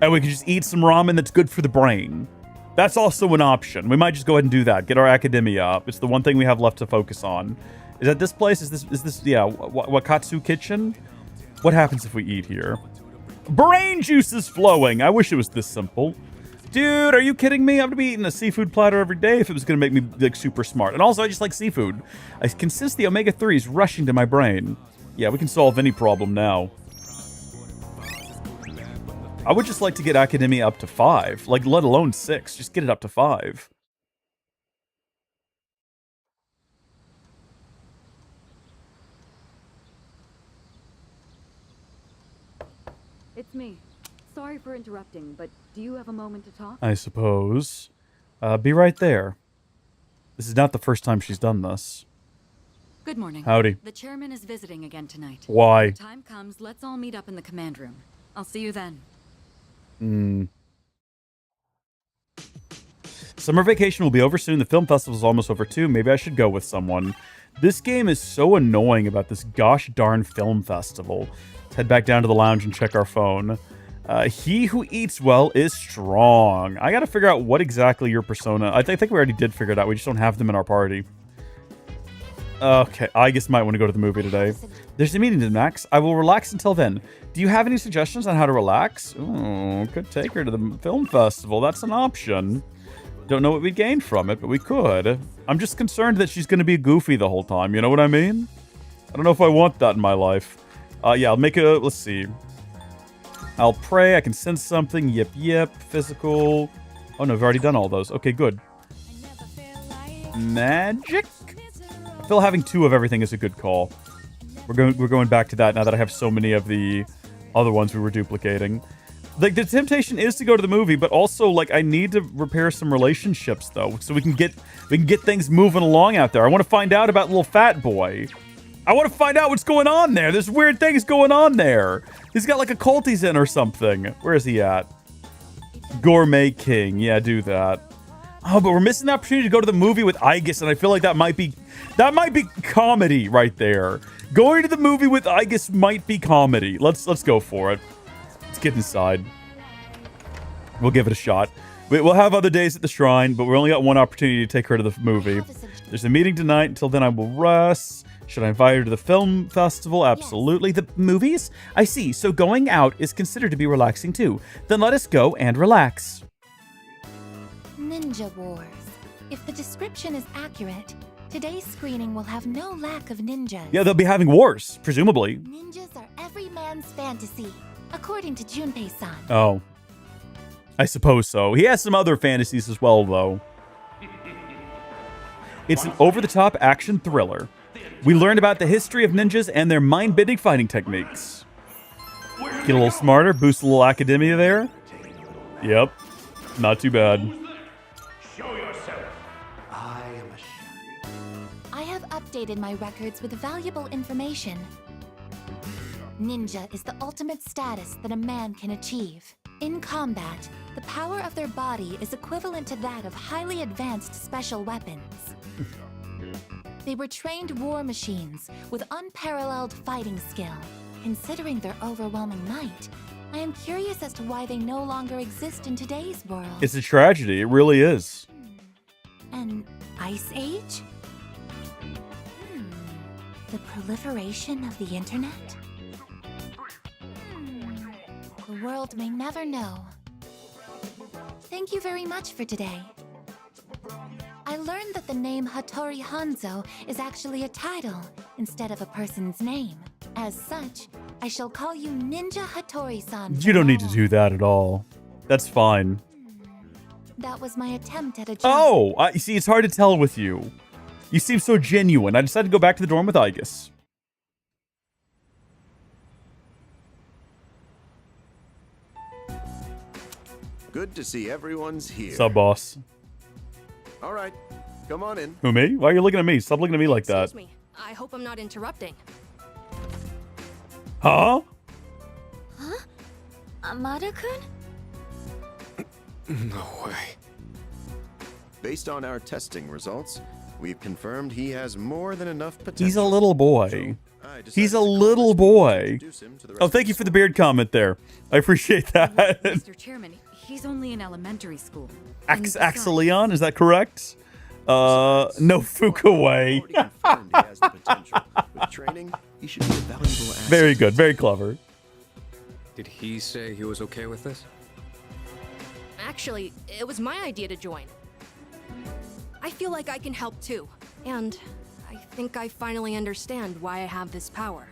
And we can just eat some ramen that's good for the brain. That's also an option. We might just go ahead and do that. Get our academia up. It's the one thing we have left to focus on. Is that this place? Is this yeah, Wakatsu Kitchen? What happens if we eat here? Brain juice is flowing. I wish it was this simple. Dude, are you kidding me? I'm gonna be eating a seafood platter every day if it was gonna make me like super smart. And also, I just like seafood. I can sense the omega-3s rushing to my brain. Yeah, we can solve any problem now. I would just like to get academia up to 5. Like, let alone 6. Just get it up to 5. It's me. Sorry for interrupting, but do you have a moment to talk? I suppose. Be right there. This is not the first time she's done this. Good morning. Howdy. The chairman is visiting again tonight. Why? When the time comes, let's all meet up in the command room. I'll see you then. Summer vacation will be over soon. The film festival's almost over too. Maybe I should go with someone. This game is so annoying about this gosh darn film festival. Let's head back down to the lounge and check our phone. He who eats well is strong. I gotta figure out what exactly your persona... I think we already did figure it out. We just don't have them in our party. Okay, I guess might want to go to the movie today. There's a meeting to Max. I will relax until then. Do you have any suggestions on how to relax? Oh, could take her to the film festival. That's an option. Don't know what we'd gain from it, but we could. I'm just concerned that she's going to be goofy the whole time. You know what I mean? I don't know if I want that in my life. Yeah, I'll make a... Let's see. I'll pray. I can sense something. Yip, yip. Physical. Oh, no, I've already done all those. Okay, good. Magic? I feel having 2 of everything is a good call. We're going back to that now that I have so many of the other ones we were duplicating. Like, the temptation is to go to the movie, but also, like, I need to repair some relationships, though, so we can get things moving along out there. I want to find out about little fat boy. I want to find out what's going on there. There's weird things going on there. He's got, like, a cult he's in or something. Where is he at? Gourmet King. Yeah, do that. Oh, but we're missing the opportunity to go to the movie with Aegis, and I feel like that might be comedy right there. Going to the movie with Aegis might be comedy. Let's go for it. Let's get inside. We'll give it a shot. We'll have other days at the shrine, but we only got one opportunity to take her to the movie. There's a meeting tonight. Until then, I will rest. Should I invite her to the film festival? Absolutely. The movies? I see. So going out is considered to be relaxing too. Then let us go and relax. Ninja Wars. If the description is accurate, today's screening will have no lack of ninjas. Yeah, they'll be having wars, presumably. Ninjas are every man's fantasy, according to Junpei-san. Oh. I suppose so. He has some other fantasies as well, though. It's an over-the-top action thriller. We learned about the history of ninjas and their mind-bending fighting techniques. Get a little smarter, boost a little academia there. Yep. Not too bad. I have updated my records with valuable information. Ninja is the ultimate status that a man can achieve. In combat, the power of their body is equivalent to that of highly advanced special weapons. They were trained war machines with unparalleled fighting skill. Considering their overwhelming might, I am curious as to why they no longer exist in today's world. It's a tragedy. It really is. An ice age? The proliferation of the internet? The world may never know. Thank you very much for today. I learned that the name Hattori Hanzo is actually a title instead of a person's name. As such, I shall call you Ninja Hattori-san. You don't need to do that at all. That's fine. That was my attempt at a joke. Oh, you see, it's hard to tell with you. You seem so genuine. I decided to go back to the dorm with Aegis. Good to see everyone's here. Sub boss. All right, come on in. Who, me? Why are you looking at me? Stop looking at me like that. Excuse me. I hope I'm not interrupting. Huh? Huh? Amada-kun? No way. Based on our testing results, we've confirmed he has more than enough potential. He's a little boy. He's a little boy. Oh, thank you for the beard comment there. I appreciate that. Mr. Chairman, he's only in elementary school. Axeleon, is that correct? No Fukuway. With training, he should be a valuable asset. Very good, very clever. Did he say he was okay with this? Actually, it was my idea to join. I feel like I can help too. And I think I finally understand why I have this power.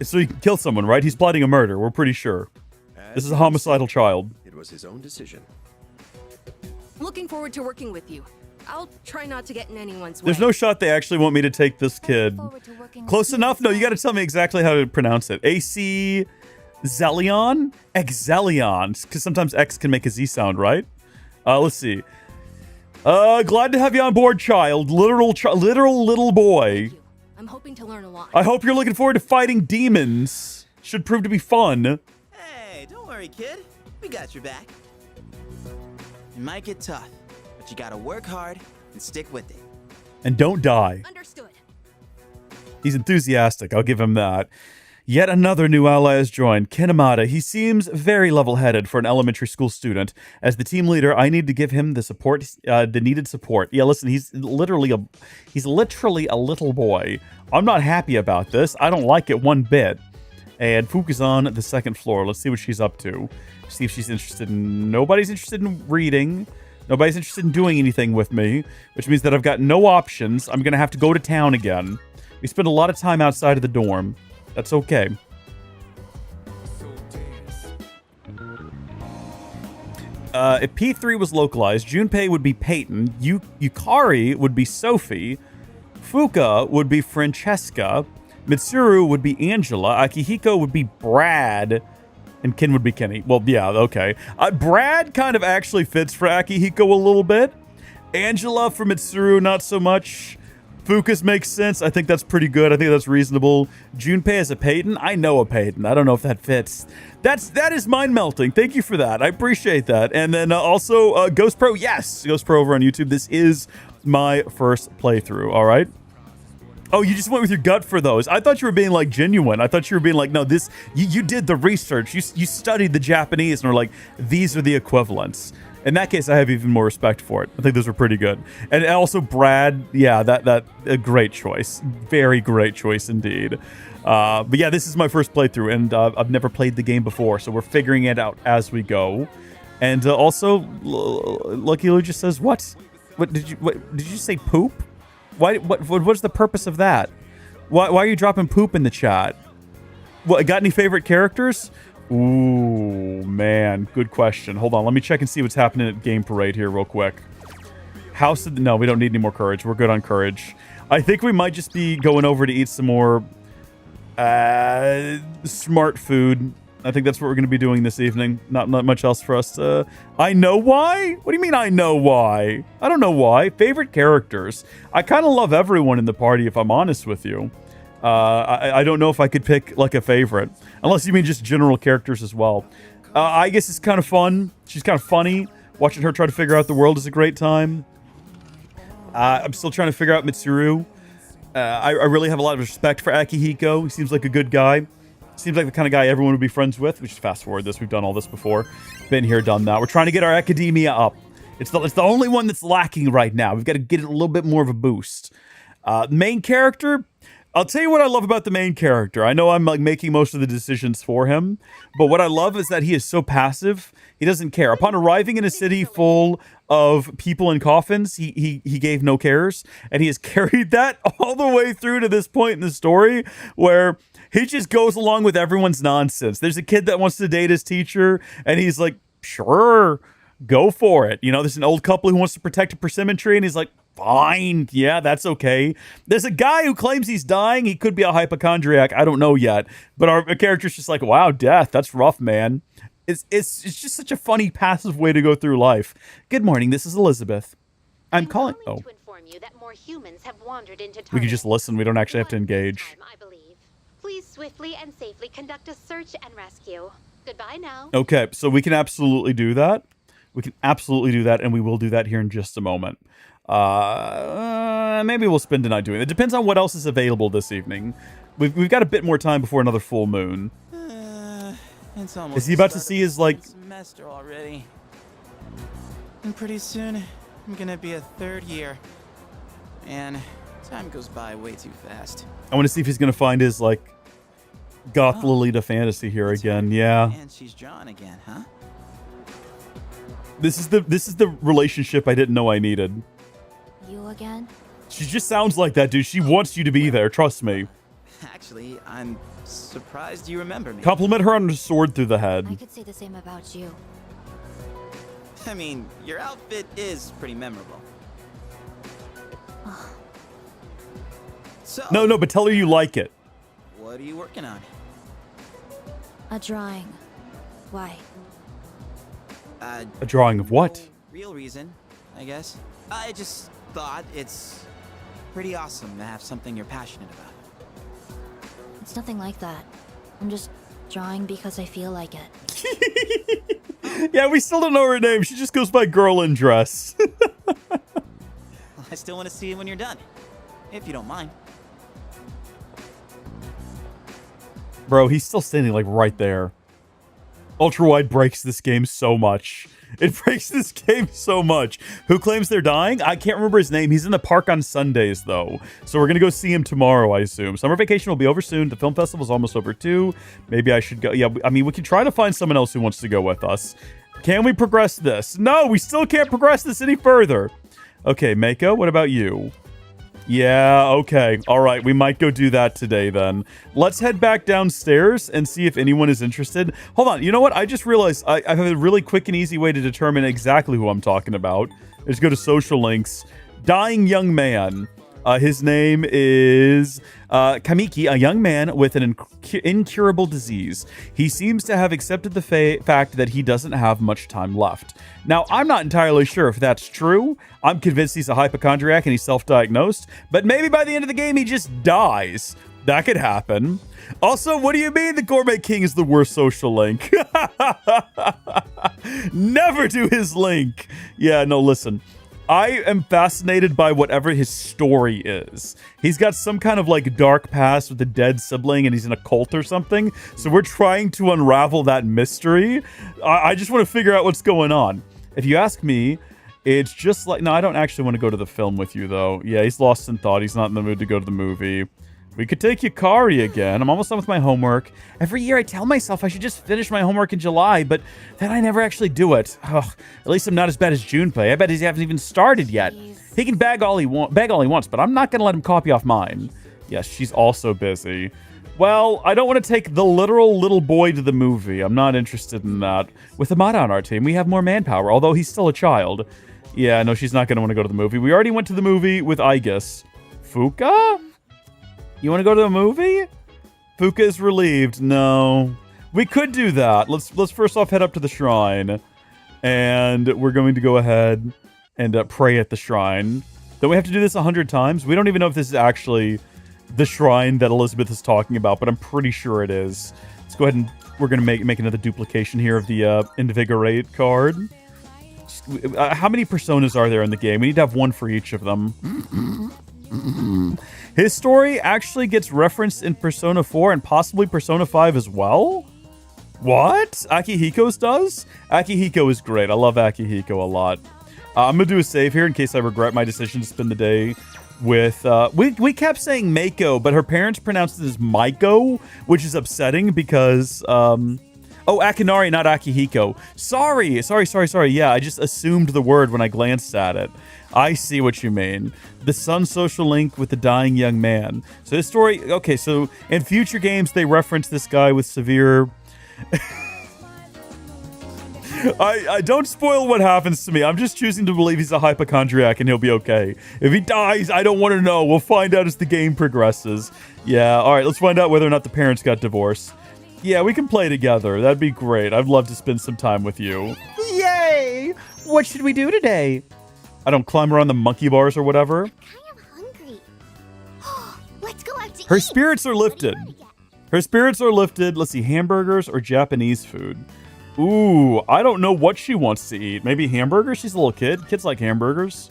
So he can kill someone, right? He's plotting a murder, we're pretty sure. This is a homicidal child. It was his own decision. Looking forward to working with you. I'll try not to get in anyone's way. There's no shot they actually want me to take this kid. Close enough? No, you gotta tell me exactly how to pronounce it. AC Zelion? Exelion. Because sometimes X can make a Z sound, right? Let's see. Glad to have you on board, child. Literal little boy. I'm hoping to learn a lot. I hope you're looking forward to fighting demons. Should prove to be fun. Hey, don't worry, kid. We got your back. It might get tough, but you gotta work hard and stick with it. And don't die. Understood. He's enthusiastic. I'll give him that. Yet another new ally has joined, Kinemata. He seems very level-headed for an elementary school student. As the team leader, I need to give him the support, the needed support. Yeah, listen, he's literally a little boy. I'm not happy about this. I don't like it one bit. And Fuka's on the second floor. Let's see what she's up to. See if she's interested in... Nobody's interested in reading. Nobody's interested in doing anything with me, which means that I've got no options. I'm going to have to go to town again. We spend a lot of time outside of the dorm. That's okay. If P3 was localized, Junpei would be Peyton, Yukari would be Sophie, Fuka would be Francesca, Mitsuru would be Angela, Akihiko would be Brad, and Ken would be Kenny. Well, yeah, okay. Brad kind of actually fits for Akihiko a little bit. Angela for Mitsuru, not so much. Fuka's makes sense. I think that's pretty good. I think that's reasonable. Junpei as a Peyton? I know a Peyton. I don't know if that fits. That is mind melting. Thank you for that. I appreciate that. And then also Ghost Pro. Yes, Ghost Pro over on YouTube. This is my first playthrough. All right. Oh, you just went with your gut for those. I thought you were being like genuine. I thought you were being like, no, this you did the research. You studied the Japanese and were like, these are the equivalents. In that case, I have even more respect for it. I think those were pretty good. And also Brad, yeah, that a great choice. Very great choice indeed. But yeah, this is my first playthrough, and I've never played the game before, so we're figuring it out as we go. And also, Lucky Lou just says, what did you say poop? What's the purpose of that? Why are you dropping poop in the chat? What, got any favorite characters? Ooh, man, good question. Hold on, let me check and see what's happening at Game Parade here real quick. House of... No, we don't need any more courage. We're good on courage. I think we might just be going over to eat some more smart food. I think that's what we're going to be doing this evening. Not much else for us to... I know why? What do you mean I know why? I don't know why. Favorite characters. I kind of love everyone in the party, if I'm honest with you. I don't know if I could pick like a favorite, unless you mean just general characters as well. I guess it's kind of fun. She's kind of funny. Watching her try to figure out the world is a great time. I'm still trying to figure out Mitsuru. I really have a lot of respect for Akihiko. He seems like a good guy. Seems like the kind of guy everyone would be friends with. We should fast forward this. We've done all this before. Been here, done that. We're trying to get our academia up. It's the only one that's lacking right now. We've got to get it a little bit more of a boost. Main character... I'll tell you what I love about the main character. I know I'm like making most of the decisions for him, but what I love is that he is so passive. He doesn't care. Upon arriving in a city full of people in coffins, he gave no cares, and he has carried that all the way through to this point in the story where he just goes along with everyone's nonsense. There's a kid that wants to date his teacher, and he's like, sure, go for it. You know, there's an old couple who wants to protect a persimmon tree, and he's like, fine, yeah, that's okay. There's a guy who claims he's dying. He could be a hypochondriac. I don't know yet. But our character's just like, wow, death, that's rough, man. It's just such a funny, passive way to go through life. Good morning, this is Elizabeth. I'm calling... Oh. To inform you that more humans have wandered into We can just listen. We don't actually have to engage. I believe. Please swiftly and safely conduct a search and rescue. Goodbye now. Okay, so we can absolutely do that. We can absolutely do that, and we will do that here in just a moment. Maybe we'll spend the night doing it. It depends on what else is available this evening. We've got a bit more time before another full moon. It's almost Is he about to see his, like... semester already. And pretty soon, I'm gonna be a third year. And time goes by way too fast. I want to see if he's going to find his, like, Goth Lolita fantasy here again. Yeah. And she's drawn again, huh? This is the relationship I didn't know I needed. You again? She just sounds like that, dude. She wants you to be there. Trust me. Actually, I'm surprised you remember me. Compliment her on a sword through the head. I could say the same about you. I mean, your outfit is pretty memorable. So, No, but tell her you like it. what are you working on? A drawing. Why? A drawing of what? Real reason, I guess. I just thought it's pretty awesome to have something you're passionate about. It's nothing like that. I'm just drawing because I feel like it. Yeah, we still don't know her name. She just goes by Girl in Dress. I still want to see it when you're done, if you don't mind. Bro, he's still standing like right there. Ultra wide breaks this game so much. It breaks this game so much. Who claims they're dying? I can't remember his name. He's in the park on Sundays, though. So we're going to go see him tomorrow, I assume. Summer vacation will be over soon. The film festival's almost over, too. Maybe I should go. Yeah, I mean, we can try to find someone else who wants to go with us. Can we progress this? No, we still can't progress this any further. Okay, Mako, what about you? Yeah, okay. All right, we might go do that today then. Let's head back downstairs and see if anyone is interested. Hold on, you know what? I just realized I have a really quick and easy way to determine exactly who I'm talking about. Just go to social links. Dying young man. His name is Kamiki, a young man with an incurable disease. He seems to have accepted the fact that he doesn't have much time left. Now, I'm not entirely sure if that's true. I'm convinced he's a hypochondriac and he's self-diagnosed, but maybe by the end of the game he just dies. That could happen. Also, what do you mean the Gourmet King is the worst social link? Never do his link. Yeah, no, listen. I am fascinated by whatever his story is. He's got some kind of like dark past with a dead sibling and he's in a cult or something. So we're trying to unravel that mystery. I just want to figure out what's going on. If you ask me, it's just like... No, I don't actually want to go to the film with you though. Yeah, he's lost in thought. He's not in the mood to go to the movie. We could take Yukari again. I'm almost done with my homework. Every year I tell myself I should just finish my homework in July, but then I never actually do it. Ugh, at least I'm not as bad as Junpei. I bet he hasn't even started yet. He can beg all he wants, but I'm not going to let him copy off mine. Yes, she's also busy. Well, I don't want to take the literal little boy to the movie. I'm not interested in that. With Amada on our team, we have more manpower, although he's still a child. Yeah, no, she's not going to want to go to the movie. We already went to the movie with Aigis. Fuka? You want to go to a movie? Fuka is relieved. No. We could do that. Let's first off head up to the shrine. And we're going to go ahead and pray at the shrine. Don't we have to do this 100 times? We don't even know if this is actually the shrine that Elizabeth is talking about, but I'm pretty sure it is. Let's go ahead and we're going to make another duplication here of the Invigorate card. How many personas are there in the game? We need to have one for each of them. His story actually gets referenced in Persona 4 and possibly Persona 5 as well? What? Akihiko's does? Akihiko is great. I love Akihiko a lot. I'm going to do a save here in case I regret my decision to spend the day with... we kept saying Mako, but her parents pronounced it as Maiko, which is upsetting because... Oh, Akinari, not Akihiko. Sorry. Yeah, I just assumed the word when I glanced at it. I see what you mean. The sun social link with the dying young man. So his story... Okay, so in future games, they reference this guy with severe... I don't spoil what happens to me. I'm just choosing to believe he's a hypochondriac and he'll be okay. If he dies, I don't want to know. We'll find out as the game progresses. Yeah, alright, let's find out whether or not the parents got divorced. Yeah, we can play together. That'd be great. I'd love to spend some time with you. Yay! What should we do today? I don't climb around the monkey bars or whatever. I'm kind of hungry. Let's go out to Her eat. spirits are lifted. Her spirits are lifted. Let's see, hamburgers or Japanese food. Ooh, I don't know what she wants to eat. Maybe hamburgers? She's a little kid. Kids like hamburgers.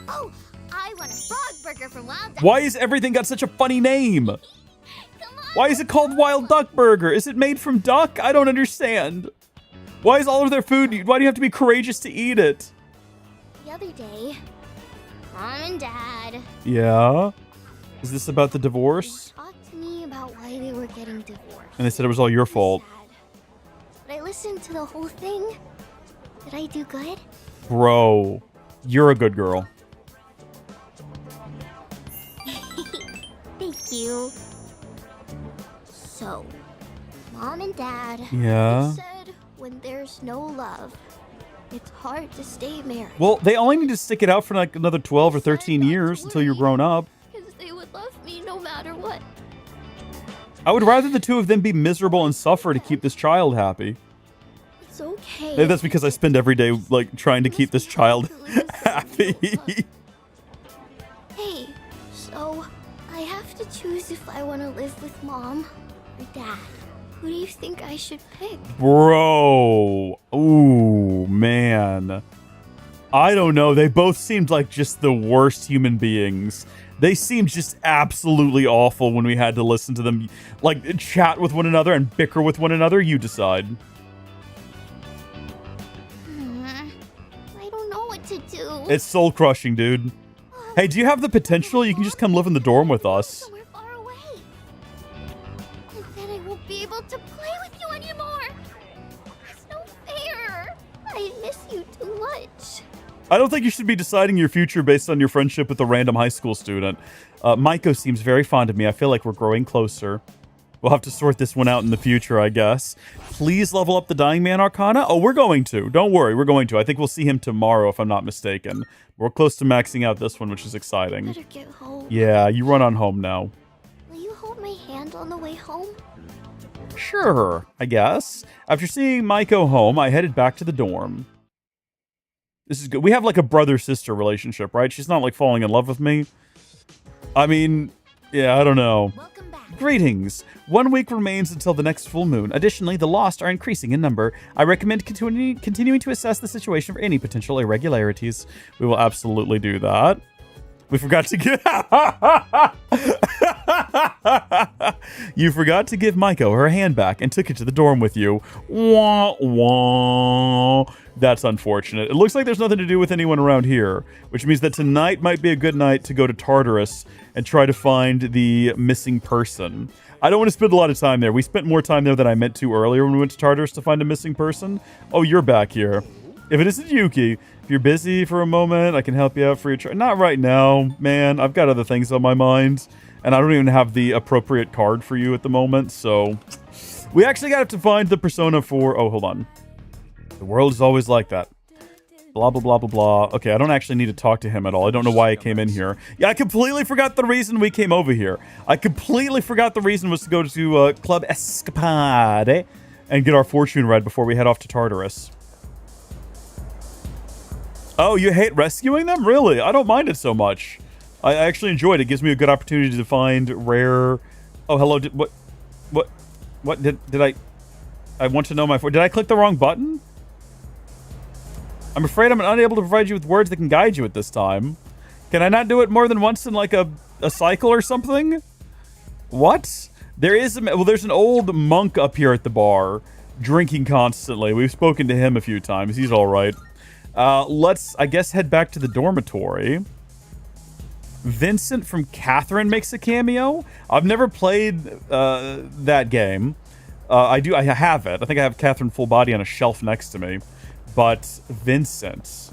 Oh, I want a frog burger from Wild Duck. Why has everything got such a funny name? Why is it called Wild Duck Burger? Is it made from duck? I don't understand. Why is all of their food... Why do you have to be courageous to eat it? The other day, Mom and Dad Yeah? Is this about the divorce? talked to me about why they were getting divorced. And they said it was all your fault. But I listened to the whole thing. Did I do good? Bro, you're a good girl. Thank you. So, Mom and Dad Yeah? they said when there's no love, it's hard to stay married. Well, they only need to stick it out for like another 12 or 13 years until you're grown up. Because they would love me no matter what. I would rather the two of them be miserable and suffer to keep this child happy. It's okay. Maybe that's because I spend every day like trying to keep this child happy. Hey, so I have to choose if I want to live with Mom or Dad. Who do you think I should pick? Bro. Ooh, man. I don't know. They both seemed like just the worst human beings. They seemed just absolutely awful when we had to listen to them, like, chat with one another and bicker with one another. You decide. I don't know what to do. It's soul-crushing, dude. Hey, do you have the potential? You can just come live in the dorm with us. And then I won't be able to play with you anymore. It's no fair. I miss you too much. I don't think you should be deciding your future based on your friendship with a random high school student. Maiko seems very fond of me. I feel like we're growing closer. We'll have to sort this one out in the future, I guess. Please level up the Dying Man Arcana. Oh, we're going to. Don't worry, we're going to. I think we'll see him tomorrow, if I'm not mistaken. We're close to maxing out this one, which is exciting. Better get home. Yeah, you run on home now. Will you hold my hand on the way home? Sure, I guess. After seeing Maiko home, I headed back to the dorm. This is good. We have like a brother-sister relationship, right? She's not like falling in love with me. I mean, yeah, I don't know. Greetings. 1 week remains until the next full moon. Additionally, the lost are increasing in number. I recommend continuing to assess the situation for any potential irregularities. We will absolutely do that. We forgot to give... You forgot to give Maiko her hand back and took it to the dorm with you. Wah, wah. That's unfortunate. It looks like there's nothing to do with anyone around here, which means that tonight might be a good night to go to Tartarus and try to find the missing person. I don't want to spend a lot of time there. We spent more time there than I meant to earlier when we went to Tartarus to find a missing person. Oh, you're back here. If it isn't Yuki, if you're busy for a moment, I can help you out for your trip. Not right now, man. I've got other things on my mind, and I don't even have the appropriate card for you at the moment, so... We actually got to find the persona for... Oh, hold on. The world is always like that. Blah, blah, blah, blah, blah. Okay, I don't actually need to talk to him at all. I don't know why I came in here. Yeah, I completely forgot the reason we came over here. I completely forgot the reason was to go to Club Escapade and get our fortune read before we head off to Tartarus. Oh, you hate rescuing them? Really? I don't mind it so much. I actually enjoy it. It gives me a good opportunity to find rare... Oh, hello. What did I want to know my... Did I click the wrong button? I'm afraid I'm unable to provide you with words that can guide you at this time. Can I not do it more than once in like a cycle or something? What? There is there's an old monk up here at the bar drinking constantly. We've spoken to him a few times. He's all right. Let's, I guess, head back to the dormitory. Vincent from Catherine makes a cameo. I've never played that game. I have it. I think I have Catherine full body on a shelf next to me. But Vincent,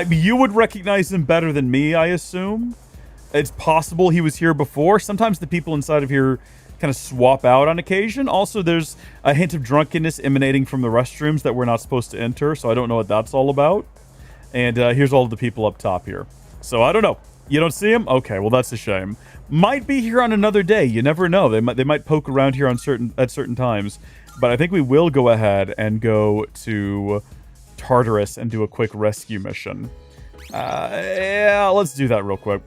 you would recognize him better than me, I assume. It's possible he was here before. Sometimes the people inside of here kind of swap out on occasion. Also, there's a hint of drunkenness emanating from the restrooms that we're not supposed to enter, so I don't know what that's all about. And here's all of the people up top here. So I don't know. You don't see him? Okay, well that's a shame. Might be here on another day. You never know. They might poke around here on at certain times. But I think we will go ahead and go to Tartarus and do a quick rescue mission. Yeah, let's do that real quick.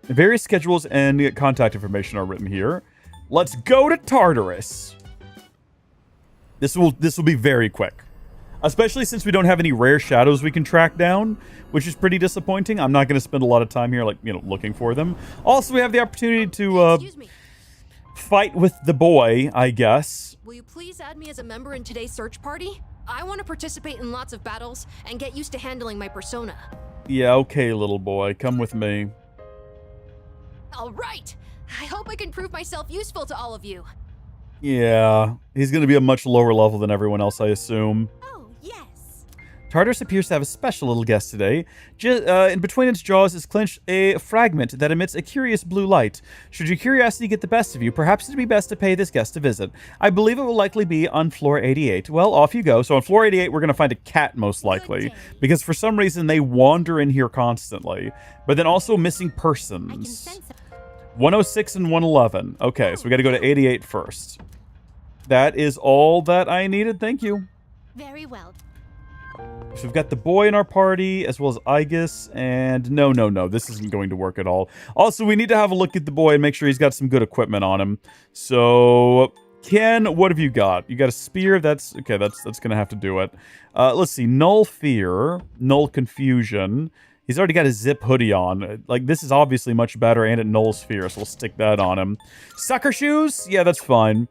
Various schedules and contact information are written here. Let's go to Tartarus. This will be very quick. Especially since we don't have any rare shadows we can track down, which is pretty disappointing. I'm not going to spend a lot of time here, looking for them. Also, we have the opportunity to fight with the boy, I guess. Will you please add me as a member in today's search party? I want to participate in lots of battles and get used to handling my persona. Yeah, okay, little boy. Come with me. All right. I hope I can prove myself useful to all of you. Yeah, he's going to be a much lower level than everyone else, I assume. Tartarus appears to have a special little guest today. In between its jaws is clenched a fragment that emits a curious blue light. Should your curiosity get the best of you, perhaps it'd be best to pay this guest a visit. I believe it will likely be on floor 88. Well, off you go. So on floor 88, we're going to find a cat, most likely, because for some reason they wander in here constantly. But then also missing persons. 106 and 111. Okay, so we got to go to 88 first. That is all that I needed. Thank you. Very well. So we've got the boy in our party, as well as Aegis, and no, this isn't going to work at all. Also, we need to have a look at the boy and make sure he's got some good equipment on him. So, Ken, what have you got? You got a spear? That's okay. That's gonna have to do it. Let's see. Null fear, null confusion. He's already got a zip hoodie on. Like, this is obviously much better, and it nulls fear, so we'll stick that on him. Sucker shoes? Yeah, that's fine.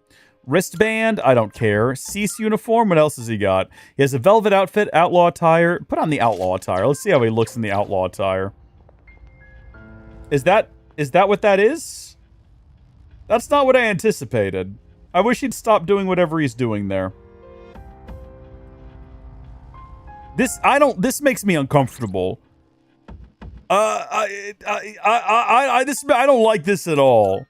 Wristband? I don't care. Cease uniform? What else has he got? He has a velvet outfit, outlaw attire. Put on the outlaw attire. Let's see how he looks in the outlaw attire. Is that what that is? That's not what I anticipated. I wish he'd stop doing whatever he's doing there. This makes me uncomfortable. I don't like this at all.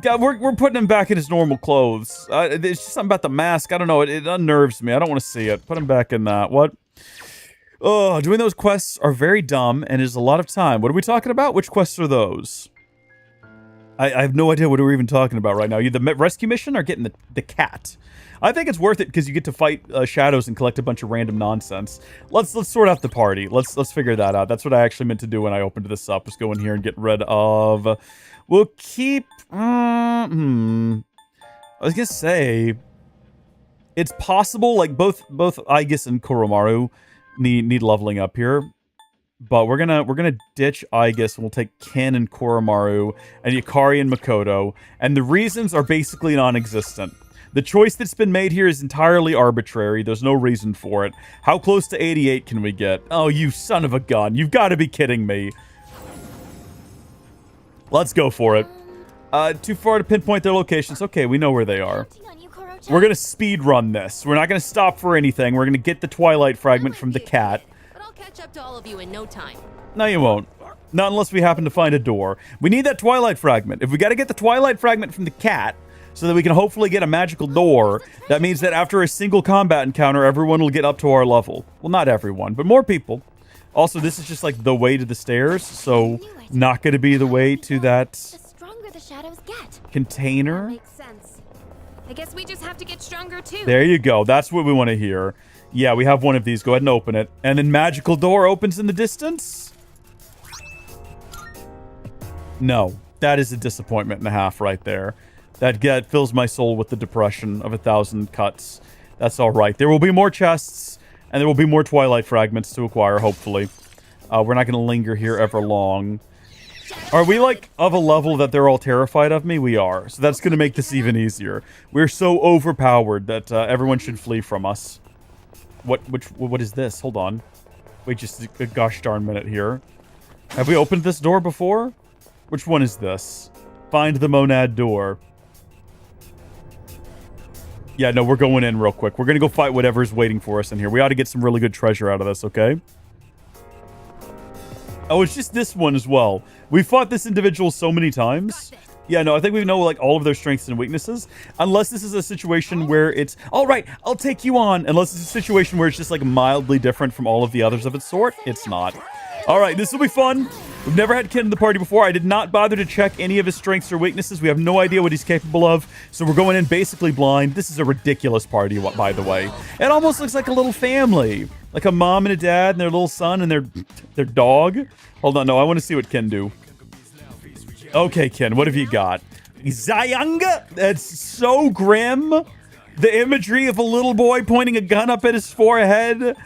God, we're putting him back in his normal clothes. There's just something about the mask. I don't know. It unnerves me. I don't want to see it. Put him back in that. What? Oh, doing those quests are very dumb and is a lot of time. What are we talking about? Which quests are those? I have no idea what we're even talking about right now. You the rescue mission or getting the cat? I think it's worth it because you get to fight shadows and collect a bunch of random nonsense. Let's sort out the party. Let's figure that out. That's what I actually meant to do when I opened this up. Was go in here and get rid of. We'll keep. I was gonna say, it's possible. Like both Aigis and Koromaru need leveling up here. But we're gonna ditch Aigis and we'll take Ken and Koromaru and Yukari and Makoto. And the reasons are basically non-existent. The choice that's been made here is entirely arbitrary. There's no reason for it. How close to 88 can we get? Oh, you son of a gun. You've got to be kidding me. Let's go for it. Too far to pinpoint their locations. Okay, we know where they are. We're gonna speed run this. We're not gonna stop for anything. We're gonna get the Twilight fragment from the cat. Catch up to all of you in no time. No, you won't. Not unless we happen to find a door. We need that Twilight fragment. If we got to get the Twilight fragment from the cat so that we can hopefully get a magical door, that means that after a single combat encounter, everyone will get up to our level. Well, not everyone, but more people. Also, this is just like the way to the stairs, so not going to be the way to that Stronger the shadows get. container. Makes sense. I guess we just have to get stronger too. There you go. That's what we want to hear. Yeah, we have one of these. Go ahead and open it. And then magical door opens in the distance? No. That is a disappointment and a half right there. That fills my soul with the depression of 1,000 cuts. That's all right. There will be more chests, and there will be more Twilight fragments to acquire, hopefully. We're not going to linger here ever long. Are we, like, of a level that they're all terrified of me? We are. So that's going to make this even easier. We're so overpowered that everyone should flee from us. What is this? Hold on. Wait just a gosh darn minute here. Have we opened this door before? Which one is this? Find the monad door. Yeah, no, we're going in real quick. We're going to go fight whatever's waiting for us in here. We ought to get some really good treasure out of this, okay? Oh, it's just this one as well. We fought this individual so many times. Yeah, no, I think we know, like, all of their strengths and weaknesses. Unless this is a situation where it's, all right, I'll take you on. Unless it's a situation where it's just, like, mildly different from all of the others of its sort. It's not. All right, this will be fun. We've never had Ken in the party before. I did not bother to check any of his strengths or weaknesses. We have no idea what he's capable of. So we're going in basically blind. This is a ridiculous party, by the way. It almost looks like a little family. Like a mom and a dad and their little son and their dog. Hold on, no, I want to see what Ken do. Okay, Ken, what have you got? Zayanga? That's so grim. The imagery of a little boy pointing a gun up at his forehead.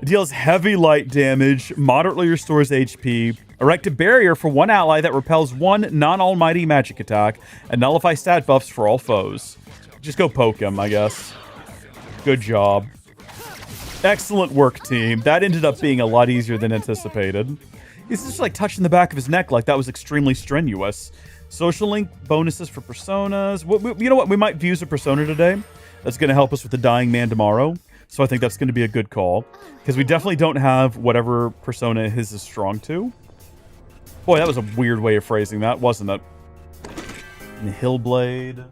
Deals heavy light damage, moderately restores HP. Erect a barrier for one ally that repels one non-almighty magic attack, and nullify stat buffs for all foes. Just go poke him, I guess. Good job. Excellent work, team. That ended up being a lot easier than anticipated. He's just like touching the back of his neck like that was extremely strenuous. Social link bonuses for personas. You know what? We might use a persona today. That's going to help us with the dying man tomorrow. So I think that's going to be a good call. Because we definitely don't have whatever persona his is strong to. Boy, that was a weird way of phrasing that, wasn't it? And the Hillblade.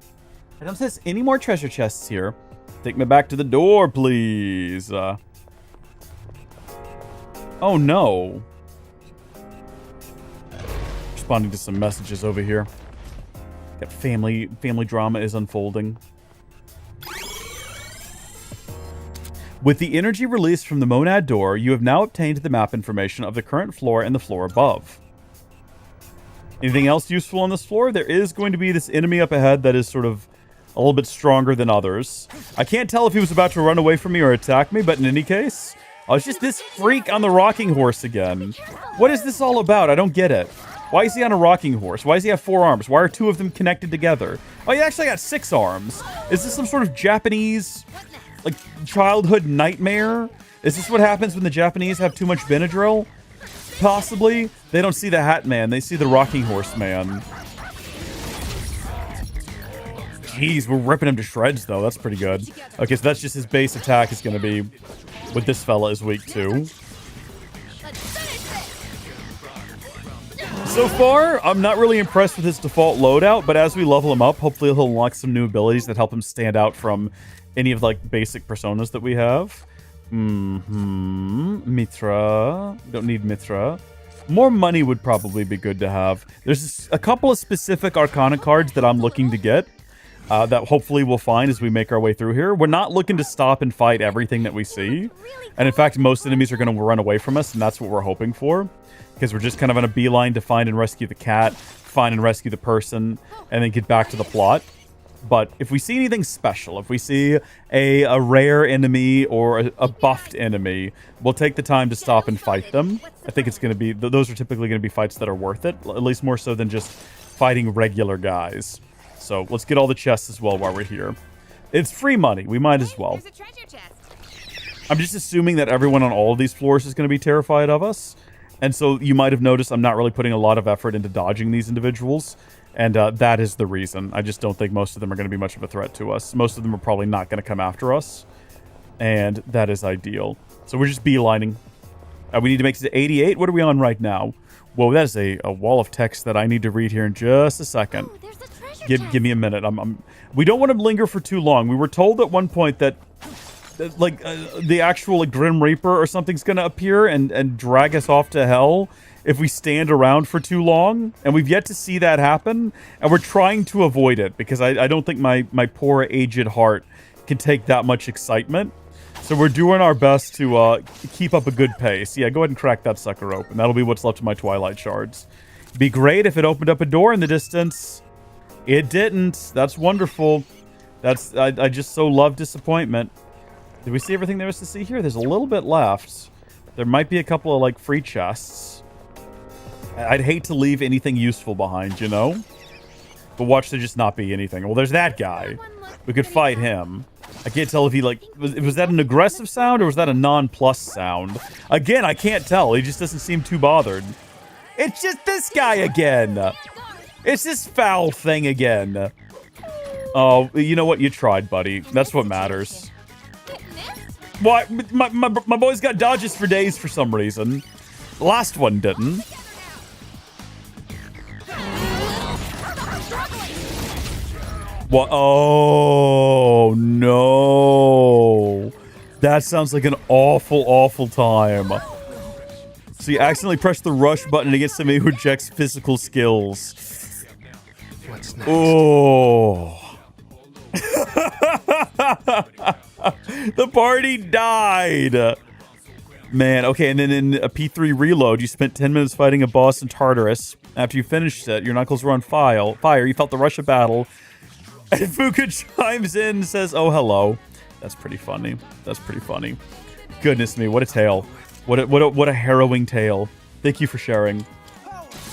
I don't sense any more treasure chests here. Take me back to the door, please. Oh, no. Responding to some messages over here. Got family drama is unfolding. With the energy released from the monad door, you have now obtained the map information of the current floor and the floor above. Anything else useful on this floor? There is going to be this enemy up ahead that is sort of a little bit stronger than others. I can't tell if he was about to run away from me or attack me, but in any case, it's just this freak on the rocking horse again. What is this all about? I don't get it. Why is he on a rocking horse? Why does he have 4 arms? Why are 2 of them connected together? Oh, he actually got 6 arms. Is this some sort of Japanese, like, childhood nightmare? Is this what happens when the Japanese have too much Benadryl? Possibly. They don't see the Hat Man. They see the rocking horse man. Jeez, we're ripping him to shreds, though. That's pretty good. Okay, so that's just his base attack is going to be with this fella is weak, too. So far, I'm not really impressed with his default loadout, but as we level him up, hopefully he'll unlock some new abilities that help him stand out from any of, like, basic personas that we have. Mitra. Don't need Mitra. More money would probably be good to have. There's a couple of specific Arcana cards that I'm looking to get. That hopefully we'll find as we make our way through here. We're not looking to stop and fight everything that we see. And in fact, most enemies are going to run away from us, and that's what we're hoping for. Because we're just kind of on a beeline to find and rescue the cat, find and rescue the person, and then get back to the plot. But if we see anything special, if we see a rare enemy or a buffed enemy, we'll take the time to stop and fight them. I think it's going to be... Those are typically going to be fights that are worth it, at least more so than just fighting regular guys. So let's get all the chests as well while we're here. It's free money. We might as well. I'm just assuming that everyone on all of these floors is going to be terrified of us. And so you might have noticed I'm not really putting a lot of effort into dodging these individuals. And that is the reason. I just don't think most of them are going to be much of a threat to us. Most of them are probably not going to come after us. And that is ideal. So we're just beelining. We need to make it to 88. What are we on right now? Whoa, that is a wall of text that I need to read here in just a second. Give me a minute. We don't want to linger for too long. We were told at one point that the actual Grim Reaper or something's going to appear and drag us off to hell if we stand around for too long. And we've yet to see that happen. And we're trying to avoid it because I don't think my poor aged heart can take that much excitement. So we're doing our best to keep up a good pace. Yeah, go ahead and crack that sucker open. That'll be what's left of my Twilight Shards. It'd be great if it opened up a door in the distance. It didn't. That's wonderful. I just so love disappointment. Did we see everything there was to see here? There's a little bit left. There might be a couple of, like, free chests. I'd hate to leave anything useful behind, you know? But watch there just not be anything. Well, there's that guy. We could fight him. I can't tell if he, like... Was that an aggressive sound or was that a non-plus sound? Again, I can't tell. He just doesn't seem too bothered. It's just this guy again. It's this foul thing again. Oh, you know what? You tried, buddy. That's what matters. Why? My boy's got dodges for days for some reason. The last one didn't. What? Oh, no. That sounds like an awful, awful time. So you accidentally press the rush button against somebody who rejects physical skills. What's next? Oh. The party died. Man, okay, and then in a P3 reload, you spent 10 minutes fighting a boss in Tartarus. After you finished it, your knuckles were on fire. You felt the rush of battle. And Fuka chimes in and says, oh, hello. That's pretty funny. That's pretty funny. Goodness me, what a tale. What a harrowing tale. Thank you for sharing.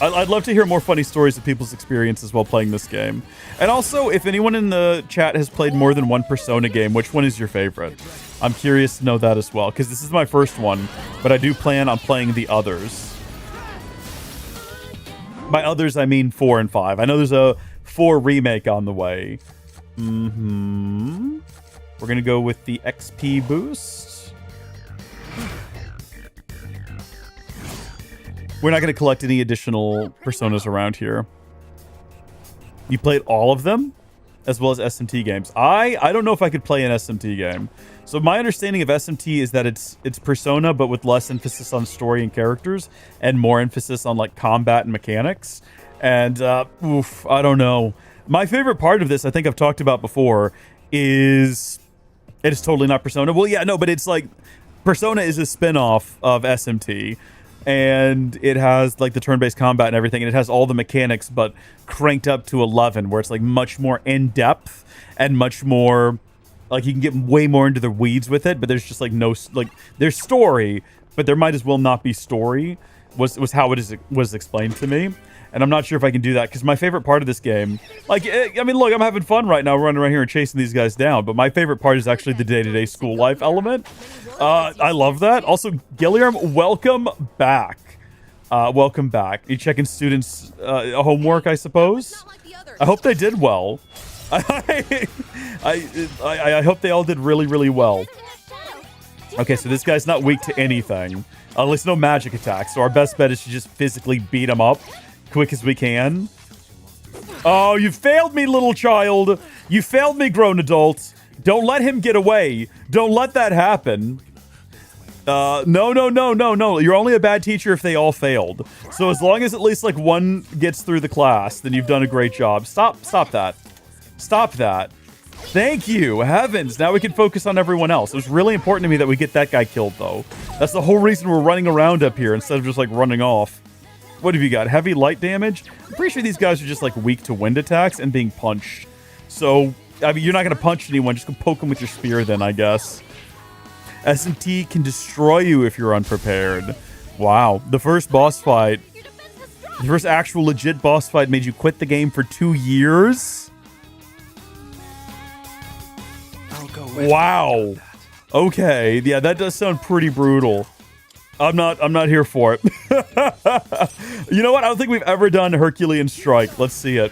I'd love to hear more funny stories of people's experiences while playing this game. And also, if anyone in the chat has played more than one Persona game, which one is your favorite? I'm curious to know that as well, because this is my first one, but I do plan on playing the others. By others, I mean 4 and 5. I know there's a 4 remake on the way. We're going to go with the XP boost. We're not going to collect any additional Personas around here. You played all of them, as well as SMT games. I don't know if I could play an SMT game. So my understanding of SMT is that it's Persona, but with less emphasis on story and characters, and more emphasis on like combat and mechanics. And I don't know. My favorite part of this, I think I've talked about before, is it is totally not Persona. Well, yeah, no, but it's like Persona is a spin-off of SMT. and it has like the turn-based combat and everything, and it has all the mechanics but cranked up to 11, where it's like much more in-depth and much more like you can get way more into the weeds with it, but there's just like no like there's story, but there might as well not be story was how it was explained to me. And I'm not sure if I can do that, because my favorite part of this game, like, I mean, look, I'm having fun right now running around here and chasing these guys down, but my favorite part is actually the day-to-day school life element. I love that. Also, Gilliam, welcome back. Welcome back. You checking students' homework, I suppose? I hope they did well. I hope they all did really, really well. Okay, so this guy's not weak to anything. At least no magic attacks, so our best bet is to just physically beat him up quick as we can. Oh, you failed me, little child. You failed me, grown adult. Don't let him get away. Don't let that happen. No. You're only a bad teacher if they all failed. So as long as at least like one gets through the class, then you've done a great job. Stop that. Stop that. Thank you. Heavens. Now we can focus on everyone else. It was really important to me that we get that guy killed, though. That's the whole reason we're running around up here instead of just like running off. What have you got? Heavy light damage? I'm pretty sure these guys are just like weak to wind attacks and being punched. So, I mean, you're not going to punch anyone. Just go poke them with your spear then, I guess. SMT can destroy you if you're unprepared. Wow. The first boss fight. The first actual legit boss fight made you quit the game for 2 years? Wow. Okay. Yeah, that does sound pretty brutal. I'm not here for it. You know what? I don't think we've ever done Herculean Strike. Let's see it.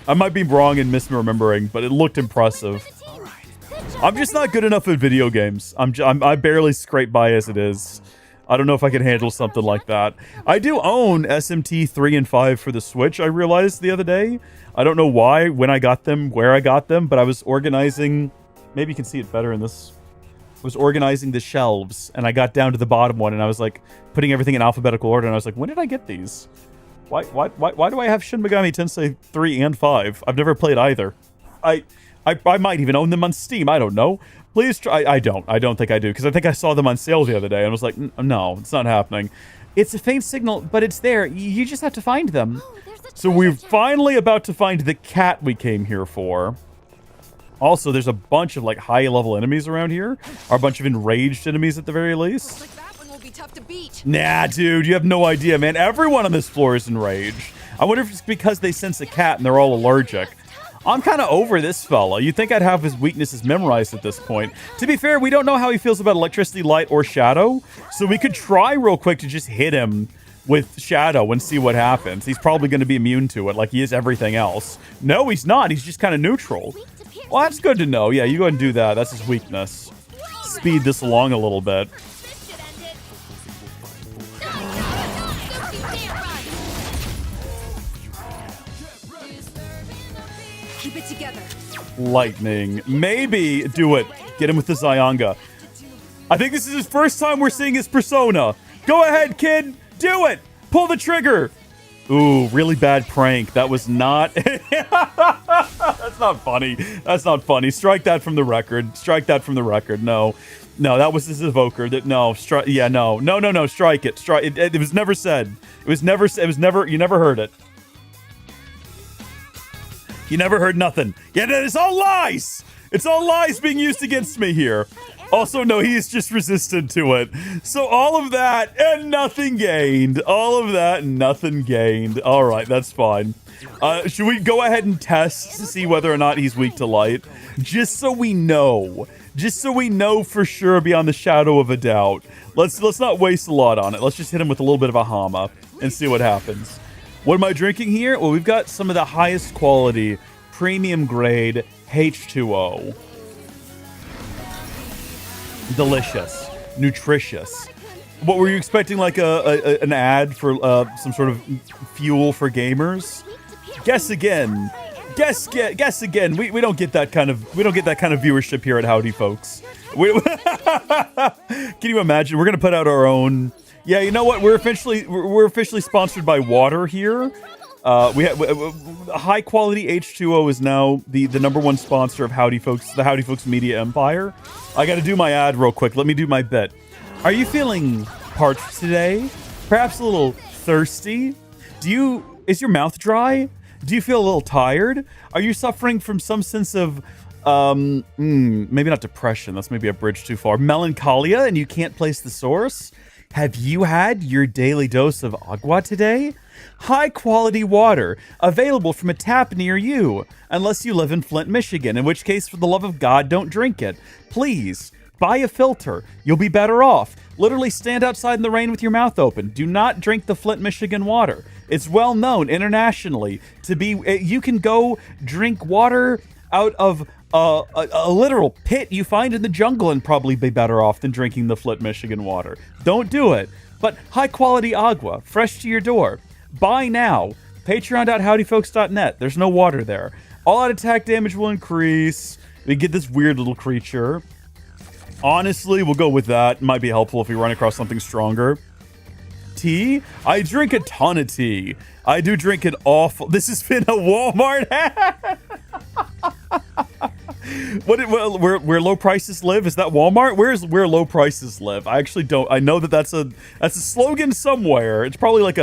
I might be wrong in misremembering, but it looked impressive. I'm just not good enough at video games. I barely scrape by as it is. I don't know if I can handle something like that. I do own SMT 3 and 5 for the Switch, I realized the other day. I don't know why, when I got them, where I got them, but I was organizing... Maybe you can see it better in this... was organizing the shelves, and I got down to the bottom one, and I was like putting everything in alphabetical order, and I was like, when did I get these? Why do I have Shin Megami Tensei 3 and 5? I've never played either. I might even own them on Steam. I don't know. Please try. I don't think I do, because I think I saw them on sale the other day, and I was like, no, it's not happening. It's a faint signal, but it's there. You just have to find them. So we're finally about to find the cat we came here for. Also, there's a bunch of like high-level enemies around here, or a bunch of enraged enemies at the very least. Like that one will be tough to beat. Nah, dude, you have no idea, man. Everyone on this floor is enraged. I wonder if it's because they sense a cat and they're all allergic. I'm kind of over this fella. You'd think I'd have his weaknesses memorized at this point. To be fair, we don't know how he feels about electricity, light, or shadow, so we could try real quick to just hit him with shadow and see what happens. He's probably going to be immune to it, like he is everything else. No, he's not. He's just kind of neutral. Well, that's good to know. Yeah, you go ahead and do that. That's his weakness. Speed this along a little bit. Keep it together. Lightning. Maybe do it. Get him with the Zyanga. I think this is his first time we're seeing his persona. Go ahead, kid. Do it. Pull the trigger. Ooh, really bad prank. That was not... That's not funny. That's not funny. Strike that from the record. Strike that from the record. No. No, that was his evoker. No. Yeah, no. No. Strike it. Strike it. It was never said. It was never... It was never... You never heard it. You never heard nothing. Yeah, it's all lies. It's all lies being used against me here. Also, no, he's just resistant to it. So all of that and nothing gained. All of that and nothing gained. All right, that's fine. Should we go ahead and test to see whether or not he's weak to light? Just so we know. Just so we know for sure beyond the shadow of a doubt. Let's not waste a lot on it. Let's just hit him with a little bit of a Hama and see what happens. What am I drinking here? Well, we've got some of the highest quality, premium grade H2O. Delicious. Nutritious. What were you expecting, like an ad for some sort of fuel for gamers? Guess again. Guess again. We don't get that kind of viewership here at Howdy Folks. Can you imagine? We're gonna put out our own. Yeah, you know what? We're officially sponsored by water here. We have high quality H2O is now the number one sponsor of Howdy Folks, the Howdy Folks media empire. I got to do my ad real quick. Let me do my bit. Are you feeling parched today? Perhaps a little thirsty? Is your mouth dry? Do you feel a little tired? Are you suffering from some sense of, maybe not depression, that's maybe a bridge too far, melancholia, and you can't place the source? Have you had your daily dose of agua today? High quality water, available from a tap near you, unless you live in Flint, Michigan, in which case, for the love of God, don't drink it. Please, buy a filter. You'll be better off. Literally stand outside in the rain with your mouth open. Do not drink the Flint, Michigan water. It's well known internationally to be, you can go drink water out of a literal pit you find in the jungle and probably be better off than drinking the Flint, Michigan water. Don't do it. But high quality agua, fresh to your door. Buy now. Patreon.howdyfolks.net. There's no water there. All out attack damage will increase. We get this weird little creature. Honestly, we'll go with that. Might be helpful if we run across something stronger. Tea? I drink a ton of tea. I do drink an awful... This has been a Walmart hat. Where low prices live? Is that Walmart? Where low prices live? I actually don't. I know that's a slogan somewhere. It's probably like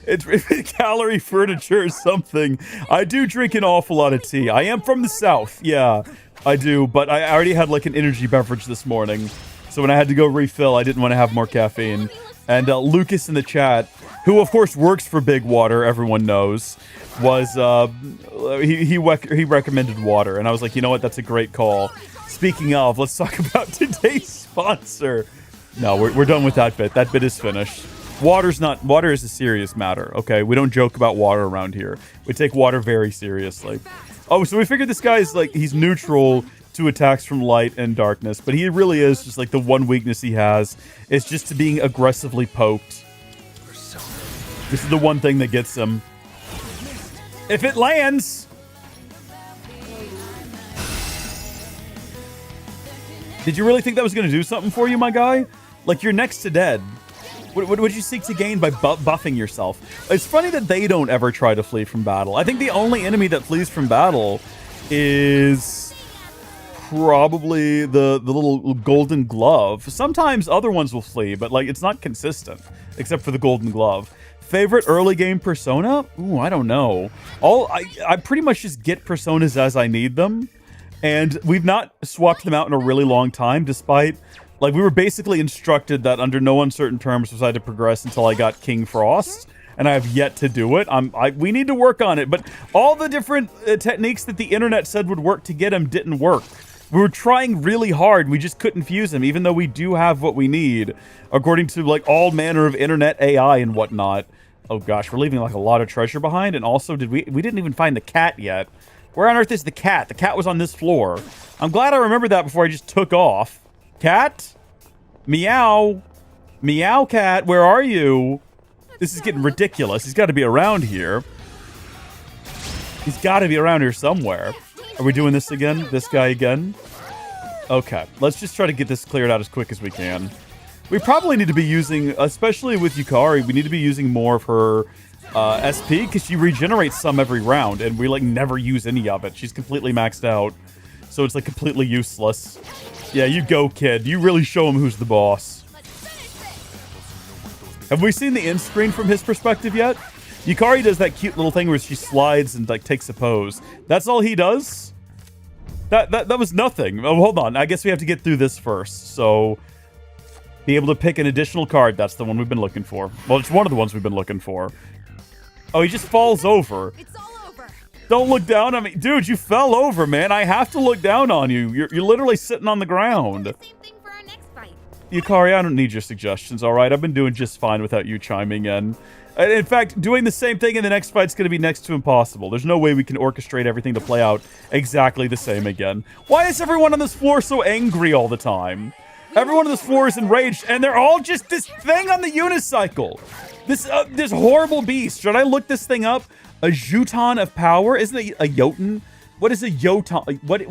it's gallery furniture or something. I do drink an awful lot of tea. I am from the South. Yeah, I do. But I already had like an energy beverage this morning. So when I had to go refill, I didn't want to have more caffeine. And Lucas in the chat, who of course works for Big Water, everyone knows, was he recommended water, and I was like, you know what, that's a great call. Speaking of, let's talk about today's sponsor. No, we're done with that bit. That bit is finished. Water is a serious matter. Okay, we don't joke about water around here. We take water very seriously. Oh, so we figured this guy's like he's neutral to attacks from light and darkness, but he really is just like the one weakness he has is just to being aggressively poked. This is the one thing that gets him. If it lands! Did you really think that was going to do something for you, my guy? Like, you're next to dead. What would you seek to gain by buffing yourself? It's funny that they don't ever try to flee from battle. I think the only enemy that flees from battle is probably the little golden glove. Sometimes other ones will flee, but like it's not consistent, except for the golden glove. Favorite early game persona? Ooh, I don't know. I pretty much just get personas as I need them, and we've not swapped them out in a really long time, despite like we were basically instructed that under no uncertain terms was I to progress until I got King Frost, and I have yet to do it. We need to work on it, but all the different techniques that the internet said would work to get him didn't work. We were trying really hard. We just couldn't fuse him, even though we do have what we need, according to like all manner of internet AI and whatnot. Oh gosh, we're leaving like a lot of treasure behind. And also, we didn't even find the cat yet. Where on earth is the cat? The cat was on this floor. I'm glad I remembered that before I just took off. Cat? Meow. Meow cat, where are you? This is getting ridiculous. He's got to be around here. He's got to be around here somewhere. Are we doing this again? This guy again? Okay, let's just try to get this cleared out as quick as we can. We probably need to be using, especially with Yukari, we need to be using more of her SP, because she regenerates some every round, and we like never use any of it. She's completely maxed out, so it's like completely useless. Yeah, you go, kid. You really show him who's the boss. Have we seen the end screen from his perspective yet? Yukari does that cute little thing where she slides and like takes a pose. That's all he does? That was nothing. Oh, hold on. I guess we have to get through this first. So, be able to pick an additional card. That's the one we've been looking for. Well, it's one of the ones we've been looking for. Oh, he just falls over. It's all over. Don't look down on me. Dude, you fell over, man. I have to look down on you. You're literally sitting on the ground. Same thing for our next fight. Yukari, I don't need your suggestions, all right? I've been doing just fine without you chiming in. In fact, doing the same thing in the next fight's going to be next to impossible. There's no way we can orchestrate everything to play out exactly the same again. Why is everyone on this floor so angry all the time? Everyone on this floor is enraged, and they're all just this thing on the unicycle. This horrible beast. Should I look this thing up? A Juton of Power? Isn't it a Jotun? What is a Jotun? What?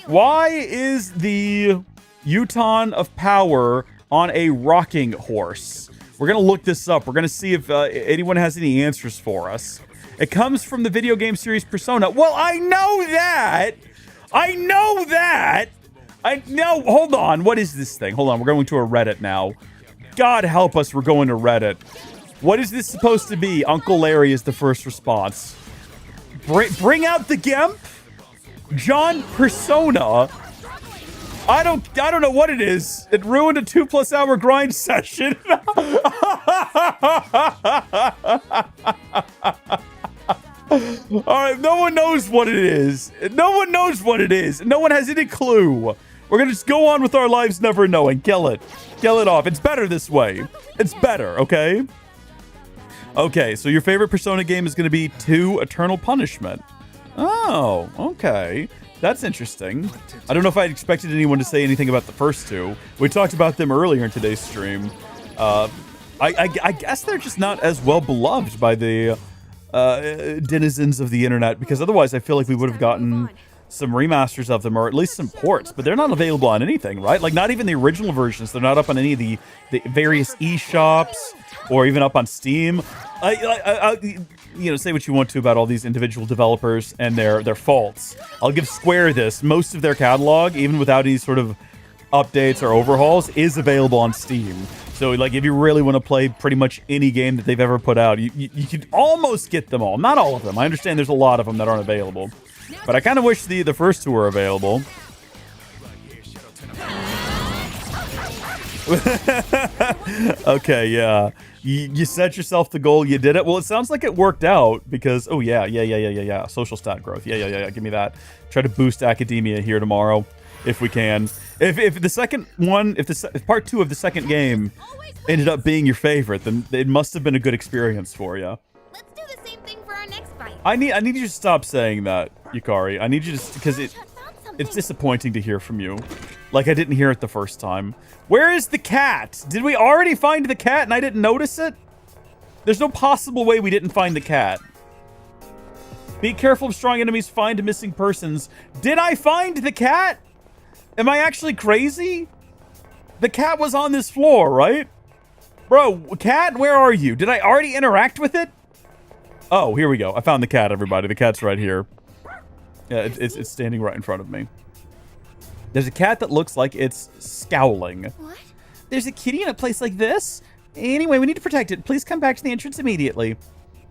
Why is the Juton of Power on a rocking horse? We're going to look this up. We're going to see if anyone has any answers for us. It comes from the video game series Persona. Well, I know that. I know. Hold on. What is this thing? Hold on. We're going to a Reddit now. God help us, we're going to Reddit. What is this supposed to be? Uncle Larry is the first response. Bring out the GIMP? John Persona? I don't know what it is. It ruined a 2+ hour grind session. Alright, no one knows what it is. No one knows what it is. No one has any clue. We're gonna just go on with our lives never knowing. Kill it. Kill it off. It's better this way. It's better, okay? Okay, so your favorite Persona game is gonna be 2 Eternal Punishment. Oh, okay. That's interesting. I don't know if I expected anyone to say anything about the first 2. We talked about them earlier in today's stream. I guess they're just not as well beloved by the denizens of the internet, because otherwise I feel like we would have gotten some remasters of them, or at least some ports, but they're not available on anything, right? Like, not even the original versions. They're not up on any of the various eShops or even up on Steam. You know, say what you want to about all these individual developers and their faults. I'll give Square this. Most of their catalog, even without any sort of updates or overhauls, is available on Steam. So, like, if you really want to play pretty much any game that they've ever put out, you could almost get them all. Not all of them. I understand there's a lot of them that aren't available. But I kind of wish the first 2 were available. Okay, yeah. You set yourself the goal. You did it. Well, it sounds like it worked out because... Oh, yeah. Social stat growth. Yeah. Give me that. Try to boost academia here tomorrow if we can. If the second one... If part 2 of the second game ended up being your favorite, then it must have been a good experience for you. Let's do the same thing for our next fight. I need you to stop saying that, Yukari. I need you to... Because it's disappointing to hear from you. Like I didn't hear it the first time. Where is the cat? Did we already find the cat and I didn't notice it? There's no possible way we didn't find the cat. Be careful of strong enemies. Find missing persons. Did I find the cat? Am I actually crazy? The cat was on this floor, right? Bro, cat, where are you? Did I already interact with it? Oh, here we go. I found the cat, everybody. The cat's right here. Yeah, it's standing right in front of me. There's a cat that looks like it's scowling. What? There's a kitty in a place like this? Anyway, we need to protect it. Please come back to the entrance immediately.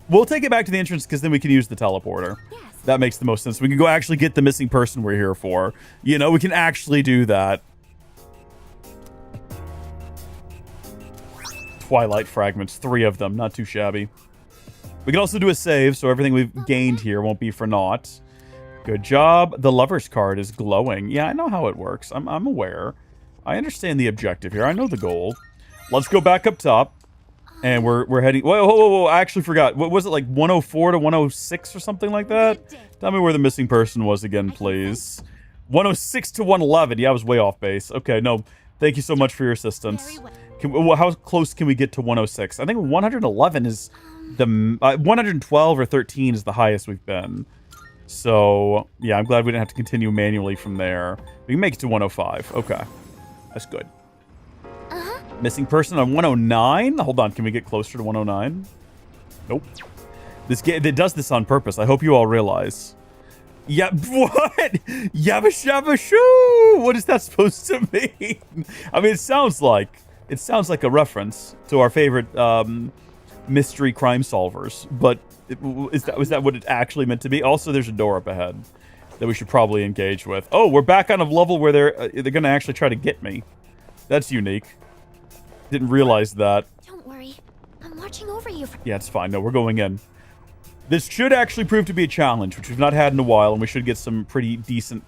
We'll take it back to the entrance because then we can use the teleporter. Yes. That makes the most sense. We can go actually get the missing person we're here for. You know, we can actually do that. Twilight fragments, 3 of them. Not too shabby. We can also do a save, so everything we've gained here won't be for naught. Good job. The lover's card is glowing. Yeah, I know how it works. I'm aware. I understand the objective here. I know the goal. Let's go back up top. And we're heading... Whoa. I actually forgot. What was it, like 104 to 106 or something like that? Tell me where the missing person was again, please. 106 to 111. Yeah, I was way off base. Okay, no. Thank you so much for your assistance. How close can we get to 106? I think 111 is the... 112 or 13 is the highest we've been. So, yeah, I'm glad we didn't have to continue manually from there. We can make it to 105. Okay. That's good. Missing person on 109? Hold on, can we get closer to 109? Nope. This game, it does this on purpose. I hope you all realize. Yeah, what? Yabba shabba shoo! What is that supposed to mean? I mean, it sounds like a reference to our favorite mystery crime solvers, but was that what it actually meant to be? Also, there's a door up ahead that we should probably engage with. Oh, we're back on a level where they're going to actually try to get me. That's unique. Didn't realize that. Don't worry. I'm watching over you. Yeah, it's fine. No, we're going in. This should actually prove to be a challenge, which we've not had in a while, and we should get some pretty decent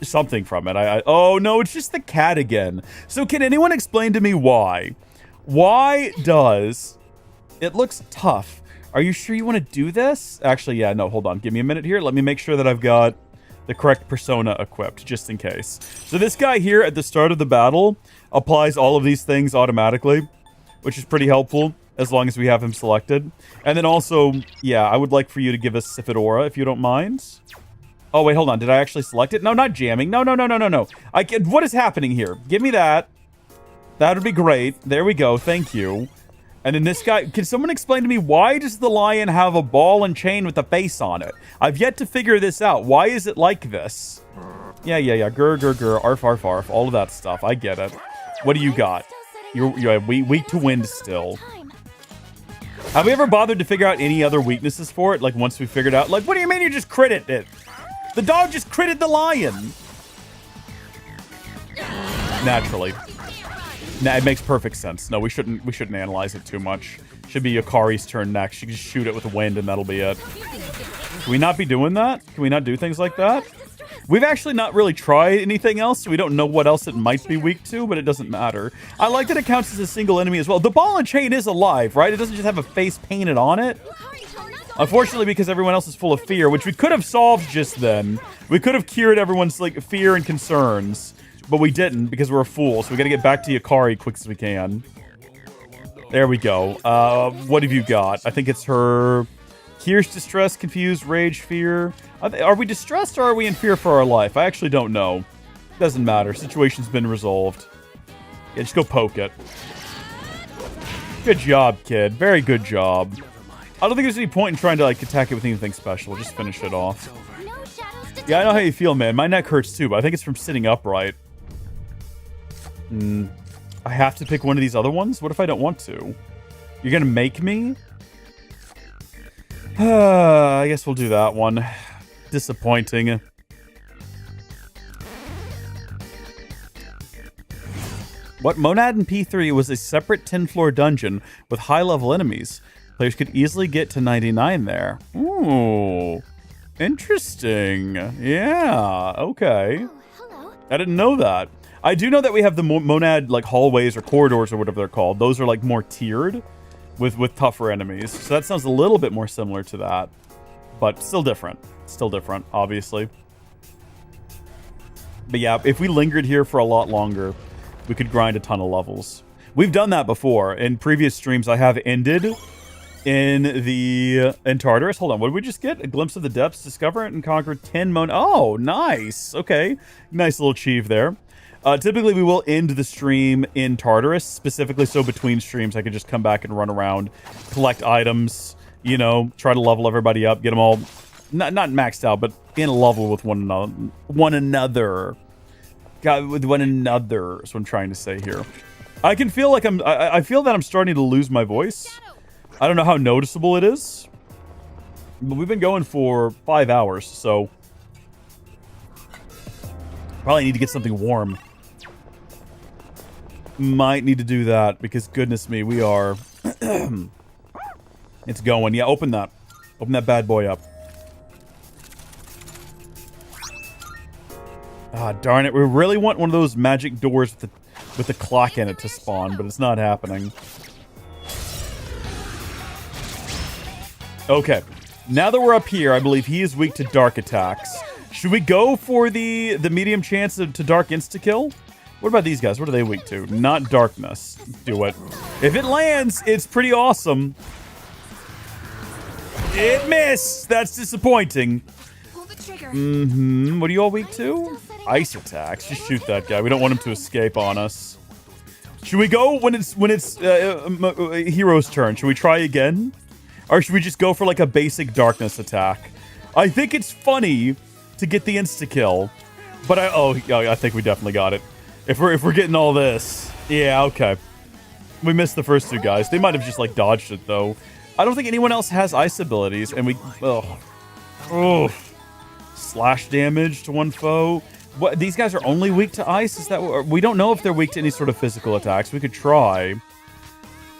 something from it. Oh, no, it's just the cat again. So can anyone explain to me why? Why does... It looks tough. Are you sure you want to do this? Actually, yeah, no, hold on. Give me a minute here. Let me make sure that I've got the correct persona equipped, just in case. So this guy here at the start of the battle applies all of these things automatically, which is pretty helpful as long as we have him selected. And then also, yeah, I would like for you to give us Sifidora if you don't mind. Oh, wait, hold on. Did I actually select it? No, not jamming. No. What is happening here? Give me that. That would be great. There we go. Thank you. And then this guy, can someone explain to me, why does the lion have a ball and chain with a face on it? I've yet to figure this out. Why is it like this? Yeah. Grr, arf, all of that stuff. I get it. What do you got? You're weak to wind still. Have we ever bothered to figure out any other weaknesses for it? Like, once we figured out, like, what do you mean you just critted it? The dog just critted the lion. Naturally. Nah, it makes perfect sense. No, we shouldn't analyze it too much. Should be Yukari's turn next. She can just shoot it with the wind and that'll be it. Can we not be doing that? Can we not do things like that? We've actually not really tried anything else, so we don't know what else it might be weak to, but it doesn't matter. I like that it counts as a single enemy as well. The ball and chain is alive, right? It doesn't just have a face painted on it. Unfortunately, because everyone else is full of fear, which we could have solved just then. We could have cured everyone's like fear and concerns, but we didn't because we're a fool, so we gotta get back to Yukari quick as we can. There we go. What have you got? I think it's her... Here's distress, confused, rage, fear. Are we distressed or are we in fear for our life? I actually don't know. Doesn't matter. Situation's been resolved. Yeah, just go poke it. Good job, kid. Very good job. I don't think there's any point in trying to like attack it with anything special. Just finish it off. Yeah, I know how you feel, man. My neck hurts too, but I think it's from sitting upright. I have to pick one of these other ones? What if I don't want to? You're gonna make me? I guess we'll do that one. Disappointing. What? Monad in P3 was a separate 10-floor dungeon with high-level enemies. Players could easily get to 99 there. Ooh. Interesting. Yeah, okay. I didn't know that. I do know that we have the Monad, like, hallways or corridors or whatever they're called. Those are, like, more tiered with tougher enemies. So that sounds a little bit more similar to that. But still different. Still different, obviously. But yeah, if we lingered here for a lot longer, we could grind a ton of levels. We've done that before. In previous streams, I have ended in Tartarus. Hold on, what did we just get? A glimpse of the depths, discover it, and conquer 10 Oh, nice. Okay. Nice little achieve there. Typically, we will end the stream in Tartarus, specifically so between streams I could just come back and run around, collect items, you know, try to level everybody up, get them all, not maxed out, but in a level with one another. God, with one another is what I'm trying to say here. I can feel like I feel that I'm starting to lose my voice. I don't know how noticeable it is, but we've been going for 5 hours, so probably need to get something warm. Might need to do that because goodness me, we are. It's going. Yeah, open that bad boy up. Ah, darn it. We really want one of those magic doors with the clock in it to spawn, but it's not happening. Okay. Now that we're up here, I believe he is weak to dark attacks. Should we go for the medium chance to dark insta-kill? What about these guys? What are they weak to? Not darkness. Do it. If it lands, it's pretty awesome. It missed! That's disappointing. What are you all weak to? Ice attacks. Just shoot that guy. We don't want him to escape on us. Should we go when it's hero's turn? Should we try again? Or should we just go for like a basic darkness attack? I think it's funny to get the insta-kill. But I think we definitely got it. If we're getting all this. Yeah, okay. We missed the first two guys. They might have just like dodged it though. I don't think anyone else has ice abilities and we slash damage to one foe. What, these guys are only weak to ice? Is that we don't know if they're weak to any sort of physical attacks. We could try.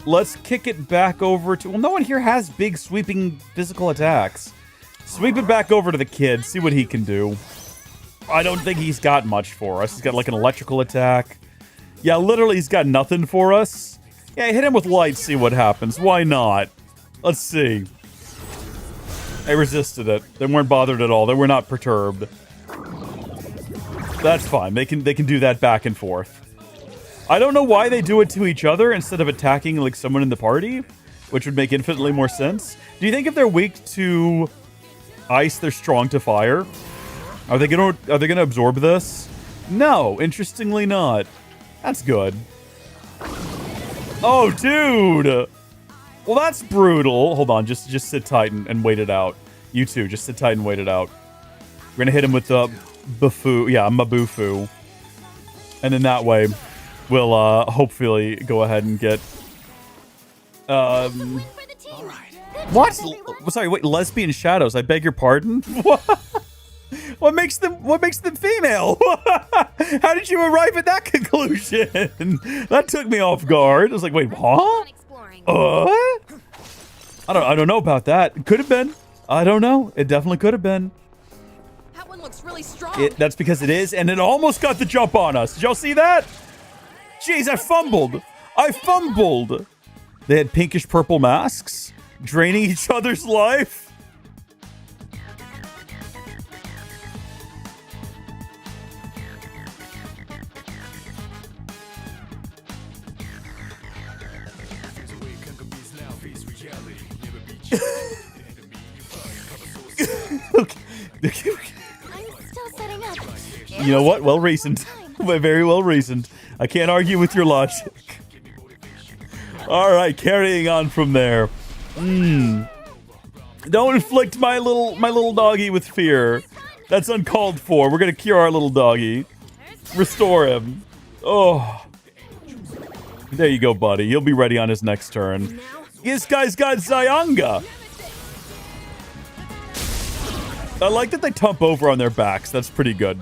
Let's kick it back over to... Well, no one here has big sweeping physical attacks. Sweep it back over to the kid. See what he can do. I don't think he's got much for us. He's got like an electrical attack. Yeah, literally he's got nothing for us. Yeah, hit him with light, see what happens. Why not? Let's see. They resisted it. They weren't bothered at all. They were not perturbed. That's fine. They can do that back and forth. I don't know why they do it to each other instead of attacking like someone in the party, which would make infinitely more sense. Do you think if they're weak to ice, they're strong to fire? Are they gonna absorb this? No, interestingly not. That's good. Oh, dude! Well, that's brutal. Hold on, just sit tight and wait it out. You too, just sit tight and wait it out. We're gonna hit him with the Mabufu. And then that way, we'll hopefully go ahead and get what? Sorry, wait, lesbian shadows. I beg your pardon. What makes them female? How did you arrive at that conclusion? That took me off guard. I was like, wait, huh? I don't know about that. Could have been. I don't know. It definitely could have been. That one looks really strong. That's because it is, and it almost got the jump on us. Did y'all see that? Jeez, I fumbled. They had pinkish purple masks, draining each other's life. Okay. I'm still setting up. You know what? Well reasoned. Very well reasoned. I can't argue with your logic. All right, carrying on from there. Don't inflict my little doggy with fear. That's uncalled for. We're gonna cure our little doggy. Restore him. Oh, there you go, buddy. He'll be ready on his next turn. This guy's got Zyanga. I like that they tump over on their backs. That's pretty good.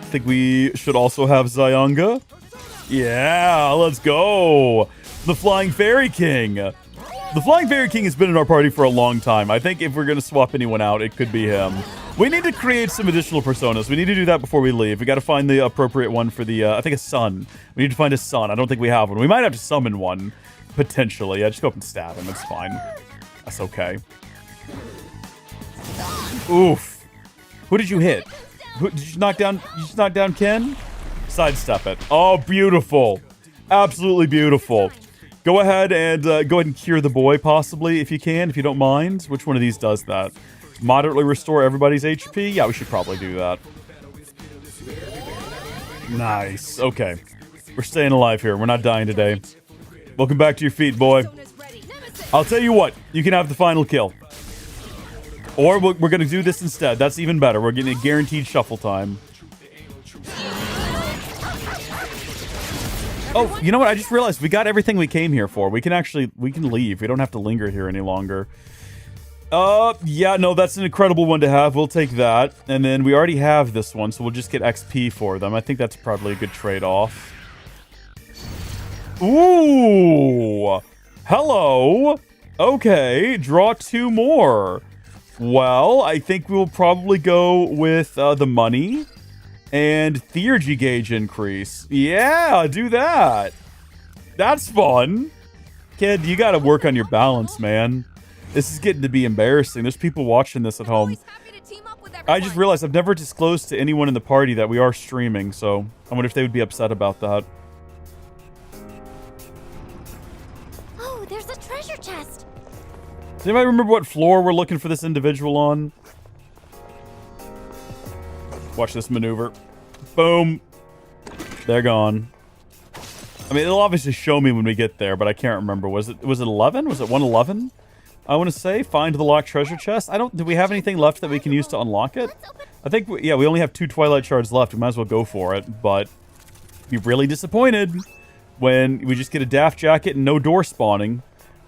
I think we should also have Zyanga. Yeah, let's go. The Flying Fairy King. The Flying Fairy King has been in our party for a long time. I think if we're going to swap anyone out, it could be him. We need to create some additional personas. We need to do that before we leave. We got to find the appropriate one for the, I think a sun. We need to find a sun. I don't think we have one. We might have to summon one, potentially. Yeah, just go up and stab him. It's fine. That's okay. Oof. Who did you hit? Did you knock down? You just knock down Ken? Sidestep it. Oh, beautiful. Absolutely beautiful. Go ahead and cure the boy, possibly, if you can, if you don't mind. Which one of these does that? Moderately restore everybody's HP? Yeah, we should probably do that. Nice. Okay. We're staying alive here. We're not dying today. Welcome back to your feet, boy. I'll tell you what. You can have the final kill. Or we're going to do this instead. That's even better. We're getting a guaranteed shuffle time. Oh, you know what? I just realized we got everything we came here for. We can leave. We don't have to linger here any longer. Yeah, no, that's an incredible one to have. We'll take that. And then we already have this one, so we'll just get XP for them. I think that's probably a good trade-off. Ooh! Hello! Okay, draw 2 more. Well, I think we'll probably go with the money and theurgy gauge increase. Yeah, do that. That's fun. Kid, you gotta work on your balance, man. This is getting to be embarrassing. There's people watching this at home. I just realized I've never disclosed to anyone in the party that we are streaming, so I wonder if they would be upset about that. Oh, there's a treasure chest. Does anybody remember what floor we're looking for this individual on? Watch this maneuver. Boom. They're gone. I mean, it'll obviously show me when we get there, but I can't remember. Was it 11? Was it 111? I want to say find the locked treasure chest. Do we have anything left that we can use to unlock it? I think, yeah, we only have 2 Twilight Shards left. We might as well go for it, but be really disappointed when we just get a daft jacket and no door spawning.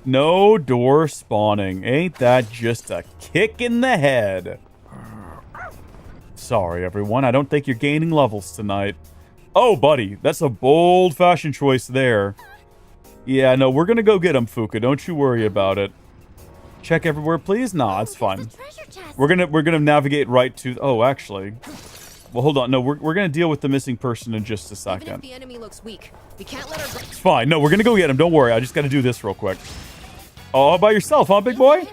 No door spawning. Ain't that just a kick in the head? Sorry, everyone. I don't think you're gaining levels tonight. Oh, buddy. That's a bold fashion choice there. Yeah, no, we're going to go get him, Fuka. Don't you worry about it. Check everywhere, please. Nah, it's fine. We're gonna navigate right to. Oh, actually, well, hold on. No, we're gonna deal with the missing person in just a second. Even if the enemy looks weak, we can't let our. It's fine. No, we're gonna go get him. Don't worry. I just gotta do this real quick. All by yourself, huh, big boy?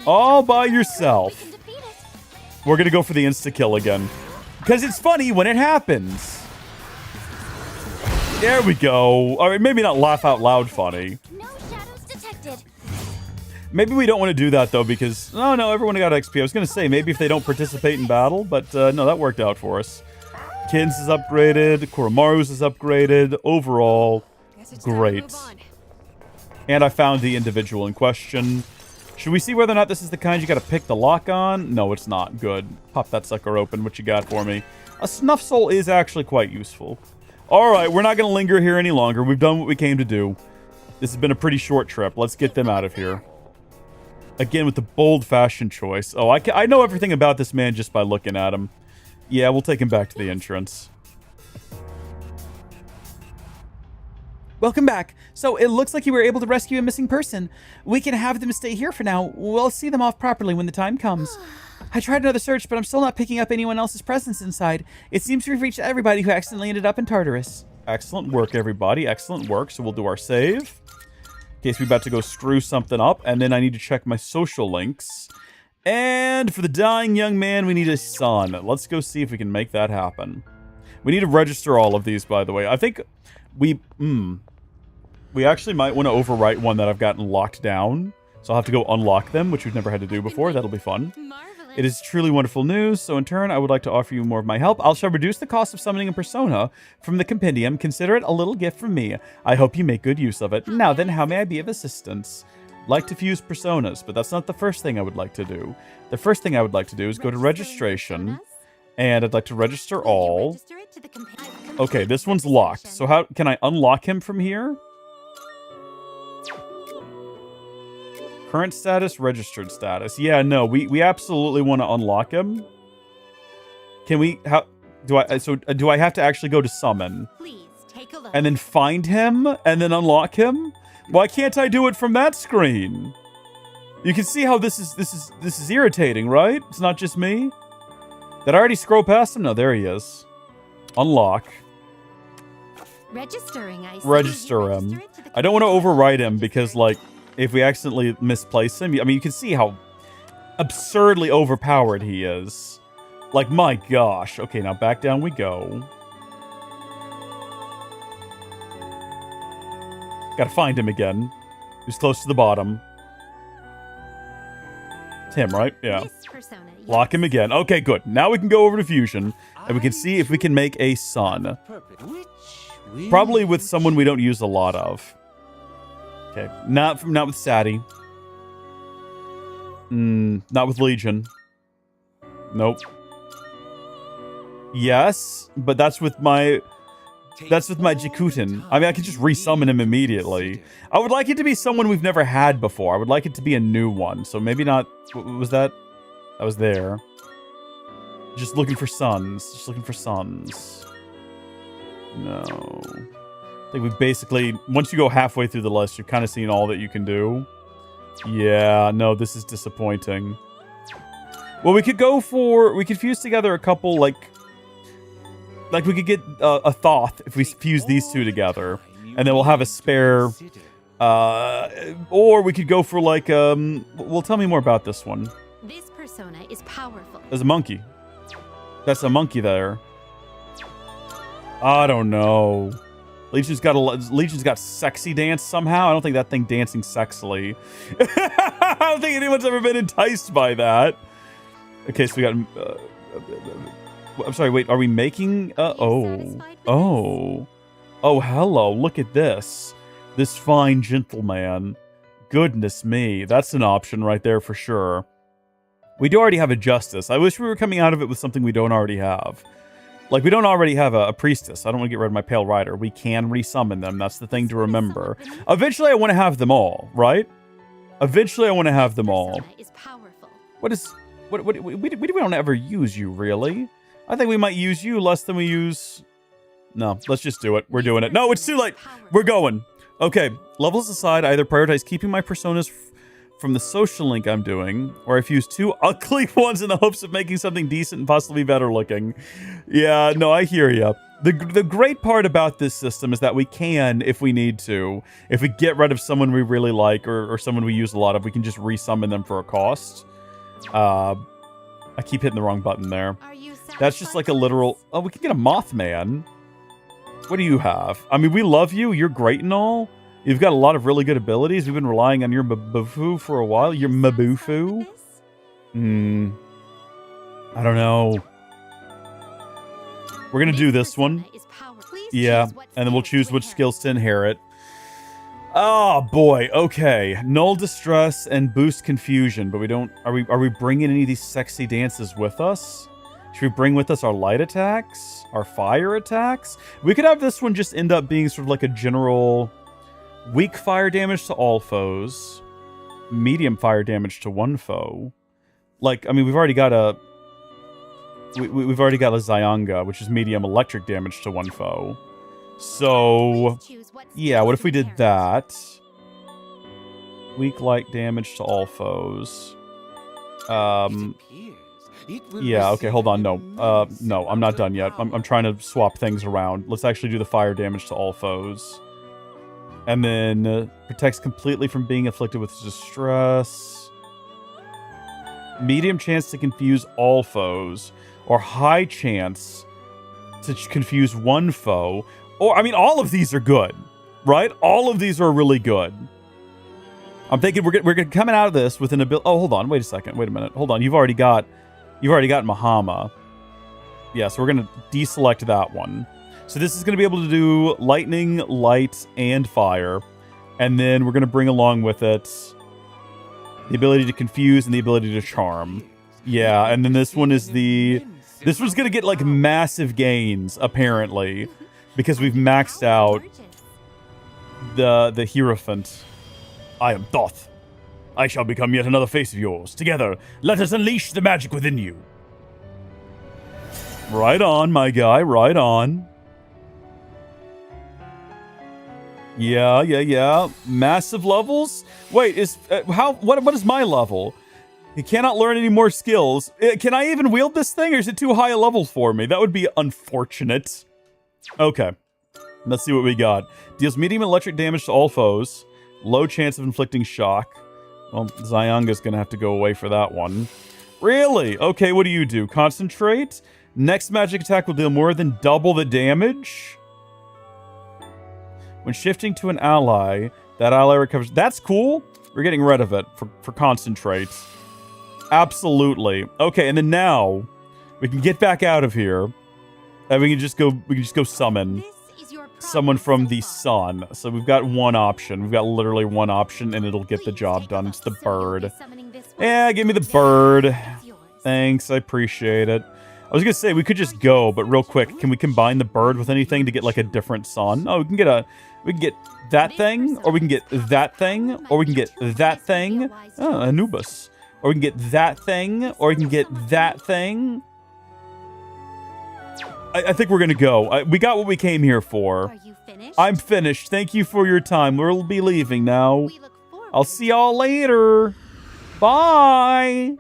All by yourself. We're gonna go for the insta kill again, because it's funny when it happens. There we go. All right, maybe not laugh out loud funny. No shadows detected. Maybe we don't want to do that, though, because... Oh, no, everyone got XP. I was going to say, maybe if they don't participate in battle, but no, that worked out for us. Kin's is upgraded. Koromaru's is upgraded. Overall, great. And I found the individual in question. Should we see whether or not this is the kind you gotta pick the lock on? No, it's not. Good. Pop that sucker open. What you got for me? A snuff soul is actually quite useful. Alright, we're not gonna linger here any longer. We've done what we came to do. This has been a pretty short trip. Let's get them out of here. Again, with the bold fashion choice. Oh, I know everything about this man just by looking at him. Yeah, we'll take him back to the entrance. Welcome back. So it looks like you were able to rescue a missing person. We can have them stay here for now. We'll see them off properly when the time comes. I tried another search, but I'm still not picking up anyone else's presence inside. It seems we've reached everybody who accidentally ended up in Tartarus. Excellent work, everybody. Excellent work. So we'll do our save. In case we're about to go screw something up. And then I need to check my social links. And for the dying young man, we need a son. Let's go see if we can make that happen. We need to register all of these, by the way. I think we actually might want to overwrite one that I've gotten locked down. So I'll have to go unlock them, which we've never had to do before. That'll be fun. It is truly wonderful news, so in turn, I would like to offer you more of my help. I shall reduce the cost of summoning a persona from the compendium. Consider it a little gift from me. I hope you make good use of it. Now then, how may I be of assistance? Like to fuse personas, but that's not the first thing I would like to do. The first thing I would like to do is go to registration, and I'd like to register all. Okay, this one's locked. So how can I unlock him from here? Current status, registered status. Yeah, no, we absolutely want to unlock him. Can we? How do I? So do I have to actually go to summon, and then find him, and then unlock him? Why can't I do it from that screen? You can see how this is irritating, right? It's not just me. Did I already scroll past him? No, there he is. Unlock. Registering, I see. Register him. I don't want to overwrite him because, like, if we accidentally misplace him, I mean, you can see how absurdly overpowered he is. Like, my gosh. Okay, now back down we go. Gotta find him again. He's close to the bottom. It's him, right? Yeah. Lock him again. Okay, good. Now we can go over to Fusion, and we can see if we can make a son. Probably with someone we don't use a lot of. Okay, not with Sadie. Not with Legion. Nope. Yes, but that's with my Jakuten. I mean, I could just resummon him immediately. I would like it to be someone we've never had before. I would like it to be a new one. So maybe not. What was that? That was there. Just looking for sons. Just looking for sons. No. I think we basically, once you go halfway through the list, you've kind of seen all that you can do. Yeah, no, this is disappointing. Well, we could fuse together a couple, like we could get a Thoth if we fuse these two together. And then we'll have a spare, or we could go for like, well, tell me more about this one. This persona is powerful. There's a monkey. That's a monkey there. I don't know. Legion's got sexy dance somehow. I don't think that thing dancing sexily. I don't think anyone's ever been enticed by that. Okay, so we got. I'm sorry. Wait, are we making? Oh, hello. Look at this. This fine gentleman. Goodness me, that's an option right there for sure. We do already have a justice. I wish we were coming out of it with something we don't already have. Like, we don't already have a priestess. I don't want to get rid of my Pale Rider. We can resummon them. That's the thing to remember. Eventually, I want to have them all, right? Eventually, I want to have them all. We don't ever use you, really. I think we might use you less than we use... No, let's just do it. We're doing it. No, it's too late. We're going. Okay, levels aside, I either prioritize keeping my personas from the social link I'm doing, or I fuse two ugly ones in the hopes of making something decent and possibly better looking. Yeah, no, I hear ya. The great part about this system is that we can, if we need to, if we get rid of someone we really like or someone we use a lot of, we can just resummon them for a cost. I keep hitting the wrong button there. That's just like a literal... Oh, we can get a Mothman. What do you have? I mean, we love you. You're great and all. You've got a lot of really good abilities. We've been relying on your Mabufu for a while. Your Mabufu? I don't know. We're going to do this one. Yeah, and then we'll choose which skills to inherit. Oh boy, okay. Null distress and boost confusion, but we don't. Are we bringing any of these sexy dances with us? Should we bring with us our light attacks, our fire attacks? We could have this one just end up being sort of like a general weak fire damage to all foes, medium fire damage to one foe. Like, I mean, we've already got a we've already got a Zyanga, which is medium electric damage to one foe. So, yeah, what if we did that? Weak light damage to all foes. Yeah, okay, hold on, no. No, I'm not done yet. I'm trying to swap things around. Let's actually do the fire damage to all foes. And then, protects completely from being afflicted with distress. Medium chance to confuse all foes. Or high chance to confuse one foe. Or, I mean, all of these are good, right? All of these are really good. I'm thinking we're coming out of this with an ability. Oh, hold on. Wait a second. Wait a minute. Hold on. You've already got Mahama. Yeah, so we're going to deselect that one. So this is going to be able to do lightning, light, and fire. And then we're going to bring along with it the ability to confuse and the ability to charm. Yeah, and then this one is this one's going to get like massive gains, apparently. Because we've maxed out the Hierophant. I am Thoth. I shall become yet another face of yours. Together, let us unleash the magic within you. Right on, my guy. Right on. Yeah. Massive levels? Wait, what is my level? You cannot learn any more skills. Can I even wield this thing, or is it too high a level for me? That would be unfortunate. Okay, let's see what we got. Deals medium electric damage to all foes. Low chance of inflicting shock. Well, Zyanga's gonna have to go away for that one. Really? Okay, what do you do? Concentrate? Next magic attack will deal more than double the damage? When shifting to an ally, that ally recovers... That's cool. We're getting rid of it for concentrate. Absolutely. Okay, and then now, we can get back out of here. And we can just go summon someone from the sun. So we've got one option. We've got literally one option, and it'll get the job done. It's the bird. Yeah, give me the bird. Thanks, I appreciate it. I was gonna say we could just go, but real quick, can we combine the bird with anything to get like a different sun? Oh, we can get that thing, or we can get that thing, or we can get that thing. Oh, Anubis. Or we can get that thing, or we can get that thing. I think we're gonna go. We got what we came here for. Are you finished? I'm finished. Thank you for your time. We'll be leaving now. I'll see y'all later. Bye.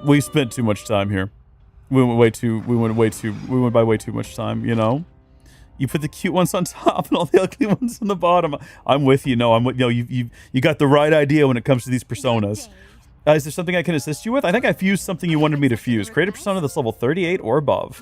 We spent too much time here. We went by way too much time, you know? You put the cute ones on top and all the ugly ones on the bottom. I'm with you. No, you got the right idea when it comes to these personas. Is there something I can assist you with? I think I fused something you wanted me to fuse. Create a persona that's level 38 or above.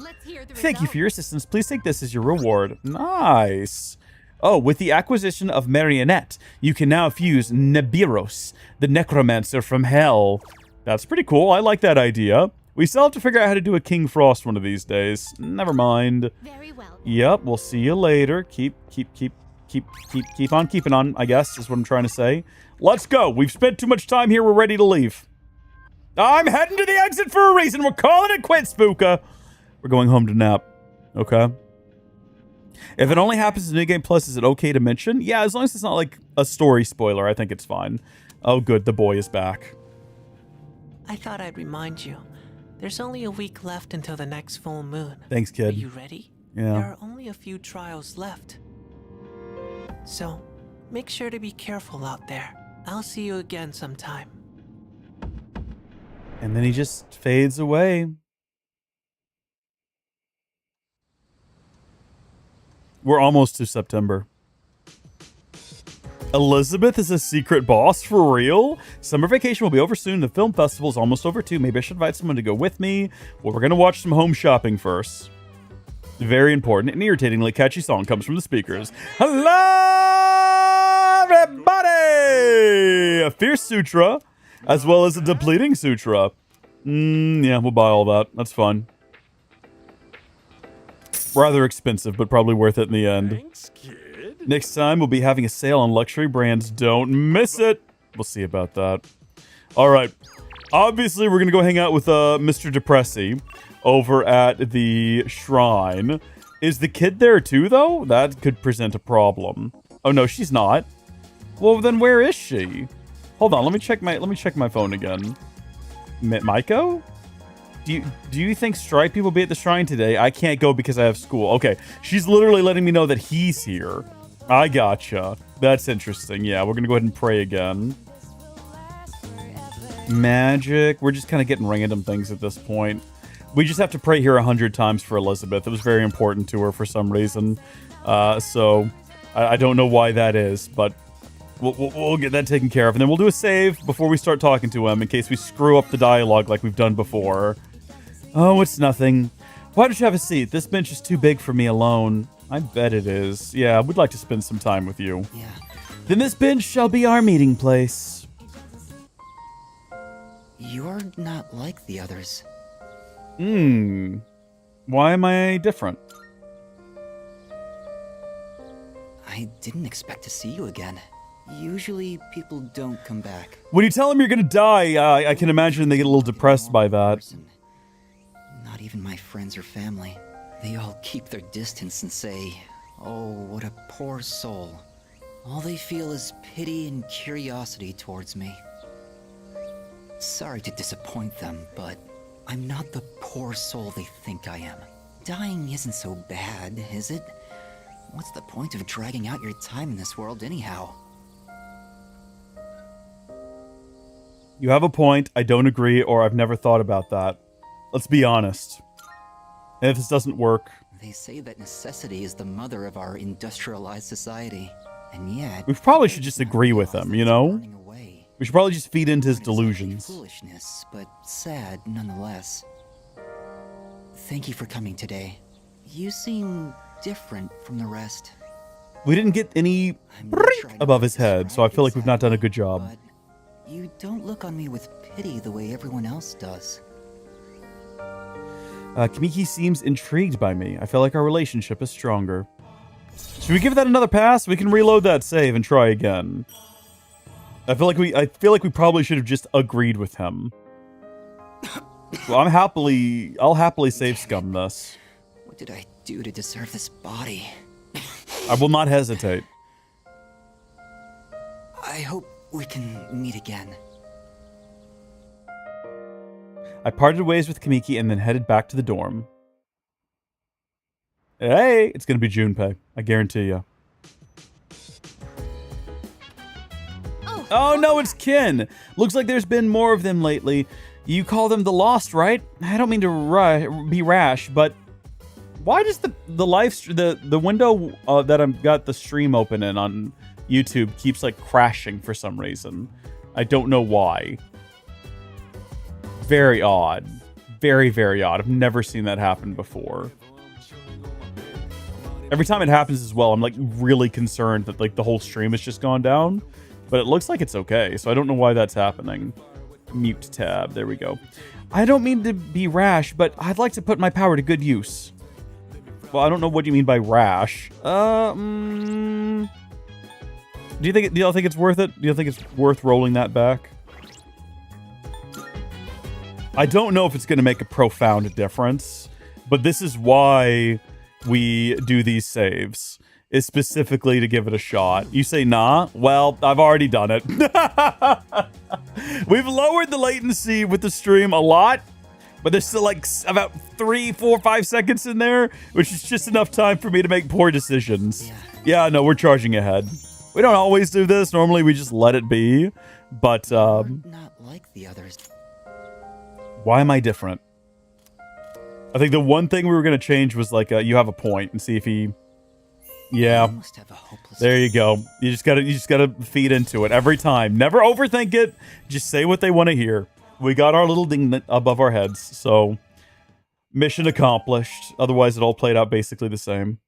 Thank you for your assistance. Please take this as your reward. Nice. Oh, with the acquisition of Marionette, you can now fuse Nebiros, the necromancer from hell. That's pretty cool. I like that idea. We still have to figure out how to do a King Frost one of these days. Never mind. Very well. Yep, we'll see you later. Keep on keeping on, I guess, is what I'm trying to say. Let's go. We've spent too much time here. We're ready to leave. I'm heading to the exit for a reason. We're calling it quits, Spooka. We're going home to nap. Okay. If it only happens in New Game Plus, is it okay to mention? Yeah, as long as it's not like a story spoiler, I think it's fine. Oh, good. The boy is back. I thought I'd remind you. There's only a week left until the next full moon. Thanks, kid. Are you ready? Yeah. There are only a few trials left. So, make sure to be careful out there. I'll see you again sometime. And then he just fades away. We're almost to September. Elizabeth is a secret boss for real? Summer vacation will be over soon. The film festival is almost over too. Maybe I should invite someone to go with me. Well, we're going to watch some home shopping first. Very important and irritatingly catchy song comes from the speakers. Hello, everybody! A Fierce Sutra, as well as a Depleting Sutra. Yeah, we'll buy all that. That's fun. Rather expensive, but probably worth it in the end. Thanks, kid. Next time, we'll be having a sale on luxury brands. Don't miss it. We'll see about that. All right. Obviously, we're going to go hang out with Mr. Depressy over at the shrine. Is the kid there too, though? That could present a problem. Oh, no, she's not. Well, then where is she? Hold on, let me check my phone again. Maiko? Do you think Stripey will be at the shrine today? I can't go because I have school. Okay, she's literally letting me know that he's here. I gotcha. That's interesting. Yeah, we're gonna go ahead and pray again. Magic. We're just kind of getting random things at this point. We just have to pray here 100 times for Elizabeth. It was very important to her for some reason. So I don't know why that is, but we'll get that taken care of. And then we'll do a save before we start talking to him in case we screw up the dialogue like we've done before. Oh, it's nothing. Why don't you have a seat? This bench is too big for me alone. I bet it is. Yeah, we'd like to spend some time with you. Yeah. Then this bench shall be our meeting place. You're not like the others. Why am I different? I didn't expect to see you again. Usually, people don't come back. When you tell them you're gonna die, I can imagine they get a little depressed by that. Not even my friends or family. They all keep their distance and say, "Oh, what a poor soul." All they feel is pity and curiosity towards me. Sorry to disappoint them, but I'm not the poor soul they think I am. Dying isn't so bad, is it? What's the point of dragging out your time in this world anyhow? You have a point. I don't agree, or I've never thought about that. Let's be honest. And if this doesn't work... They say that necessity is the mother of our industrialized society, and yet... We probably should just agree with him, you know? We should probably just feed into his delusions. Foolishness, but sad nonetheless. Thank you for coming today. You seem different from the rest. We didn't get any above his head, so I feel like we've not done a good job. You don't look on me with pity the way everyone else does. Kamiki seems intrigued by me. I feel like our relationship is stronger. Should we give that another pass? We can reload that save and try again. I feel like we probably should have just agreed with him. Well, I'll happily save scum this. What did I do to deserve this body? I will not hesitate. I hope we can meet again. I parted ways with Kamiki and then headed back to the dorm. Hey, it's gonna be Junpei. I guarantee you. Oh no, it's Kin. Looks like there's been more of them lately. You call them the Lost, right? I don't mean to be rash, but why does the window that I've got the stream open in on YouTube keeps like crashing for some reason? I don't know why. Very odd. Very, very odd. I've never seen that happen before. Every time it happens as well, I'm like really concerned that like the whole stream has just gone down. But it looks like it's okay, so I don't know why that's happening. Mute tab. There we go. I don't mean to be rash, but I'd like to put my power to good use. Well, I don't know what you mean by rash. Do y'all think it's worth it? Do you think it's worth rolling that back? I don't know if it's going to make a profound difference, but this is why we do these saves. Is specifically to give it a shot. You say nah? Well, I've already done it. We've lowered the latency with the stream a lot, but there's still like about 3, 4, 5 seconds in there, which is just enough time for me to make poor decisions. Yeah, no, we're charging ahead. We don't always do this. Normally we just let it be, but not like the others. Why am I different? I think the one thing we were going to change was like you have a point and see if he... Yeah, there you go. You just gotta feed into it every time. Never overthink it. Just say what they want to hear. We got our little ding above our heads, so mission accomplished. Otherwise, it all played out basically the same.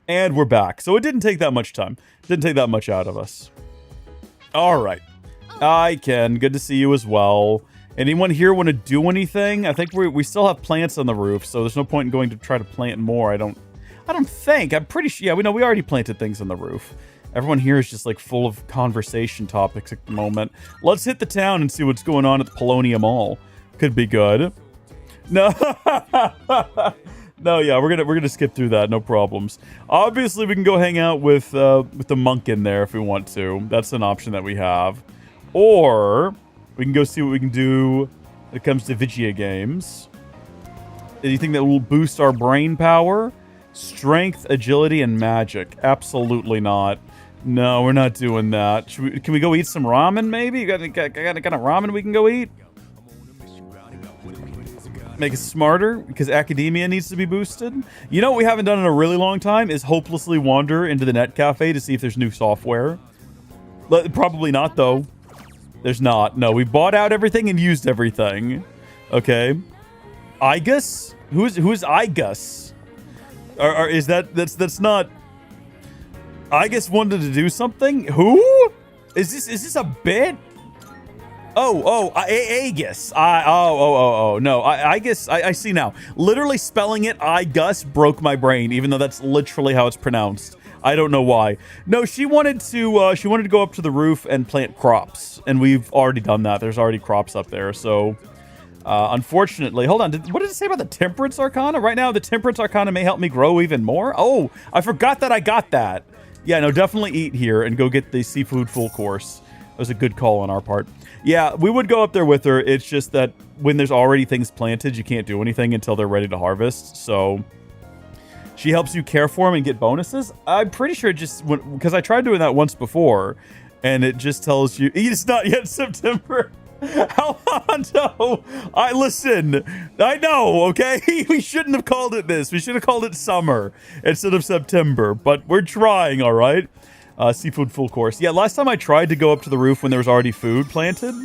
And we're back. So it didn't take that much time. Didn't take that much out of us. All right. Hi, Ken. Good to see you as well. Anyone here want to do anything? I think we still have plants on the roof, so there's no point in going to try to plant more. I don't think. I'm pretty sure. Yeah, we know we already planted things on the roof. Everyone here is just like full of conversation topics at the moment. Let's hit the town and see what's going on at the Polonium Mall. Could be good. No. No, yeah, we're gonna skip through that, no problems. Obviously, we can go hang out with the monk in there if we want to. That's an option that we have. Or we can go see what we can do when it comes to Vigia games. Anything that will boost our brain power, strength, agility, and magic? Absolutely not. No, we're not doing that. Can we go eat some ramen? Maybe you got any kind of ramen we can go eat? Make us smarter because academia needs to be boosted. You know what we haven't done in a really long time is hopelessly wander into the net cafe to see if there's new software. Probably not though. There's not. No, we bought out everything and used everything. Okay. Igus? Who's Igus? Or is that's not? Igus wanted to do something. Who? Is this a bit? Agus. No, I guess I see now. Literally spelling it, Gus broke my brain, even though that's literally how it's pronounced. I don't know why. No, she wanted to go up to the roof and plant crops, and we've already done that. There's already crops up there, so unfortunately, hold on. What did it say about the Temperance Arcana? Right now, the Temperance Arcana may help me grow even more. Oh, I forgot that I got that. Yeah, no, definitely eat here and go get the seafood full course. That was a good call on our part. Yeah, we would go up there with her. It's just that when there's already things planted, you can't do anything until they're ready to harvest. So she helps you care for them and get bonuses. I'm pretty sure because I tried doing that once before, and it just tells you it's not yet September. How on? No. Listen. I know. Okay, we shouldn't have called it this. We should have called it summer instead of September. But we're trying. All right. Seafood full course. Yeah, last time I tried to go up to the roof when there was already food planted,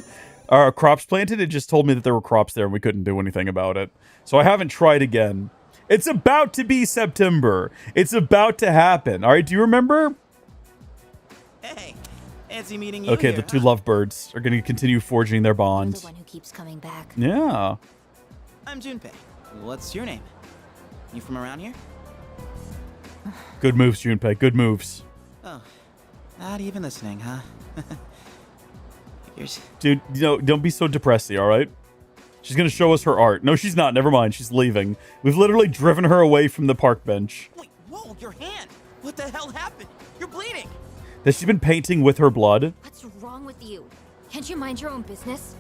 or crops planted, it just told me that there were crops there and we couldn't do anything about it. So I haven't tried again. It's about to be September. It's about to happen. All right, do you remember? Hey, fancy meeting you. Okay, here, the two lovebirds are going to continue forging their bond. You're the one who keeps coming back. Yeah. I'm Junpei. What's your name? You from around here? Good moves, Junpei. Good moves. Oh, not even listening, huh? Dude, don't be so depressy, all right? She's going to show us her art. No, she's not. Never mind. She's leaving. We've literally driven her away from the park bench. Wait, whoa, your hand! What the hell happened? You're bleeding! Has she been painting with her blood? What's wrong with you? Can't you mind your own business?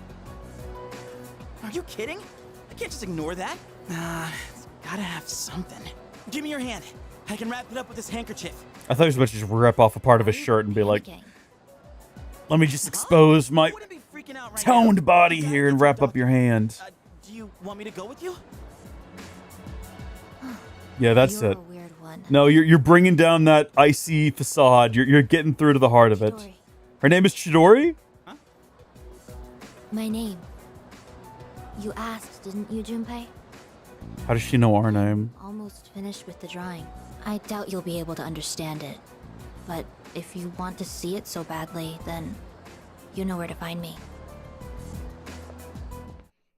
Are you kidding? I can't just ignore that. It's gotta have something. Give me your hand. I can wrap it up with this handkerchief. I thought he was about to just rip off a part of his shirt and be like, let me just expose my toned body here and wrap up your hand. Do you want me to go with you? Yeah, that's it. No, you're bringing down that icy facade. You're getting through to the heart of it. Her name is Chidori? Huh? My name. You asked, didn't you, Junpei? How does she know our name? Almost finished with the drawing. I doubt you'll be able to understand it. But if you want to see it so badly, then you know where to find me.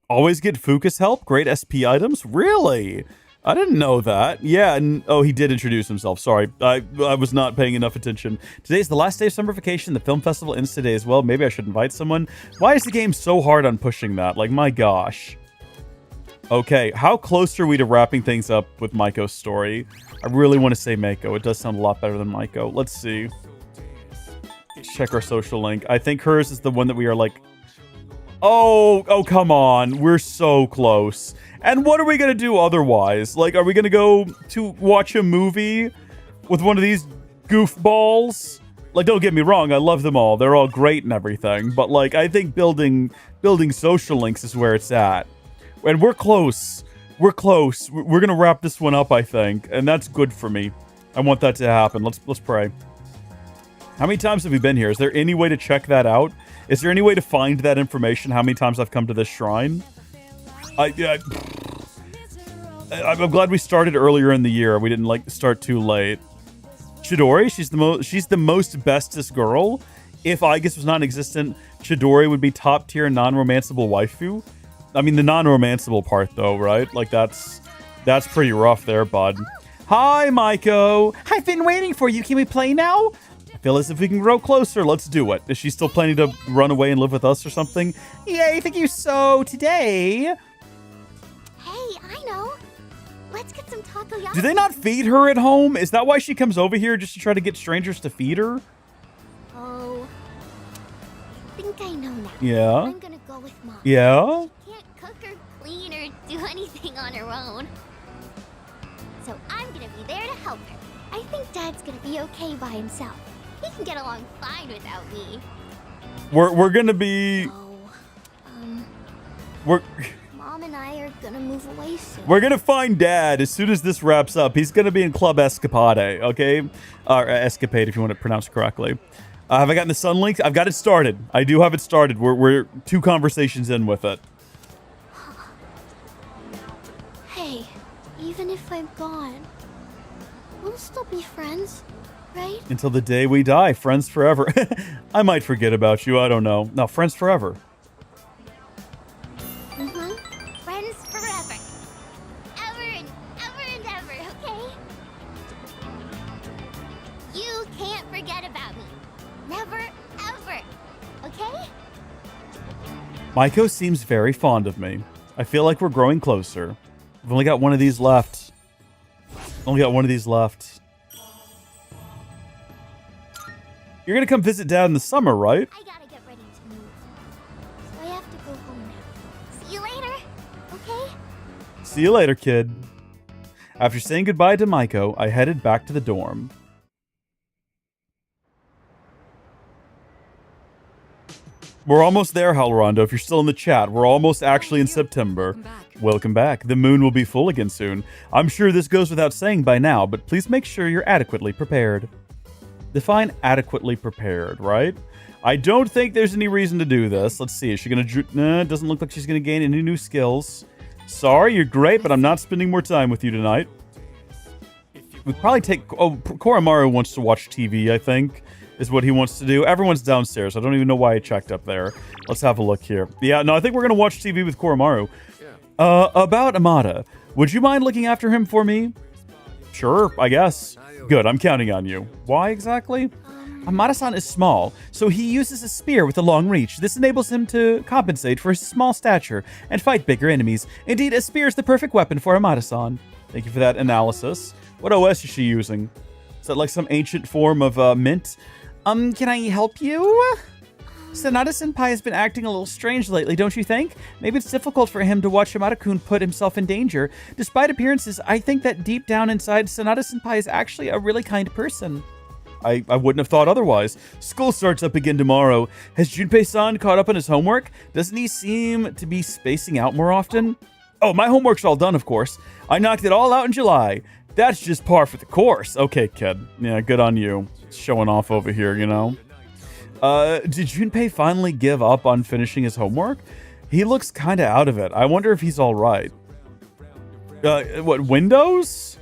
Always get Fucus help? Great SP items? Really? I didn't know that. Yeah, and oh, he did introduce himself. Sorry, I was not paying enough attention. Today's the last day of summer vacation. The film festival ends today as well. Maybe I should invite someone. Why is the game so hard on pushing that? Like, my gosh. Okay, how close are we to wrapping things up with Maiko's story? I really want to say Mako. It does sound a lot better than Maiko. Let's see. Check our social link. I think hers is the one that we are like... Oh, come on. We're so close. And what are we going to do otherwise? Like, are we going to go to watch a movie with one of these goofballs? Like, don't get me wrong. I love them all. They're all great and everything. But, like, I think building social links is where it's at. And we're close. We're close. We're going to wrap this one up, I think. And that's good for me. I want that to happen. Let's pray. How many times have we been here? Is there any way to check that out? Is there any way to find that information? How many times I've come to this shrine? I'm glad we started earlier in the year. We didn't like start too late. Chidori, she's the most bestest girl. If Aegis was non-existent, Chidori would be top tier non-romanceable waifu. I mean the non-romanceable part though, right? Like that's pretty rough there, bud. Hi, Maiko. I've been waiting for you. Can we play now? I feel as if we can grow closer. Let's do it. Is she still planning to run away and live with us or something? Yay, thank you. So today... Hey, I know. Let's get some takoyaki. Do they not feed her at home? Is that why she comes over here, just to try to get strangers to feed her? Oh, I think I know now. Yeah. I'm gonna go with Mom. Yeah? She can't cook or clean or do anything on her own. So I'm gonna be there to help her. I think Dad's gonna be okay by himself. He can get along fine without me. We're gonna be... We're... Mom and I are gonna move away soon. We're gonna find Dad as soon as this wraps up. He's gonna be in Club Escapade, okay? Or Escapade, if you want to pronounce it correctly. Have I gotten the Sun Link? I've got it started. I do have it started. We're 2 conversations in with it. Hey, even if I'm gone, we'll still be friends, right? Until the day we die. Friends forever. I might forget about you. I don't know. No, friends forever. Friends forever. Ever and ever, okay? You can't forget about me. Never, ever. Okay? Maiko seems very fond of me. I feel like we're growing closer. I've only got one of these left. Only got one of these left. You're gonna come visit Dad in the summer, right? I gotta get ready to move. So I have to go home now. See you later, okay? See you later, kid. After saying goodbye to Maiko, I headed back to the dorm. We're almost there, Halorondo, if you're still in the chat. We're almost actually in September. Welcome back. The moon will be full again soon. I'm sure this goes without saying by now, but please make sure you're adequately prepared. Define adequately prepared, right? I don't think there's any reason to do this. Let's see. Is she going to... Nah, doesn't look like she's going to gain any new skills. Sorry, you're great, but I'm not spending more time with you tonight. We'd probably take... Oh, Koromaru wants to watch TV, I think, is what he wants to do. Everyone's downstairs. I don't even know why I checked up there. Let's have a look here. Yeah, no, I think we're going to watch TV with Koromaru. About Amada. Would you mind looking after him for me? Sure, I guess. Good, I'm counting on you. Why exactly? Amada-san is small, so he uses a spear with a long reach. This enables him to compensate for his small stature and fight bigger enemies. Indeed, a spear is the perfect weapon for Amada-san. Thank you for that analysis. What OS is she using? Is that like some ancient form of mint? Can I help you? Sanada-senpai has been acting a little strange lately, don't you think? Maybe it's difficult for him to watch Yamada-kun put himself in danger. Despite appearances, I think that deep down inside, Sanada-senpai is actually a really kind person. I wouldn't have thought otherwise. School starts up again tomorrow. Has Junpei-san caught up on his homework? Doesn't he seem to be spacing out more often? Oh, my homework's all done, of course. I knocked it all out in July. That's just par for the course. Okay, kid. Yeah, good on you. Showing off over here, you know? Did Junpei finally give up on finishing his homework? He looks kind of out of it. I wonder if he's all right. What, Windows?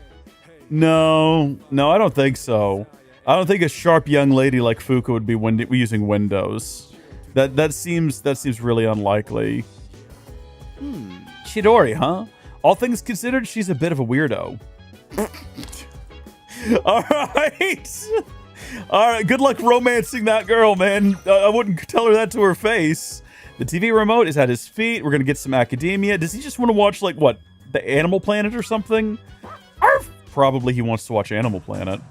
No, I don't think so. I don't think a sharp young lady like Fuka would be using Windows. That seems really unlikely. Chidori, huh? All things considered, she's a bit of a weirdo. All right, good luck romancing that girl, man. I wouldn't tell her that to her face. The TV remote is at his feet. We're gonna get some academia. Does he just want to watch, like, what, the Animal Planet or something? Arf! Probably he wants to watch Animal Planet.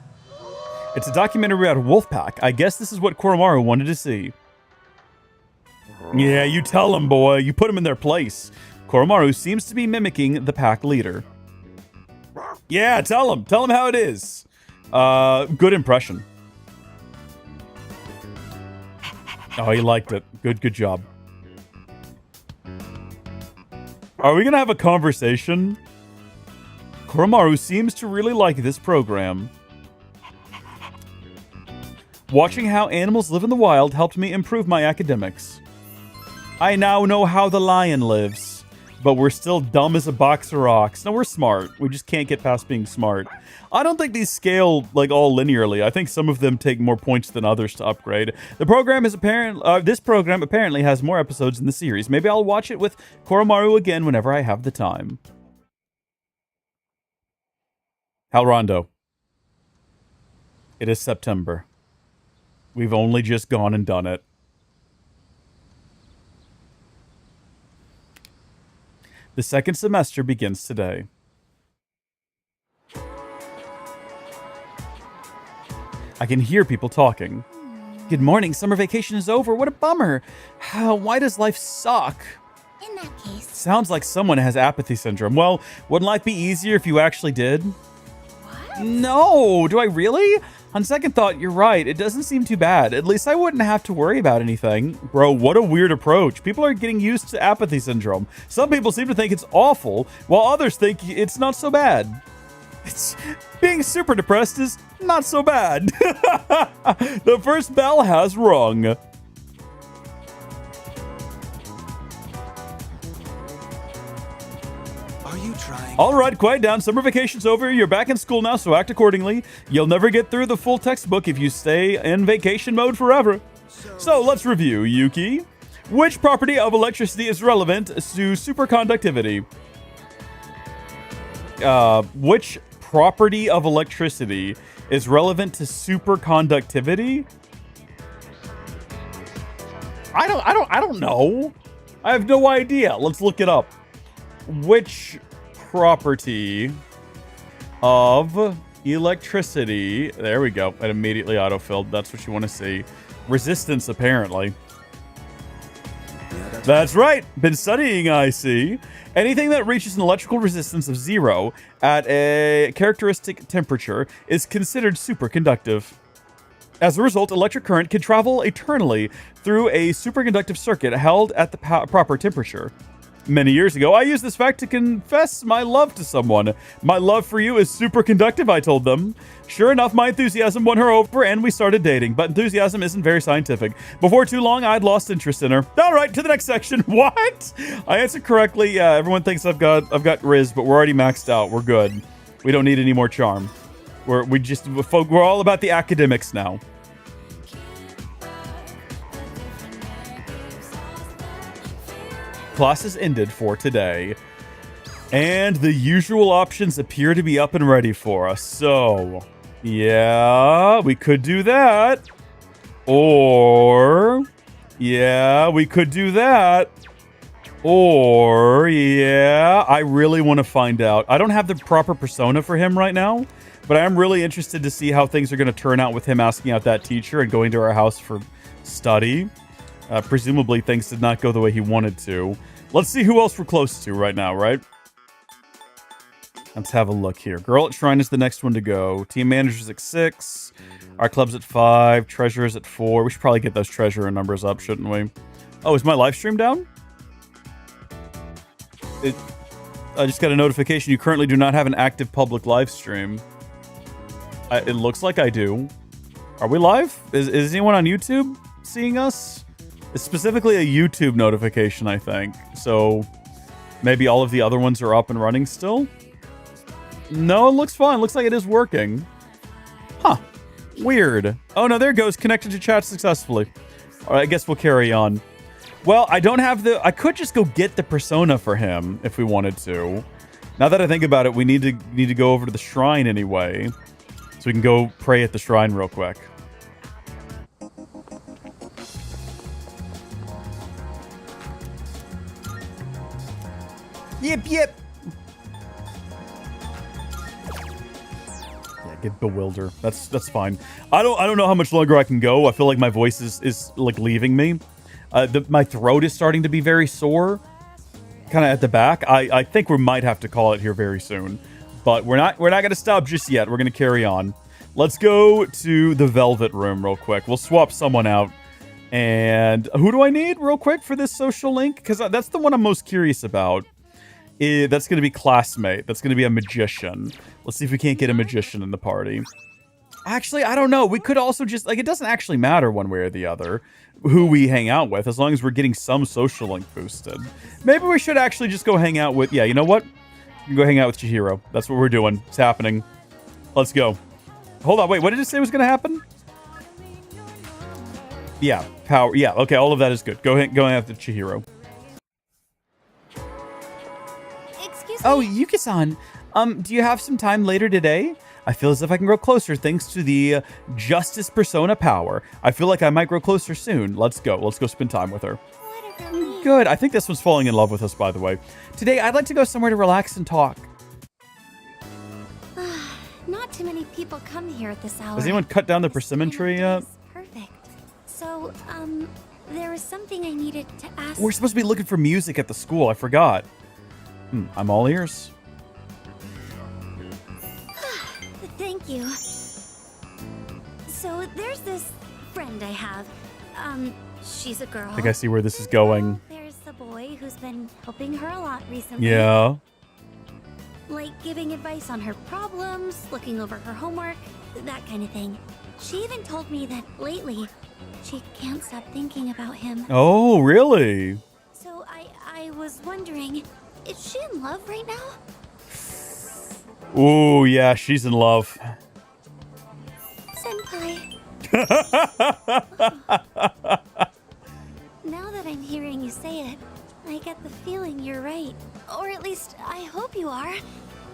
It's a documentary about Wolfpack. I guess this is what Koromaru wanted to see. Yeah, you tell him, boy. You put him in their place. Koromaru seems to be mimicking the pack leader. Yeah, tell him. Tell him how it is. Good impression. Oh, he liked it. Good job. Are we gonna have a conversation? Koromaru seems to really like this program. Watching how animals live in the wild helped me improve my academics. I now know how the lion lives, but we're still dumb as a box of rocks. No, we're smart. We just can't get past being smart. I don't think these scale like all linearly. I think some of them take more points than others to upgrade. The program is this program apparently has more episodes in the series. Maybe I'll watch it with Koromaru again whenever I have the time. Halrondo. It is September. We've only just gone and done it. The second semester begins today. I can hear people talking. Good morning, summer vacation is over. What a bummer. Why does life suck? In that case. Sounds like someone has apathy syndrome. Well, wouldn't life be easier if you actually did? What? No, do I really? On second thought, you're right. It doesn't seem too bad. At least I wouldn't have to worry about anything. Bro, what a weird approach. People are getting used to apathy syndrome. Some people seem to think it's awful, while others think it's not so bad. Being super depressed is not so bad. The first bell has rung. Are you trying? All right, quiet down. Summer vacation's over. You're back in school now, so act accordingly. You'll never get through the full textbook if you stay in vacation mode forever. So let's review, Yuki. Which property of electricity is relevant to superconductivity? Which property of electricity is relevant to superconductivity? I don't know. I have no idea. Let's look it up. Which property of electricity? There we go. It immediately autofilled. That's what you want to see. Resistance, apparently. That's right. Been studying, I see. Anything that reaches an electrical resistance of 0 at a characteristic temperature is considered superconductive. As a result, electric current can travel eternally through a superconductive circuit held at the proper temperature. Many years ago, I used this fact to confess my love to someone. My love for you is superconductive, I told them. Sure enough, my enthusiasm won her over and we started dating, but enthusiasm isn't very scientific. Before too long, I'd lost interest in her. All right, to the next section. What? I answered correctly. Yeah, everyone thinks I've got Riz, but we're already maxed out. We're good. We don't need any more charm. We're all about the academics now. Classes ended for today, and the usual options appear to be up and ready for us. So, yeah, we could do that. Or, yeah, we could do that. Or, yeah, I really want to find out. I don't have the proper persona for him right now, but I'm really interested to see how things are going to turn out with him asking out that teacher and going to our house for study. Presumably things did not go the way he wanted to. Let's see who else we're close to right now, right? Let's have a look here. Girl at Shrine is the next one to go. Team manager's at 6. Our club's at 5. Treasurer's at 4. We should probably get those treasurer numbers up, shouldn't we? Oh, is my live stream down? I just got a notification. You currently do not have an active public live stream. It looks like I do. Are we live? Is anyone on YouTube seeing us? It's specifically a YouTube notification, I think. So maybe all of the other ones are up and running still? No, it looks fine. Looks like it is working. Huh. Weird. Oh, no, there it goes. Connected to chat successfully. All right, I guess we'll carry on. Well, I don't have the... I could just go get the persona for him if we wanted to. Now that I think about it, we need to go over to the shrine anyway. So we can go pray at the shrine real quick. Yep. Yeah, get bewilder. That's fine. I don't know how much longer I can go. I feel like my voice is like leaving me. My throat is starting to be very sore, kind of at the back. I think we might have to call it here very soon, but we're not gonna stop just yet. We're gonna carry on. Let's go to the Velvet Room real quick. We'll swap someone out. And who do I need real quick for this social link? Because that's the one I'm most curious about. That's going to be classmate. That's going to be a magician. Let's see if we can't get a magician in the party. Actually, I don't know. We could also just, like, it doesn't actually matter one way or the other who we hang out with, as long as we're getting some social link boosted. Maybe we should actually just go hang out with, yeah, you know what? You can go hang out with Chihiro. That's what we're doing. It's happening. Let's go. Hold on, wait, what did it say was going to happen? Yeah, power. Yeah, okay, all of that is good. Go after Chihiro. Excuse me? Oh, Yuki-san. Do you have some time later today? I feel as if I can grow closer thanks to the Justice Persona power. I feel like I might grow closer soon. Let's go. Let's go spend time with her. Good. I think this one's falling in love with us, by the way. Today, I'd like to go somewhere to relax and talk. Not too many people come here at this hour. Has anyone cut down the persimmon tree yet? Perfect. So, there was something I needed to ask. We're supposed to be looking for music at the school. I forgot. I'm all ears. Thank you. So, there's this friend I have. She's a girl. I think I see where this is going. There's the boy who's been helping her a lot recently. Yeah. Like giving advice on her problems, looking over her homework, that kind of thing. She even told me that lately, she can't stop thinking about him. Oh, really? So I was wondering, is she in love right now? Ooh, yeah, she's in love. Senpai. Now that I'm hearing you say it, I get the feeling you're right. Or at least, I hope you are.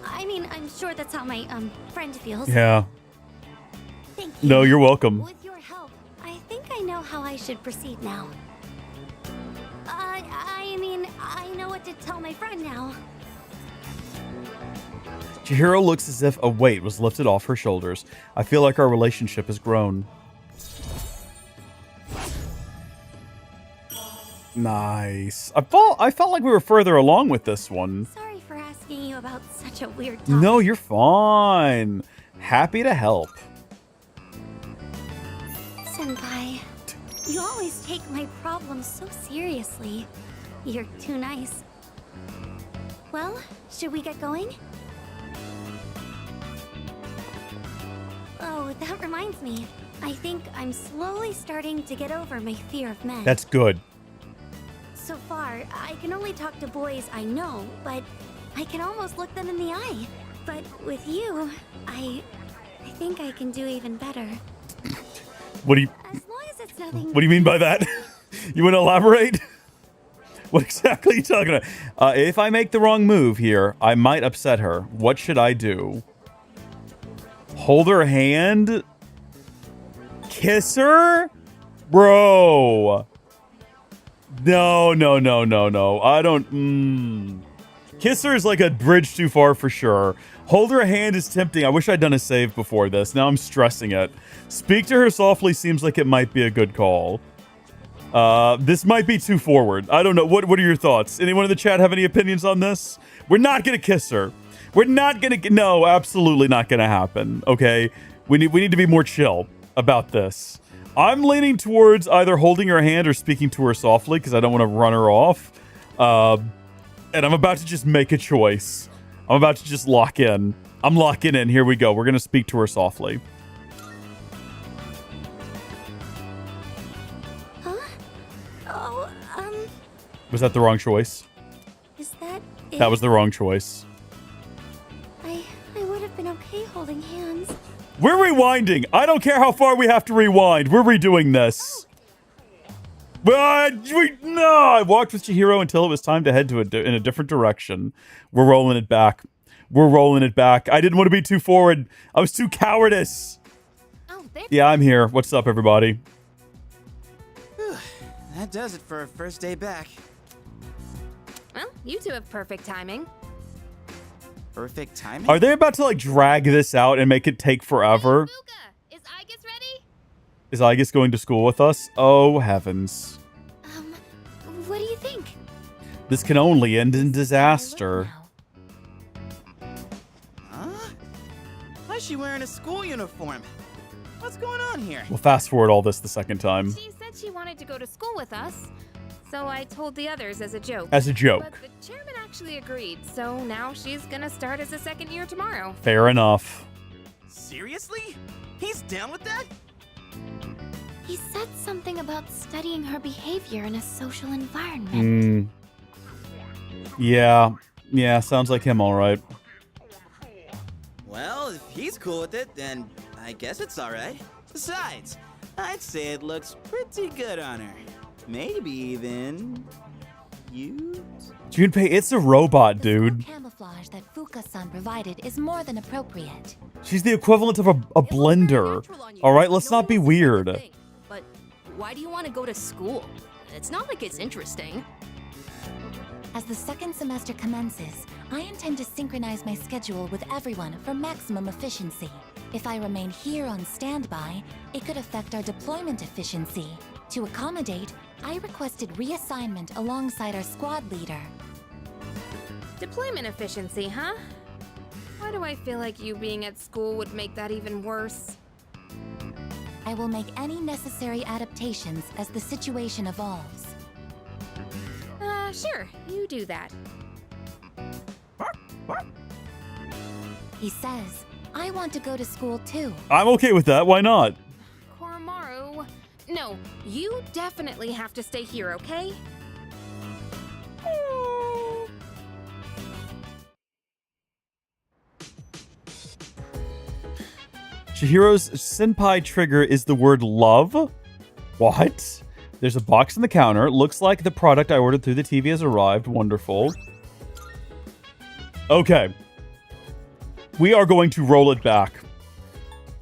I mean, I'm sure that's how my, friend feels. Yeah. Thank you. No, you're welcome. With your help, I think I know how I should proceed now. I mean, I know what to tell my friend now. Chihiro looks as if a weight was lifted off her shoulders. I feel like our relationship has grown. Nice. I felt like we were further along with this one. Sorry for asking you about such a weird topic. No, you're fine. Happy to help. Senpai, you always take my problems so seriously. You're too nice. Well, should we get going? Oh, that reminds me. I think I'm slowly starting to get over my fear of men. That's good. So far, I can only talk to boys I know, but I can almost look them in the eye. But with you, I think I can do even better. What do you... As long as it's nothing... What do you mean by that? You want to elaborate? What exactly are you talking about? If I make the wrong move here, I might upset her. What should I do? Hold her hand? Kiss her? Bro. No. I don't... Kiss her is like a bridge too far for sure. Hold her hand is tempting. I wish I'd done a save before this. Now I'm stressing it. Speak to her softly seems like it might be a good call. This might be too forward. I don't know. What are your thoughts? Anyone in the chat have any opinions on this? We're not going to kiss her. We're not going to... No, absolutely not going to happen. Okay? We need to be more chill about this. I'm leaning towards either holding her hand or speaking to her softly because I don't want to run her off. And I'm about to just make a choice. I'm about to just lock in. I'm locking in. Here we go. We're going to speak to her softly. Huh? Oh, Was that the wrong choice? is that it? That was the wrong choice. I would have been okay holding hands. We're rewinding. I don't care how far we have to rewind. We're redoing this. I walked with Chihiro until it was time to head in a different direction. We're rolling it back. I didn't want to be too forward. I was too cowardice. Yeah, I'm here. What's up, everybody? That does it for our first day back. Well, you two have perfect timing. Perfect timing? Are they about to, like, drag this out and make it take forever? Is Igus ready? Is Igus going to school with us? Oh, heavens. What do you think? This can only end in disaster. Huh? Why is she wearing a school uniform? What's going on here? We'll fast forward all this the second time. She said she wanted to go to school with us, so I told the others as a joke. As a joke. But the chairman actually agreed, so now she's gonna start as a second year tomorrow. Fair enough. Seriously? He's down with that? He said something about studying her behavior in a social environment. Yeah, sounds like him all right. Well, if he's cool with it, then I guess it's alright. Besides, I'd say it looks pretty good on her. Maybe even cute. Junpei, it's a robot, dude. Camouflage that Fuka-san provided is more than appropriate. She's the equivalent of a blender. All right, let's not be weird. But why do you want to go to school? It's not like it's interesting. As the second semester commences, I intend to synchronize my schedule with everyone for maximum efficiency. If I remain here on standby, it could affect our deployment efficiency. To accommodate, I requested reassignment alongside our squad leader. Deployment efficiency, huh? Why do I feel like you being at school would make that even worse? I will make any necessary adaptations as the situation evolves. Sure, you do that. He says, I want to go to school too. I'm okay with that. Why not? Koromaru. No, you definitely have to stay here, okay? Chihiro's senpai trigger is the word love? What? There's a box on the counter. Looks like the product I ordered through the TV has arrived. Wonderful. Okay. We are going to roll it back.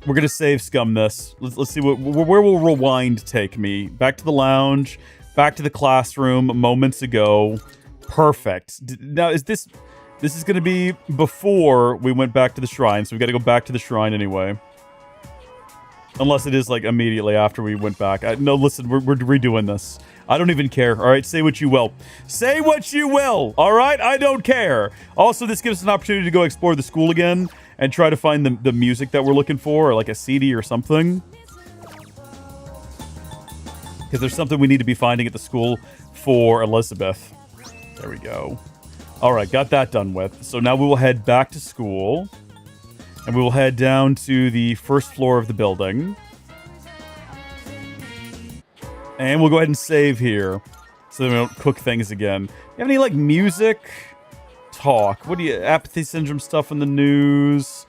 We're going to save scum this. Let's see where will rewind take me. Back to the lounge. Back to the classroom moments ago. Perfect. Now, this is going to be before we went back to the shrine, so we've got to go back to the shrine anyway. Unless it is, like, immediately after we went back. No, listen, we're redoing this. I don't even care, all right? Say what you will. Say what you will, all right? I don't care. Also, this gives us an opportunity to go explore the school again and try to find the music that we're looking for, or, like, a CD or something. Because there's something we need to be finding at the school for Elizabeth. There we go. All right, got that done with. So now we will head back to school. And we will head down to the first floor of the building. And we'll go ahead and save here. So that we don't cook things again. You have any, like, music? Talk. What do you... Apathy syndrome stuff in the news?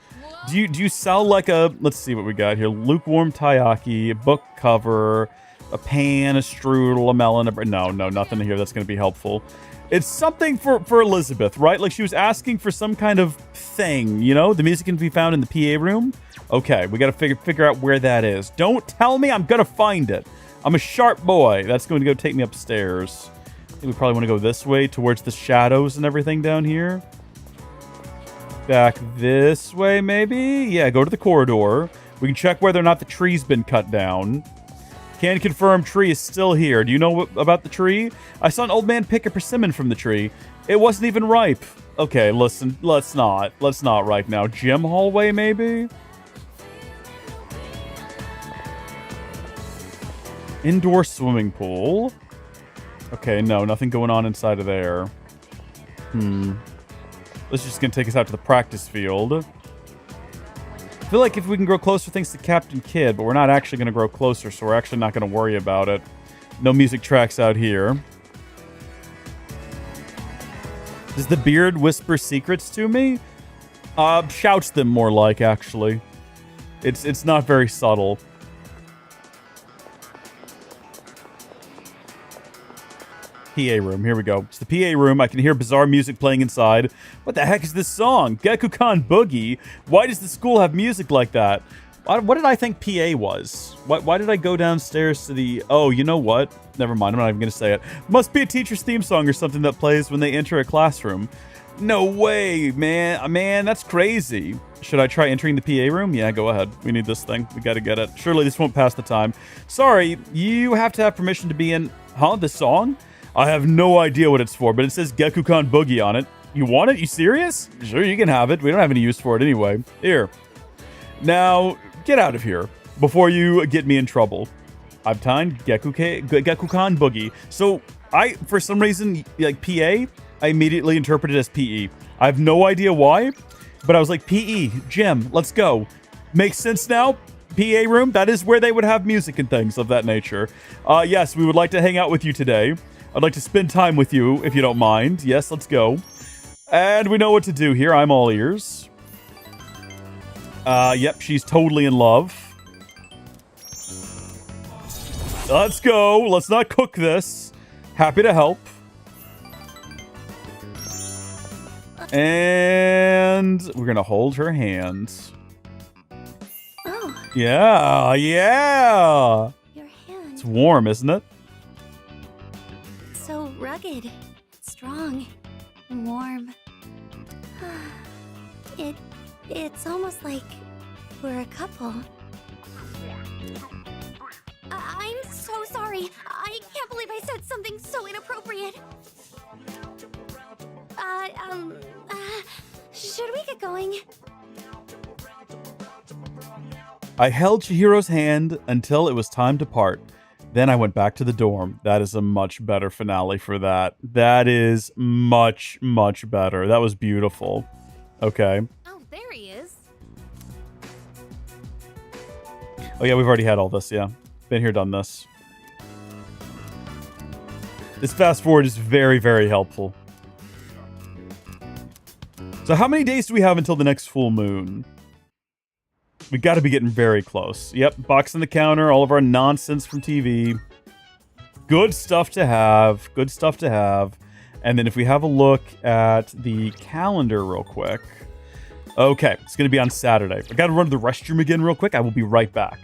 Do you sell, like, a... Let's see what we got here. Lukewarm taiyaki, a book cover, a pan, a strudel, a melon, No, nothing here that's going to be helpful. It's something for Elizabeth, right? Like, she was asking for some kind of thing, you know? The music can be found in the PA room? Okay, we gotta figure out where that is. Don't tell me, I'm gonna find it. I'm a sharp boy. That's going to go take me upstairs. I think we probably want to go this way, towards the shadows and everything down here. Back this way, maybe? Yeah, go to the corridor. We can check whether or not the tree's been cut down. Can confirm tree is still here. Do you know about the tree? I saw an old man pick a persimmon from the tree. It wasn't even ripe. Okay, listen, let's not right now. Gym hallway, maybe? Indoor swimming pool. Okay, no, nothing going on inside of there. This is just gonna take us out to the practice field. I feel like if we can grow closer, thanks to Captain Kidd, but we're not actually going to grow closer, so we're actually not going to worry about it. No music tracks out here. Does the beard whisper secrets to me? Shouts them more like, actually. It's not very subtle. PA room. Here we go. It's the PA room. I can hear bizarre music playing inside. What the heck is this song? Gekukan Boogie? Why does the school have music like that? What did I think PA was? Why did I go downstairs to the... Oh, you know what? Never mind. I'm not even going to say it. Must be a teacher's theme song or something that plays when they enter a classroom. No way, man. Man, that's crazy. Should I try entering the PA room? Yeah, go ahead. We need this thing. We got to get it. Surely this won't pass the time. Sorry, you have to have permission to be in... Huh? This song? I have no idea what it's for, but it says Gekukan Boogie on it. You want it? You serious? Sure, you can have it. We don't have any use for it anyway. Here. Now, get out of here before you get me in trouble. I've timed Gekukan Boogie. So, for some reason, like PA, I immediately interpreted as PE. I have no idea why, but I was like, PE, gym, let's go. Makes sense now? PA room, that is where they would have music and things of that nature. Yes, we would like to hang out with you today. I'd like to spend time with you, if you don't mind. Yes, let's go. And we know what to do here. I'm all ears. Yep, she's totally in love. Let's go. Let's not cook this. Happy to help. And we're going to hold her hand. Oh. Yeah, yeah. Your hand. It's warm, isn't it? So rugged, strong, warm. It's almost like we're a couple. I'm so sorry. I can't believe I said something so inappropriate. Should we get going? I held Chihiro's hand until it was time to part. Then I went back to the dorm. That is a much better finale for that. That is much, much better. That was beautiful. Okay. Oh, there he is. Oh yeah, we've already had all this, yeah. Been here, done this. This fast forward is very, very helpful. So how many days do we have until the next full moon? We got to be getting very close. Yep, box on the counter, all of our nonsense from TV. Good stuff to have. Good stuff to have. And then if we have a look at the calendar real quick. Okay, it's going to be on Saturday. I got to run to the restroom again real quick. I will be right back.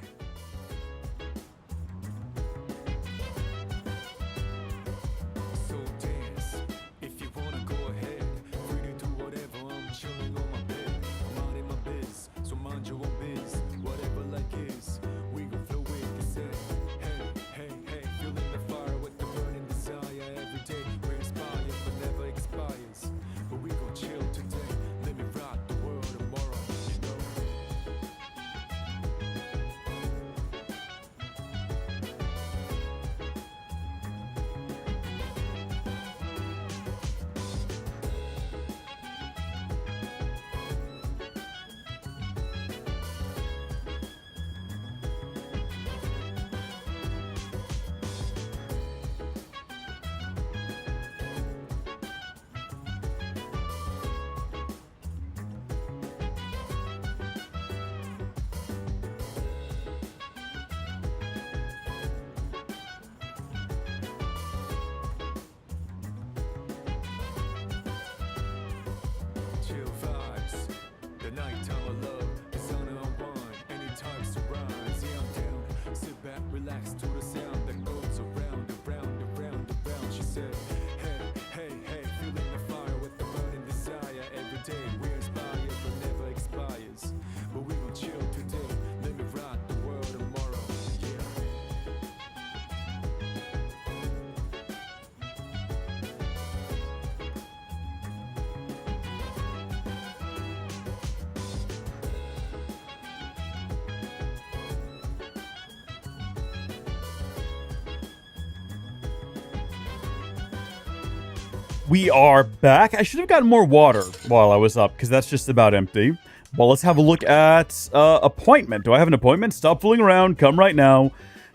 We are back. I should have gotten more water while I was up, because that's just about empty. Well, let's have a look at appointment. Do I have an appointment? Stop fooling around. Come right now.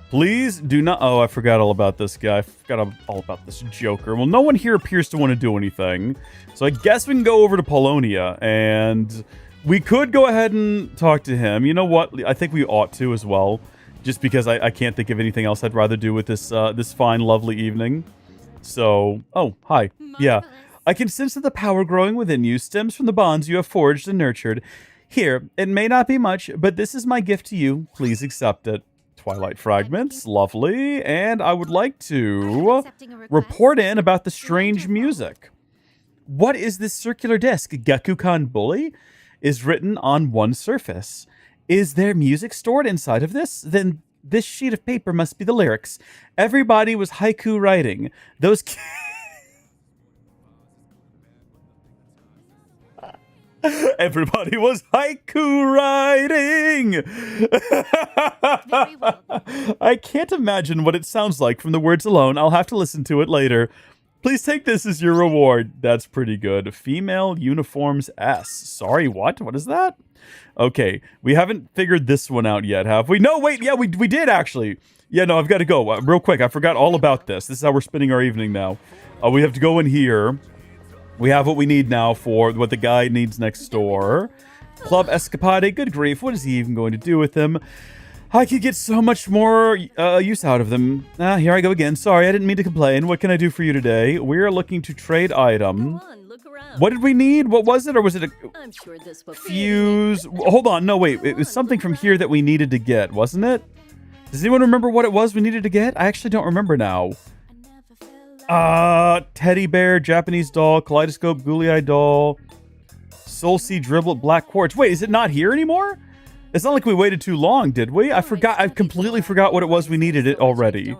Please do not... Oh, I forgot all about this guy. I forgot all about this Joker. Well, no one here appears to want to do anything. So I guess we can go over to Polonia, and we could go ahead and talk to him. You know what? I think we ought to as well, just because I can't think of anything else I'd rather do with this this fine, lovely evening. So, oh, hi. Yeah, I can sense that the power growing within you stems from the bonds you have forged and nurtured. Here, it may not be much, but this is my gift to you. Please accept it. Twilight fragments, lovely. And I would like to report in about the strange music. What is this circular disc? Gekukan Bully is written on one surface. Is there music stored inside of this? Then this sheet of paper must be the lyrics. Everybody was haiku writing. Those Everybody was haiku writing. I can't imagine what it sounds like from the words alone. I'll have to listen to it later. Please take this as your reward. That's pretty good. Female uniforms S. Sorry, what? What is that? Okay, we haven't figured this one out yet, have we? No, wait, yeah, we did actually. Yeah, no, I've got to go. Real quick, I forgot all about this. This is how we're spending our evening now. We have to go in here. We have what we need now for what the guy needs next door. Club Escapade, good grief. What is he even going to do with him? I could get so much more use out of them. Here I go again. Sorry, I didn't mean to complain. What can I do for you today? We're looking to trade item. What did we need? What was it? Or was it a I'm sure this will fuse? Hold on. No, wait. It was something from here that we needed to get, wasn't it? Does anyone remember what it was we needed to get? I actually don't remember now. Teddy bear, Japanese doll, kaleidoscope, googly-eyed doll, soul seed, driblet, black quartz. Wait, is it not here anymore? It's not like we waited too long, did we? I forgot. I completely forgot what it was we needed it already.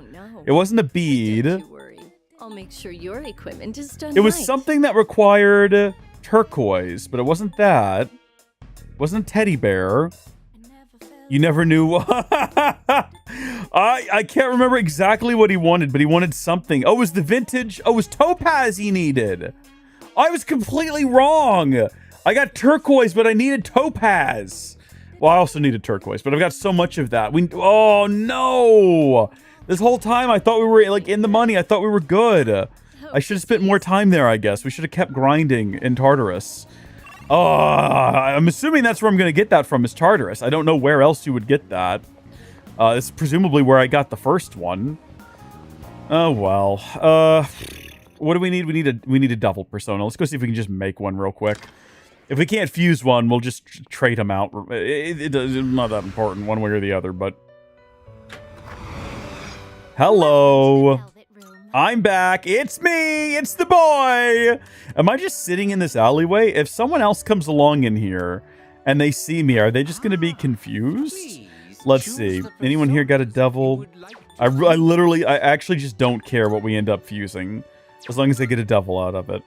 It wasn't a bead. I'll make sure your equipment is done. It was right. something that required turquoise, but it wasn't that. It wasn't a teddy bear. You never knew. I can't remember exactly what he wanted, but he wanted something. Oh, it was the vintage. Oh, it was topaz he needed. I was completely wrong. I got turquoise, but I needed topaz. Well, I also needed turquoise, but I've got so much of that. Oh, no. This whole time, I thought we were, like, in the money. I thought we were good. I should have spent more time there, I guess. We should have kept grinding in Tartarus. I'm assuming that's where I'm going to get that from, is Tartarus. I don't know where else you would get that. This is presumably where I got the first one. Oh, well. What do we need? We need a double persona. Let's go see if we can just make one real quick. If we can't fuse one, we'll just trade them out. It's not that important one way or the other, but... Hello. I'm back. It's me. It's the boy. Am I just sitting in this alleyway? If someone else comes along in here and they see me, are they just going to be confused? Let's see. Anyone here got a devil? I actually just don't care what we end up fusing, as long as I get a devil out of it.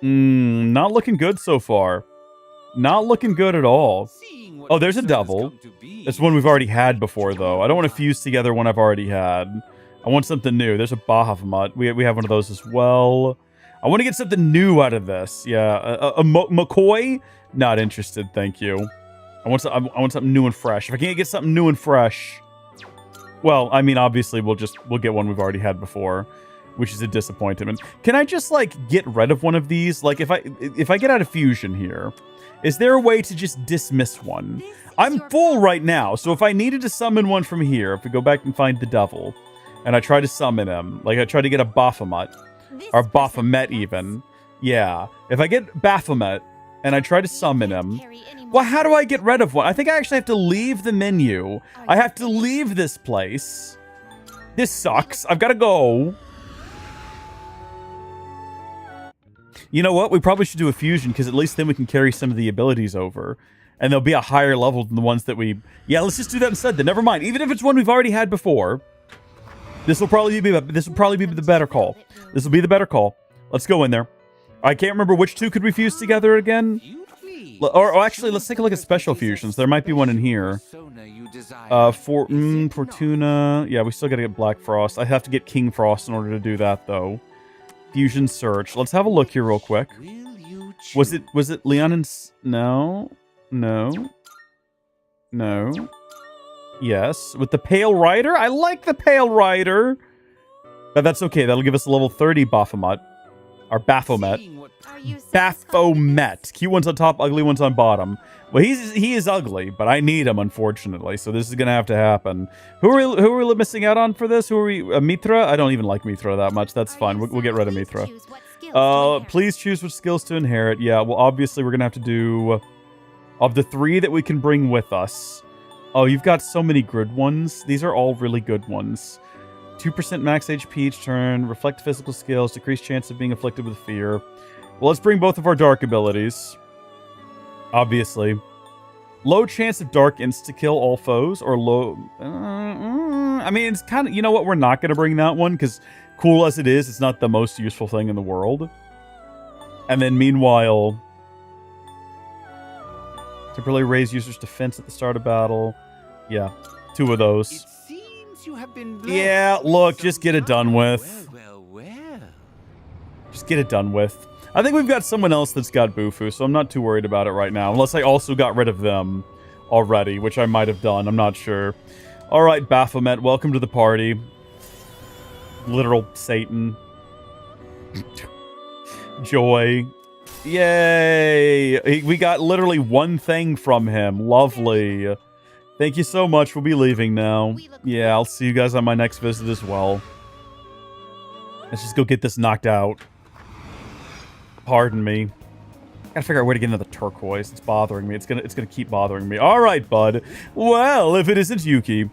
Not looking good so far. Not looking good at all. Oh, there's a devil. It's one we've already had before, though. I don't want to fuse together one I've already had. I want something new. There's a Bahamut. We have one of those as well. I want to get something new out of this. Yeah, a McCoy? Not interested, thank you. I want something new and fresh. If I can't get something new and fresh... Well, I mean, obviously, we'll get one we've already had before, which is a disappointment. Can I just, like, get rid of one of these? Like, if I get out of fusion here... Is there a way to just dismiss one? I'm full right now, so if I needed to summon one from here, if we go back and find the devil, and I try to summon him, like I try to get a Baphomet, or Baphomet even, yeah. If I get Baphomet, and I try to summon him, well, how do I get rid of one? I think I actually have to leave the menu. I have to leave this place. This sucks. I've got to go. You know what? We probably should do a fusion, because at least then we can carry some of the abilities over. And they'll be a higher level than the ones that we... Yeah, let's just do that instead then. Never mind. Even if it's one we've already had before, this will probably be the better call. This will be the better call. Let's go in there. I can't remember which two could we fuse together again. Or actually, let's take a look at special fusions. There might be one in here. Fortuna. Yeah, we still got to get Black Frost. I have to get King Frost in order to do that, though. Fusion search. Let's have a look here real quick. Was it Leon and... No. Yes. With the Pale Rider? I like the Pale Rider. But that's okay. That'll give us a level 30 Baphomet. Or Baphomet. Baphomet. Cute one's on top, ugly one's on bottom. Well, he is ugly, but I need him, unfortunately. So this is going to have to happen. Who are we missing out on for this? Who are we? Mithra? I don't even like Mithra that much. That's fine. We'll get rid of Mithra. Please choose which skills to inherit. Yeah, well, obviously, we're going to have to do... Of the 3 that we can bring with us. Oh, you've got so many good ones. These are all really good ones. 2% max HP each turn. Reflect physical skills. Decreased chance of being afflicted with fear. Well, let's bring both of our dark abilities. Obviously. Low chance of dark insta-kill all foes. Or low... I mean, it's kind of... You know what? We're not going to bring that one. Because cool as it is, it's not the most useful thing in the world. And then meanwhile... Temporarily raise users' defense at the start of battle. Yeah, 2 of those. Yeah, look, just get it done with. Just get it done with. I think we've got someone else that's got Bufu, so I'm not too worried about it right now. Unless I also got rid of them already, which I might have done. I'm not sure. All right, Baphomet, welcome to the party. Literal Satan. Joy. Yay! We got literally one thing from him. Lovely. Thank you so much. We'll be leaving now. Yeah, I'll see you guys on my next visit as well. Let's just go get this knocked out. Pardon me. Gotta figure out where to get into the turquoise. It's bothering me. It's gonna keep bothering me. All right, bud. Well, if it isn't Yuki,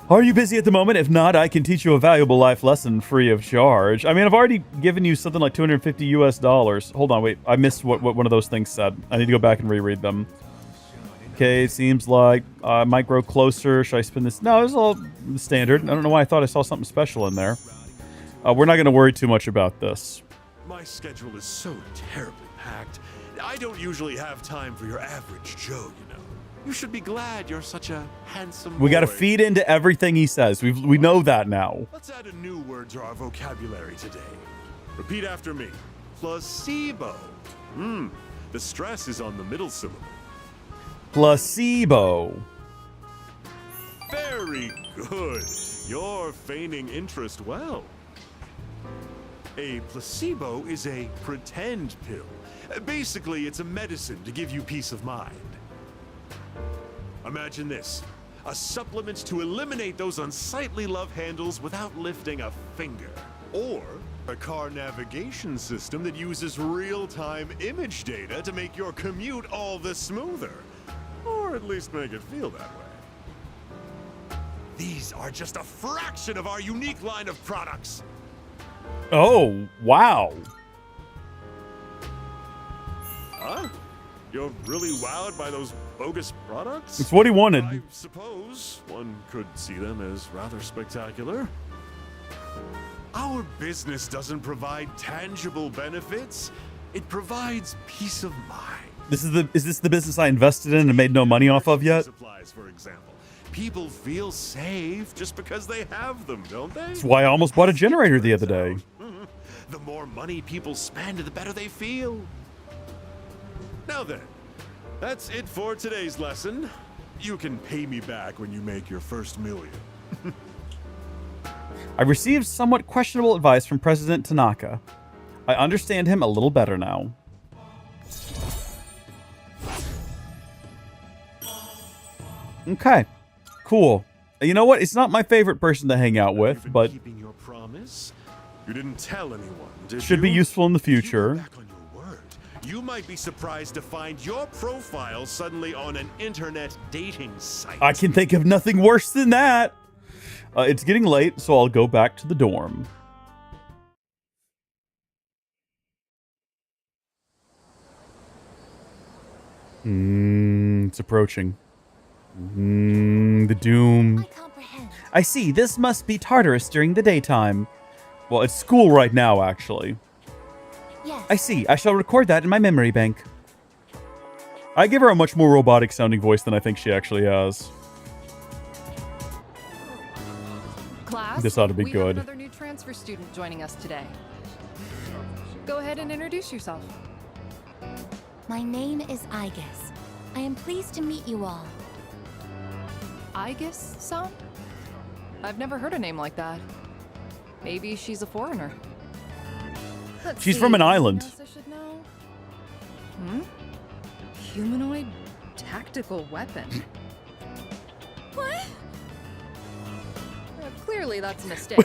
are you busy at the moment? If not, I can teach you a valuable life lesson free of charge. I mean, I've already given you something like $250 US. Hold on, wait. I missed what one of those things said. I need to go back and reread them. Okay, seems like I might grow closer. Should I spin this? No, it's all standard. I don't know why I thought I saw something special in there. We're not going to worry too much about this. My schedule is so terribly packed. I don't usually have time for your average Joe, you know. You should be glad you're such a handsome We got to boy. feed into everything he says. We know that now. Let's add a new word to our vocabulary today. Repeat after me. Placebo. The stress is on the middle syllable. Placebo. Very good. You're feigning interest well. A placebo is a pretend pill. Basically, it's a medicine to give you peace of mind. Imagine this. A supplement to eliminate those unsightly love handles without lifting a finger. Or a car navigation system that uses real-time image data to make your commute all the smoother. Or at least make it feel that way. These are just a fraction of our unique line of products. Oh, wow. Huh? You're really wowed by those bogus products? It's what he wanted. I suppose one could see them as rather spectacular. Our business doesn't provide tangible benefits. It provides peace of mind. Is this the business I invested in and made no money off of yet? Supplies, for example. People feel safe just because they have them, don't they? That's why I almost bought a generator the other day. The more money people spend, the better they feel. Now then, that's it for today's lesson. You can pay me back when you make your first million. I received somewhat questionable advice from President Tanaka. I understand him a little better now. Okay, cool. You know what? It's not my favorite person to hang out with, but Keeping your promise? You didn't tell anyone, did should be you? useful in the future. You might be surprised to find your profile suddenly on an internet dating site. I can think of nothing worse than that. It's getting late, so I'll go back to the dorm. It's approaching. The doom. I see. This must be Tartarus during the daytime. Well, it's school right now, actually. Yes. I see. I shall record that in my memory bank. I give her a much more robotic sounding voice than I think she actually has. Class, This ought to be we good. have another new transfer student joining us today. Go ahead and introduce yourself. My name is Aigis. I am pleased to meet you all. Aigis-san? I've never heard a name like that. Maybe she's a foreigner. Let's She's see, from an island. anything else I should know? Humanoid tactical weapon. What? Clearly that's a mistake.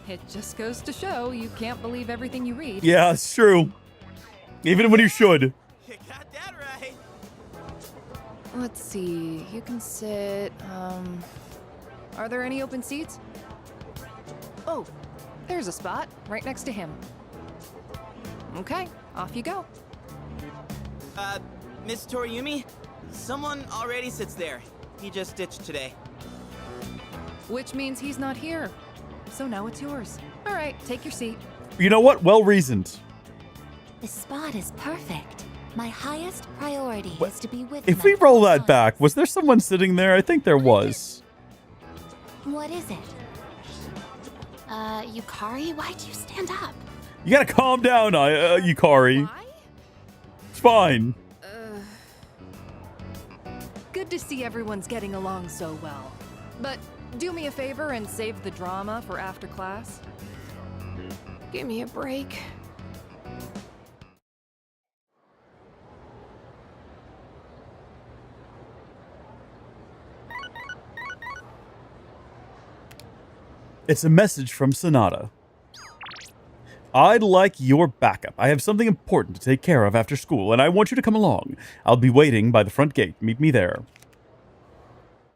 It just goes to show you can't believe everything you read. Yeah, it's true. Even when you should. Let's see. You can sit. Are there any open seats? Oh, there's a spot right next to him. Okay, off you go. Miss Toriumi, someone already sits there. He just ditched today. Which means he's not here. So now it's yours. All right, take your seat. You know what? Well reasoned. The spot is perfect. My highest priority is to be with If my we roll that back, was there someone sitting there? I think there was. What is it? Yukari, why'd you stand up? You gotta calm down, Yukari. It's fine. Good to see everyone's getting along so well. But do me a favor and save the drama for after class. Give me a break. It's a message from Sonata. I'd like your backup. I have something important to take care of after school, and I want you to come along. I'll be waiting by the front gate. Meet me there.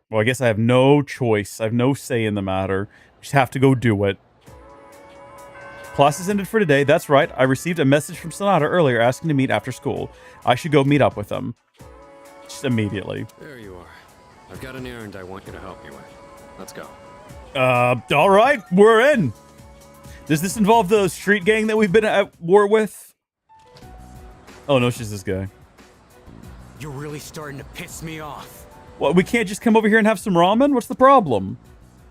Well, I guess I have no choice. I have no say in the matter. Just have to go do it. Class is ended for today. That's right. I received a message from Sonata earlier asking to meet after school. I should go meet up with them. Just immediately. There you are. I've got an errand I want you to help me with. Let's go. All right. We're in. Does this involve the street gang that we've been at war with? Oh, no, it's just this guy. You're really starting to piss me off. What, we can't just come over here and have some ramen? What's the problem?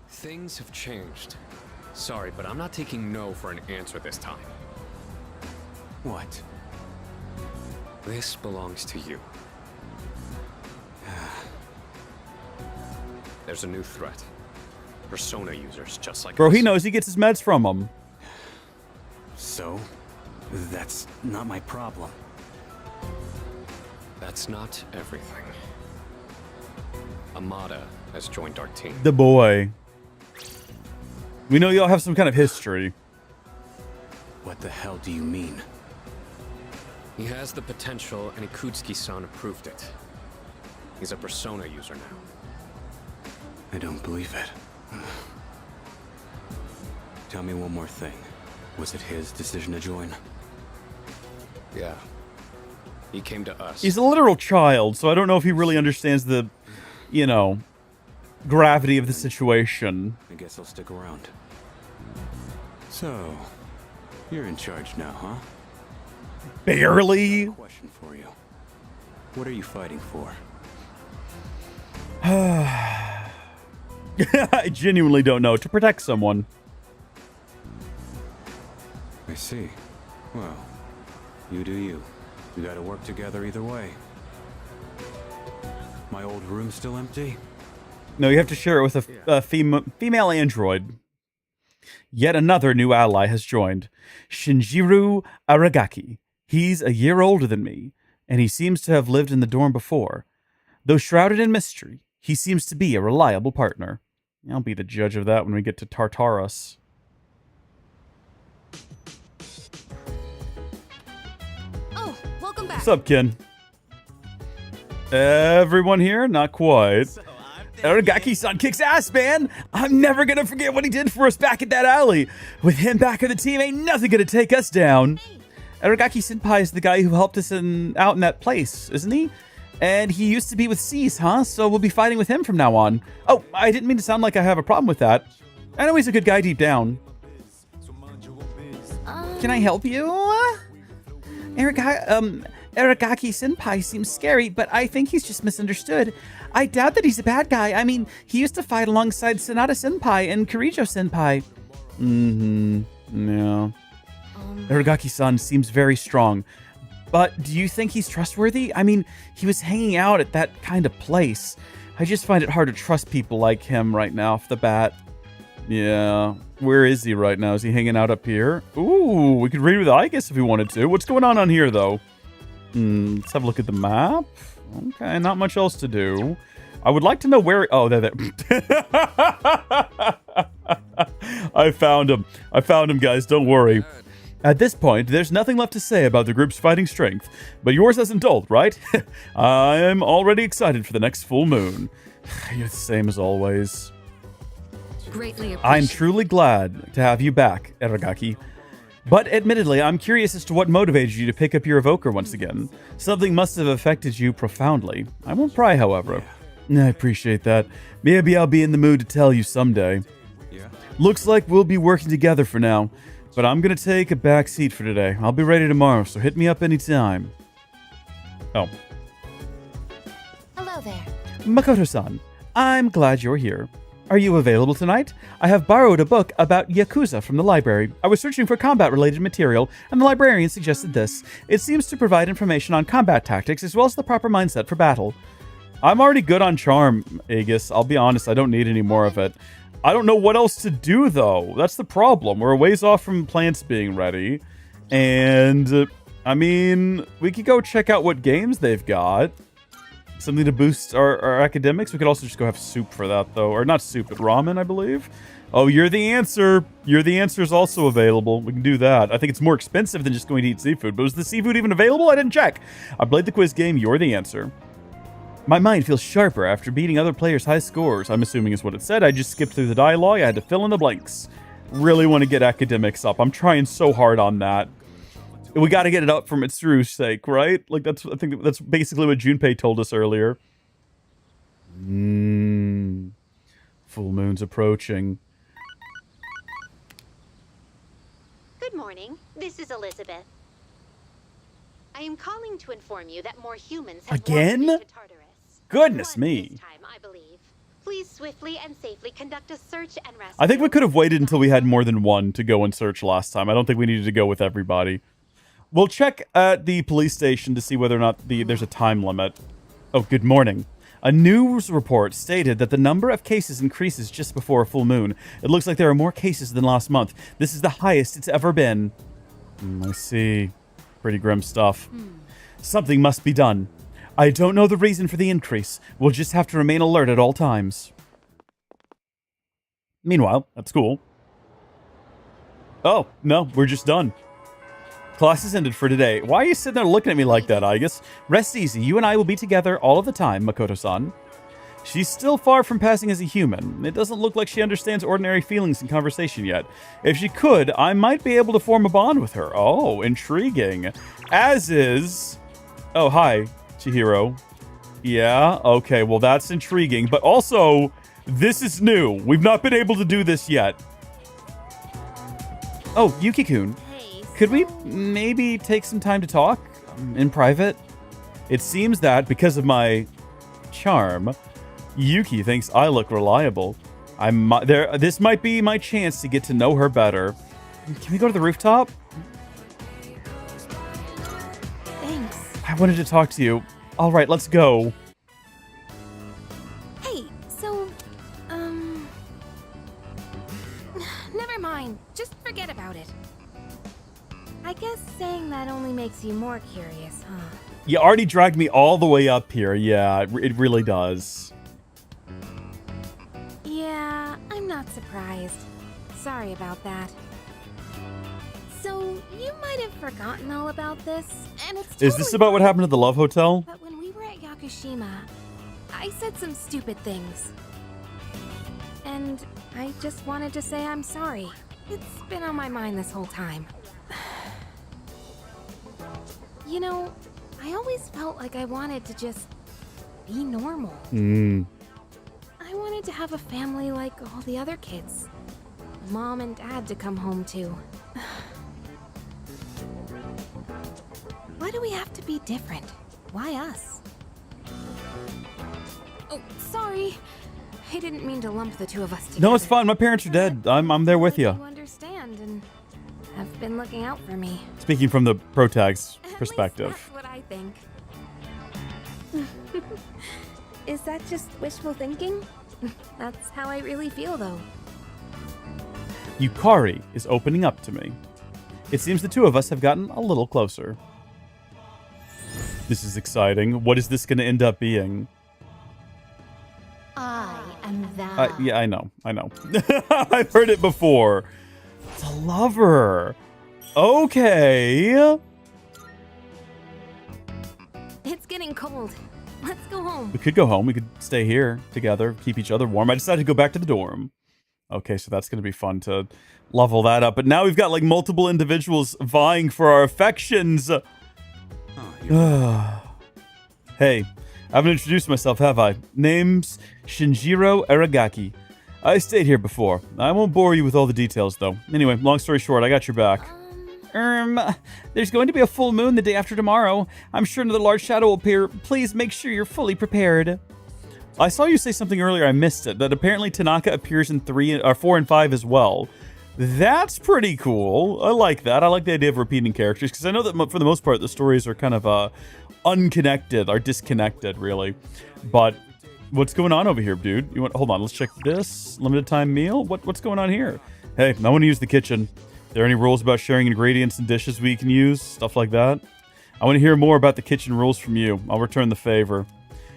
Things have changed. Sorry, but I'm not taking no for an answer this time. What? This belongs to you. There's a new threat. Persona users just like Bro, us. he knows he gets his meds from them. So? That's not my problem. That's not everything. Amada has joined our team. The boy. We know y'all have some kind of history. What the hell do you mean? He has the potential, and Ikutsuki-san approved it. He's a Persona user now. I don't believe it. Tell me one more thing. Was it his decision to join? Yeah. He came to us. He's a literal child, so I don't know if he really understands the, you know, gravity of the situation. I guess I'll stick around. So, you're in charge now, huh? Barely. Question for you. What are you fighting for? I genuinely don't know. To protect someone. I see. Well, you do you. We gotta work together either way. My old room still empty? No, you have to share it with a female android. Yet another new ally has joined. Shinjiro Aragaki. He's a year older than me, and he seems to have lived in the dorm before. Though shrouded in mystery, he seems to be a reliable partner. I'll be the judge of that when we get to Tartarus. Oh, welcome back. What's up, Ken? Everyone here? Not quite. Aragaki-san kicks ass, man! I'm never gonna forget what he did for us back at that alley. With him back on the team, ain't nothing gonna take us down. Aragaki-senpai is the guy who helped us out in that place, isn't he? And he used to be with Cease, huh? So we'll be fighting with him from now on. Oh, I didn't mean to sound like I have a problem with that. I know he's a good guy deep down. Can I help you? Aragaki-senpai seems scary, but I think he's just misunderstood. I doubt that he's a bad guy. I mean, he used to fight alongside Sonata-senpai and Kirijo-senpai. Yeah. Aragaki-san seems very strong. But do you think he's trustworthy? I mean, he was hanging out at that kind of place. I just find it hard to trust people like him right now off the bat. Yeah. Where is he right now? Is he hanging out up here? Ooh, we could read with I guess if we wanted to. What's going on here, though? Let's have a look at the map. Okay, not much else to do. I would like to know where... Oh, there. I found him. I found him, guys. Don't worry. At this point, there's nothing left to say about the group's fighting strength, but yours hasn't dulled, right? I'm already excited for the next full moon. You're the same as always. Greatly appreciate. I'm truly glad to have you back, Aragaki. But admittedly, I'm curious as to what motivated you to pick up your evoker once again. Something must have affected you profoundly. I won't pry, however. I appreciate that. Maybe I'll be in the mood to tell you someday. Yeah. Looks like we'll be working together for now. But I'm gonna take a back seat for today. I'll be ready tomorrow, so hit me up anytime. Oh. Hello there. Makoto-san, I'm glad you're here. Are you available tonight? I have borrowed a book about Yakuza from the library. I was searching for combat-related material, and the librarian suggested this. It seems to provide information on combat tactics as well as the proper mindset for battle. I'm already good on charm, Aegis. I'll be honest, I don't need any more of it. I don't know what else to do, though. That's the problem. We're a ways off from plants being ready. And, I mean, we could go check out what games they've got. Something to boost our academics. We could also just go have soup for that, though. Or not soup, but ramen, I believe. Oh, you're the answer. You're the answer is also available. We can do that. I think it's more expensive than just going to eat seafood. But was the seafood even available? I didn't check. I played the quiz game. You're the answer. My mind feels sharper after beating other players' high scores. I'm assuming is what it said. I just skipped through the dialogue. I had to fill in the blanks. Really want to get academics up. I'm trying so hard on that. We got to get it up for Mitsuru's sake, right? Like, I think that's basically what Junpei told us earlier. Full moon's approaching. Good morning. This is Elizabeth. I am calling to inform you that more humans have Again? wandered into Tartarus. Goodness me. This time, I believe. Please swiftly and safely conduct a search and rescue. I think we could have waited until we had more than one to go and search last time. I don't think we needed to go with everybody. We'll check at the police station to see whether or not there's a time limit. Oh, good morning. A news report stated that the number of cases increases just before a full moon. It looks like there are more cases than last month. This is the highest it's ever been. I see. Pretty grim stuff. Something must be done. I don't know the reason for the increase. We'll just have to remain alert at all times. Meanwhile, at school. Oh, no, we're just done. Class is ended for today. Why are you sitting there looking at me like that, Aigis? Rest easy. You and I will be together all of the time, Makoto-san. She's still far from passing as a human. It doesn't look like she understands ordinary feelings in conversation yet. If she could, I might be able to form a bond with her. Oh, intriguing. As is... Oh, hi, Chihiro. Yeah, okay, well that's intriguing. But also, this is new. We've not been able to do this yet. Oh, Yuki-kun. Could we maybe take some time to talk in private? It seems that because of my charm, Yuki thinks I look reliable. This might be my chance to get to know her better. Can we go to the rooftop? Thanks. I wanted to talk to you. All right, let's go. Hey, so, never mind. Just forget about it. I guess saying that only makes you more curious, huh? You already dragged me all the way up here. Yeah, it really does. Yeah, I'm not surprised. Sorry about that. So, you might have forgotten all about this, and it's Is this about what happened at the Love Hotel? But when we were at Yakushima, I said some stupid things. And I just wanted to say I'm sorry. It's been on my mind this whole time. You know, I always felt like I wanted to just be normal. I wanted to have a family like all the other kids. A mom and dad to come home to. Why do we have to be different? Why us? Oh, sorry. I didn't mean to lump the two of us together. No, it's fine. My parents are dead. I'm there with you. You understand and have been looking out for me. Speaking from the protag's perspective. That's what I think. Is that just wishful thinking? That's how I really feel, though. Yukari is opening up to me. It seems the two of us have gotten a little closer. This is exciting. What is this going to end up being? I am thou. Yeah, I know. I've heard it before. It's a lover. Okay. It's getting cold. Let's go home. We could go home. We could stay here together, keep each other warm. I decided to go back to the dorm. Okay, so that's going to be fun to level that up. But now we've got like multiple individuals vying for our affections. Hey, I haven't introduced myself, have I? Name's Shinjiro Aragaki. I stayed here before. I won't bore you with all the details, though. Anyway, long story short, I got your back. There's going to be a full moon the day after tomorrow. I'm sure another large shadow will appear. Please make sure you're fully prepared. I saw you say something earlier, I missed it, that apparently Tanaka appears in 4 and 5 as well. That's pretty cool. I like that. I like the idea of repeating characters, because I know that for the most part, the stories are kind of unconnected, or disconnected, really. But what's going on over here, dude? Hold on, let's check this. Limited time meal? What's going on here? Hey, I want to use the kitchen. Are there any rules about sharing ingredients and dishes we can use? Stuff like that? I want to hear more about the kitchen rules from you. I'll return the favor.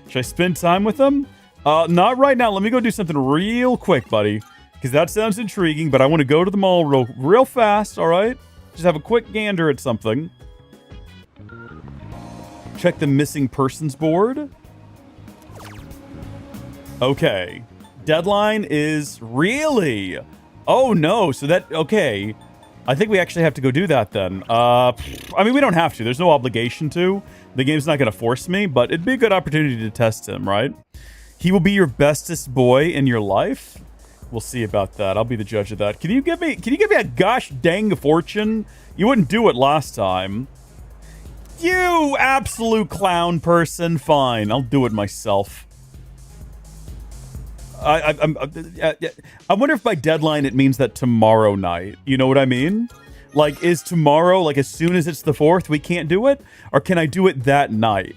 Should I spend time with him? Not right now. Let me go do something real quick, buddy. Because that sounds intriguing, but I want to go to the mall real fast, all right? Just have a quick gander at something. Check the missing persons board. Okay. Deadline is really... Oh, no. So that... Okay. I think we actually have to go do that then. I mean, we don't have to. There's no obligation to. The game's not going to force me, but it'd be a good opportunity to test him, right? He will be your bestest boy in your life. We'll see about that. I'll be the judge of that. Can you give me a gosh dang fortune? You wouldn't do it last time. You absolute clown person. Fine, I'll do it myself. I wonder if by deadline it means that tomorrow night. You know what I mean? Like, is tomorrow, like, as soon as it's the 4th, we can't do it? Or can I do it that night?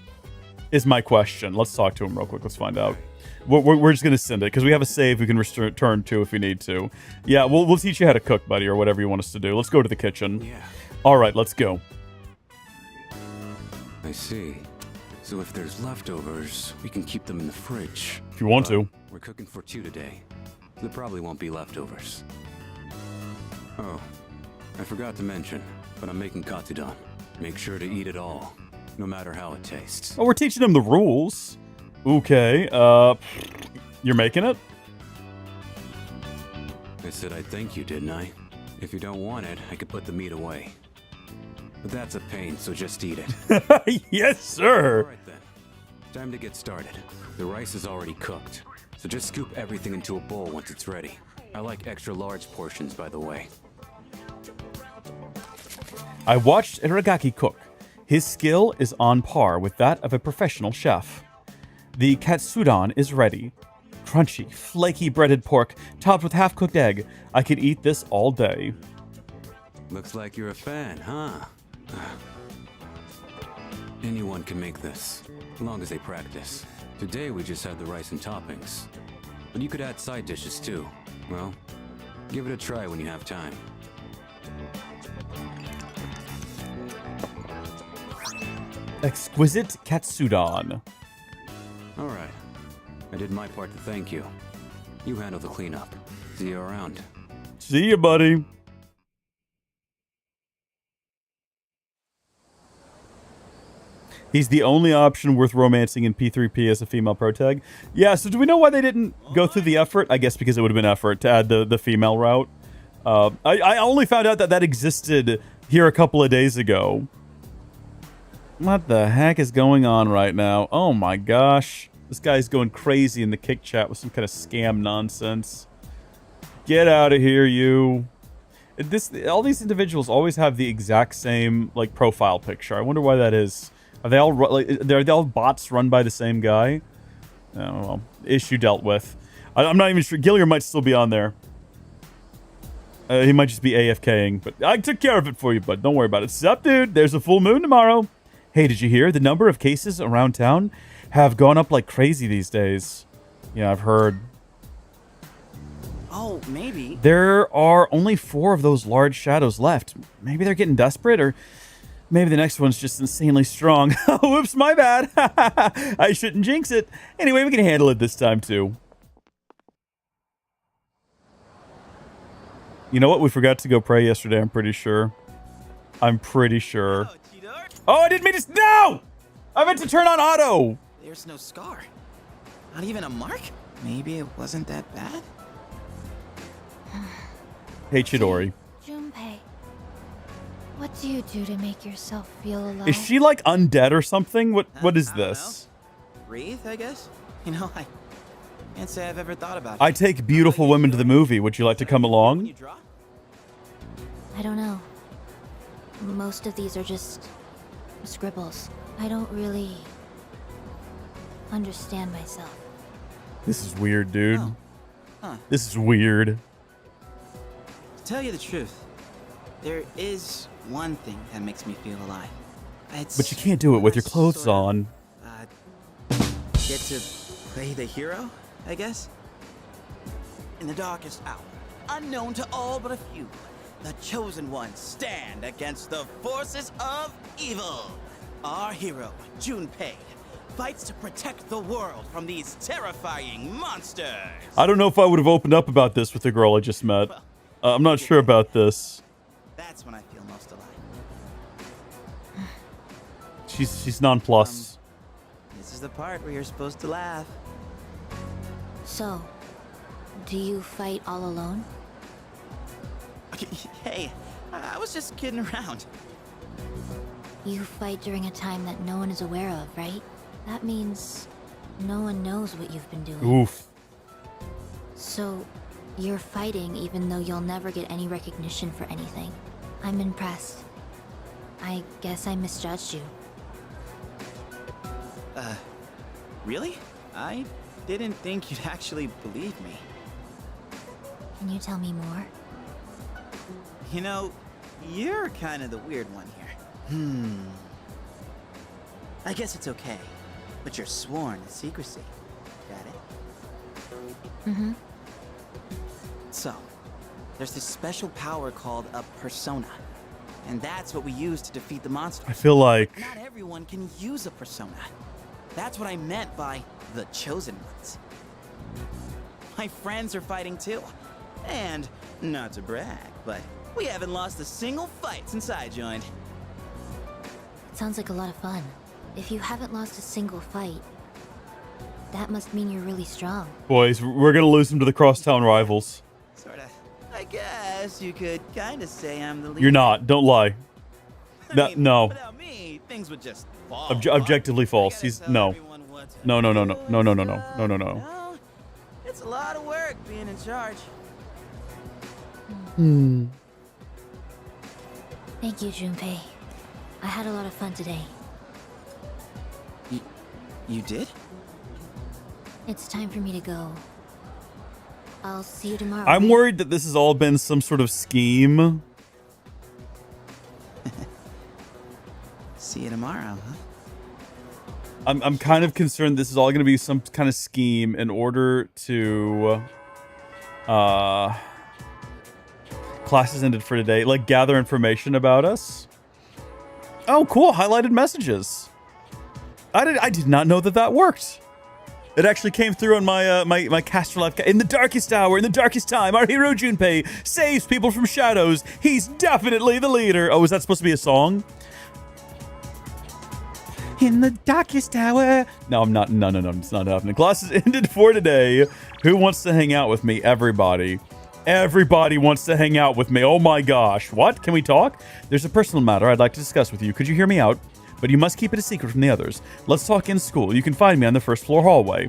Is my question. Let's talk to him real quick. Let's find out. We're just going to send it, because we have a save we can return to if we need to. Yeah, we'll teach you how to cook, buddy, or whatever you want us to do. Let's go to the kitchen. Yeah. All right, let's go. I see. So if there's leftovers, we can keep them in the fridge. If you want to. We're cooking for 2 today. There probably won't be leftovers. Oh, I forgot to mention, but I'm making katsudon. Make sure to eat it all, no matter how it tastes. Oh, we're teaching him the rules. Okay, you're making it? I said I'd thank you, didn't I? If you don't want it, I could put the meat away. But that's a pain, so just eat it. Yes, sir. All right then. Time to get started. The rice is already cooked, so just scoop everything into a bowl once it's ready. I like extra large portions, by the way. I watched Iragaki cook. His skill is on par with that of a professional chef. The katsudon is ready. Crunchy, flaky breaded pork topped with half-cooked egg. I could eat this all day. Looks like you're a fan, huh? Anyone can make this, as long as they practice. Today we just had the rice and toppings. But you could add side dishes too. Well, give it a try when you have time. Exquisite katsudon. All right. I did my part to thank you. You handle the cleanup. See you around. See you, buddy. He's the only option worth romancing in P3P as a female protag. Yeah, so do we know why they didn't go through the effort? I guess because it would have been effort to add the female route. I only found out that that existed here a couple of days ago. What the heck is going on right now? Oh my gosh. This guy's going crazy in the kick chat with some kind of scam nonsense. Get out of here, you. All these individuals always have the exact same, like, profile picture. I wonder why that is. Are they all they're all bots run by the same guy? Oh, well, issue dealt with. I'm not even sure. Gillier might still be on there. He might just be AFKing, but I took care of it for you, bud. Don't worry about it. Sup, dude? There's a full moon tomorrow. Hey, did you hear? The number of cases around town have gone up like crazy these days. Yeah, I've heard. Oh, maybe. There are only 4 of those large shadows left. Maybe they're getting desperate, or maybe the next one's just insanely strong. Whoops, my bad. I shouldn't jinx it. Anyway, we can handle it this time, too. You know what? We forgot to go pray yesterday, I'm pretty sure. I'm pretty sure. Oh, I didn't mean to... No! I meant to turn on auto. There's no scar. Not even a mark? Maybe it wasn't that bad? Hey, Chidori. Junpei, what do you do to make yourself feel alive? Is she, like, undead or something? What is this? Breathe, I guess? You know, I can't say I've ever thought about it. I take beautiful women to the movie. Would you like to come along? I don't know. Most of these are just scribbles. I don't really understand myself. This is weird, dude. Oh. Huh. This is weird. To tell you the truth, there is one thing that makes me feel alive. But you can't do it with your clothes on. Get to play the hero, I guess? In the darkest hour, unknown to all but a few, the chosen ones stand against the forces of evil. Our hero, Junpei, Fights to protect the world from these terrifying monsters. I don't know if I would have opened up about this with the girl I just met. I'm not sure about this. That's when I feel most alive. She's nonplussed. This is the part where you're supposed to laugh. So, do you fight all alone? Hey, I was just kidding around. You fight during a time that no one is aware of, right? That means no one knows what you've been doing. Oof. So, you're fighting even though you'll never get any recognition for anything. I'm impressed. I guess I misjudged you. Really? I didn't think you'd actually believe me. Can you tell me more? You know, you're kind of the weird one here. I guess it's okay, but you're sworn to secrecy. Got it? Mm-hmm. So, there's this special power called a persona. And that's what we use to defeat the monster. I feel like... Not everyone can use a persona. That's what I meant by the chosen ones. My friends are fighting too. And, not to brag, but we haven't lost a single fight since I joined. It sounds like a lot of fun. If you haven't lost a single fight, that must mean you're really strong. Boys, we're gonna lose him to the crosstown rivals. Sorta. I guess you could kinda say I'm the leader. You're not. Don't lie. No. Without me, things would just fall. Objectively false. He's... No. No. Well, it's a lot of work being in charge. Thank you, Junpei. I had a lot of fun today. You did? It's time for me to go. I'll see you tomorrow. I'm worried that this has all been some sort of scheme. See you tomorrow, huh? I'm kind of concerned this is all going to be some kind of scheme in order to... classes ended for today. Like, gather information about us. Oh, cool. Highlighted messages. I did not know that worked. It actually came through on my my Caster Life. In the darkest hour, in the darkest time, our hero Junpei saves people from shadows. He's definitely the leader. Oh, is that supposed to be a song? In the darkest hour. No, I'm not. No, it's not happening. Classes ended for today. Who wants to hang out with me? Everybody. Everybody wants to hang out with me. Oh my gosh. What? Can we talk? There's a personal matter I'd like to discuss with you. Could you hear me out? But you must keep it a secret from the others. Let's talk in school. You can find me on the first floor hallway.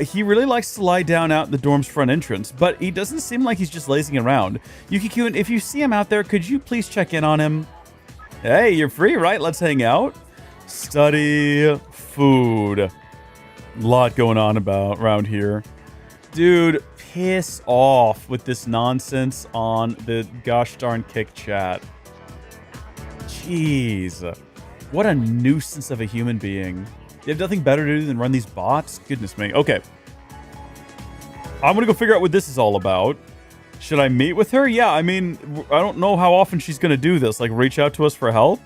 He really likes to lie down out in the dorm's front entrance, but he doesn't seem like he's just lazing around. Yuki-kun, if you see him out there, could you please check in on him? Hey, you're free, right? Let's hang out. Study, food. A lot going on around here. Dude, piss off with this nonsense on the gosh darn kick chat. Jeez. What a nuisance of a human being. You have nothing better to do than run these bots? Goodness me. Okay. I'm gonna go figure out what this is all about. Should I meet with her? Yeah, I mean, I don't know how often she's gonna do this. Like, reach out to us for help?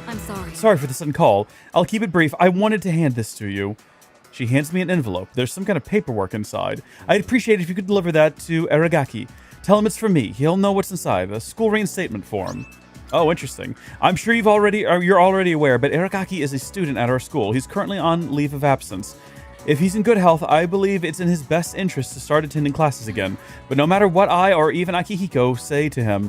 I'm sorry. Sorry for the sudden call. I'll keep it brief. I wanted to hand this to you. She hands me an envelope. There's some kind of paperwork inside. I'd appreciate it if you could deliver that to Aragaki. Tell him it's from me. He'll know what's inside. A school reinstatement form. Oh, interesting. I'm sure you're already aware, but Aragaki is a student at our school. He's currently on leave of absence. If he's in good health, I believe it's in his best interest to start attending classes again. But no matter what I or even Akihiko say to him,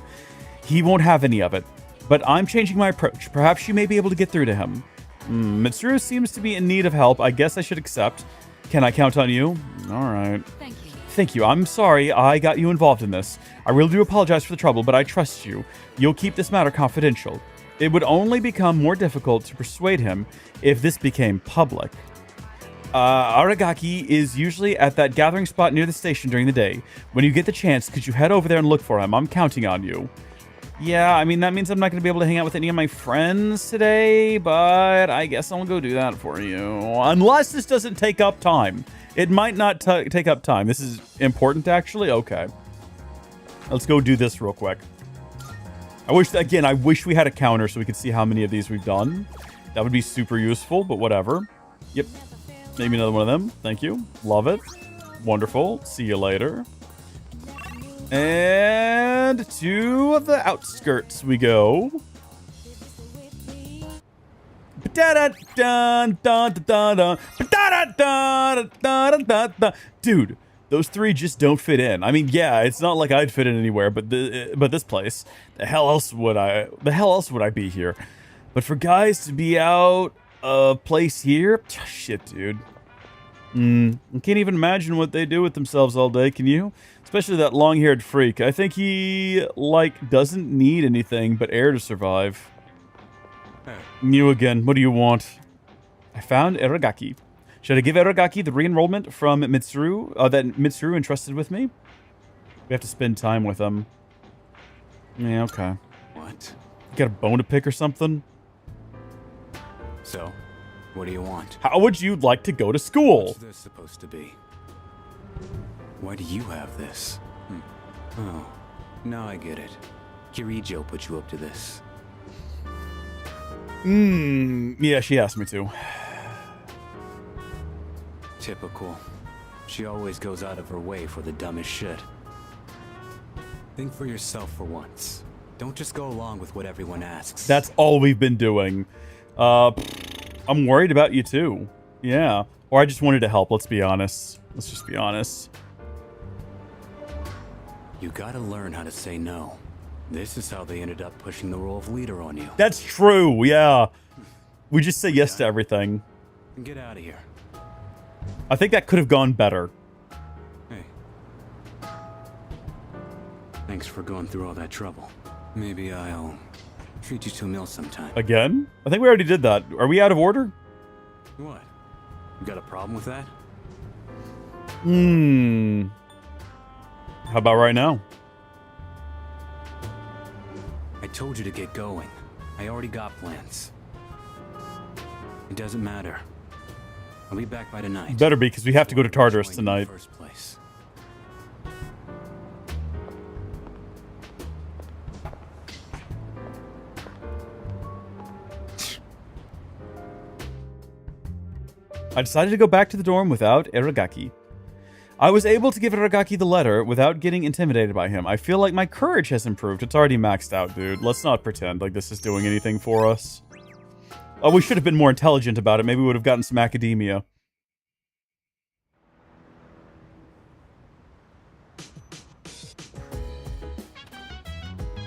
he won't have any of it. But I'm changing my approach. Perhaps you may be able to get through to him. Mitsuru seems to be in need of help. I guess I should accept. Can I count on you? All right. Thank you. Thank you. I'm sorry I got you involved in this. I really do apologize for the trouble, but I trust you. You'll keep this matter confidential. It would only become more difficult to persuade him if this became public. Aragaki is usually at that gathering spot near the station during the day. When you get the chance, could you head over there and look for him? I'm counting on you. Yeah, I mean, that means I'm not going to be able to hang out with any of my friends today, but I guess I'll go do that for you. Unless this doesn't take up time. It might not take up time. This is important, actually? Okay. Let's go do this real quick. I wish we had a counter so we could see how many of these we've done. That would be super useful, but whatever. Yep. Maybe another one of them. Thank you. Love it. Wonderful. See you later. And to the outskirts we go. Dude, those three just don't fit in. I mean, yeah, it's not like I'd fit in anywhere, but this place, the hell else would I be here? But for guys to be out a place here, shit, dude. I can't even imagine what they do with themselves all day, can you? Especially that long-haired freak. I think he, like, doesn't need anything but air to survive. You again. What do you want? I found Aragaki. Should I give Aragaki the re-enrollment from Mitsuru, that Mitsuru entrusted with me? We have to spend time with him. Yeah, okay. What? You got a bone to pick or something? So, what do you want? How would you like to go to school? What's this supposed to be? Why do you have this? Oh, now I get it. Kirijo put you up to this. Yeah, she asked me to. Typical. She always goes out of her way for the dumbest shit. Think for yourself for once. Don't just go along with what everyone asks. That's all we've been doing. I'm worried about you too. Yeah. Or I just wanted to help, let's be honest. Let's just be honest. You gotta learn how to say no. This is how they ended up pushing the role of leader on you. That's true, yeah. We just say yes to everything. Get out of here. I think that could have gone better. Hey. Thanks for going through all that trouble. Maybe I'll treat you to a meal sometime. Again? I think we already did that. Are we out of order? What? You got a problem with that? How about right now? I told you to get going. I already got plans. It doesn't matter. I'll be back by tonight. Better be, because we have to go to Tartarus tonight. First place. I decided to go back to the dorm without Aragaki. I was able to give Aragaki the letter without getting intimidated by him. I feel like my courage has improved. It's already maxed out, dude. Let's not pretend like this is doing anything for us. Oh, we should have been more intelligent about it. Maybe we would have gotten some academia.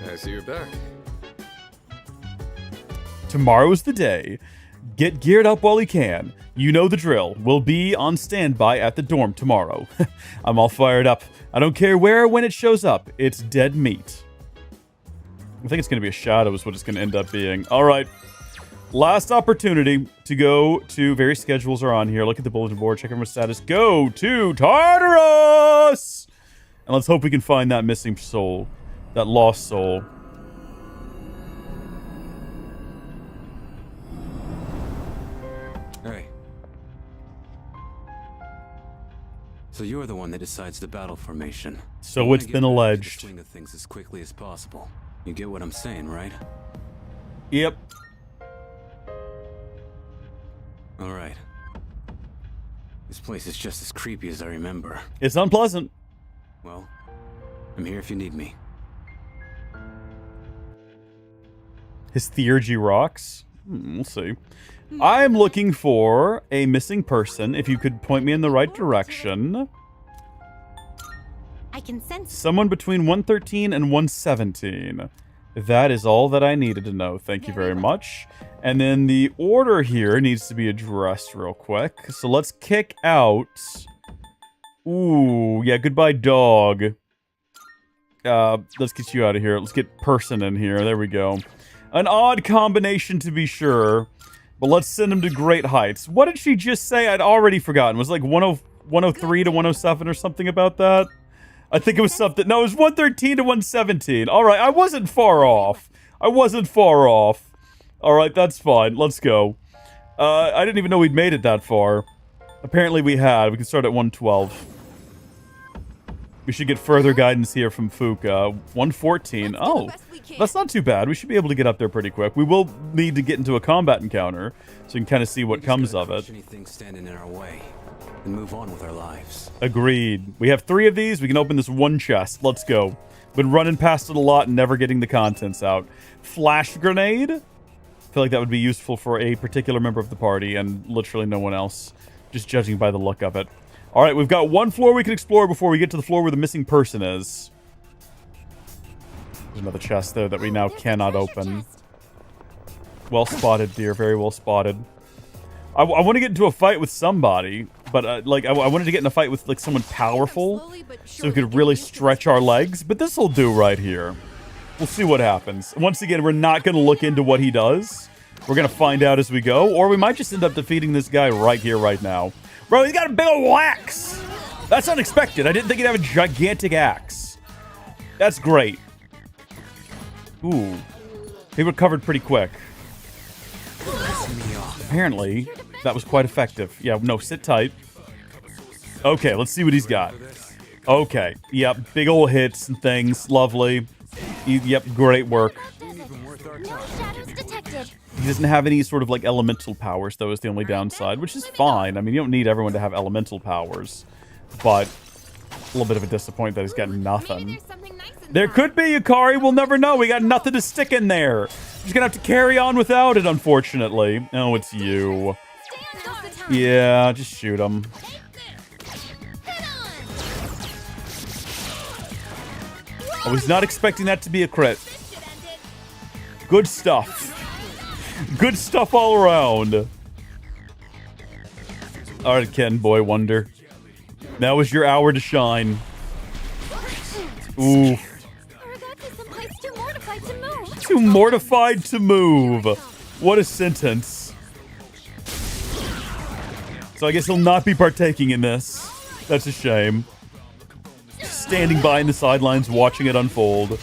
I see you're back. Tomorrow's the day. Get geared up while you can. You know the drill. We'll be on standby at the dorm tomorrow. I'm all fired up. I don't care where or when it shows up. It's dead meat. I think it's going to be a shadow is what it's going to end up being. All right. Last opportunity to go to various schedules are on here. Look at the bulletin board. Check everyone's status. Go to Tartarus! And let's hope we can find that missing soul. That lost soul. Hey. So you're the one that decides the battle formation. So it's been alleged. Swing of things as quickly as possible. You get what I'm saying, right? Yep. All right. This place is just as creepy as I remember. It's unpleasant. Well, I'm here if you need me. His theurgy rocks. We'll see. I'm looking for a missing person. If you could point me in the right direction. I can sense Someone between 113 and 117. That is all that I needed to know. Thank you very much. And then the order here needs to be addressed real quick. So let's kick out... Ooh, yeah, goodbye dog. Let's get you out of here. Let's get person in here. There we go. An odd combination to be sure. But let's send him to great heights. What did she just say? I'd already forgotten. Was it like 103 to 107 or something about that? I think it was something. No, it was 113 to 117. All right, I wasn't far off. I wasn't far off. All right, that's fine. Let's go. I didn't even know we'd made it that far. Apparently we had. We can start at 112. We should get further guidance here from Fuka. 114. Oh, that's not too bad. We should be able to get up there pretty quick. We will need to get into a combat encounter so we can kind of see what comes of it. Anything standing in our way and move on with our lives. Agreed. We have 3 of these. We can open this one chest. Let's go. Been running past it a lot and never getting the contents out. Flash grenade. I feel like that would be useful for a particular member of the party and literally no one else, just judging by the look of it. All right, we've got one floor we can explore before we get to the floor where the missing person is. There's another chest there that we now cannot open. Well spotted, dear. Very well spotted. I want to get into a fight with somebody, but like I wanted to get in a fight with like someone powerful so we could really stretch our legs. But this will do right here. We'll see what happens. Once again, we're not going to look into what he does. We're going to find out as we go, or we might just end up defeating this guy right here, right now. Bro, he's got a big old axe. That's unexpected. I didn't think he'd have a gigantic axe. That's great. Ooh. He recovered pretty quick. Apparently, that was quite effective. Yeah, no, sit tight. Okay, let's see what he's got. Okay, yep, big old hits and things. Lovely. Yep, great work. He doesn't have any sort of like elemental powers, though, is the only downside, which is fine. I mean, you don't need everyone to have elemental powers, but a little bit of a disappointment that he's got nothing. There could be, Yukari. We'll never know. We got nothing to stick in there. He's gonna have to carry on without it, unfortunately. Oh, it's you. Yeah, just shoot him. I was not expecting that to be a crit. Good stuff. Good stuff all around. Alright, Ken, boy wonder. Now is your hour to shine. Ooh. Too mortified to move. What a sentence. So I guess he'll not be partaking in this. That's a shame. Standing by in the sidelines, watching it unfold.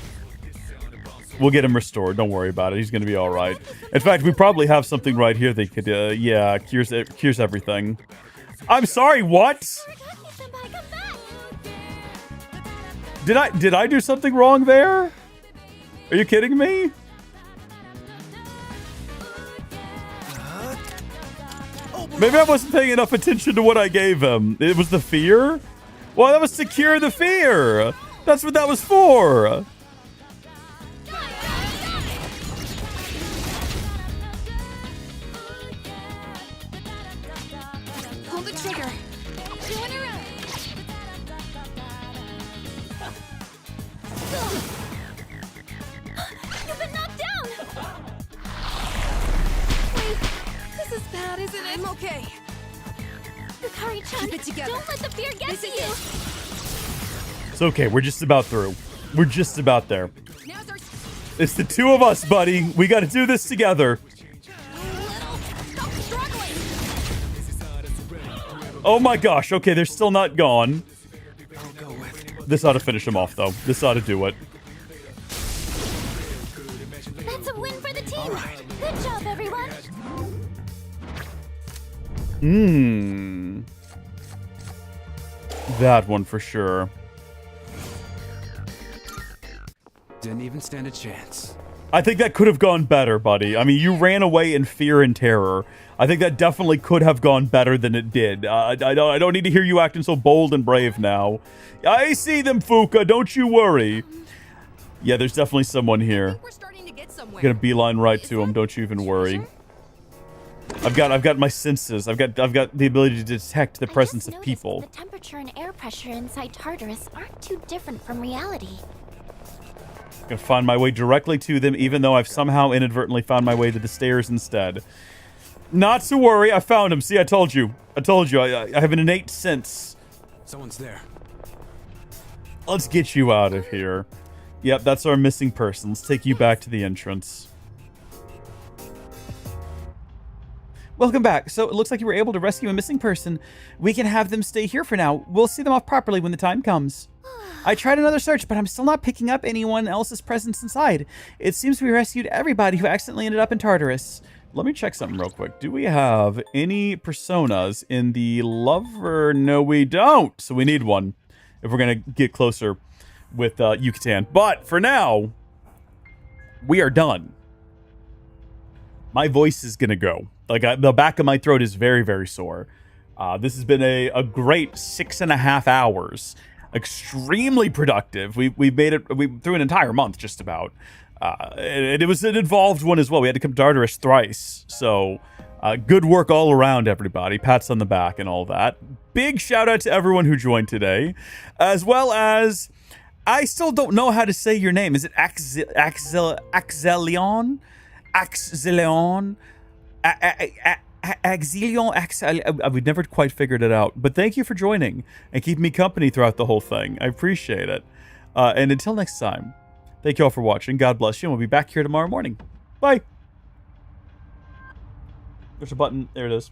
We'll get him restored. Don't worry about it. He's going to be all right. In fact, we probably have something right here that could, yeah, cures everything. I'm sorry, what? Did I do something wrong there? Are you kidding me? Maybe I wasn't paying enough attention to what I gave him. It was the fear? Well, that was to cure the fear. That's what that was for. Pull the trigger. Doing her out. You've been knocked down. Wait, this is bad, isn't it? I'm okay. Yukari-chan, Keep it together. don't let the fear get to you. It's okay. We're just about through. We're just about there. It's the two of us, buddy. We got to do this together. Oh my gosh. Okay, they're still not gone. This ought to finish him off, though. This ought to do it. That's a win for the team. Good job, everyone. That one for sure. Didn't even stand a chance. I think that could have gone better, buddy. I mean, you ran away in fear and terror. I think that definitely could have gone better than it did. I don't need to hear you acting so bold and brave now. I see them, Fuka. Don't you worry. Yeah, there's definitely someone here. I'm gonna beeline right to him. Don't you even worry. I've got my senses. I've got the ability to detect the presence of people. The temperature and air pressure inside Tartarus aren't too different from reality. I'm gonna find my way directly to them, even though I've somehow inadvertently found my way to the stairs instead. Not to worry, I found him. See, I told you. I have an innate sense. Someone's there. Let's get you out of here. Yep, that's our missing person. Let's take you back to the entrance. Welcome back. So it looks like you were able to rescue a missing person. We can have them stay here for now. We'll see them off properly when the time comes. I tried another search, but I'm still not picking up anyone else's presence inside. It seems we rescued everybody who accidentally ended up in Tartarus. Let me check something real quick. Do we have any personas in the lover? No, we don't. So we need one. if we're going to get closer with Yucatan. But for now, we are done. My voice is going to go. Like, the back of my throat is very, very sore. This has been a great 6.5 hours. Extremely productive. We made it through an entire month, just about. And it was an involved one as well. We had to come to Tartarus thrice. So, good work all around, everybody. Pats on the back and all that. Big shout out to everyone who joined today. As well as, I still don't know how to say your name. Is it Axelion? Axelion? I would never quite figured it out. But thank you for joining and keeping me company throughout the whole thing. I appreciate it. And until next time, thank you all for watching. God bless you. And we'll be back here tomorrow morning. Bye. There's a button. There it is.